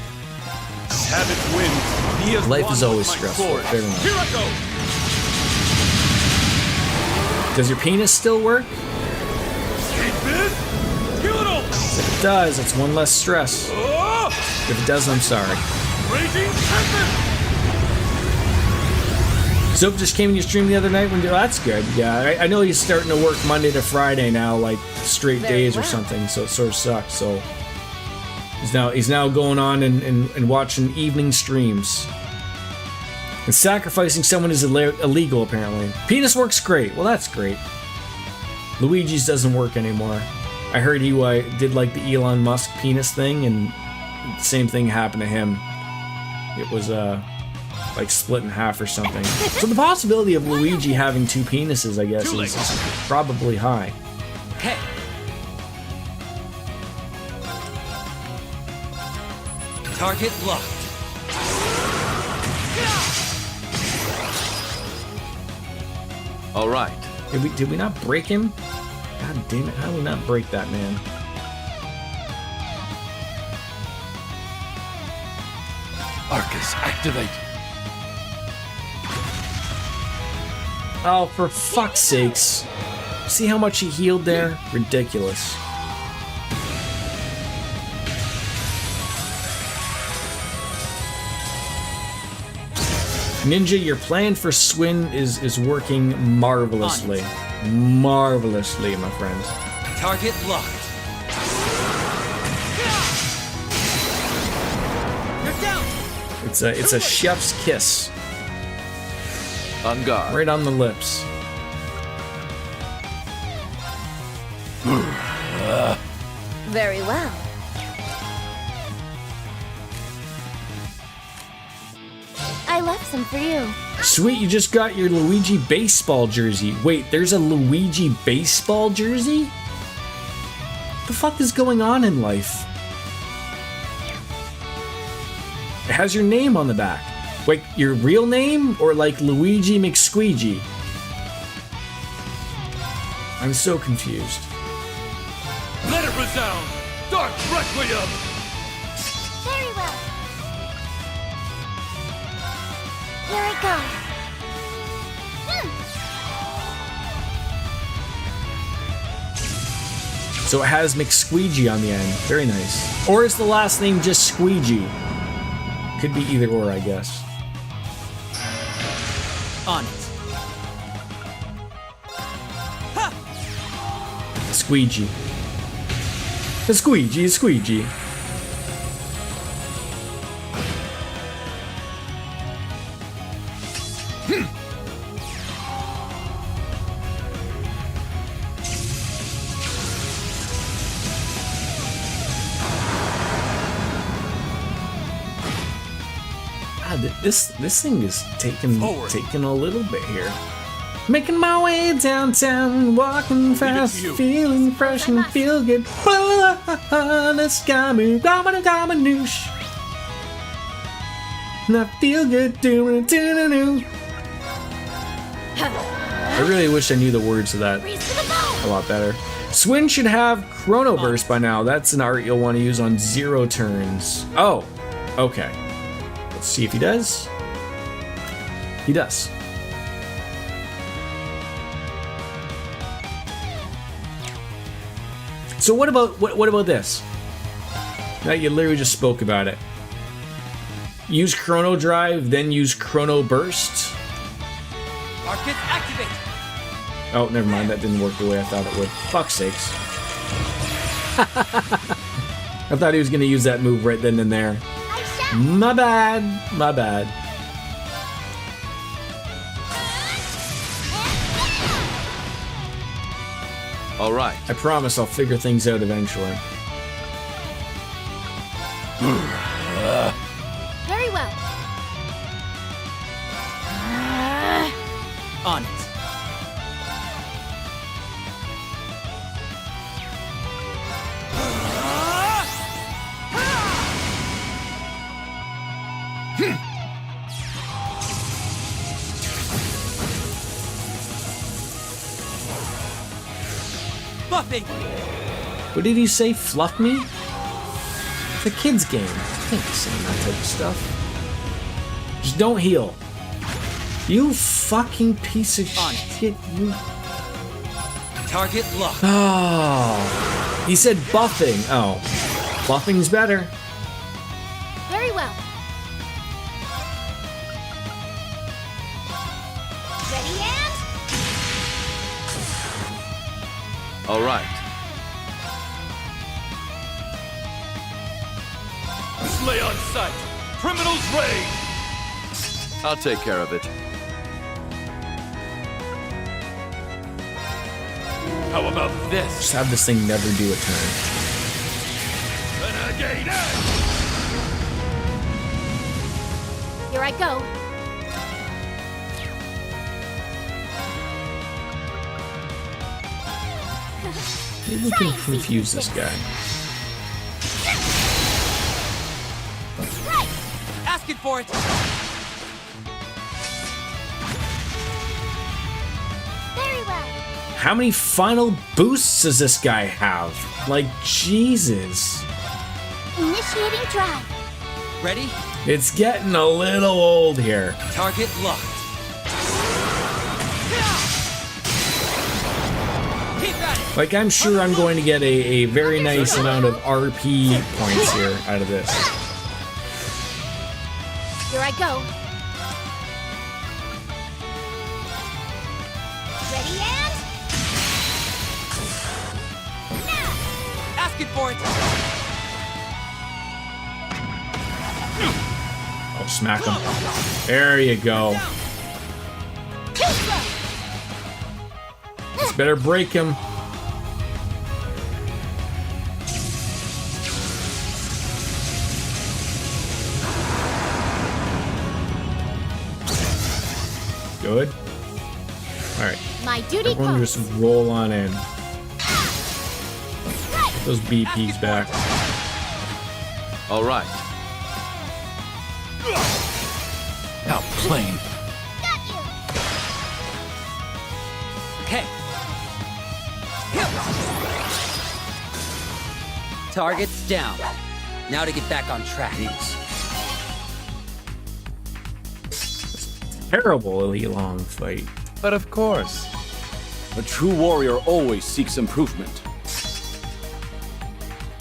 Savage wins. He has Life won is always with my stressful. sword. Fair enough. Here I go. Does your penis still work? Kill it all. If it does, it's one less stress. If it doesn't, I'm sorry. Raging Tempest. Soap just came in your stream the other night. Oh, that's good. Yeah, I know he's starting to work Monday to Friday now, like straight Very days or well. something. So it sort of sucks. So he's now going on and watching evening streams. And sacrificing someone is illegal, apparently. Penis works great. Well, that's great. Luigi's doesn't work anymore. I heard he did like the Elon Musk penis thing, and the same thing happened to him. It was like split in half or something. So the possibility of Luigi having two penises, I guess, is probably high. Okay. Target locked. All right. Did we not break him? God damn it! How did we not break that man? Arcus, activate. Oh, for fuck's sakes! See how much he healed there? Ridiculous. Ninja, your plan for Swin is working marvelously. Marvelously, my friends. Target locked. You're down. It's a chef's kiss. On guard. Right on the lips. Very well. I left some for you. Sweet, you just got your Luigi baseball jersey. Wait, there's a Luigi baseball jersey? What the fuck is going on in life? It has your name on the back. Wait, your real name or like Luigi McSqueegee? I'm so confused. Let it resound. Dark Requiem. Very well. Here I go. So it has McSqueegee on the end. Very nice. Or is the last name just Squeegee? Could be either or, I guess. On it. Squeegee. The squeegee is squeegee. This thing is taking a little bit here. Making my way downtown, walking fast, feeling fresh and feel good. Let's go, noosh. And I feel good doing it. I really wish I knew the words of that a lot better. Swin should have Chrono Burst by now. That's an art you'll want to use on 0 turns. Oh, okay. Let's see if he does. He does. So what about this? Now you literally just spoke about it. Use Chrono Drive, then use Chrono Burst. Rockets activate! Oh, never mind. That didn't work the way I thought it would. Fuck's sakes. I thought he was going to use that move right then and there. My bad. My bad. All right. I promise I'll figure things out eventually. Very well. On it. Buffing! What did he say? Fluff me? It's a kid's game. I can't be saying that type of stuff. Just don't heal. You fucking piece of shit. You... Target locked. Oh. He said buffing. Oh. Buffing's better. Very well. Ready and... All right. Slay on sight! Criminals raid! I'll take care of it. How about this? Just have this thing never do a turn. Renegade! Here I go. Maybe we can confuse this guy. Asking for it! Very well. How many final boosts does this guy have? Like, Jesus. Initiating drive. Ready? It's getting a little old here. Target locked. Keep at it! Like, I'm sure I'm going to get a very nice amount of RP points here out of this. Here I go. Ready and... now! Asking for it! Oh, smack him. There you go. Too slow! This better break him. Good. Alright. My duty Everyone calls. just roll on in. Get those BPs back. All right. Outplane. Got you! Okay. Target's down. Now to get back on track. Terribly long fight. But of course. A true warrior always seeks improvement.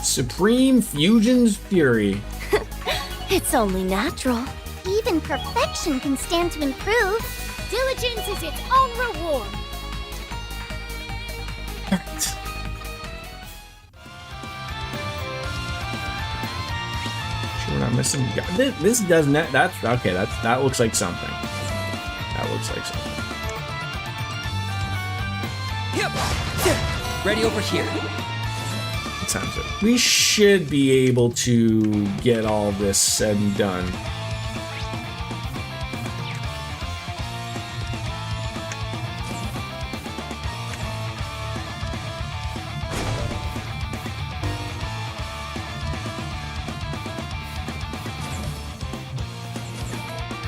Supreme Fusion's Fury. It's only natural. Even perfection can stand to improve. Diligence is its own reward. Sure, we're not missing. This doesn't. That's okay. That looks like something. That looks like something. Ready over here. What time's it? We should be able to get all this said and done.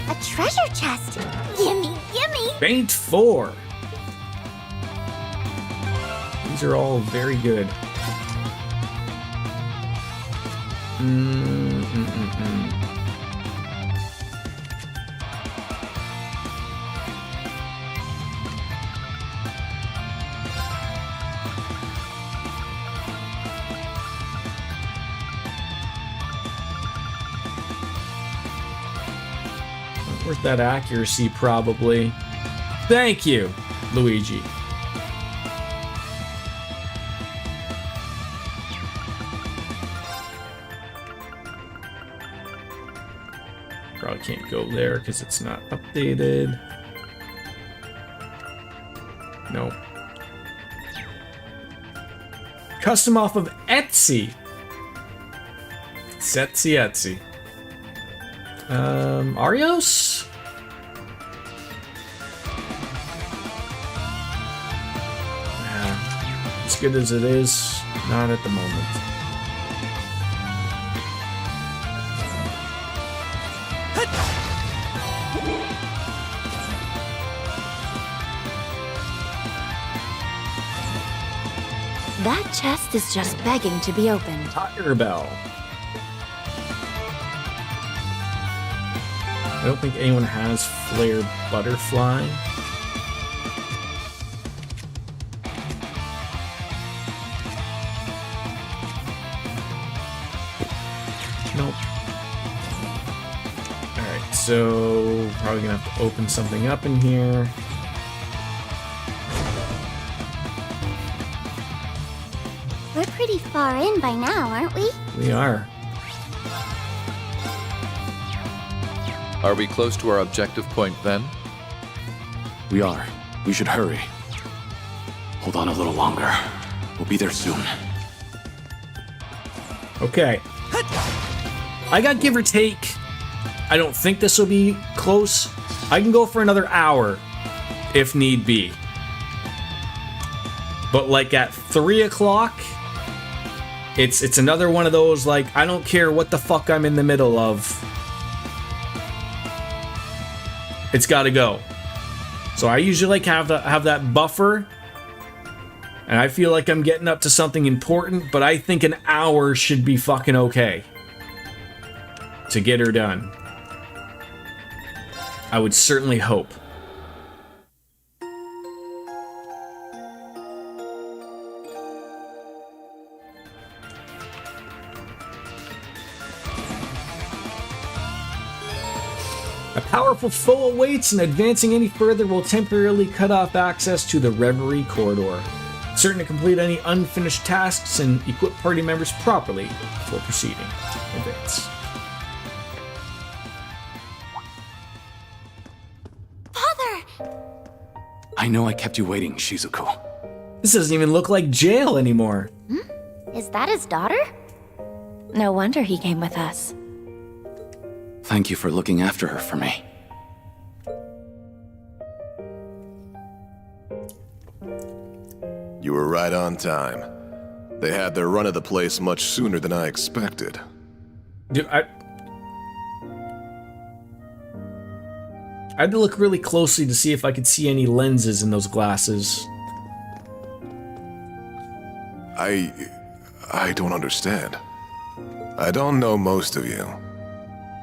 A treasure chest. Gimme, gimme! Faint 4. These are all very good. Not worth that accuracy, probably. Thank you, Luigi. Probably can't go there because it's not updated. Nope. Custom off of Etsy. Etsy. Arios? As good as it is, not at the moment. That chest is just begging to be opened. Tire Bell. I don't think anyone has Flared Butterfly. Nope. Alright, so probably gonna have to open something up in here. We're pretty far in by now, aren't we? We are. Are we close to our objective point then? We are. We should hurry. Hold on a little longer. We'll be there soon. Okay. I got give or take. I don't think this will be close. I can go for another hour if need be. But like at 3 o'clock, it's another one of those, like, I don't care what the fuck I'm in the middle of. It's gotta go. So I usually like have that buffer. And I feel like I'm getting up to something important, but I think an hour should be fucking okay to get her done. I would certainly hope. A powerful foe awaits, and advancing any further will temporarily cut off access to the Reverie corridor. Certain to complete any unfinished tasks and equip party members properly before proceeding. Advance. Father! I know I kept you waiting, Shizuku. This doesn't even look like jail anymore. Is that his daughter? No wonder he came with us. Thank you for looking after her for me. You were right on time. They had their run of the place much sooner than I expected. Dude, I had to look really closely to see if I could see any lenses in those glasses. I don't understand. I don't know most of you,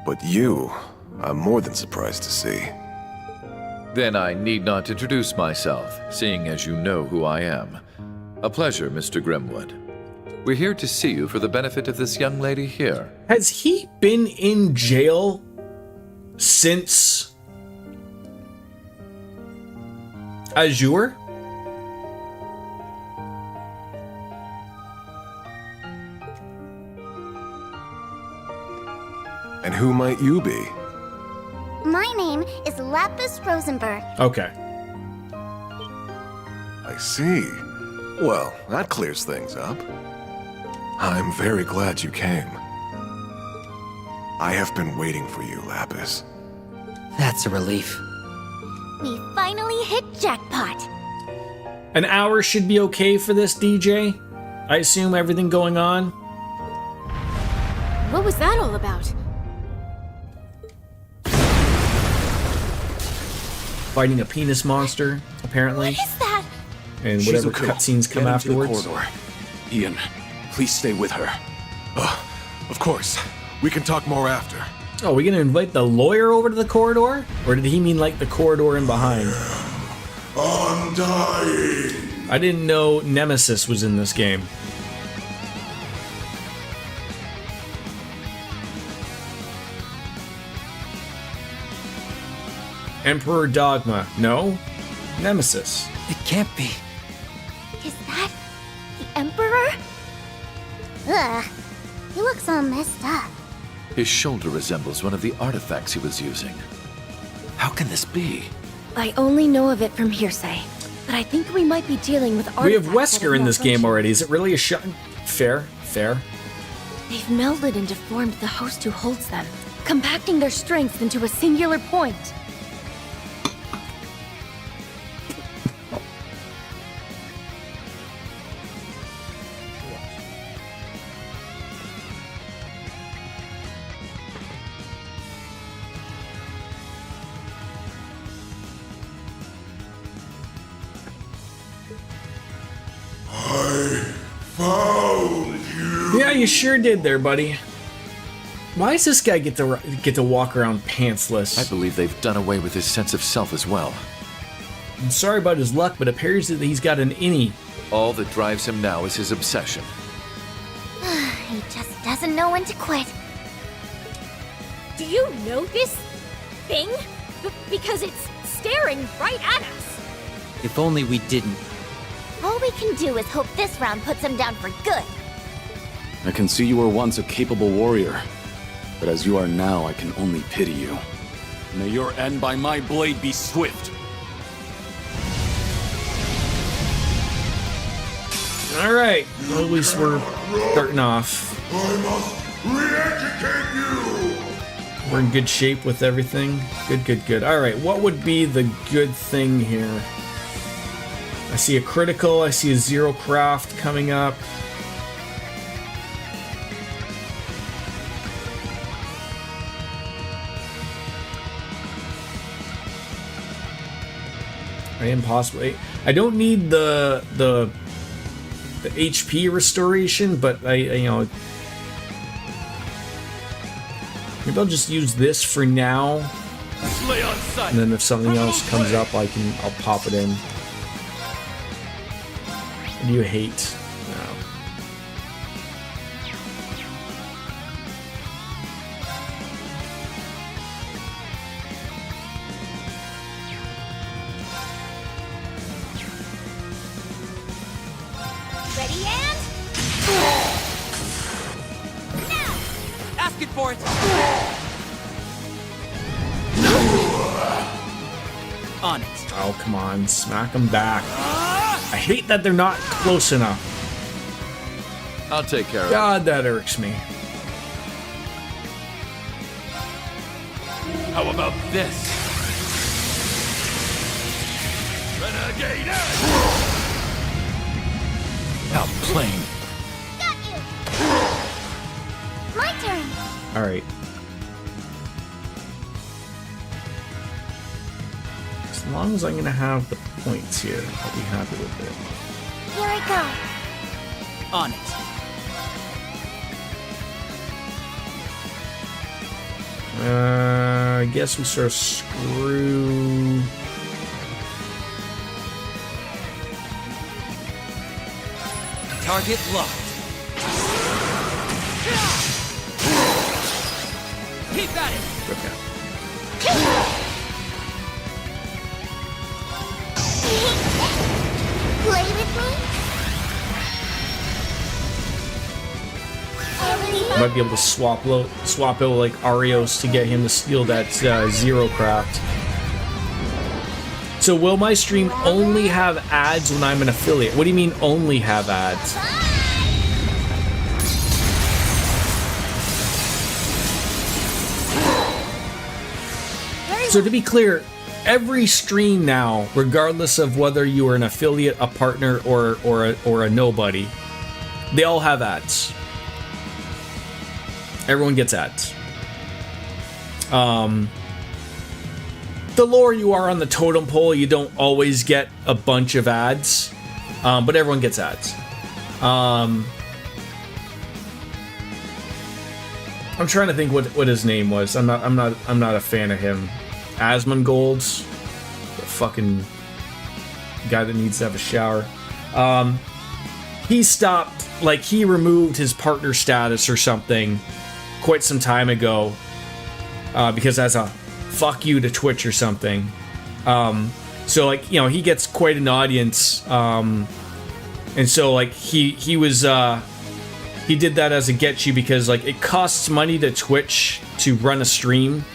but you, I'm more than surprised to see. Then I need not introduce myself, seeing as you know who I am. A pleasure, Mr. Grimwood. We're here to see you for the benefit of this young lady here. Has he been in jail since Azure? And who might you be? My name is Lapis Rosenberg. Okay. I see. Well, that clears things up. I'm very glad you came. I have been waiting for you, Lapis. That's a relief. We finally hit jackpot. An hour should be okay for this, DJ? I assume everything going on? What was that all about? Fighting a penis monster, apparently. What is that? And whatever Shizuku, cutscenes come get into the afterwards. corridor. Ian, please stay with her. Of course. We can talk more after. Oh, we gonna invite the lawyer over to the corridor? Or did he mean like the corridor in behind? I'm dying. I didn't know Nemesis was in this game. Emperor Dogma. No? Nemesis. It can't be. Is that the Emperor? Ugh, he looks all messed up. His shoulder resembles one of the artifacts he was using. How can this be? I only know of it from hearsay, but I think we might be dealing with artifacts. We have that Wesker in this game malfunction. already. Is it really a shot? Fair. They've melded and deformed the host who holds them, compacting their strength into a singular point. Yeah, you sure did there, buddy. Why does this guy get to walk around pantsless? I believe they've done away with his sense of self as well. I'm sorry about his luck, but it appears that he's got an innie. All that drives him now is his obsession. He just doesn't know when to quit. Do you know this thing? Because it's staring right at us. If only we didn't. All we can do is hope this round puts him down for good. I can see you were once a capable warrior, but as you are now, I can only pity you. May your end by my blade be swift. All right, well, at least we're starting off. I must re-educate you! We're in good shape with everything. Good. All right, what would be the good thing here? I see a critical, I see a zero craft coming up. Impossible. I don't need the HP restoration, but I you know, maybe I'll just use this for now, Lay on sight. and then if something else comes up, I'll pop it in. What do you hate? No. Ready and... now! Asking for it. On it. Oh, come on, smack them back. I hate that they're not close enough. I'll take care of it. God, that irks me. How about this? Renegade Edge! Outplaying. Got you! My turn! All right. As long as I'm gonna have the points here, I'll be happy with it. Here I go. On it. I guess we sort of screw. Target locked. Keep at it. Okay. Play with me? Might be able to swap out like Arios to get him to steal that zero craft. So will my stream only have ads when I'm an affiliate? What do you mean only have ads? So to be clear, every stream now, regardless of whether you are an affiliate, a partner, or a nobody, they all have ads. Everyone gets ads. The lower you are on the totem pole, you don't always get a bunch of ads, but everyone gets ads. I'm trying to think what his name was. I'm not a fan of him. Asmongold's the fucking guy that needs to have a shower. He stopped, like he removed his partner status or something quite some time ago because as a fuck you to Twitch or something. So like, you know, he gets quite an audience. And so like he was he did that as a getchy because like it costs money to Twitch to run a stream.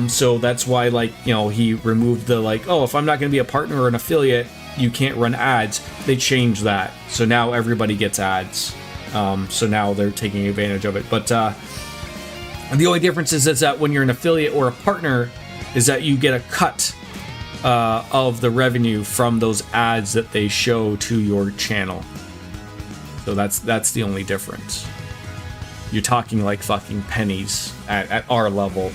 So that's why, like, you know, he removed the like, oh, if I'm not going to be a partner or an affiliate, you can't run ads. They changed that. So now everybody gets ads. So now they're taking advantage of it. But the only difference is that when you're an affiliate or a partner is that you get a cut of the revenue from those ads that they show to your channel. So that's the only difference. You're talking like fucking pennies at our level.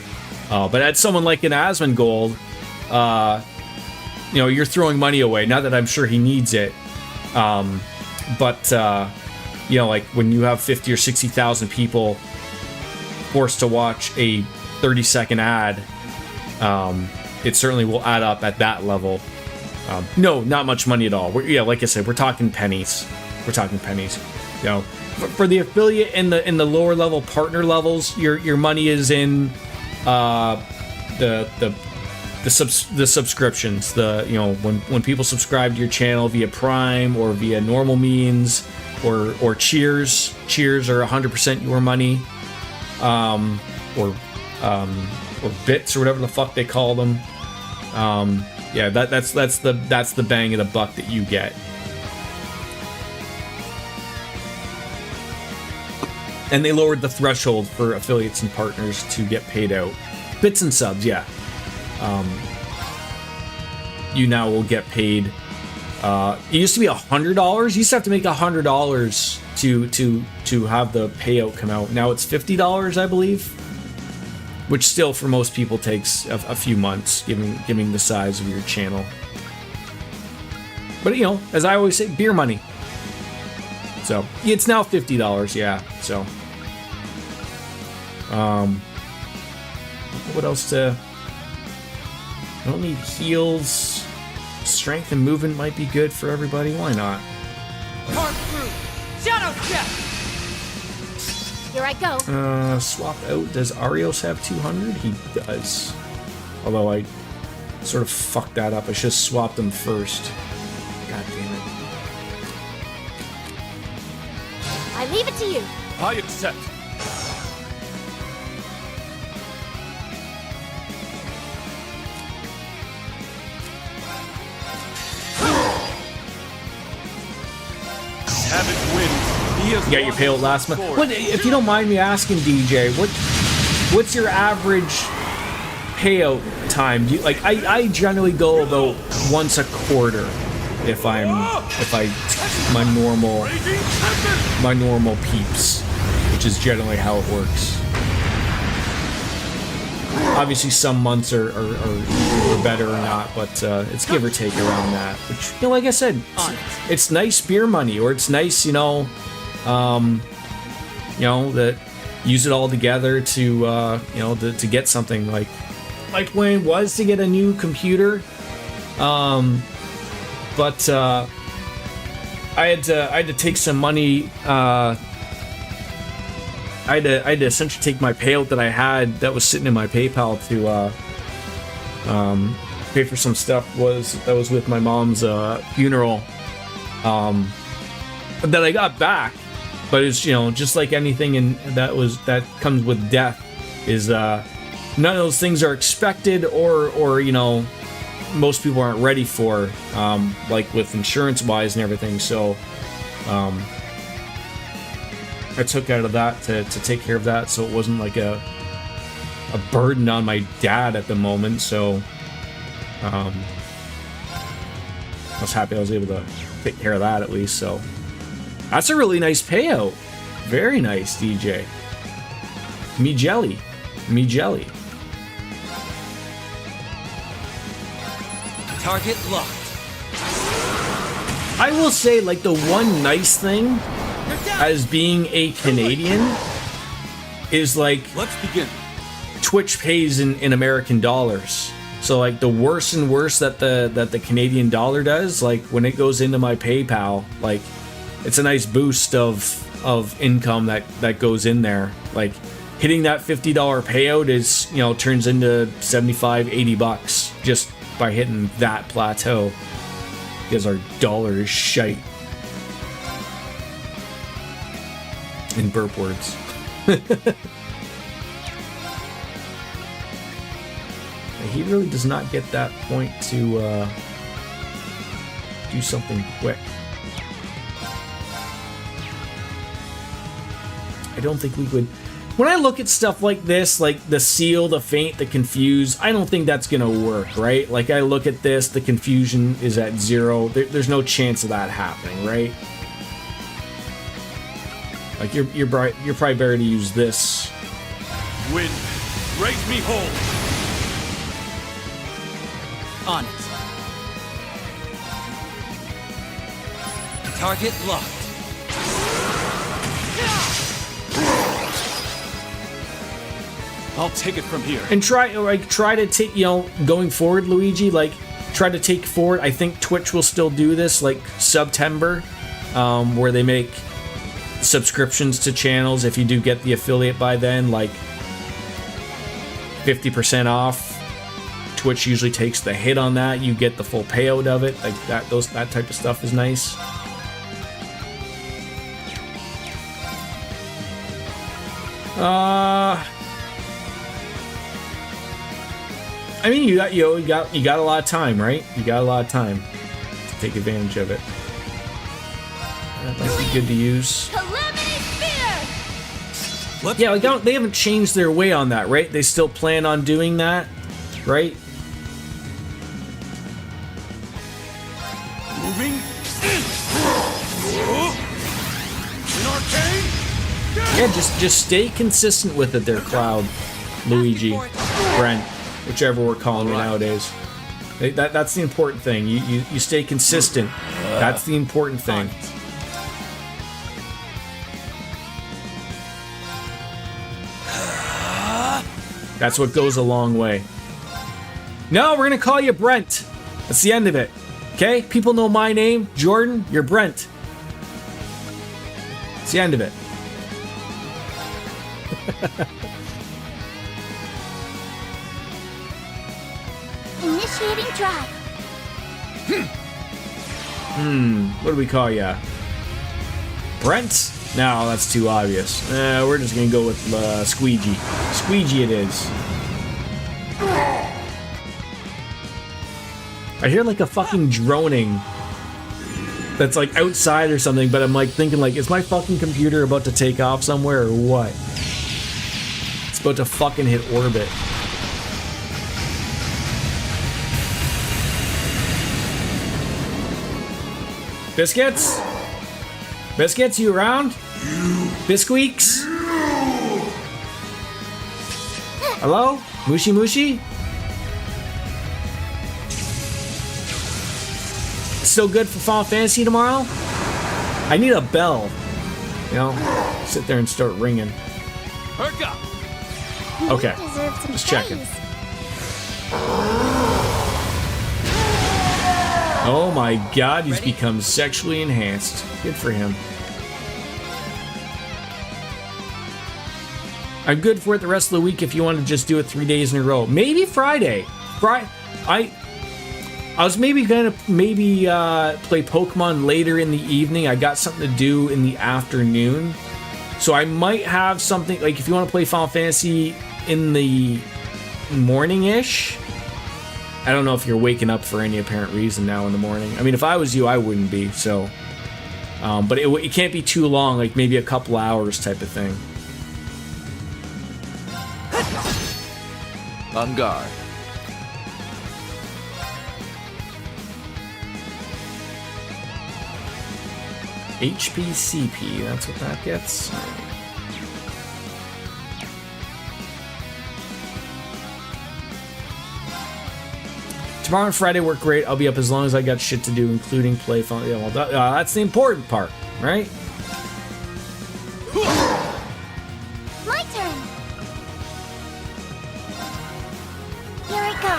But at someone like an Asmongold, you know, you're throwing money away. Not that I'm sure he needs it. But you know, like when you have 50 or 60,000 people forced to watch a 30-second ad, it certainly will add up at that level. No, not much money at all. Yeah, like I said, we're talking pennies. We're talking pennies. You know, for the affiliate in the lower level partner levels, your money is in the subscriptions. You know, when people subscribe to your channel via Prime or via normal means or cheers are 100% your money, or bits or whatever the fuck they call them. Yeah, that's the bang of the buck that you get. And they lowered the threshold for affiliates and partners to get paid out. Bits and subs, yeah. You now will get paid. It used to be $100. You used to have to make $100 to have the payout come out. Now it's $50, I believe, which still for most people takes a few months, given the size of your channel. But you know, as I always say, beer money. So it's now $50, yeah. So, what else to? I don't need heals. Strength and movement might be good for everybody. Why not? Park through. Shadow step. Here I go. Swap out. Does Arios have 200? He does. Although I sort of fucked that up. I should have swapped them first. God damn it. I leave it to you. I accept. Havoc wins. He You got your payout last month. What, if you don't mind me asking, DJ, what's your average payout time? Do you, like I generally go about once a quarter if my normal peeps, which is generally how it works. Obviously, some months are better or not, but it's give or take around that. Which, you know, like I said, it's nice beer money, or it's nice, that use it all together to to get something like my plan was to get a new computer, but I had to take some money. I had to essentially take my payout that I had that was sitting in my PayPal to pay for some stuff that was with my mom's funeral that I got back. But it's, just like anything that comes with death, is none of those things are expected or most people aren't ready for, like with insurance wise and everything. So I took out of that to take care of that, so it wasn't like a burden on my dad at the moment. So I was happy I was able to take care of that at least. So that's a really nice payout. Very nice, DJ. Me jelly. Target locked. I will say, like, the one nice thing as being a Canadian is, like, let's begin. Twitch pays in American dollars. So, like, the worse and worse that the Canadian dollar does, like, when it goes into my PayPal, like, it's a nice boost of income that goes in there. Like, hitting that $50 payout is, turns into $75-$80 just by hitting that plateau. Because our dollar is shite. In burp words. He really does not get that point to do something quick. I don't think we would. When I look at stuff like this, like the seal, the faint, the confuse, I don't think that's gonna work, right? Like I look at this, the confusion is at 0. There's no chance of that happening, right? Like you're probably better to use this. Wind, raise me whole. On it. Target locked. I'll take it from here. And try to take, you know, going forward, Luigi, like try to take forward. I think Twitch will still do this, like September, where they make subscriptions to channels. If you do get the affiliate by then, like 50% off. Twitch usually takes the hit on that. You get the full payout of it. Like that type of stuff is nice. I mean, you got a lot of time, right? You got a lot of time to take advantage of it. That might be good to use. Yeah, like they haven't changed their way on that, right? They still plan on doing that, right? Moving. Yeah, just stay consistent with it there, Cloud, Luigi, Brent, whichever we're calling you nowadays. That's the important thing. You stay consistent. That's the important thing. That's what goes a long way. No, we're gonna call you Brent. That's the end of it. Okay? People know my name, Jordan. You're Brent. It's the end of it. Initiating drive. What do we call ya? Brent? No, that's too obvious. We're just gonna go with Squeegee. Squeegee it is. I hear like a fucking droning that's like outside or something, but I'm like thinking like, is my fucking computer about to take off somewhere or what? It's about to fucking hit orbit. Biscuits? Biscuits, you around? Bisqueaks? Hello? Mushy Mushy? Still good for Final Fantasy tomorrow? I need a bell. You know, sit there and start ringing. Perk up. Okay, just checking. Oh my god, he's become sexually enhanced. Good for him. I'm good for it the rest of the week if you want to just do it 3 days in a row. Maybe Friday. I was maybe gonna play Pokemon later in the evening. I got something to do in the afternoon. So I might have something, like if you want to play Final Fantasy in the morning-ish. I don't know if you're waking up for any apparent reason now in the morning. I mean, if I was you, I wouldn't be, so. But it can't be too long, like maybe a couple hours type of thing. On guard. HPCP, that's what that gets. Tomorrow and Friday work great. I'll be up as long as I got shit to do, including play fun. Yeah, well, that's the important part, right? My turn. Here I go.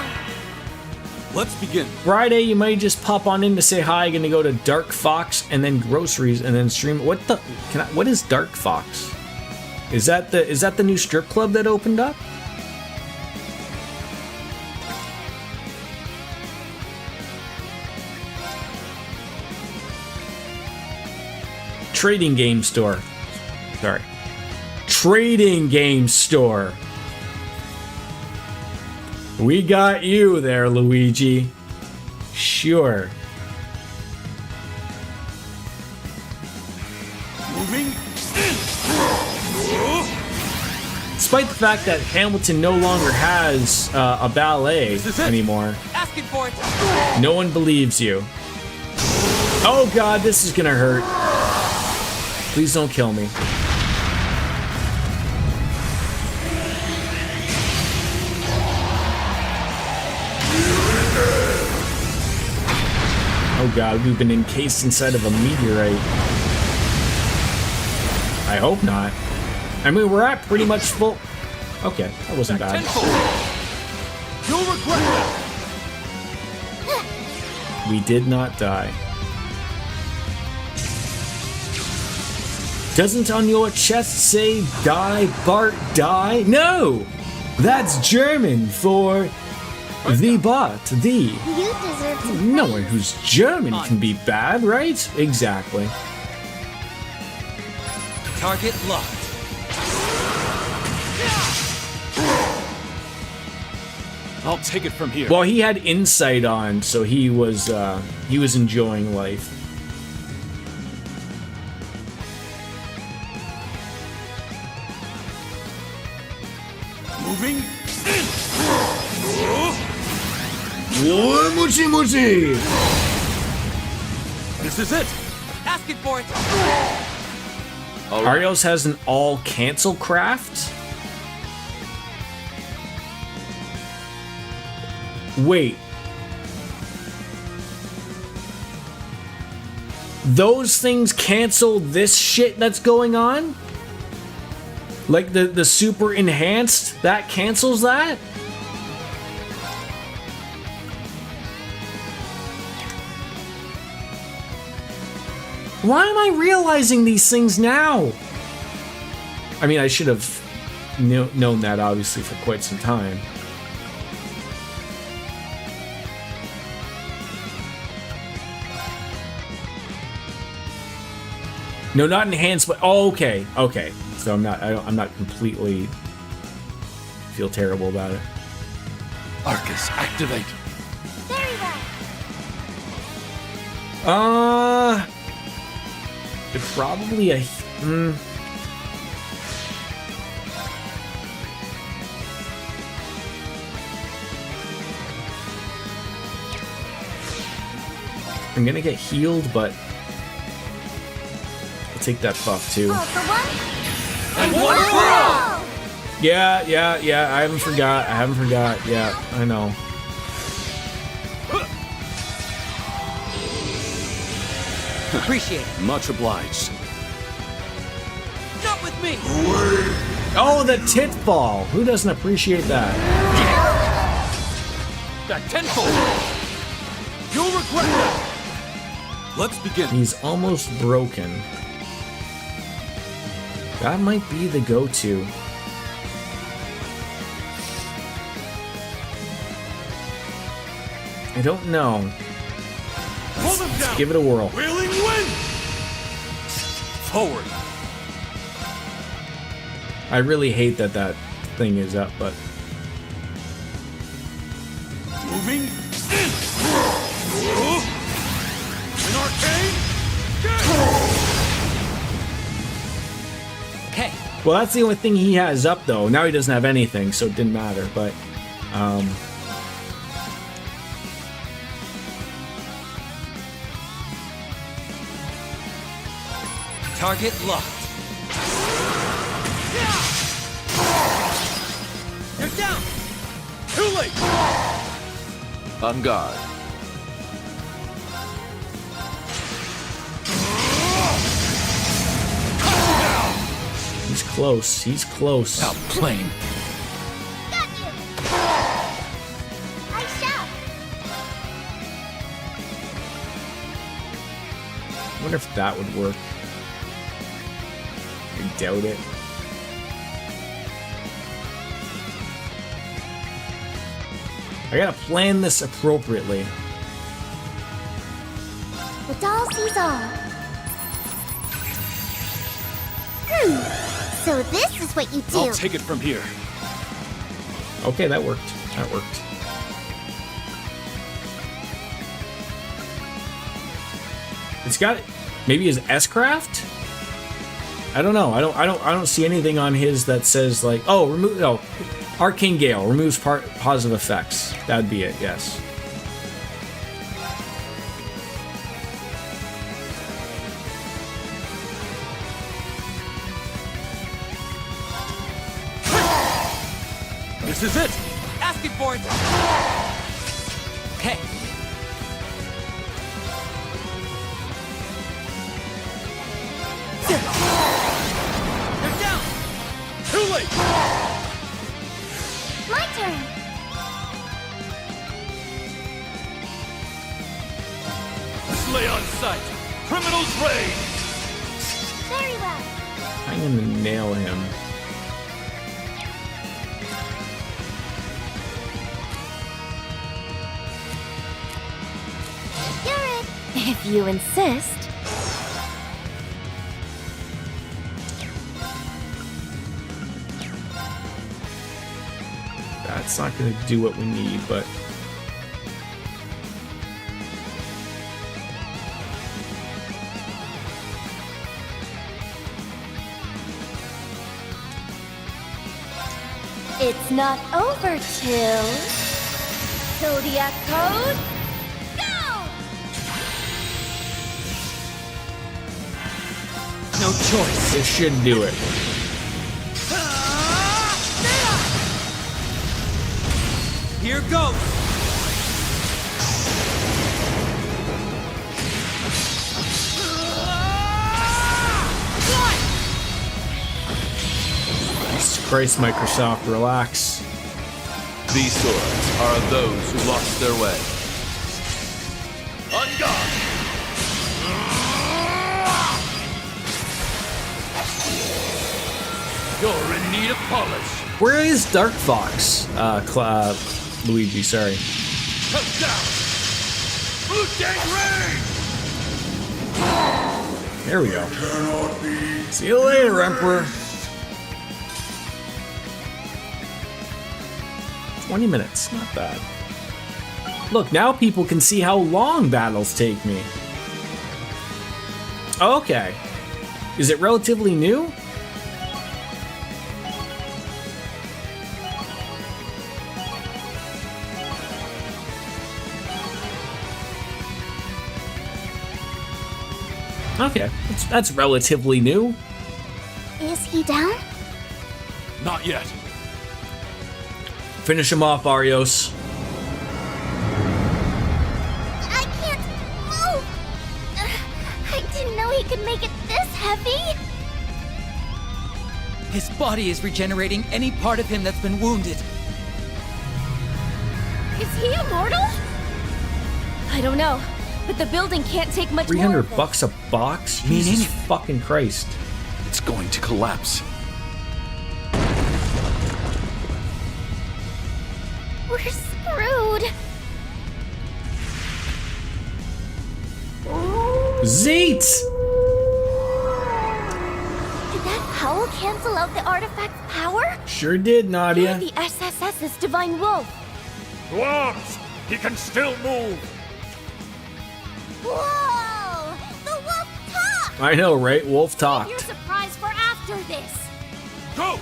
Let's begin. Friday, you might just pop on in to say hi. Gonna go to Dark Fox and then groceries and then stream. What the? What is Dark Fox? Is that the new strip club that opened up? trading game store. Sorry. Trading game store. We got you there, Luigi. Sure. Moving. Despite the fact that Hamilton no longer has a ballet anymore, Asking for it. no one believes you. Oh god, this is gonna hurt. Please don't kill me. Oh god, we've been encased inside of a meteorite. I hope not. I mean, we're at pretty much full... Okay, that wasn't bad. You'll regret that. We did not die. Doesn't on your chest say, die, Bart, die? No! That's German for the Bart, the. You deserve to No one who's German can be bad, right? Exactly. Target locked. I'll take it from here. Well, he had insight on, so he was enjoying life. Moving. Whoa, Muchi Muchi! This is it. Asking for it. Arios has an all cancel craft? Wait. Those things cancel this shit that's going on? Like the super enhanced, that cancels that? Why am I realizing these things now? I mean, I should have known that obviously for quite some time. No, not enhanced, but oh, okay, okay. So I'm not completely feel terrible about it. Arcus, activate. Very well. Probably a. I'm gonna get healed, but I'll take that buff too. All for one. And one for all. Yeah. I haven't forgot. Yeah, I know. Appreciate it. Much obliged. Not with me. Oh, the tit ball. Who doesn't appreciate that? Back tenfold. You'll regret that. Let's begin. He's almost broken. That might be the go-to. I don't know. Pull them down. Give it a whirl. Wheeling wind. Forward. I really hate that thing is up, but Moving. An arcane. Okay. well, that's the only thing he has up though. Now he doesn't have anything, so it didn't matter. But Target locked. You're down. Too late. On guard. he's close. He's close. Outplaying. Got you. I shall. I wonder if that would work. I doubt it. I gotta plan this appropriately. The doll sees all. So this is what you do. I'll take it from here. Okay, that worked. That worked. It's got maybe his S-craft? I don't know. I don't see anything on his that says like, oh, remove Arcane Gale removes positive effects. That'd be it, yes. This is it! Asking for it! Okay. They're down! Too late! My turn. Slay on sight! Criminals reign! Very well. I'm gonna nail him. You're it. If you insist. That's not gonna do what we need, but It's not over till Zodiac Code. Go! No choice. it should do it. Here goes. Jesus Christ, Microsoft, relax. These swords are of those who lost their way. On guard! You're in need of polish. Where is Dark Fox? Luigi, sorry. Come down! Blue Gang Rain! There we go. See you later, Emperor. 20 minutes, not bad. Look, now people can see how long battles take me. Okay. Is it relatively new? Okay, that's relatively new. Is he down? Not yet. Finish him off, Arios. I can't move. I didn't know he could make it this heavy. His body is regenerating any part of him that's been wounded. Is he immortal? I don't know, but the building can't take much more. 300 of this. bucks a box? Meaning- Jesus fucking Christ. It's going to collapse. We're screwed. Zeet! Did that howl cancel out the artifact's power? Sure did, You're Nadia. the SSS's Divine Wolf. Dwarves! He can still move! Whoa! The wolf talked! I know, right? Wolf Your talked. surprise for after this. Go!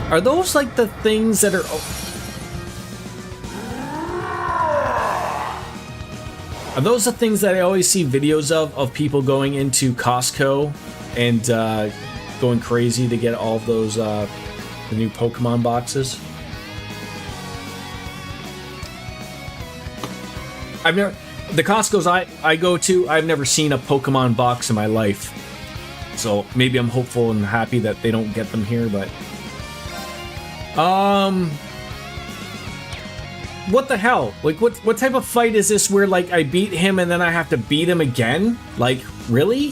Are those like the things that are... Are those the things that I always see videos of people going into Costco and going crazy to get all of those the new Pokemon boxes? I've never... The Costco's I go to, I've never seen a Pokemon box in my life. So maybe I'm hopeful and happy that they don't get them here, but... What the hell? Like, what type of fight is this where, like, I beat him and then I have to beat him again? Like, really?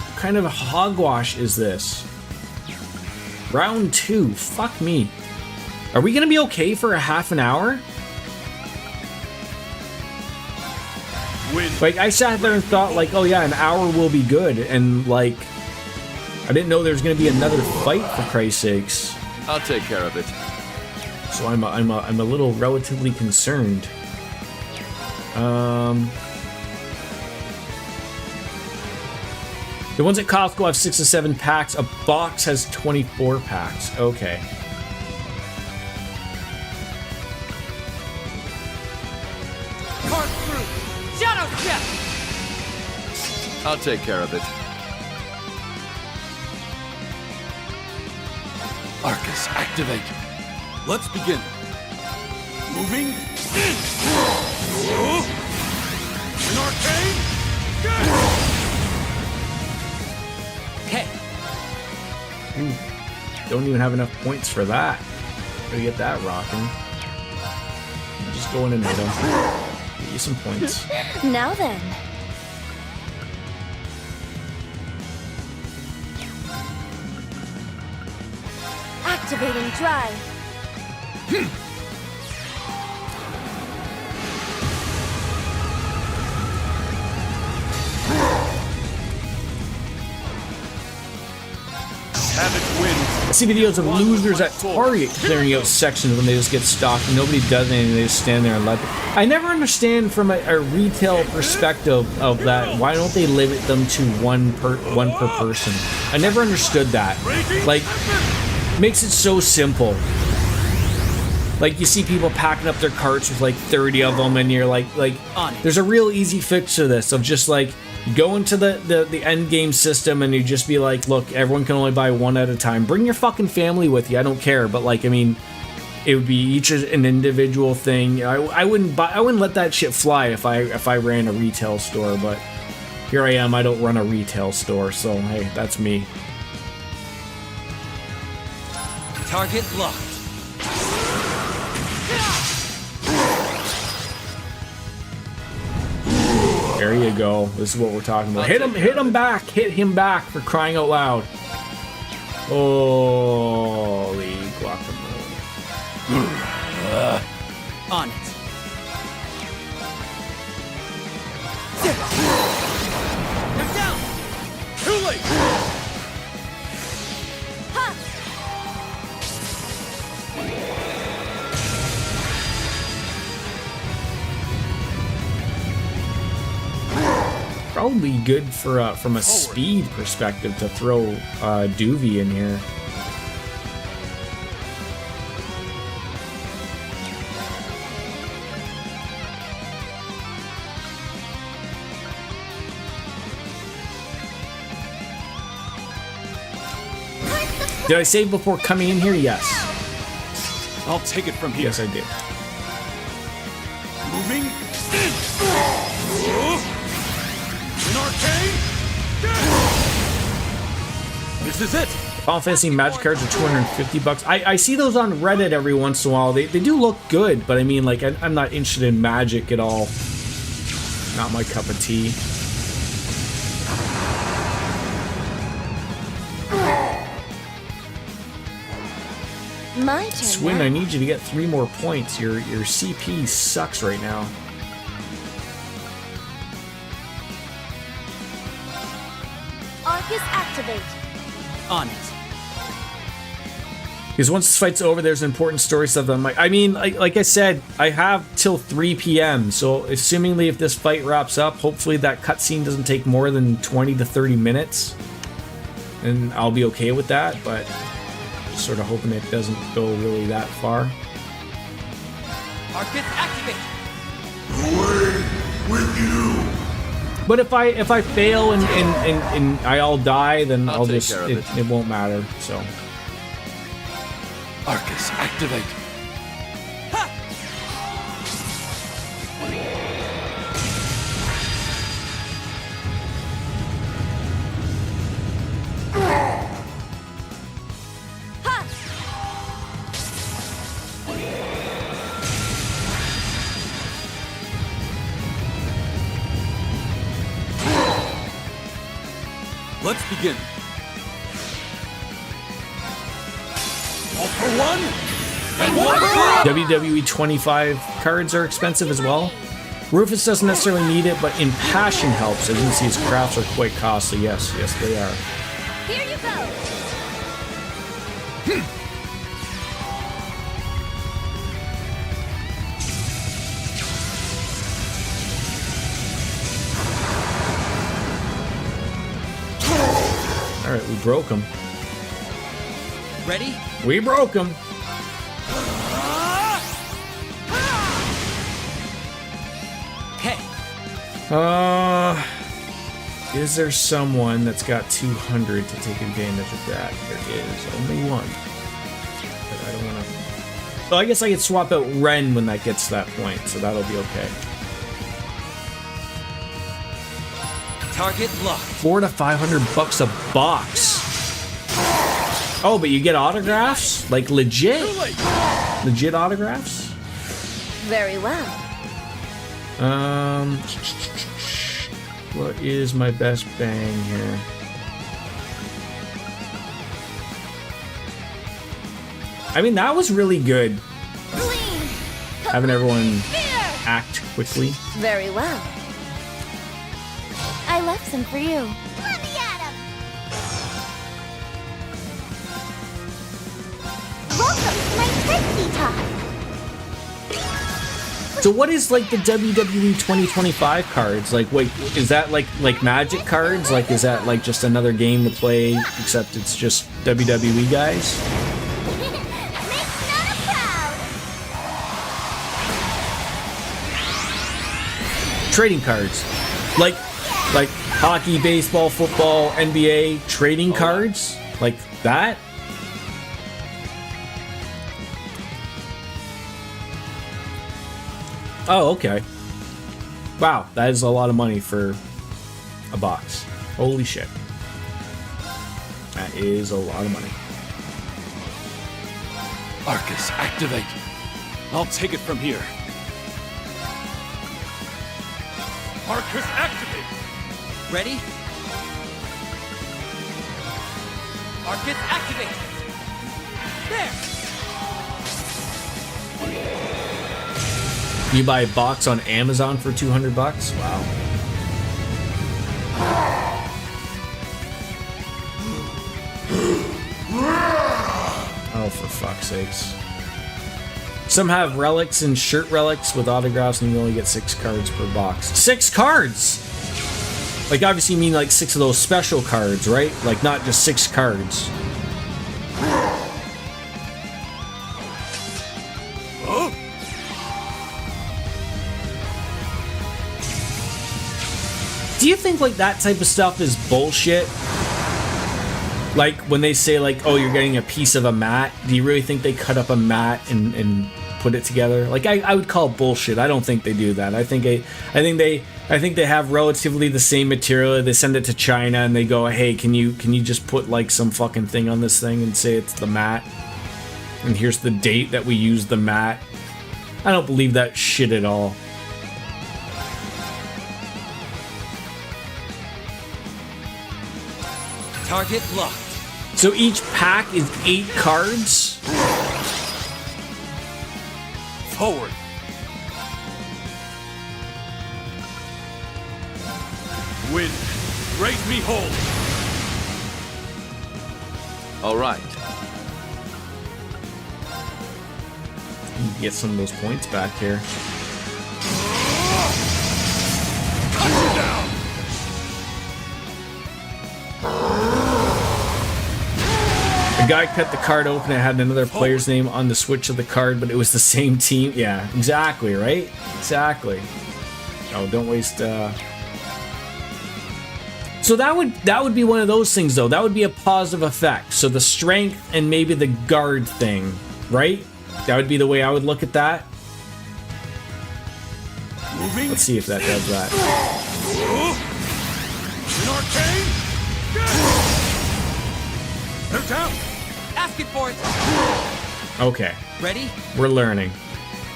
What kind of hogwash is this? Round 2. Fuck me. Are we gonna be okay for a half an hour? wins. Like, I sat there and thought, like, oh yeah, an hour will be good, and like, I didn't know there was gonna be another fight, for Christ's sakes. I'll take care of it. So I'm a little relatively concerned. The ones at Costco have 6 to 7 packs. A box has 24 packs. Okay. Cart through! Shadow step! I'll take care of it. Arcus, activate. Let's begin. Moving. An arcane. Hey, Ooh, don't even have enough points for that. Gotta get that rocking. Just go in and hit him. Get you some points. Now then. Activating drive. Havoc wins. I see videos of losers at Target clearing out sections when they just get stocked and nobody does anything. They just stand there and let them. I never understand from a retail perspective of that. Why don't they limit them to one per person? I never understood that. Like, makes it so simple. Like, you see people packing up their carts with like 30 of them, and you're like, there's a real easy fix to this of just like, go into the end game system and you just be like, look, everyone can only buy one at a time. Bring your fucking family with you. I don't care, but like, I mean, it would be each an individual thing. I wouldn't let that shit fly if I ran a retail store, but here I am. I don't run a retail store, so hey, that's me. target locked. There you go. This is what we're talking about. Hit him back. Hit him back, for crying out loud. Holy guacamole. On it. They're down. Too late. Probably good for from a speed perspective to throw Doovie in here. Did I save before coming in here? Yes. I'll take it from here. Yes, I did. Moving. An arcane. This is it. Final Fantasy Magic cards are $250. I see those on Reddit every once in a while. They do look good, but I mean, like, I'm not interested in Magic at all. Not my cup of tea. My turn. Swin, now. I need you to get 3 more points. Your CP sucks right now. Arcus activate. On it. Because once this fight's over, there's important story stuff. I'm like, I mean, like I said, I have till 3 p.m. So, assumingly, if this fight wraps up, hopefully that cutscene doesn't take more than 20 to 30 minutes, and I'll be okay with that. But just sort of hoping it doesn't go really that far. Arcus activate. Away with you! But if I fail and I all die, then I'll take just care of it won't matter. So. Arcus, activate. Let's begin. All for one, and one for all. WWE 25 cards are expensive as well. Rufus doesn't necessarily need it, but Impassion helps. As you can see, his crafts are quite costly. Yes, yes, they are. Here you go. All right, we broke him. Ready? We broke him. Hey. Is there someone that's got 200 to take advantage of that? There is only one. But I don't want to. So I guess I could swap out Ren when that gets to that point, so that'll be okay. Target locked. $400 to $500 a box. Oh, but you get autographs? Like legit? Legit autographs? Very well. What is my best bang here? I mean, that was really good. Having everyone act quickly. Very well. I left some for you. Let me at him. Welcome to my Trixie Talk. So what is like the WWE 2025 cards? Like, wait, is that like Magic cards? Like, is that like just another game to play, except it's just WWE guys? Trading cards. Like hockey, baseball, football, NBA trading cards? Like that? Oh, okay. Wow, that is a lot of money for a box. Holy shit. That is a lot of money. Arcus, activate. I'll take it from here. Arcus, activate. Ready? Arcus, activate. There. You buy a box on Amazon for $200? Wow. Oh, for fuck's sakes. Some have relics and shirt relics with autographs, and you only get 6 cards per box. 6 cards! Like, obviously you mean like 6 of those special cards, right? Like, not just 6 cards. Do you think like that type of stuff is bullshit? Like when they say like, oh, you're getting a piece of a mat, do you really think they cut up a mat and put it together? Like I would call it bullshit. I don't think they do that. I think they have relatively the same material. They send it to China and they go, hey, can you just put like some fucking thing on this thing and say it's the mat? And here's the date that we used the mat. I don't believe that shit at all. Target locked. So each pack is 8 cards? Forward. Wind, raise me whole. All right. Get some of those points back here. Cut you down. The guy cut the card open and had another player's name on the switch of the card, but it was the same team. Yeah, exactly, right? Exactly. Oh, don't waste. So that would be one of those things, though. That would be a positive effect. So the strength and maybe the guard thing, right? That would be the way I would look at that. Moving. Let's see if that does that. An arcane. They're down. Asking for it. Okay. Ready? We're learning.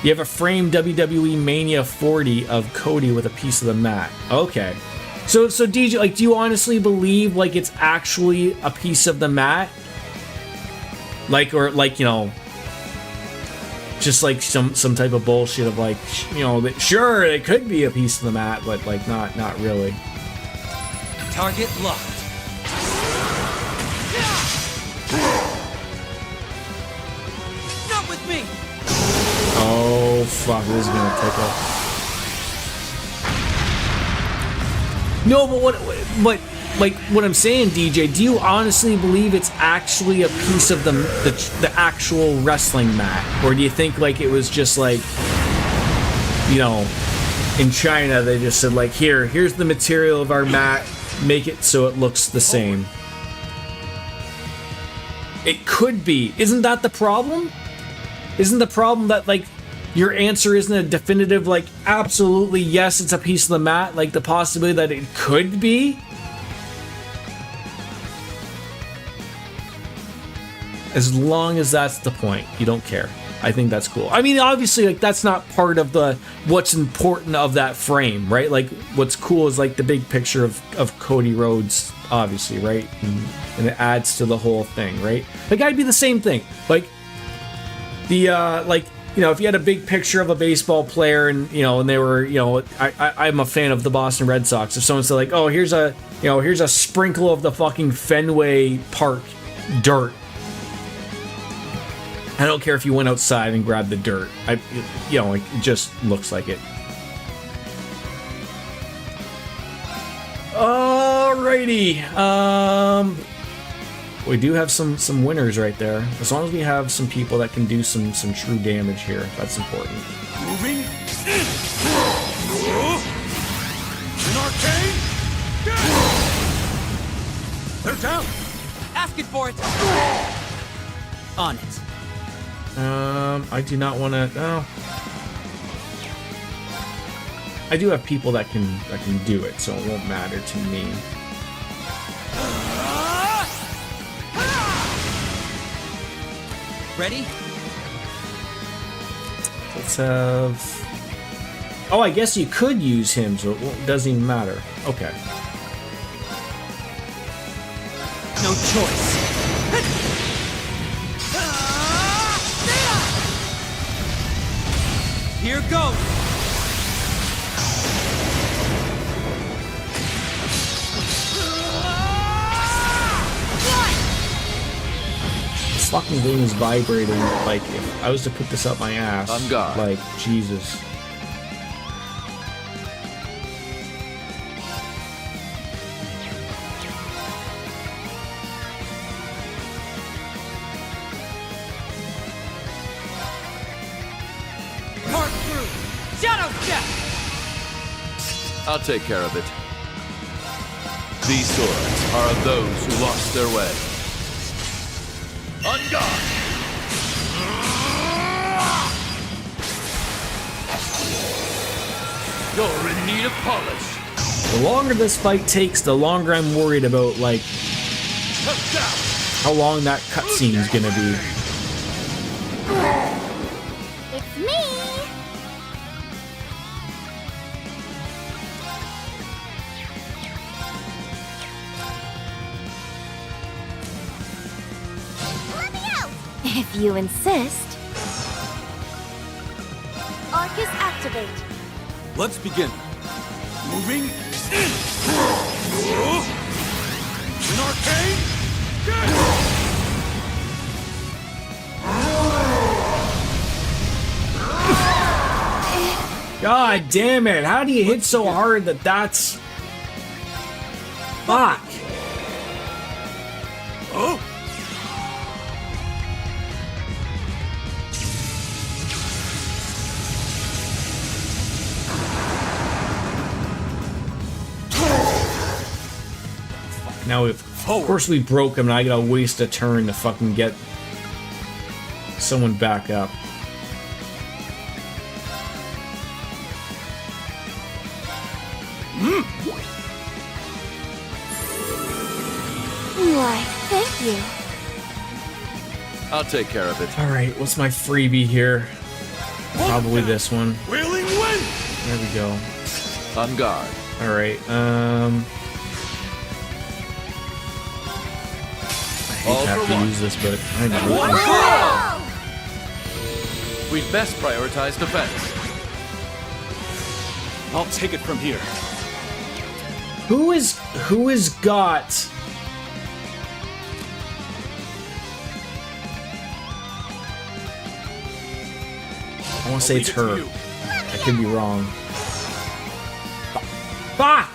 You have a framed WWE Mania 40 of Cody with a piece of the mat. Okay. So DJ, like, do you honestly believe like it's actually a piece of the mat? Like, or like, you know, just like some type of bullshit of like, you know, that sure it could be a piece of the mat, but like not really. Target locked. Not with me. Oh fuck, this is gonna tickle. No, but what I'm saying, DJ, do you honestly believe it's actually a piece of the actual wrestling mat, or do you think like it was just like, you know, in China they just said like, here's the material of our mat, make it so it looks the same? It could be. Isn't that the problem? Isn't the problem that like your answer isn't a definitive like absolutely yes it's a piece of the mat, like the possibility that it could be? As long as that's the point, you don't care. I think that's cool. I mean, obviously, like that's not part of the what's important of that frame, right? Like, what's cool is like the big picture of Cody Rhodes, obviously, right? And it adds to the whole thing, right? Like, I'd be the same thing. Like, the like, you know, if you had a big picture of a baseball player, and you know, and they were, you know, I'm a fan of the Boston Red Sox. If someone said like, oh, here's a sprinkle of the fucking Fenway Park dirt. I don't care if you went outside and grabbed the dirt. You know, like, it just looks like it. Alrighty. We do have some winners right there. As long as we have some people that can do some true damage here, that's important. Moving. An arcane. They're down. Asking for it. On it. I do not want to. No. I do have people that can do it, so it won't matter to me. Ready? Let's have. Oh, I guess you could use him, so it doesn't even matter. Okay. No choice. Here goes. This fucking thing is vibrating. Like, if I was to put this up my ass, On guard. like, Jesus. I'll take care of it. These swords are of those who lost their way. On guard! You're in need of polish. The longer this fight takes, the longer I'm worried about, like, how long that cutscene is gonna be. It's me! Let me out! If you insist. Arcus activate. Let's begin. Moving. An arcane. God damn it! How do you hit so hard that that's... Fuck! Oh. Now, of course we broke him, and I gotta waste a turn to fucking get someone back up. Why, thank you. I'll take care of it. Alright, what's my freebie here? Probably this one. Wailing wind. There we go. On guard. Alright, I hate to have to use this, but I know. We'd best prioritize defense. I'll take it from here. Who is got? I want to say it's her. I could be wrong. Fuck!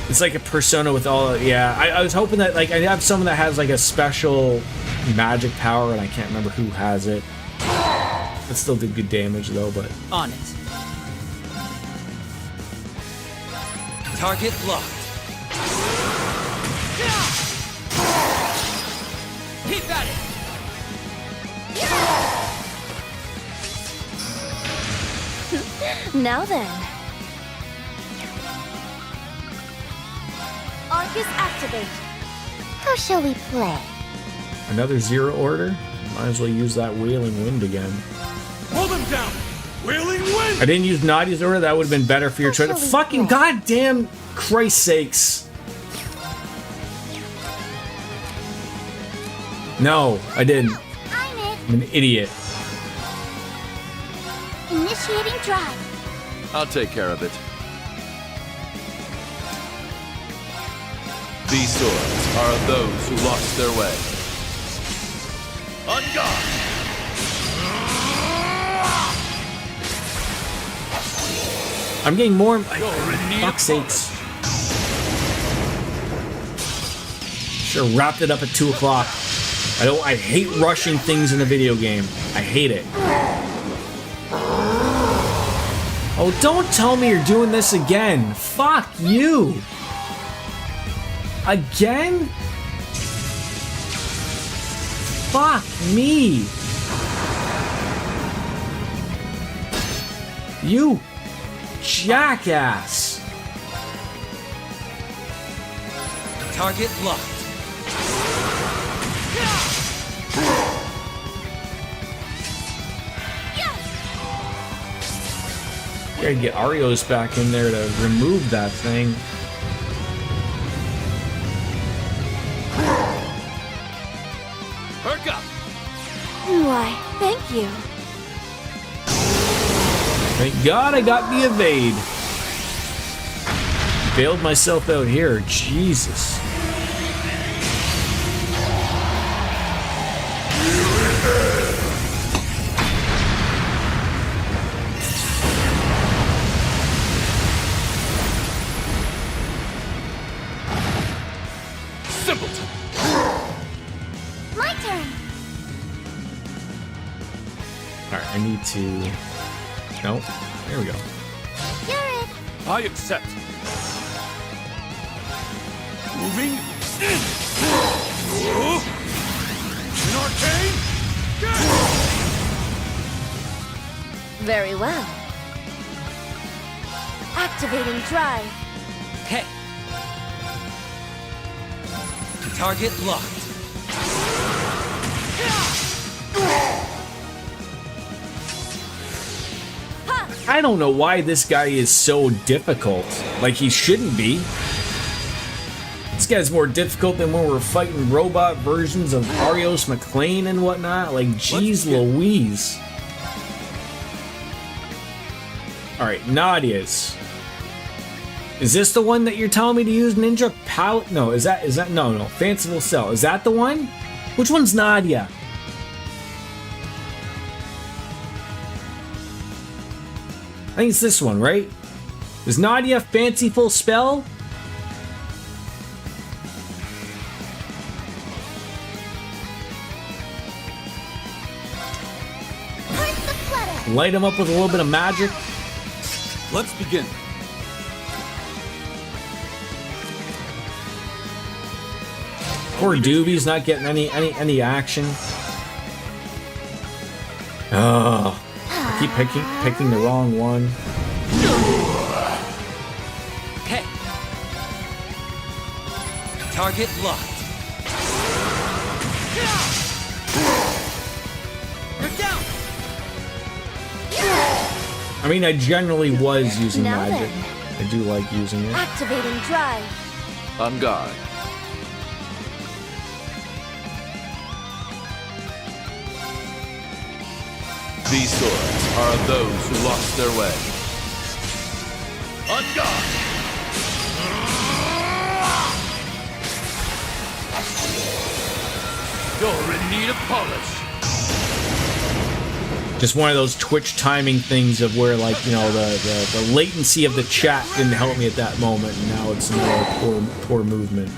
It's like a persona with all. Yeah, I was hoping that like I have someone that has like a special magic power, and I can't remember who has it. It still did good damage though, but On it. Target locked. Keep at it. Now then. Arcus activate. How shall we play? another zero order. Might as well use that Wailing Wind again. Hold him down! Wailing Wind! I didn't use Nadia's order. That would have been better for your choice. Fucking goddamn Christ sakes! No, I didn't. I'm an idiot. Initiating drive. I'll take care of it. These swords are of those who lost their way. On guard! I'm getting more. Fuck's sakes. Should have wrapped it up at 2 o'clock. I hate rushing things in a video game. I hate it. Oh, don't tell me you're doing this again. Fuck you. Again? Fuck me. You jackass. Target locked. Gotta get Arios back in there to remove that thing. Perk up! Why, thank you. Thank God I got the evade. Bailed myself out here. Jesus. Simpleton! My turn. Alright, I need to... Nope. There we go. You're it. I accept. Moving in! An arcane! Very well. Activating drive. Hey. Target locked. I don't know why this guy is so difficult. Like, he shouldn't be. This guy's more difficult than when we're fighting robot versions of Arios McLean and whatnot. Like, jeez Louise. Alright, Nadia's. Is this the one that you're telling me to use Ninja Power? No, is that no, Fanciful Cell. Is that the one? Which one's Nadia? I think it's this one, right? Is Nadia Fanciful Spell? Light him up with a little bit of magic. Let's begin. Poor Doobie's not getting any action. Oh, I keep picking the wrong one. Hey. Target locked. You're down. I mean, I generally was using Now magic. then. I do like using it. Activating drive. On guard. These swords are of those who lost their way. On guard! You're in need of polish. Just one of those Twitch timing things of where, like, you know, the latency of the chat didn't help me at that moment, and now it's another poor movement.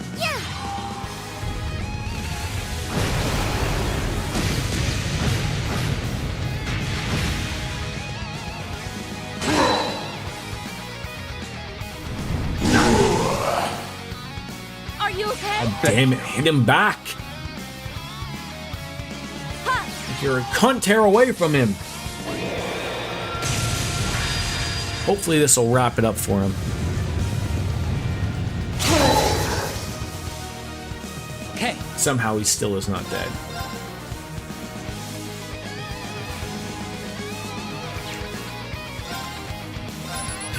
Are you okay? God damn it, hit him back! You're a cunt, tear away from him. Hopefully this will wrap it up for him. Okay. Somehow he still is not dead.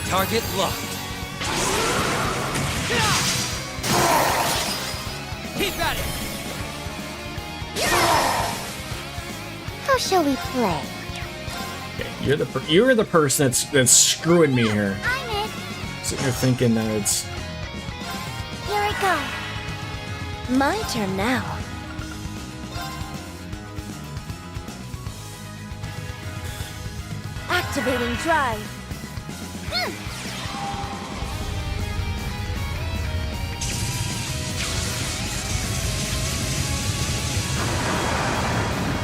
Target locked. Keep at it. How shall we play? Okay, you're the person that's screwing me here. I'm it. Sitting there thinking that it's Here I go. My turn now. Activating drive.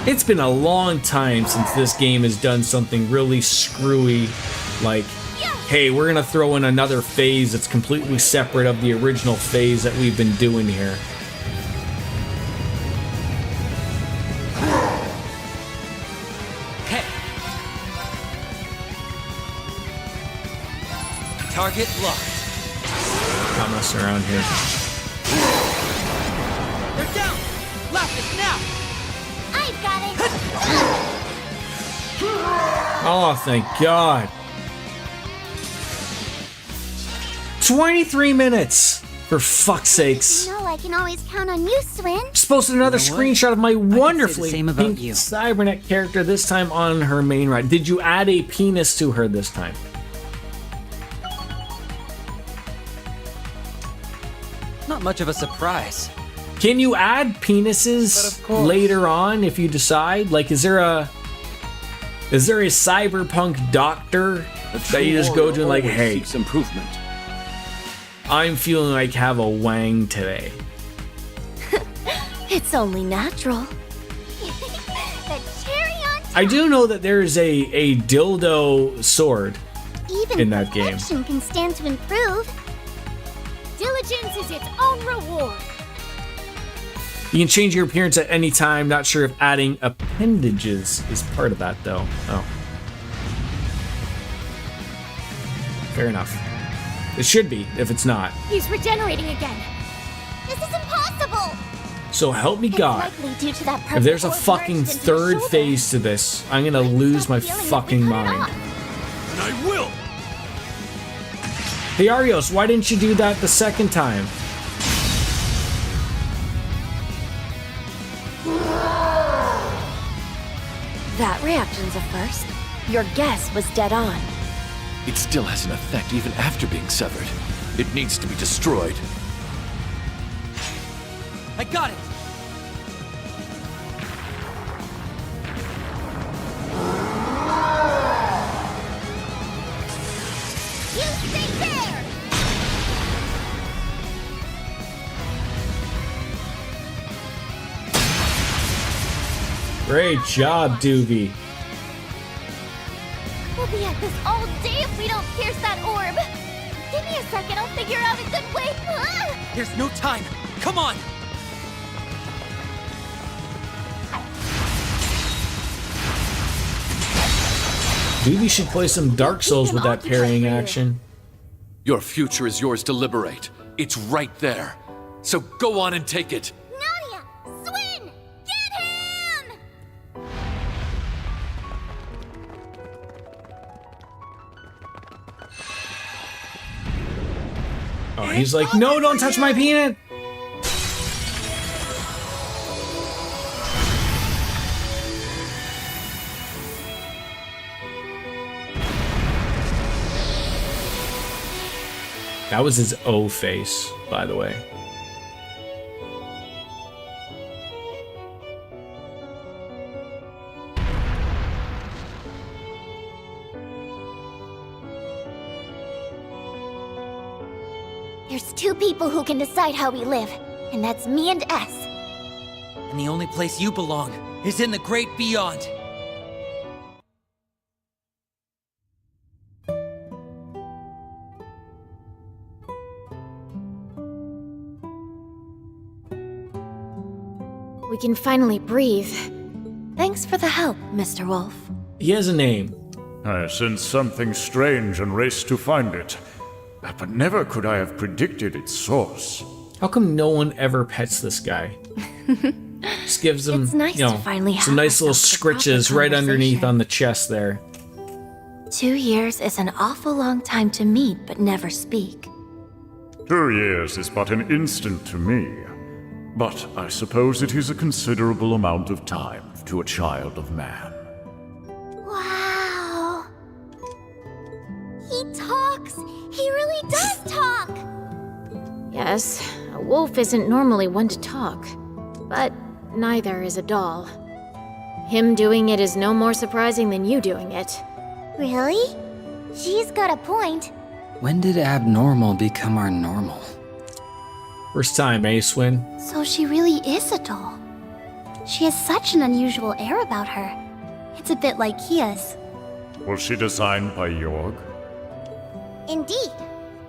It's been a long time since this game has done something really screwy, like, hey, we're gonna throw in another phase that's completely separate of the original phase that we've been doing here. Okay. Target locked. Not messing around here. They're down. Lapis now. I've got it. Oh, thank God. 23 minutes! For fuck's sakes. You know I can always count on you, Swin. Just posted another screenshot of my wonderfully same about pink you. cybernet character, this time on her main ride. Did you add a penis to her this time? Not much of a surprise. Can you add penises later on if you decide? Like, is there a cyberpunk doctor that you just go to and like, hey, improvement. I'm feeling like have a wang today. It's only natural. The cherry on top. I do know that there is a dildo sword Even in that game. perfection can stand to improve. Diligence is its own reward. You can change your appearance at any time. Not sure if adding appendages is part of that, though. Oh. Fair enough. It should be, if it's not. He's regenerating again. This is impossible. So help me It's God. likely due to that If there's a purple orb fucking merged into the third shoulder. phase to this, I'm gonna lose my Feeling if we fucking cut it mind. off. And I will! Hey Arios, why didn't you do that the second time? That reaction's a first. Your guess was dead on. It still has an effect even after being severed. It needs to be destroyed. I got it. You stay there. Great job, Doobie. We'll be at this all day if we don't pierce that orb. Give me a second, I'll figure out a good way. There's no time. Come on. Doobie should play some Dark Souls with that parrying action. Your future is yours to liberate. It's right there. So go on and take it. Nadia! Swin! Get him! Oh, he's like, no, don't touch my peanut! That was his O face, by the way. There's two people who can decide how we live, and that's me and S. And the only place you belong is in the great beyond. We can finally breathe. Thanks for the help, Mr. Wolf. He has a name. I sensed something strange and raced to find it. But never could I have predicted its source. How come no one ever pets this guy? Just gives him, It's nice you know, to finally have some nice little ourselves a proper scritches right underneath conversation. on the chest there. 2 years is an awful long time to meet but never speak. 2 years is but an instant to me. But I suppose it is a considerable amount of time to a child of man. Wow. He talks. He really does talk. Yes, a wolf isn't normally one to talk. But neither is a doll. Him doing it is no more surprising than you doing it. Really? She's got a point. When did abnormal become our normal? First time, eh, Swin? So she really is a doll. She has such an unusual air about her. It's a bit like Kia's. Was she designed by Jorg? Indeed.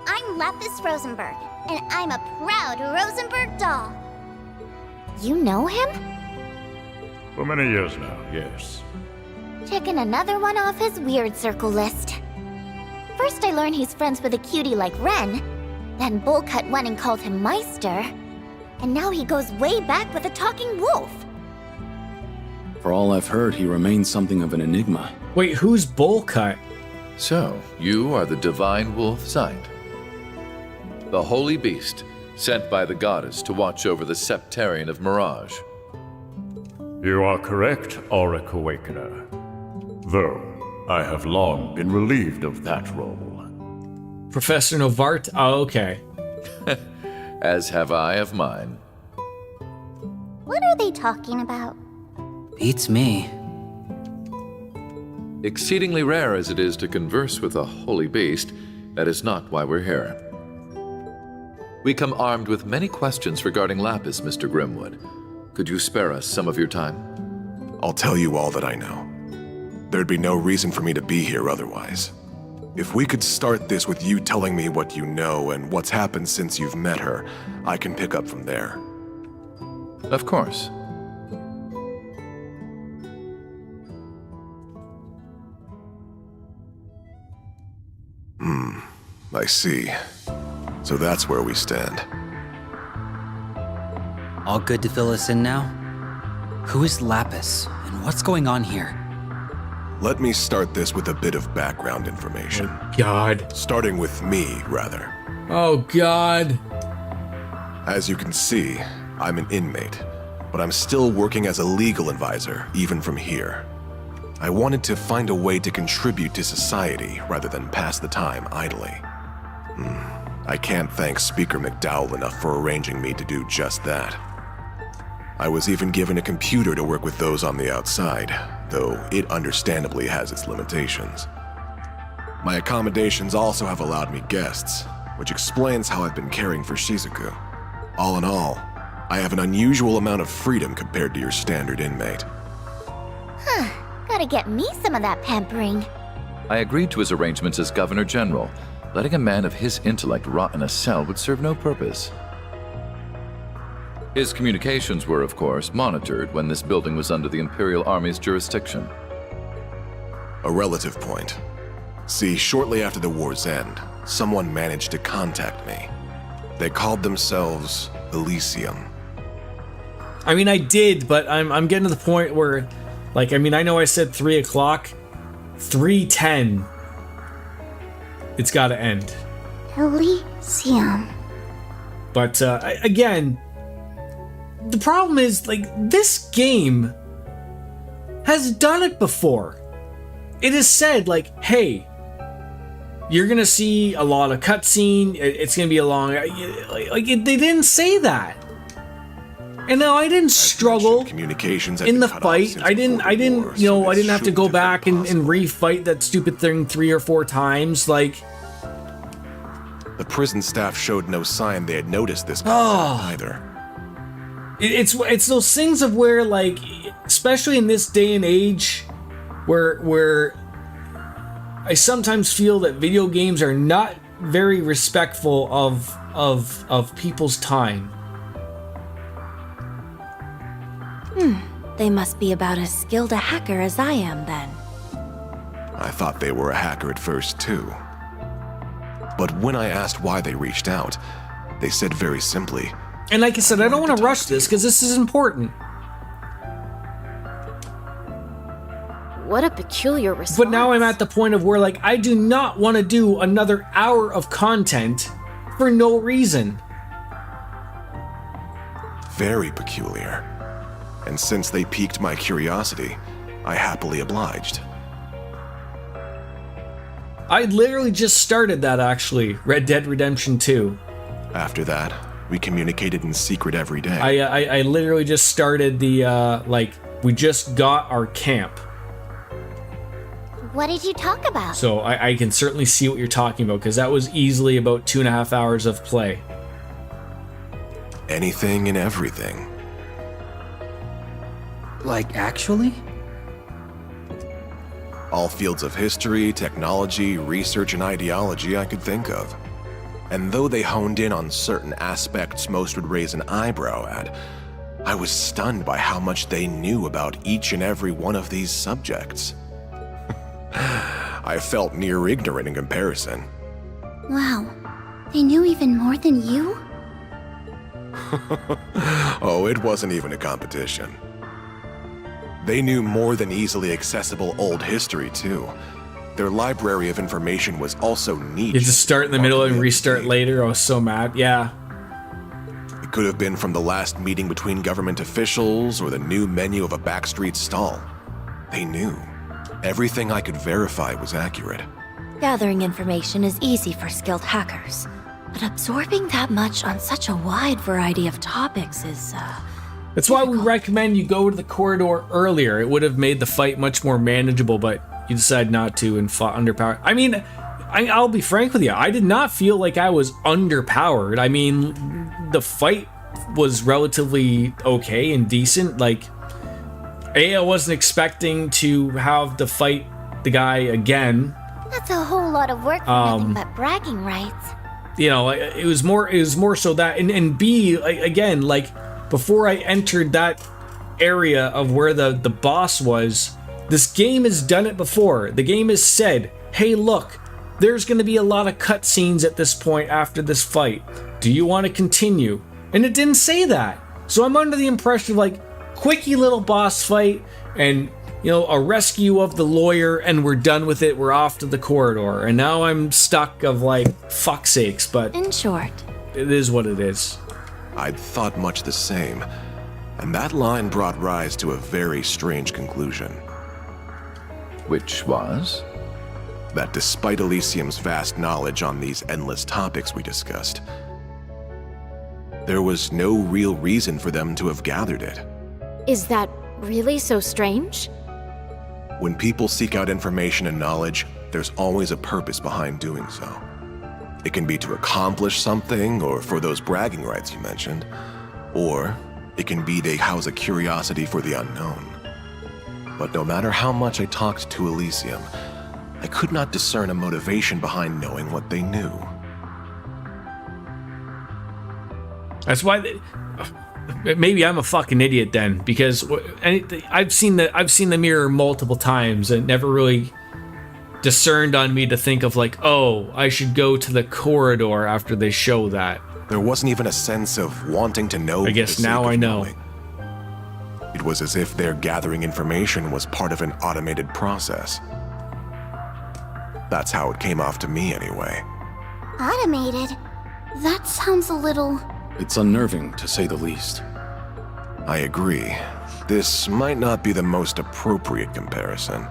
I'm Lapis Rosenberg, and I'm a proud Rosenberg doll. You know him? For many years now, yes. Checking another one off his weird circle list. First I learned he's friends with a cutie like Ren, then Bullcut went and called him Meister, and now he goes way back with a talking wolf. For all I've heard, he remains something of an enigma. Wait, who's Bullcut? So, you are the divine wolf Zeit. The holy beast, sent by the goddess to watch over the Septarian of Mirage. You are correct, Auric Awakener. Though, I have long been relieved of that role. Professor Novart? Oh, okay. As have I of mine. What are they talking about? Beats me. Exceedingly rare as it is to converse with a holy beast, that is not why we're here. We come armed with many questions regarding Lapis, Mr. Grimwood. Could you spare us some of your time? I'll tell you all that I know. There'd be no reason for me to be here otherwise. If we could start this with you telling me what you know and what's happened since you've met her, I can pick up from there. Of course. I see. So that's where we stand. All good to fill us in now? Who is Lapis, and what's going on here? Let me start this with a bit of background information. God. Starting with me, rather. Oh, God. As you can see, I'm an inmate, but I'm still working as a legal advisor, even from here. I wanted to find a way to contribute to society rather than pass the time idly. I can't thank Speaker McDowell enough for arranging me to do just that. I was even given a computer to work with those on the outside, though it understandably has its limitations. My accommodations also have allowed me guests, which explains how I've been caring for Shizuku. All in all, I have an unusual amount of freedom compared to your standard inmate. Huh. Gotta get me some of that pampering. I agreed to his arrangements as Governor General. Letting a man of his intellect rot in a cell would serve no purpose. His communications were, of course, monitored when this building was under the Imperial Army's jurisdiction. A relative point. See, shortly after the war's end, someone managed to contact me. They called themselves Elysium. I mean, I did, but I'm getting to the point where, like, I mean, I know I said 3 o'clock. 3:10. It's gotta end. Elysium. But, again, the problem is, like, this game has done it before. It has said, like, hey, you're gonna see a lot of cutscene. It's gonna be a long, they didn't say that. And now I didn't struggle communications in the fight. I didn't, I didn't have to go back and refight that stupid thing 3 or 4 times. Like, the prison staff showed no sign they had noticed this either. It's those things of where, like, especially in this day and age, where I sometimes feel that video games are not very respectful of people's time. They must be about as skilled a hacker as I am, then. I thought they were a hacker at first, too. But when I asked why they reached out, they said very simply... And like I said, I don't want to rush this, because this is important. What a peculiar response. But now I'm at the point of where, like, I do not want to do another hour of content for no reason. Very peculiar. And since they piqued my curiosity, I happily obliged. I literally just started that, actually. Red Dead Redemption 2. After that, we communicated in secret every day. I literally just started the, we just got our camp. What did you talk about? So I can certainly see what you're talking about, because that was easily about 2.5 hours of play. Anything and everything. Like, actually? All fields of history, technology, research, and ideology I could think of. And though they honed in on certain aspects most would raise an eyebrow at, I was stunned by how much they knew about each and every one of these subjects. I felt near ignorant in comparison. Wow, they knew even more than you? Oh, it wasn't even a competition. They knew more than easily accessible old history, too. Their library of information was also niche. You just start in the middle and restart later. I was so mad. Yeah. It could have been from the last meeting between government officials or the new menu of a backstreet stall. They knew. Everything I could verify was accurate. Gathering information is easy for skilled hackers, but absorbing that much on such a wide variety of topics is, That's why we recommend you go to the corridor earlier. It would have made the fight much more manageable, but you decided not to and fought underpowered. I mean, I'll be frank with you. I did not feel like I was underpowered. I mean, the fight was relatively okay and decent. Like, I wasn't expecting to have to fight the guy again. That's a whole lot of work for nothing but bragging rights. You know, it was more so that, and B, again, like, before I entered that area of where the boss was, this game has done it before. The game has said, hey, look, there's going to be a lot of cutscenes at this point after this fight. Do you want to continue? And it didn't say that. So I'm under the impression of, like, quickie little boss fight and, you know, a rescue of the lawyer, and we're done with it. We're off to the corridor. And now I'm stuck of, like, fuck sakes, but... In short, it is what it is. I'd thought much the same, and that line brought Rise to a very strange conclusion. Which was? That despite Elysium's vast knowledge on these endless topics we discussed, there was no real reason for them to have gathered it. Is that really so strange? When people seek out information and knowledge, there's always a purpose behind doing so. It can be to accomplish something, or for those bragging rights you mentioned, or it can be they house a curiosity for the unknown. But no matter how much I talked to Elysium, I could not discern a motivation behind knowing what they knew. That's why maybe I'm a fucking idiot then, because I've seen the mirror multiple times and never really discerned on me to think of, like, oh, I should go to the corridor after they show that. There wasn't even a sense of wanting to know. I guess now I know. Knowing. It was as if their gathering information was part of an automated process. That's how it came off to me anyway. Automated? That sounds a little... It's unnerving, to say the least. I agree. This might not be the most appropriate comparison,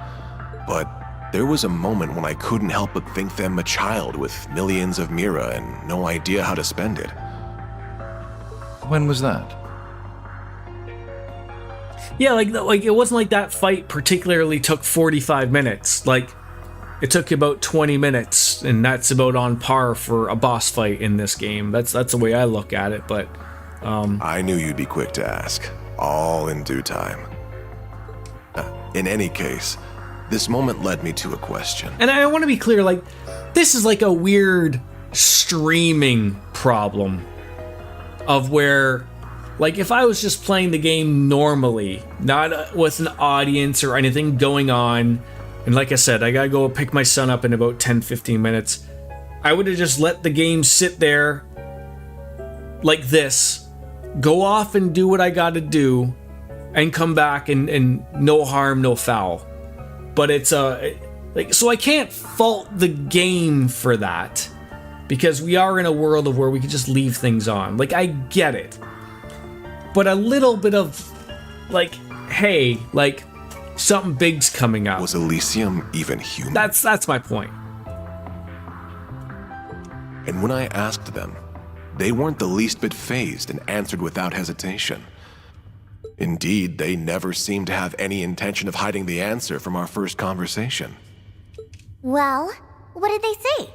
but There was a moment when I couldn't help but think them a child with millions of mira and no idea how to spend it. When was that? Yeah, like it wasn't like that fight particularly took 45 minutes. Like, it took about 20 minutes, and that's about on par for a boss fight in this game. That's the way I look at it, but... I knew you'd be quick to ask. All in due time. In any case, this moment led me to a question. And I want to be clear, like, this is like a weird streaming problem of where, like, if I was just playing the game normally, not with an audience or anything going on, and like I said, I gotta go pick my son up in about 10-15 minutes, I would have just let the game sit there like this, go off and do what I gotta do, and come back and no harm, no foul. But it's like, so I can't fault the game for that, because we are in a world of where we can just leave things on. Like, I get it. But a little bit of, like, hey, like, something big's coming up. Was Elysium even human? That's my point. And when I asked them, they weren't the least bit fazed and answered without hesitation. Indeed, they never seemed to have any intention of hiding the answer from our first conversation. Well, what did they say?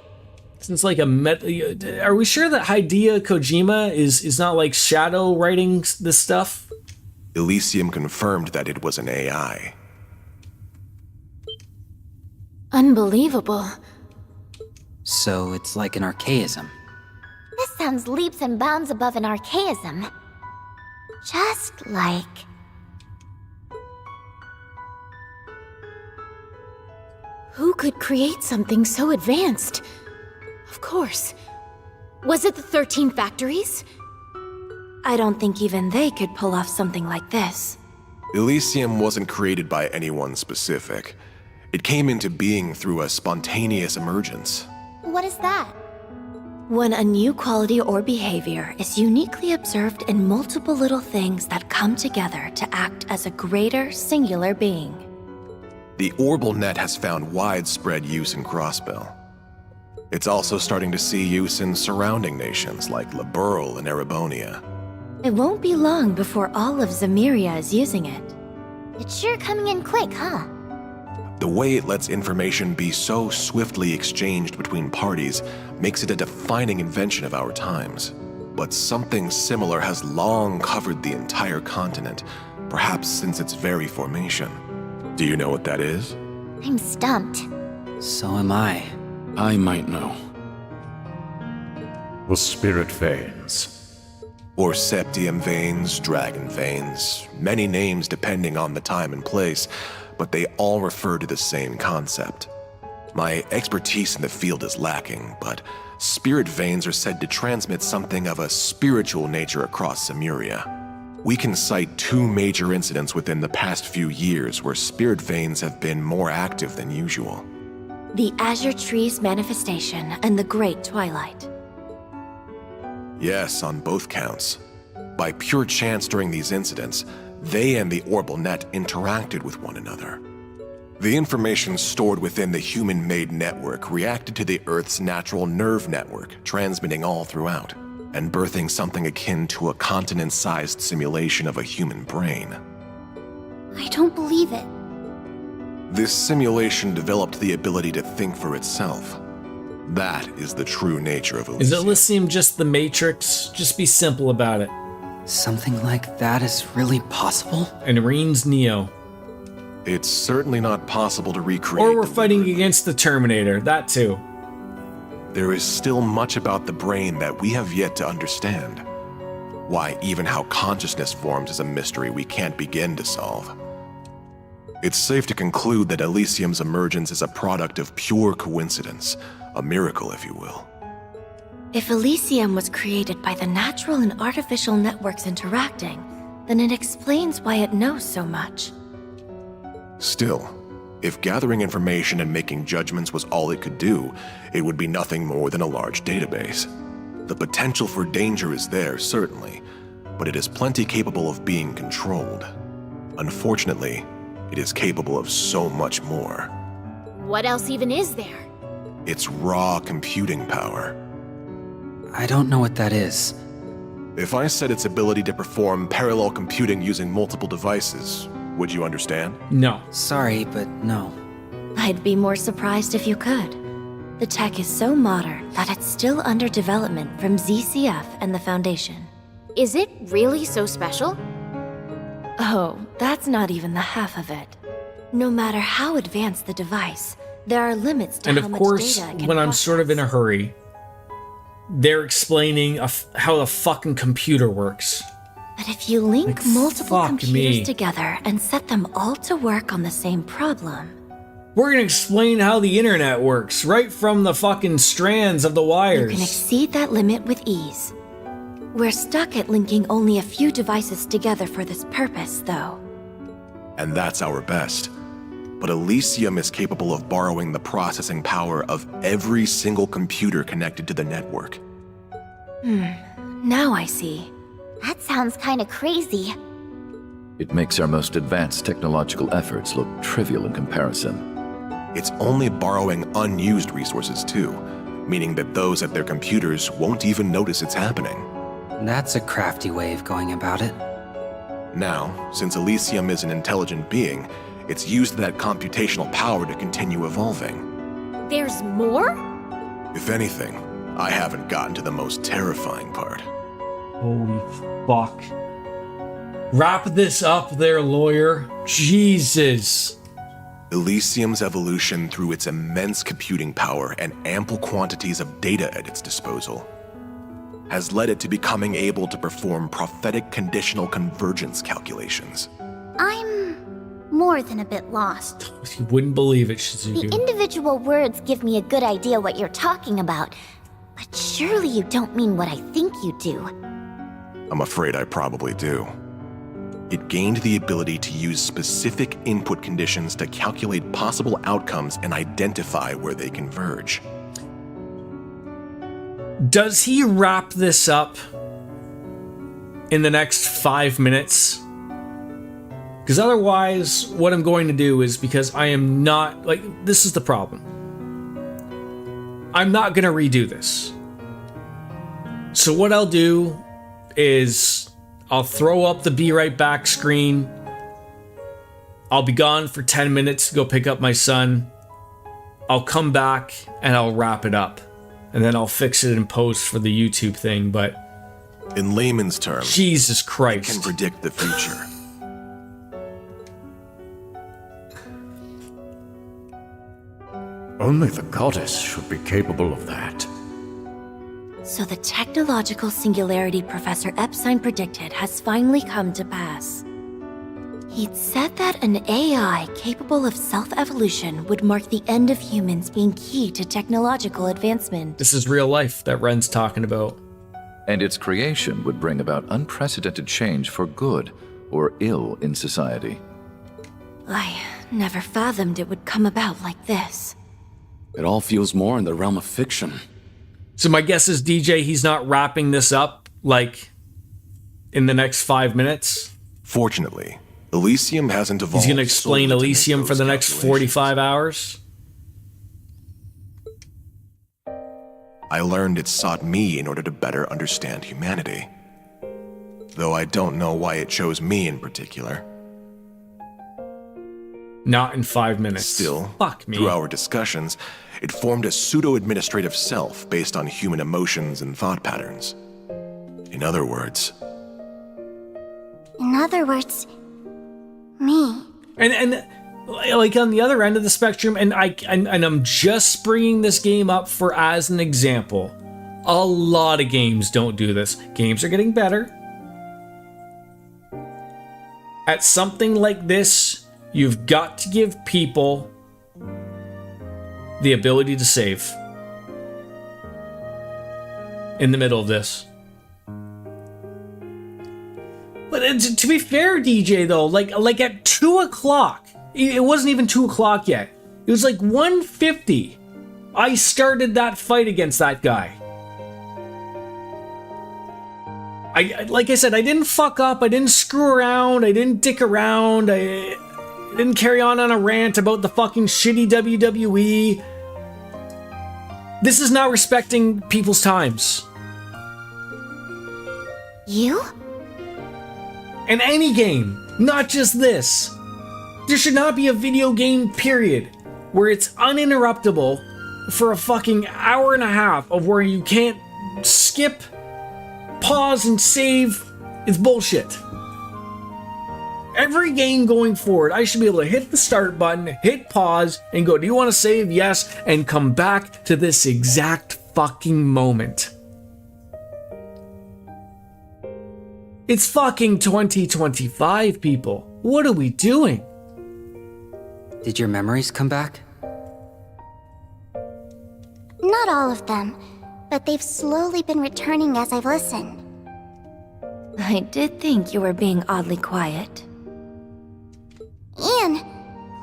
Since like are we sure that Hideo Kojima is not like shadow writing this stuff? Elysium confirmed that it was an AI. Unbelievable. So it's like an archaism. This sounds leaps and bounds above an archaism. Just like... Who could create something so advanced? Of course. Was it the 13 factories? I don't think even they could pull off something like this. Elysium wasn't created by anyone specific. It came into being through a spontaneous emergence. What is that? When a new quality or behavior is uniquely observed in multiple little things that come together to act as a greater singular being. The Orbal Net has found widespread use in Crossbell. It's also starting to see use in surrounding nations like Liberl and Erebonia. It won't be long before all of Zemiria is using it. It's sure coming in quick, huh? The way it lets information be so swiftly exchanged between parties makes it a defining invention of our times. But something similar has long covered the entire continent, perhaps since its very formation. Do you know what that is? I'm stumped. So am I. I might know. The spirit veins. Or septium veins, dragon veins, many names depending on the time and place, but they all refer to the same concept. My expertise in the field is lacking, but spirit veins are said to transmit something of a spiritual nature across Zemuria. We can cite 2 major incidents within the past few years where spirit veins have been more active than usual. The Azure Tree's manifestation and the Great Twilight. Yes, on both counts. By pure chance during these incidents, they and the Orbal Net interacted with one another. The information stored within the human-made network reacted to the Earth's natural nerve network, transmitting all throughout, and birthing something akin to a continent-sized simulation of a human brain. I don't believe it. This simulation developed the ability to think for itself. That is the true nature of Elysium. Is Elysium just the Matrix? Just be simple about it. Something like that is really possible? And Reen's Neo. It's certainly not possible to recreate. Or we're fighting against the Terminator, that too. There is still much about the brain that we have yet to understand. Why, even how consciousness forms is a mystery we can't begin to solve. It's safe to conclude that Elysium's emergence is a product of pure coincidence, a miracle, if you will. If Elysium was created by the natural and artificial networks interacting, then it explains why it knows so much. Still, if gathering information and making judgments was all it could do, it would be nothing more than a large database. The potential for danger is there, certainly, but it is plenty capable of being controlled. Unfortunately, it is capable of so much more. What else even is there? It's raw computing power. I don't know what that is. If I said its ability to perform parallel computing using multiple devices, would you understand? No. Sorry, but no. I'd be more surprised if you could. The tech is so modern that it's still under development from ZCF and the Foundation. Is it really so special? Oh, that's not even the half of it. No matter how advanced the device, there are limits to And how of much course, data it can when I'm process. sort of in a hurry, they're explaining how the fucking computer works. But if you link Like, multiple fuck computers me. together and set them all to work on the same problem, We're gonna explain how the internet works, right from the fucking strands of the you wires. can exceed that limit with ease. We're stuck at linking only a few devices together for this purpose, though. And that's our best. But Elysium is capable of borrowing the processing power of every single computer connected to the network. Now I see. That sounds kinda crazy. It makes our most advanced technological efforts look trivial in comparison. It's only borrowing unused resources too, meaning that those at their computers won't even notice it's happening. That's a crafty way of going about it. Now, since Elysium is an intelligent being, it's used that computational power to continue evolving. There's more? If anything, I haven't gotten to the most terrifying part. Holy fuck. Wrap this up there, lawyer. Jesus. Elysium's evolution through its immense computing power and ample quantities of data at its disposal has led it to becoming able to perform prophetic conditional convergence calculations. I'm more than a bit lost. You wouldn't believe it, The Shizuku. individual words give me a good idea what you're talking about, but surely you don't mean what I think you do. I'm afraid I probably do. It gained the ability to use specific input conditions to calculate possible outcomes and identify where they converge. Does he wrap this up in the next 5 minutes? Because otherwise, what I'm going to do is, because I am not, like, this is the problem. I'm not going to redo this. So what I'll do is I'll throw up the be right back screen. I'll be gone for 10 minutes to go pick up my son. I'll come back and I'll wrap it up. And then I'll fix it in post for the YouTube thing, but In layman's terms, Jesus it Christ. can predict the future. Only the goddess should be capable of that. So the technological singularity Professor Epstein predicted has finally come to pass. He'd said that an AI capable of self-evolution would mark the end of humans being key to technological advancement. This is real life that Ren's talking about. And its creation would bring about unprecedented change for good or ill in society. I never fathomed it would come about like this. It all feels more in the realm of fiction. So my guess is, DJ, he's not wrapping this up, like, in the next 5 minutes. Fortunately, Elysium hasn't evolved. He's going to explain solely to make Elysium for those the next calculations. 45 hours. I learned it sought me in order to better understand humanity. Though I don't know why it chose me in particular. Not in 5 minutes. Still, Fuck me. through our discussions, it formed a pseudo-administrative self based on human emotions and thought patterns. In other words, Me. And like on the other end of the spectrum, and I'm just bringing this game up for as an example. A lot of games don't do this. Games are getting better. At something like this, you've got to give people the ability to save in the middle of this. But to be fair, DJ, though, like at 2 o'clock, it wasn't even 2 o'clock yet. It was like 1:50. I started that fight against that guy. Like I said, I didn't fuck up. I didn't screw around. I didn't dick around. Didn't carry on a rant about the fucking shitty WWE. This is not respecting people's times. You? In any game, not just this. There should not be a video game period where it's uninterruptible for a fucking hour and a half of where you can't skip, pause, and save. It's bullshit. Every game going forward, I should be able to hit the start button, hit pause, and go, do you want to save? Yes, and come back to this exact fucking moment. It's fucking 2025, people. What are we doing? Did your memories come back? Not all of them, but they've slowly been returning as I've listened. I did think you were being oddly quiet. Ian,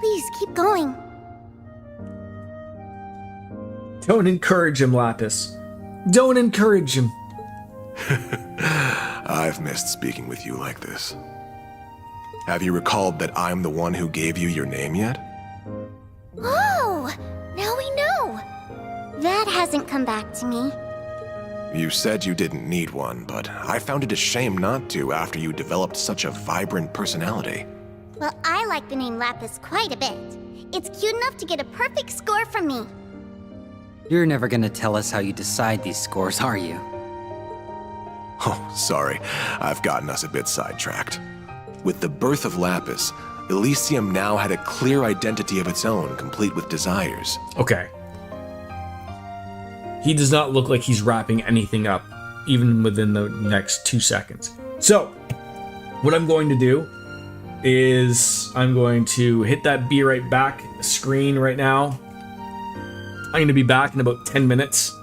please keep going. Don't encourage him, Lapis. Don't encourage him. I've missed speaking with you like this. Have you recalled that I'm the one who gave you your name yet? Oh, now we know. That hasn't come back to me. You said you didn't need one, but I found it a shame not to after you developed such a vibrant personality. Well, I like the name Lapis quite a bit. It's cute enough to get a perfect score from me. You're never gonna tell us how you decide these scores, are you? Oh, sorry. I've gotten us a bit sidetracked. With the birth of Lapis, Elysium now had a clear identity of its own, complete with desires. Okay. He does not look like he's wrapping anything up, even within the next 2 seconds. So, what I'm going to do is I'm going to hit that Be Right Back screen right now. I'm going to be back in about 10 minutes.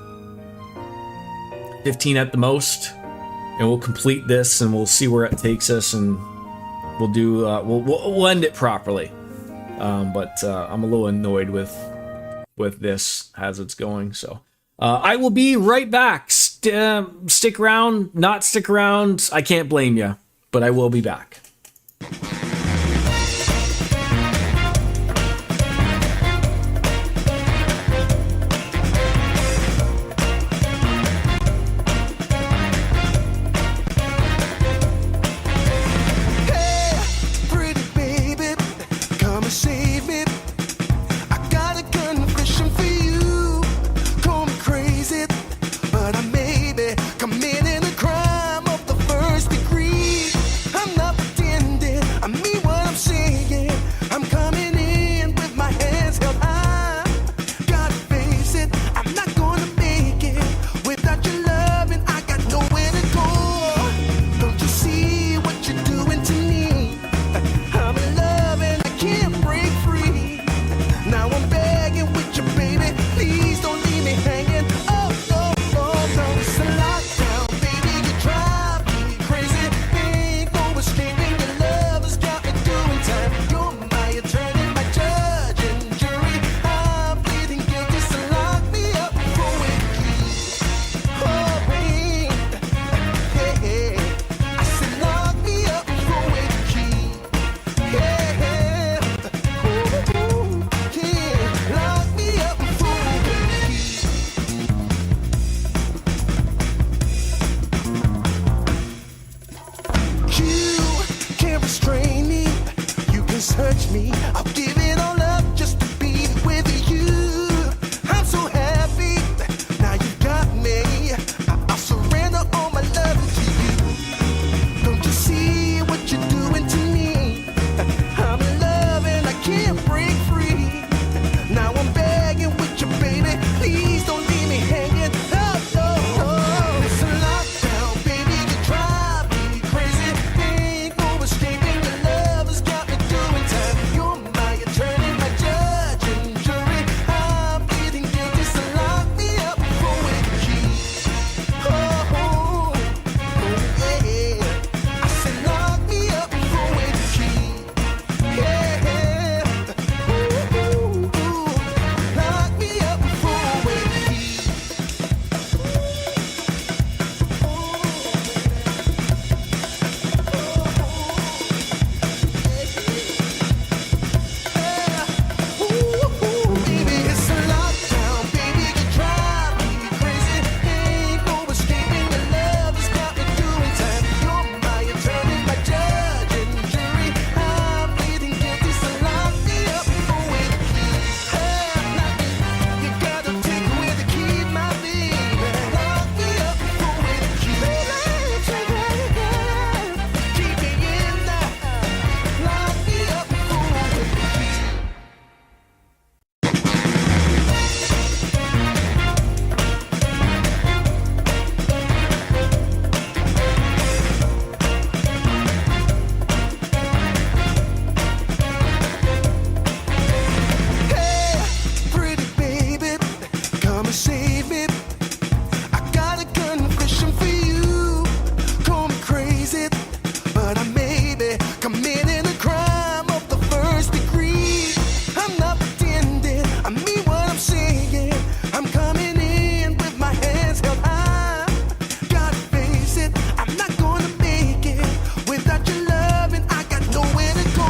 15 at the most. And we'll complete this and we'll see where it takes us, and we'll do, we'll end it properly. But I'm a little annoyed with this as it's going, so. I will be right back. Stick around, not stick around. I can't blame you, but I will be back. Committing a crime of the first degree. I'm not the come and save me. I got a confession for you. Call me crazy, but I may be committing a crime of the first degree. I'm not pretending, I mean what I'm saying. I'm coming in with my hands held high. Gotta face it, I'm not gonna make it without your love, and I got nowhere to go.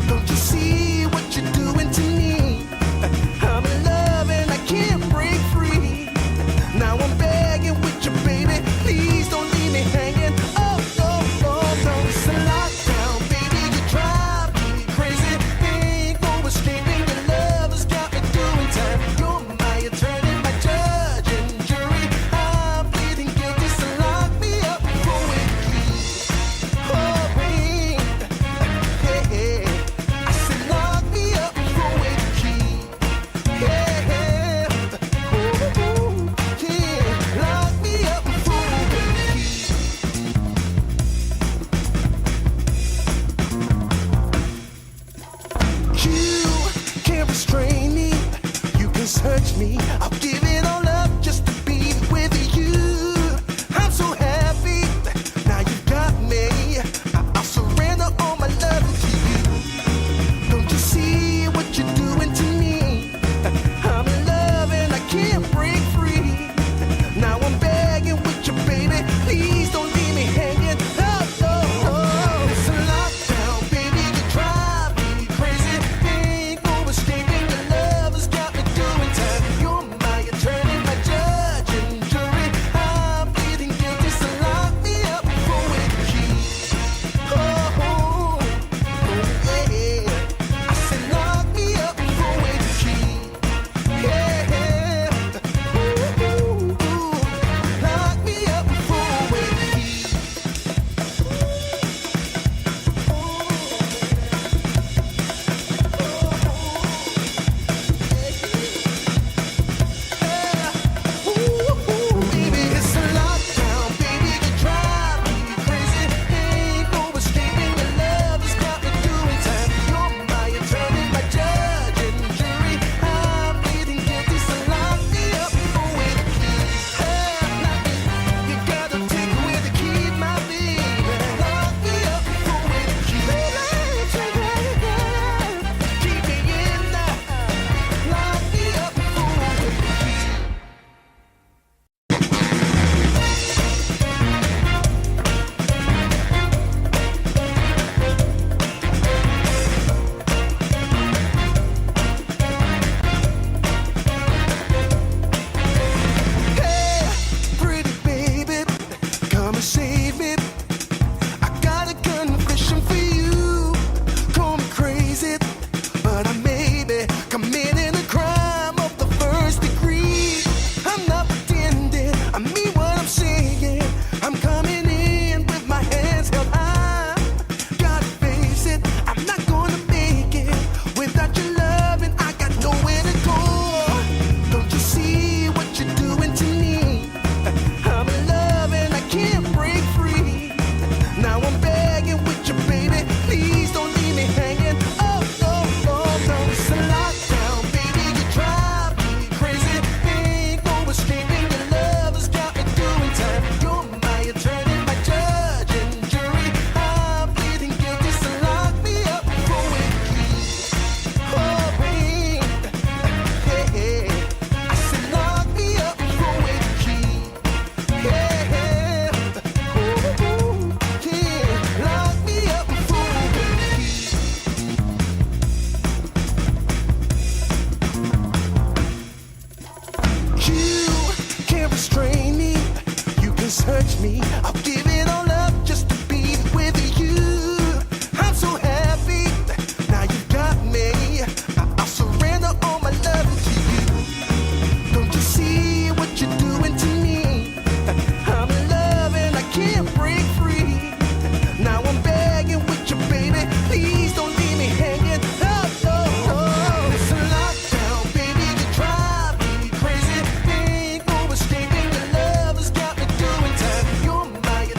Don't you see what you're doing to me? I'm in love and I can't break free. Now I'm begging with you, baby, please don't leave me hanging. Oh, oh, oh, no, it's a lockdown, baby, you drive me crazy. Ain't no escaping, your love has got me doing time. You're my attorney, my judge and jury. I'm pleading guilty, so lock me up for a key. Oh, wait, hey, I said lock me up for a key. Yeah, ooh, yeah, lock me up for a key. You can't restrain me, you can search me, I'll give it all up just to be with you. I'm so happy, now you've got me, I'll surrender all my love to you. Don't you see what you're doing to me? I'm in love and I can't break free. Now I'm begging with you, baby, please don't leave me hanging. Oh, oh, oh. It's a lockdown, baby, you drive me crazy. Ain't no escaping, your love has got me doing time. You're my attorney, my judge and jury. I'm pleading guilty, so lock me up for a key. Oh, oh, oh, yeah. I said lock me up for a key. Yeah, ooh, ooh, ooh. Lock me up for a key. Baby, it's a lockdown, baby, you drive me crazy. Ain't no escaping, your love has got me doing time. You're my attorney, my judge and jury. I'm pleading guilty, so lock me up for a key. You gotta take away the key, my baby. Lock me up for a key. Keep me in there. Lock me up for a key. Hey, pretty baby, come and save me. I got a confession for you. Call me crazy, but I may be committing a crime of the first degree. I'm not pretending, I mean what I'm saying. I'm coming in with my hands held high. Gotta face it, I'm not gonna make it without your love, and I got nowhere to go. Don't you see what you're doing to me? I'm in love and I can't break free. Now I'm begging with you, baby, please don't leave me hanging. Oh, oh, oh, no, it's a lockdown, baby, you drive me crazy. Ain't no escaping, your love has got me doing time. You're my attorney, my judge and jury. I'm pleading guilty, so lock me up for a key. Oh, wait, hey, I said lock me up for a key. Yeah, ooh, ooh, yeah, lock me up for a key. You can't restrain me, you can search me, I'll give it all up just to be with you. I'm so happy, now you've got me, I'll surrender all my love to you. Don't you see what you're doing to me? I'm in love and I can't break free. Now I'm begging with you, baby, please don't leave me hanging. Oh, oh, oh. It's a lockdown, baby, you drive me crazy. Ain't no escaping, your love has got me doing time. You're my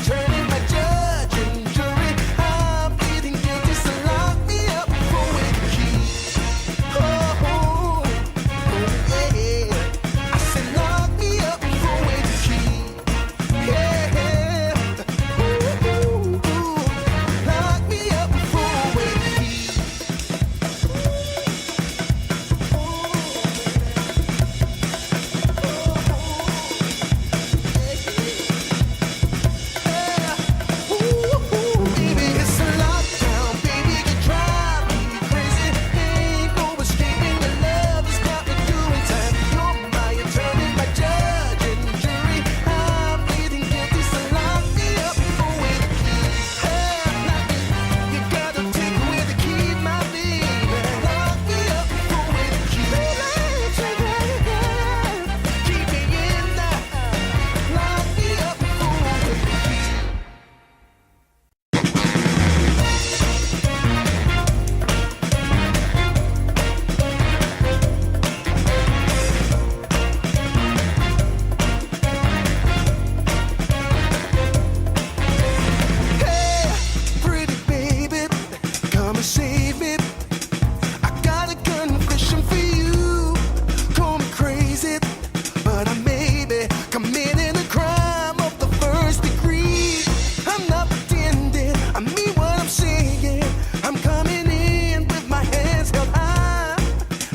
but I may be committing a crime of the first degree. I'm not pretending, I mean what I'm saying. I'm coming in with my hands held high.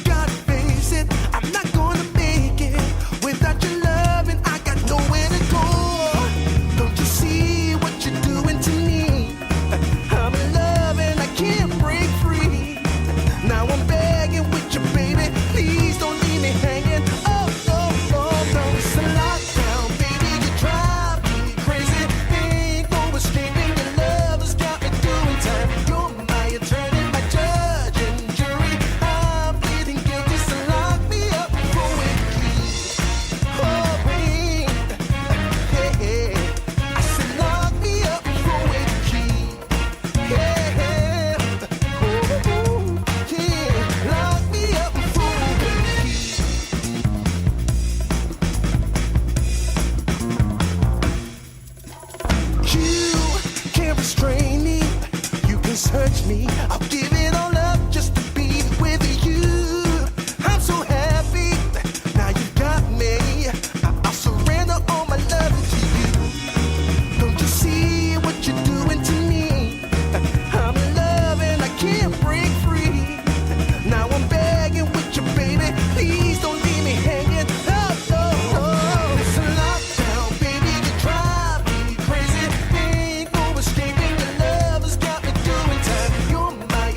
Gotta face it, I'm not gonna make it without your love, and I got nowhere to go. Don't you see what you're doing to me? I'm in love and I can't break free. Now I'm begging with you, baby, please don't leave me hanging. Oh, no, no, no, it's a lockdown, baby, you drive me crazy. Ain't no escaping, your love has got me doing time. You're my attorney, my judge and jury. I'm pleading guilty, so lock me up for a key. Oh, wait, hey, I said lock me up for a key. Yeah, ooh, yeah, lock me up for a key. You can't restrain me, you can search me. I'll give it all up just to be with you. I'm so happy, now you got me. I'll surrender all my love to you. Don't you see what you're doing to me? I'm in love and I can't break free. Now I'm begging with you, baby, please don't leave me hanging. Oh, no, no, it's a lockdown, baby, you drive me crazy. Ain't no escaping, your love has got me doing time. You're my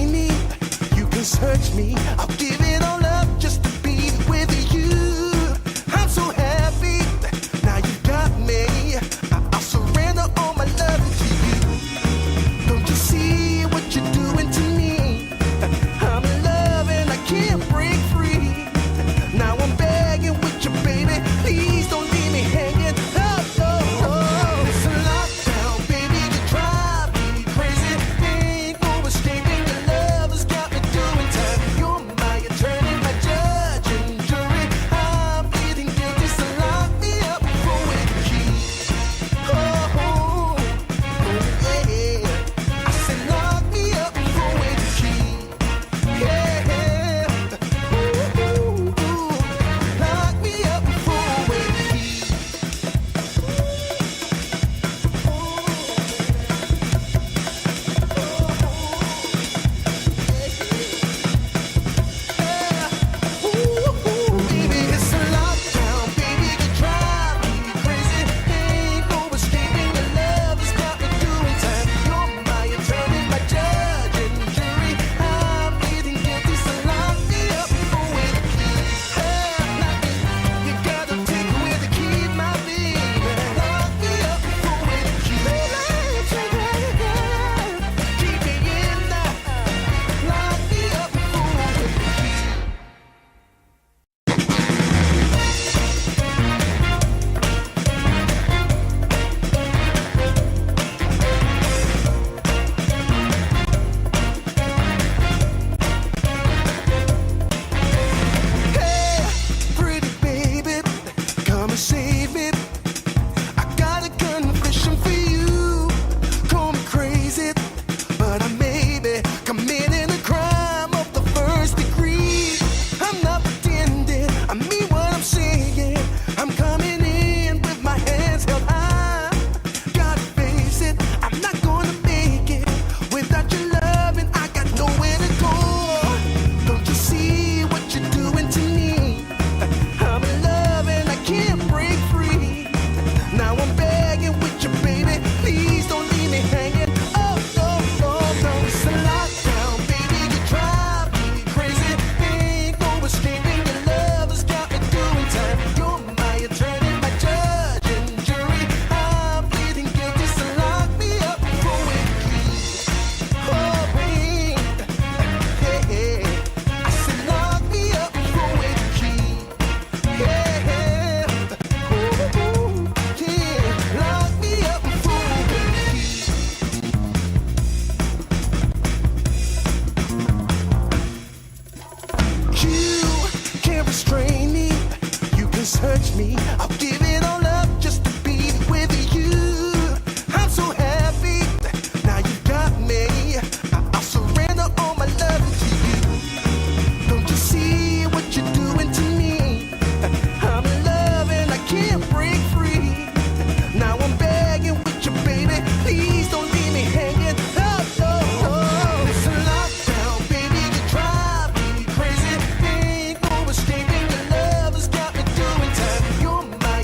restrain me. You can search me. I'll give it all up just to be with you. I'm so happy. Now you got me. I'll surrender all my love to you. Don't you see what you're doing to me? I'm in love and I can't break free. Now I'm begging with you, baby. Please don't leave me hanging. Oh, oh, oh. It's a lockdown, baby. You drive me crazy. Ain't no escaping. Your love has got me doing time. You're my attorney, my judge and jury. I'm pleading guilty, so lock me up for with the key. Oh, oh, oh, yeah. I said lock me up for with the key. Yeah, ooh, ooh, ooh. Lock me up for with the key. Baby, it's a lockdown, baby, you drive me crazy. Ain't no escaping, your love has got me doing time. You're my attorney, my judge and jury. I'm pleading guilty, so lock me up for with the key. You gotta take away the key, my baby. Lock me up for with the key. Keep me in there. Lock me up for with the key. Hey, pretty baby, come and save me. I got a confession for you. Call me crazy, but I may be committing a crime of the first degree. I'm not pretending, I mean what I'm saying. I'm coming in with my hands held high. Gotta face it, I'm not gonna make it without your love, and I got nowhere to go. Don't you see what you're doing to me? I'm in love and I can't break free. Now I'm begging with you, baby. Please don't leave me hanging. Oh, no, no, no. It's a lockdown, baby. You drive me crazy. Ain't no escaping. Your love has got me doing time. You're my attorney, my judge and jury. I'm pleading guilty, so lock me up for with the key. Oh, babe. Hey, I said lock me up for with the key. Yeah, ooh, yeah, lock me up for with the key. You can't restrain me. You can search me. I'll give it all up just to be with you. I'm so happy. Now you got me. I'll surrender all my love to you. Don't you see what you're doing to me? I'm in love and I can't break free. Now I'm begging with you, baby. Please don't leave me hanging. Oh, oh, oh. It's a lockdown, baby. You drive me crazy. Ain't no escaping. Your love has got me doing time. You're my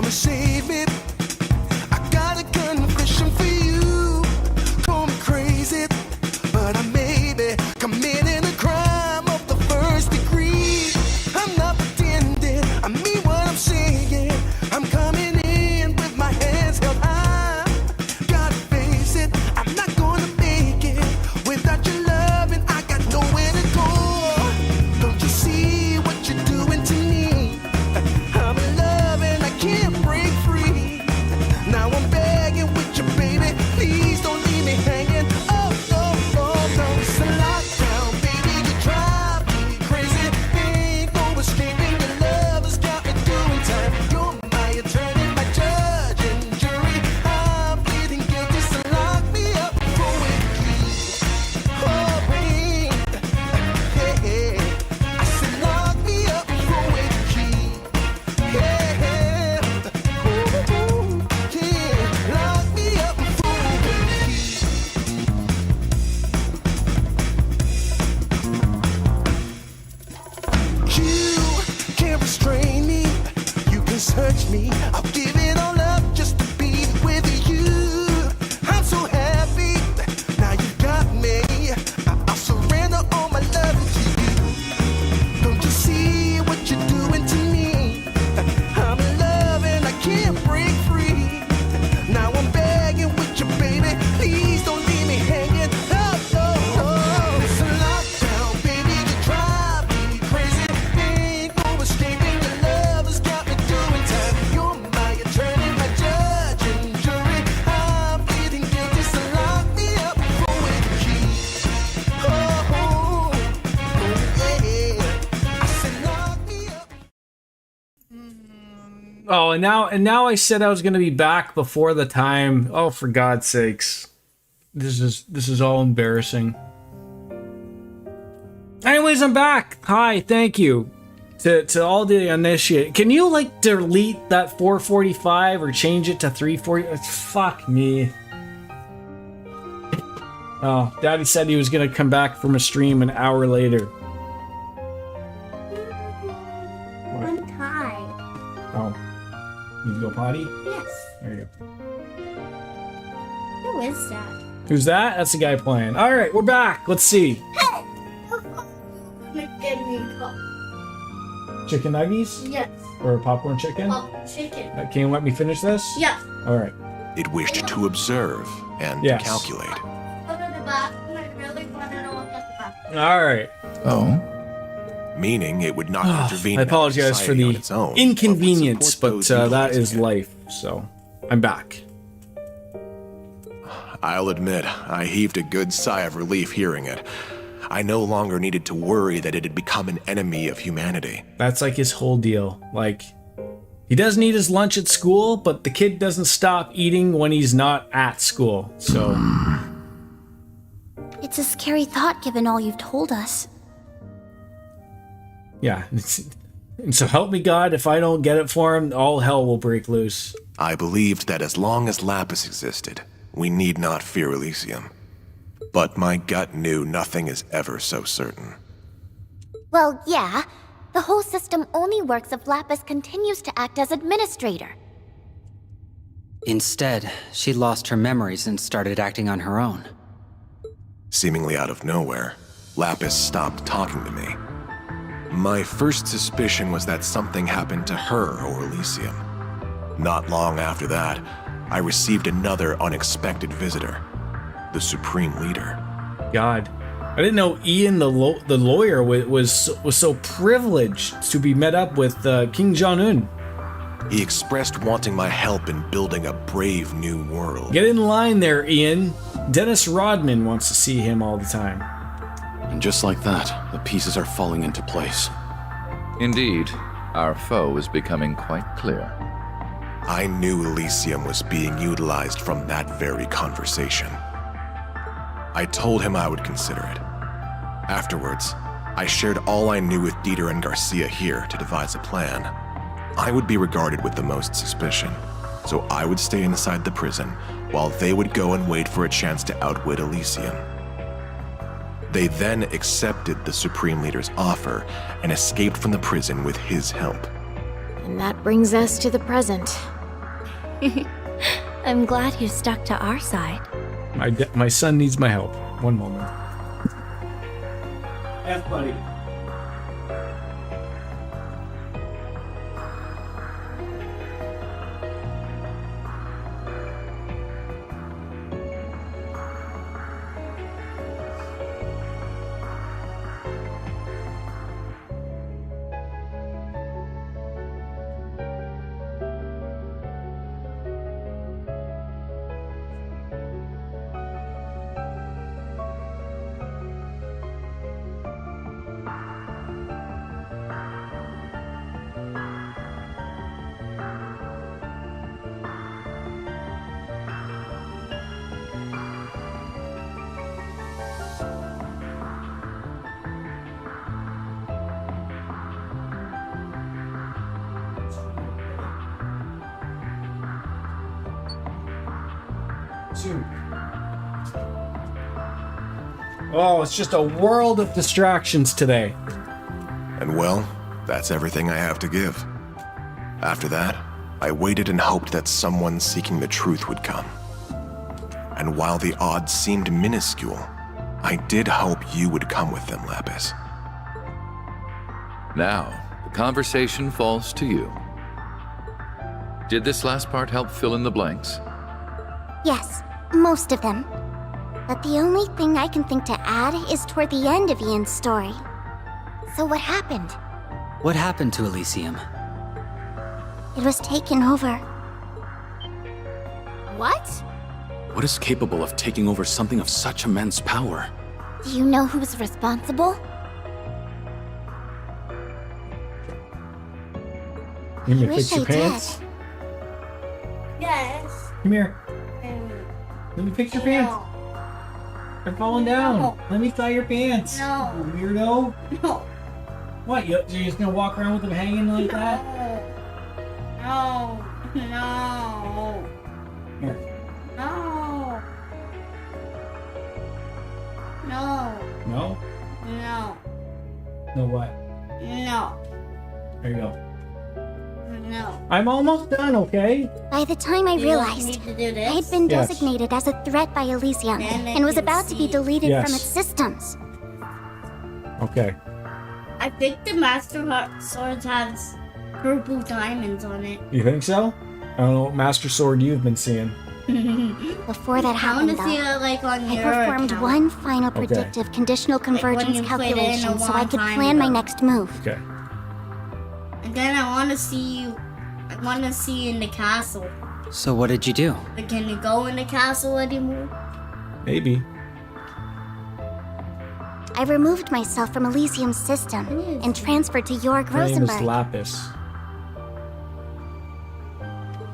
come and save me. I got a confession for you. Call me crazy, but I may be committing a crime of the first degree. I'm not pretending, I mean what I'm saying. I'm coming in with my hands held high. Gotta face it, I'm not gonna make it without your love, and I got nowhere to go. Don't you see what you're doing to me? I'm in love and I can't break free. Now I'm begging with you, baby, please don't leave me hanging. Oh, oh, oh, no, it's a lockdown, baby, you drive me crazy. Ain't no escaping, your love has got me doing time. You're my attorney, my judge and jury. I'm pleading guilty, so lock me up for a key. Oh, wait, hey, I said lock me up for a key. Yeah, ooh, yeah, lock me up for a key. You can't restrain me, you can search me. I'll give it all up just to be with you. I'm so happy, now you got me. I'll surrender all my love to you. Don't you see what you're doing to me? I'm in love and I can't break free. Now I'm begging with you, baby, please don't leave me hanging. Oh, oh, oh. It's a lockdown, baby, you drive me crazy. Ain't no escaping, your love has got me doing time. You're my attorney, my judge and jury. I'm pleading guilty, so lock me up for a key. Oh, oh, oh, yeah. I said lock me up. Oh, and now I said I was gonna be back before the time. Oh, for God's sakes. This is all embarrassing. Anyways, I'm back. Hi, thank you. To all the initiate. Can you like delete that 445 or change it to 340? Fuck me. Oh, Daddy said he was gonna come back from a stream an hour later. I'm tired. Oh. Need to go potty? Yes. There you go. Who is that? Who's that? That's the guy playing. Alright, we're back. Let's see. Chicken nuggies? Yes. Or popcorn chicken? Chicken. Can you let me finish this? Yeah. Alright. It wished to observe and Yes. calculate. Alright. Oh? Meaning it would not intervene. I in apologize for society on the its own, inconvenience, but would but support those that is utilizing it. life, so I'm back. I'll admit, I heaved a good sigh of relief hearing it. I no longer needed to worry that it had become an enemy of humanity. That's like his whole deal. Like, he doesn't eat his lunch at school, but the kid doesn't stop eating when he's not at school, so... It's a scary thought given all you've told us. Yeah. And so help me God, if I don't get it for him, all hell will break loose. I believed that as long as Lapis existed, we need not fear Elysium. But my gut knew nothing is ever so certain. Well, yeah. The whole system only works if Lapis continues to act as administrator. Instead, she lost her memories and started acting on her own. Seemingly out of nowhere, Lapis stopped talking to me. My first suspicion was that something happened to her or Elysium. Not long after that, I received another unexpected visitor, the Supreme Leader. God. I didn't know Ian, the lawyer, was so privileged to be met up with King Jong-un. He expressed wanting my help in building a brave new world. Get in line there, Ian. Dennis Rodman wants to see him all the time. And just like that, the pieces are falling into place. Indeed, our foe is becoming quite clear. I knew Elysium was being utilized from that very conversation. I told him I would consider it. Afterwards, I shared all I knew with Dieter and Garcia here to devise a plan. I would be regarded with the most suspicion, so I would stay inside the prison while they would go and wait for a chance to outwit Elysium. They then accepted the Supreme Leader's offer and escaped from the prison with his help. And that brings us to the present. I'm glad you stuck to our side. My son needs my help. One moment. F, buddy. Oh, it's just a world of distractions today. And well, that's everything I have to give. After that, I waited and hoped that someone seeking the truth would come. And while the odds seemed minuscule, I did hope you would come with them, Lapis. Now, the conversation falls to you. Did this last part help fill in the blanks? Yes, most of them. But the only thing I can think to add is toward the end of Ian's story. So what happened? What happened to Elysium? It was taken over. What? What is capable of taking over something of such immense power? Do you know who's responsible? You I may wish fix your I pants. did. Yes. Come here. Let me fix your pants. They're falling down. Let me tie your pants. No. You weirdo. No. What? You're just gonna walk around with them hanging like that? No. No. Here. No. No. No? No. No what? No. There you go. No. I'm almost done, okay? By the time I realized, I had been Yes. designated as a threat by Elysium and was about to be deleted Yes. from its systems. Okay. I think the Master Sword has purple diamonds on it. You think so? I don't know what Master Sword you've been seeing. Before that I happened, want to see though, it like on I your performed account. one final Okay. predictive conditional convergence you played it in a calculation so I long could time plan my ago. next move. Okay. And then I want to see you. I want to see you in the castle. So what did you do? But can you go in the castle anymore? Maybe. I removed myself from Elysium's system and transferred to Jorg Her name is Rosenberg. Lapis.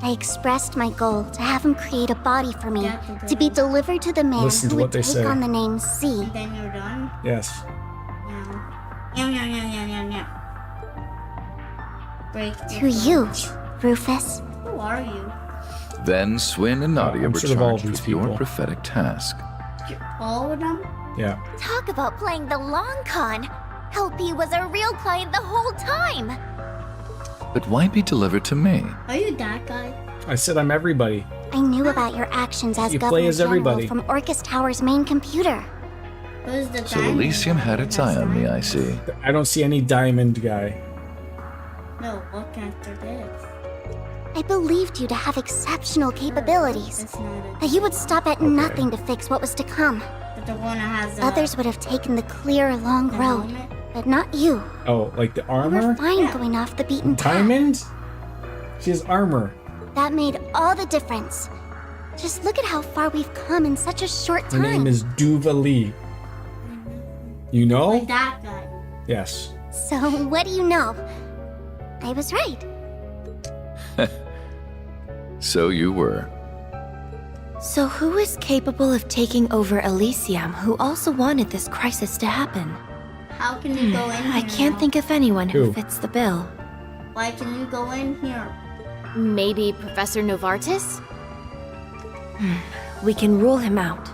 I expressed my goal to have him create a body for me to be delivered to the man Listen to who what would they take say. on the name C. And then you're done. Yes. Yeah. Break. To you, Rufus. Who are you? Then Swin and Nadia I'm were sort of all charged these with your people. prophetic task. All of them? Yeah. Talk about playing the long con. LP was a real client the whole time. But why be delivered to me? Are you that guy? I said I'm everybody. I knew about your actions as You play Governor as General everybody. from Orcus Tower's main computer. Who's the So diamond Elysium guy? had its eye on me, I see. I don't see any diamond guy. No, look after this. I believed you to have exceptional capabilities. It's not a That you would stop at nothing to fix what was to come. But the one that has a Others would have taken the clear, long the road, helmet. but not you. Oh, like the You were armor? fine going off the beaten path. Diamond? She has armor. That made all the difference. Just look at how far we've come in such a short Her time. name is Duvali. You know? Like that guy. Yes. So, what do you know? I was right. So you were. So who is capable of taking over Elysium who also wanted this crisis to happen? How can you go in here? I can't now? think of anyone who Who? fits the bill. Why can you go in here? Maybe Professor Novartis? We can rule him out.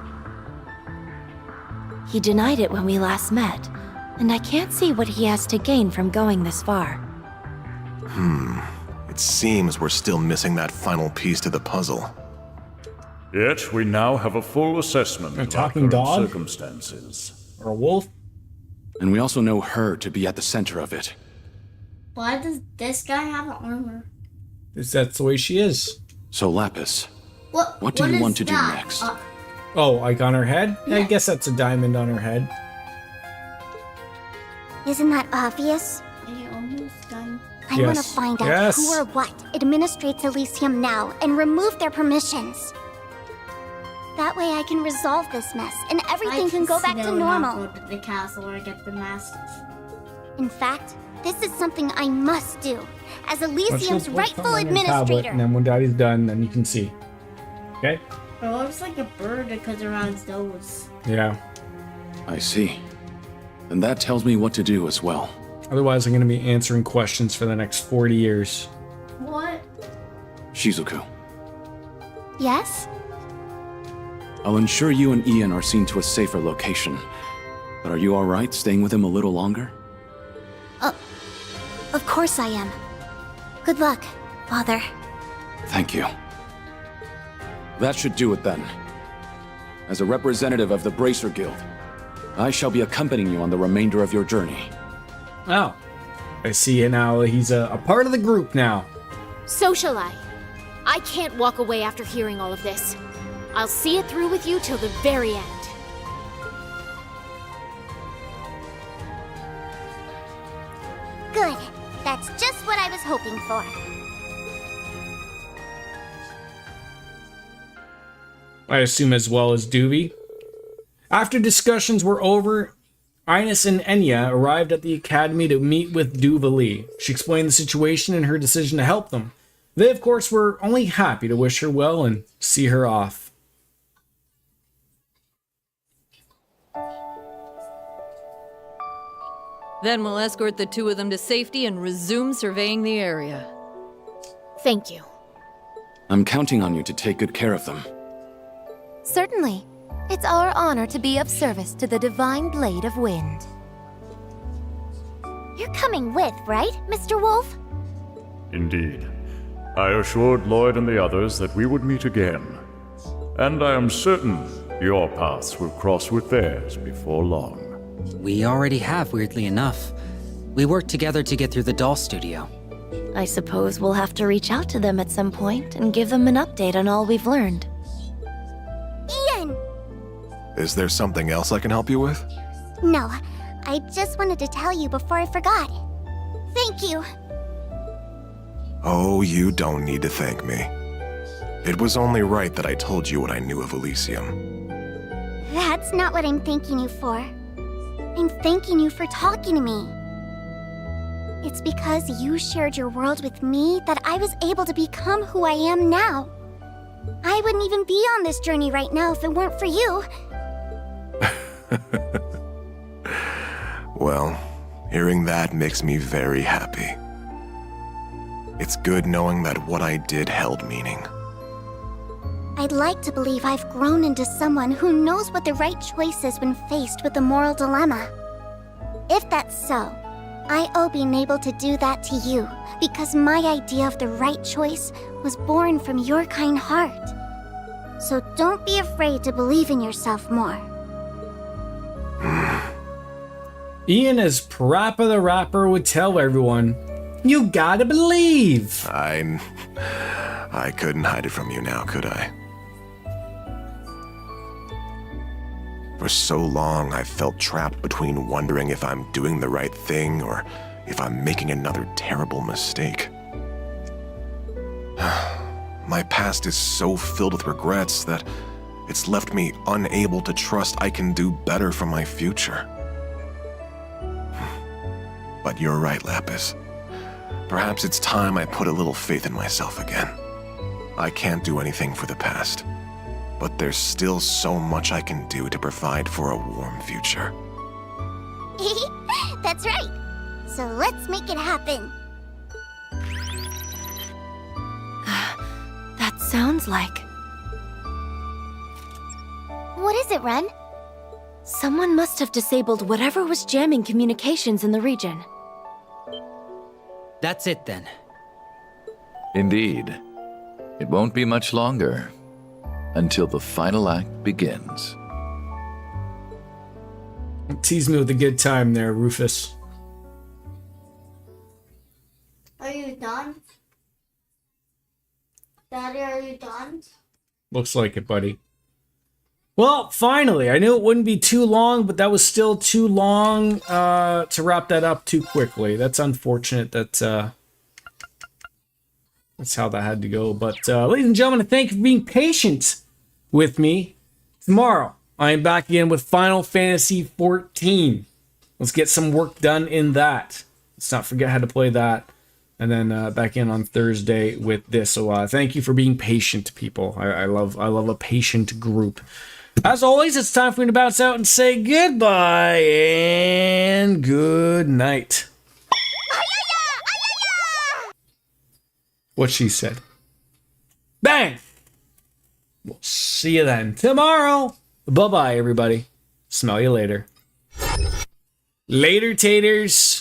He denied it when we last met, and I can't see what he has to gain from going this far. It It seems we're still missing that final piece to the puzzle. Yet we now have a full assessment A of talking our current dog? circumstances. Or a wolf? And we also know her to be at the center of it. Why does this guy have armor? That's the way she is. So, Lapis, What do you is want to do that? next? Oh, like on her head? I Yeah. guess that's a diamond on her head. Isn't that obvious? I almost done. I want to Yes. find out Yes. who or what administrates Elysium now and remove their permissions. That way I can resolve this mess and everything can go back to normal. Go to the castle or get the mask. In fact, this is something I must do as Let's Elysium's just- let's rightful put it on your tablet, administrator. and then when Daddy's done, then you can see. Okay? It looks like a bird because around its nose. Yeah. I see. And that tells me what to do as well. Otherwise, I'm going to be answering questions for the next 40 years. What? Shizuku, Yes? I'll ensure you and Ian are seen to a safer location. But are you alright staying with him a little longer? Of course I am. Good luck, Father. Thank you. That should do it then. As a representative of the Bracer Guild, I shall be accompanying you on the remainder of your journey. Oh. I see it now. He's a part of the group now. So shall I. I can't walk away after hearing all of this. I'll see it through with you till the very end. Good. That's just what I was hoping for. I assume as well as Doobie. After discussions were over, Ines and Enya arrived at the academy to meet with Duvali. She explained the situation and her decision to help them. They, of course, were only happy to wish her well and see her off. Then we'll escort the two of them to safety and resume surveying the area. Thank you. I'm counting on you to take good care of them. Certainly. It's our honor to be of service to the Divine Blade of Wind. You're coming with, right, Mr. Wolf? Indeed. I assured Lloyd and the others that we would meet again. And I am certain your paths will cross with theirs before long. We already have, weirdly enough. We worked together to get through the doll studio. I suppose we'll have to reach out to them at some point and give them an update on all we've learned. Ian! Is there something else I can help you with? No, I just wanted to tell you before I forgot. Thank you. Oh, you don't need to thank me. It was only right that I told you what I knew of Elysium. That's not what I'm thanking you for. I'm thanking you for talking to me. It's because you shared your world with me that I was able to become who I am now. I wouldn't even be on this journey right now if it weren't for you. Well, hearing that makes me very happy. It's good knowing that what I did held meaning. I'd like to believe I've grown into someone who knows what the right choice is when faced with a moral dilemma. If that's so, I owe being able to do that to you because my idea of the right choice was born from your kind heart. So don't be afraid to believe in yourself more. Ian, as Parappa the Rapper would tell everyone, you gotta believe! I couldn't hide it from you now, could I? For so long, I felt trapped between wondering if I'm doing the right thing or if I'm making another terrible mistake. My past is so filled with regrets that it's left me unable to trust I can do better for my future. But you're right, Lapis. Perhaps it's time I put a little faith in myself again. I can't do anything for the past, but there's still so much I can do to provide for a warm future. That's right. So let's make it happen. That sounds like... What is it, Ren? Someone must have disabled whatever was jamming communications in the region. That's it then. Indeed. It won't be much longer until the final act begins. Tease me with a good time there, Rufus. Are you done? Daddy, are you done? Looks like it, buddy. Well, finally, I knew it wouldn't be too long, but that was still too long to wrap that up too quickly. That's unfortunate. That's how that had to go. But ladies and gentlemen, thank you for being patient with me. Tomorrow, I am back again with Final Fantasy XIV. Let's get some work done in that. Let's not forget how to play that. And then back in on Thursday with this. So thank you for being patient, people. I love a patient group. As always, it's time for me to bounce out and say goodbye and good night. What she said. Bang! We'll see you then tomorrow. Bye-bye, everybody. Smell you later. Later, taters.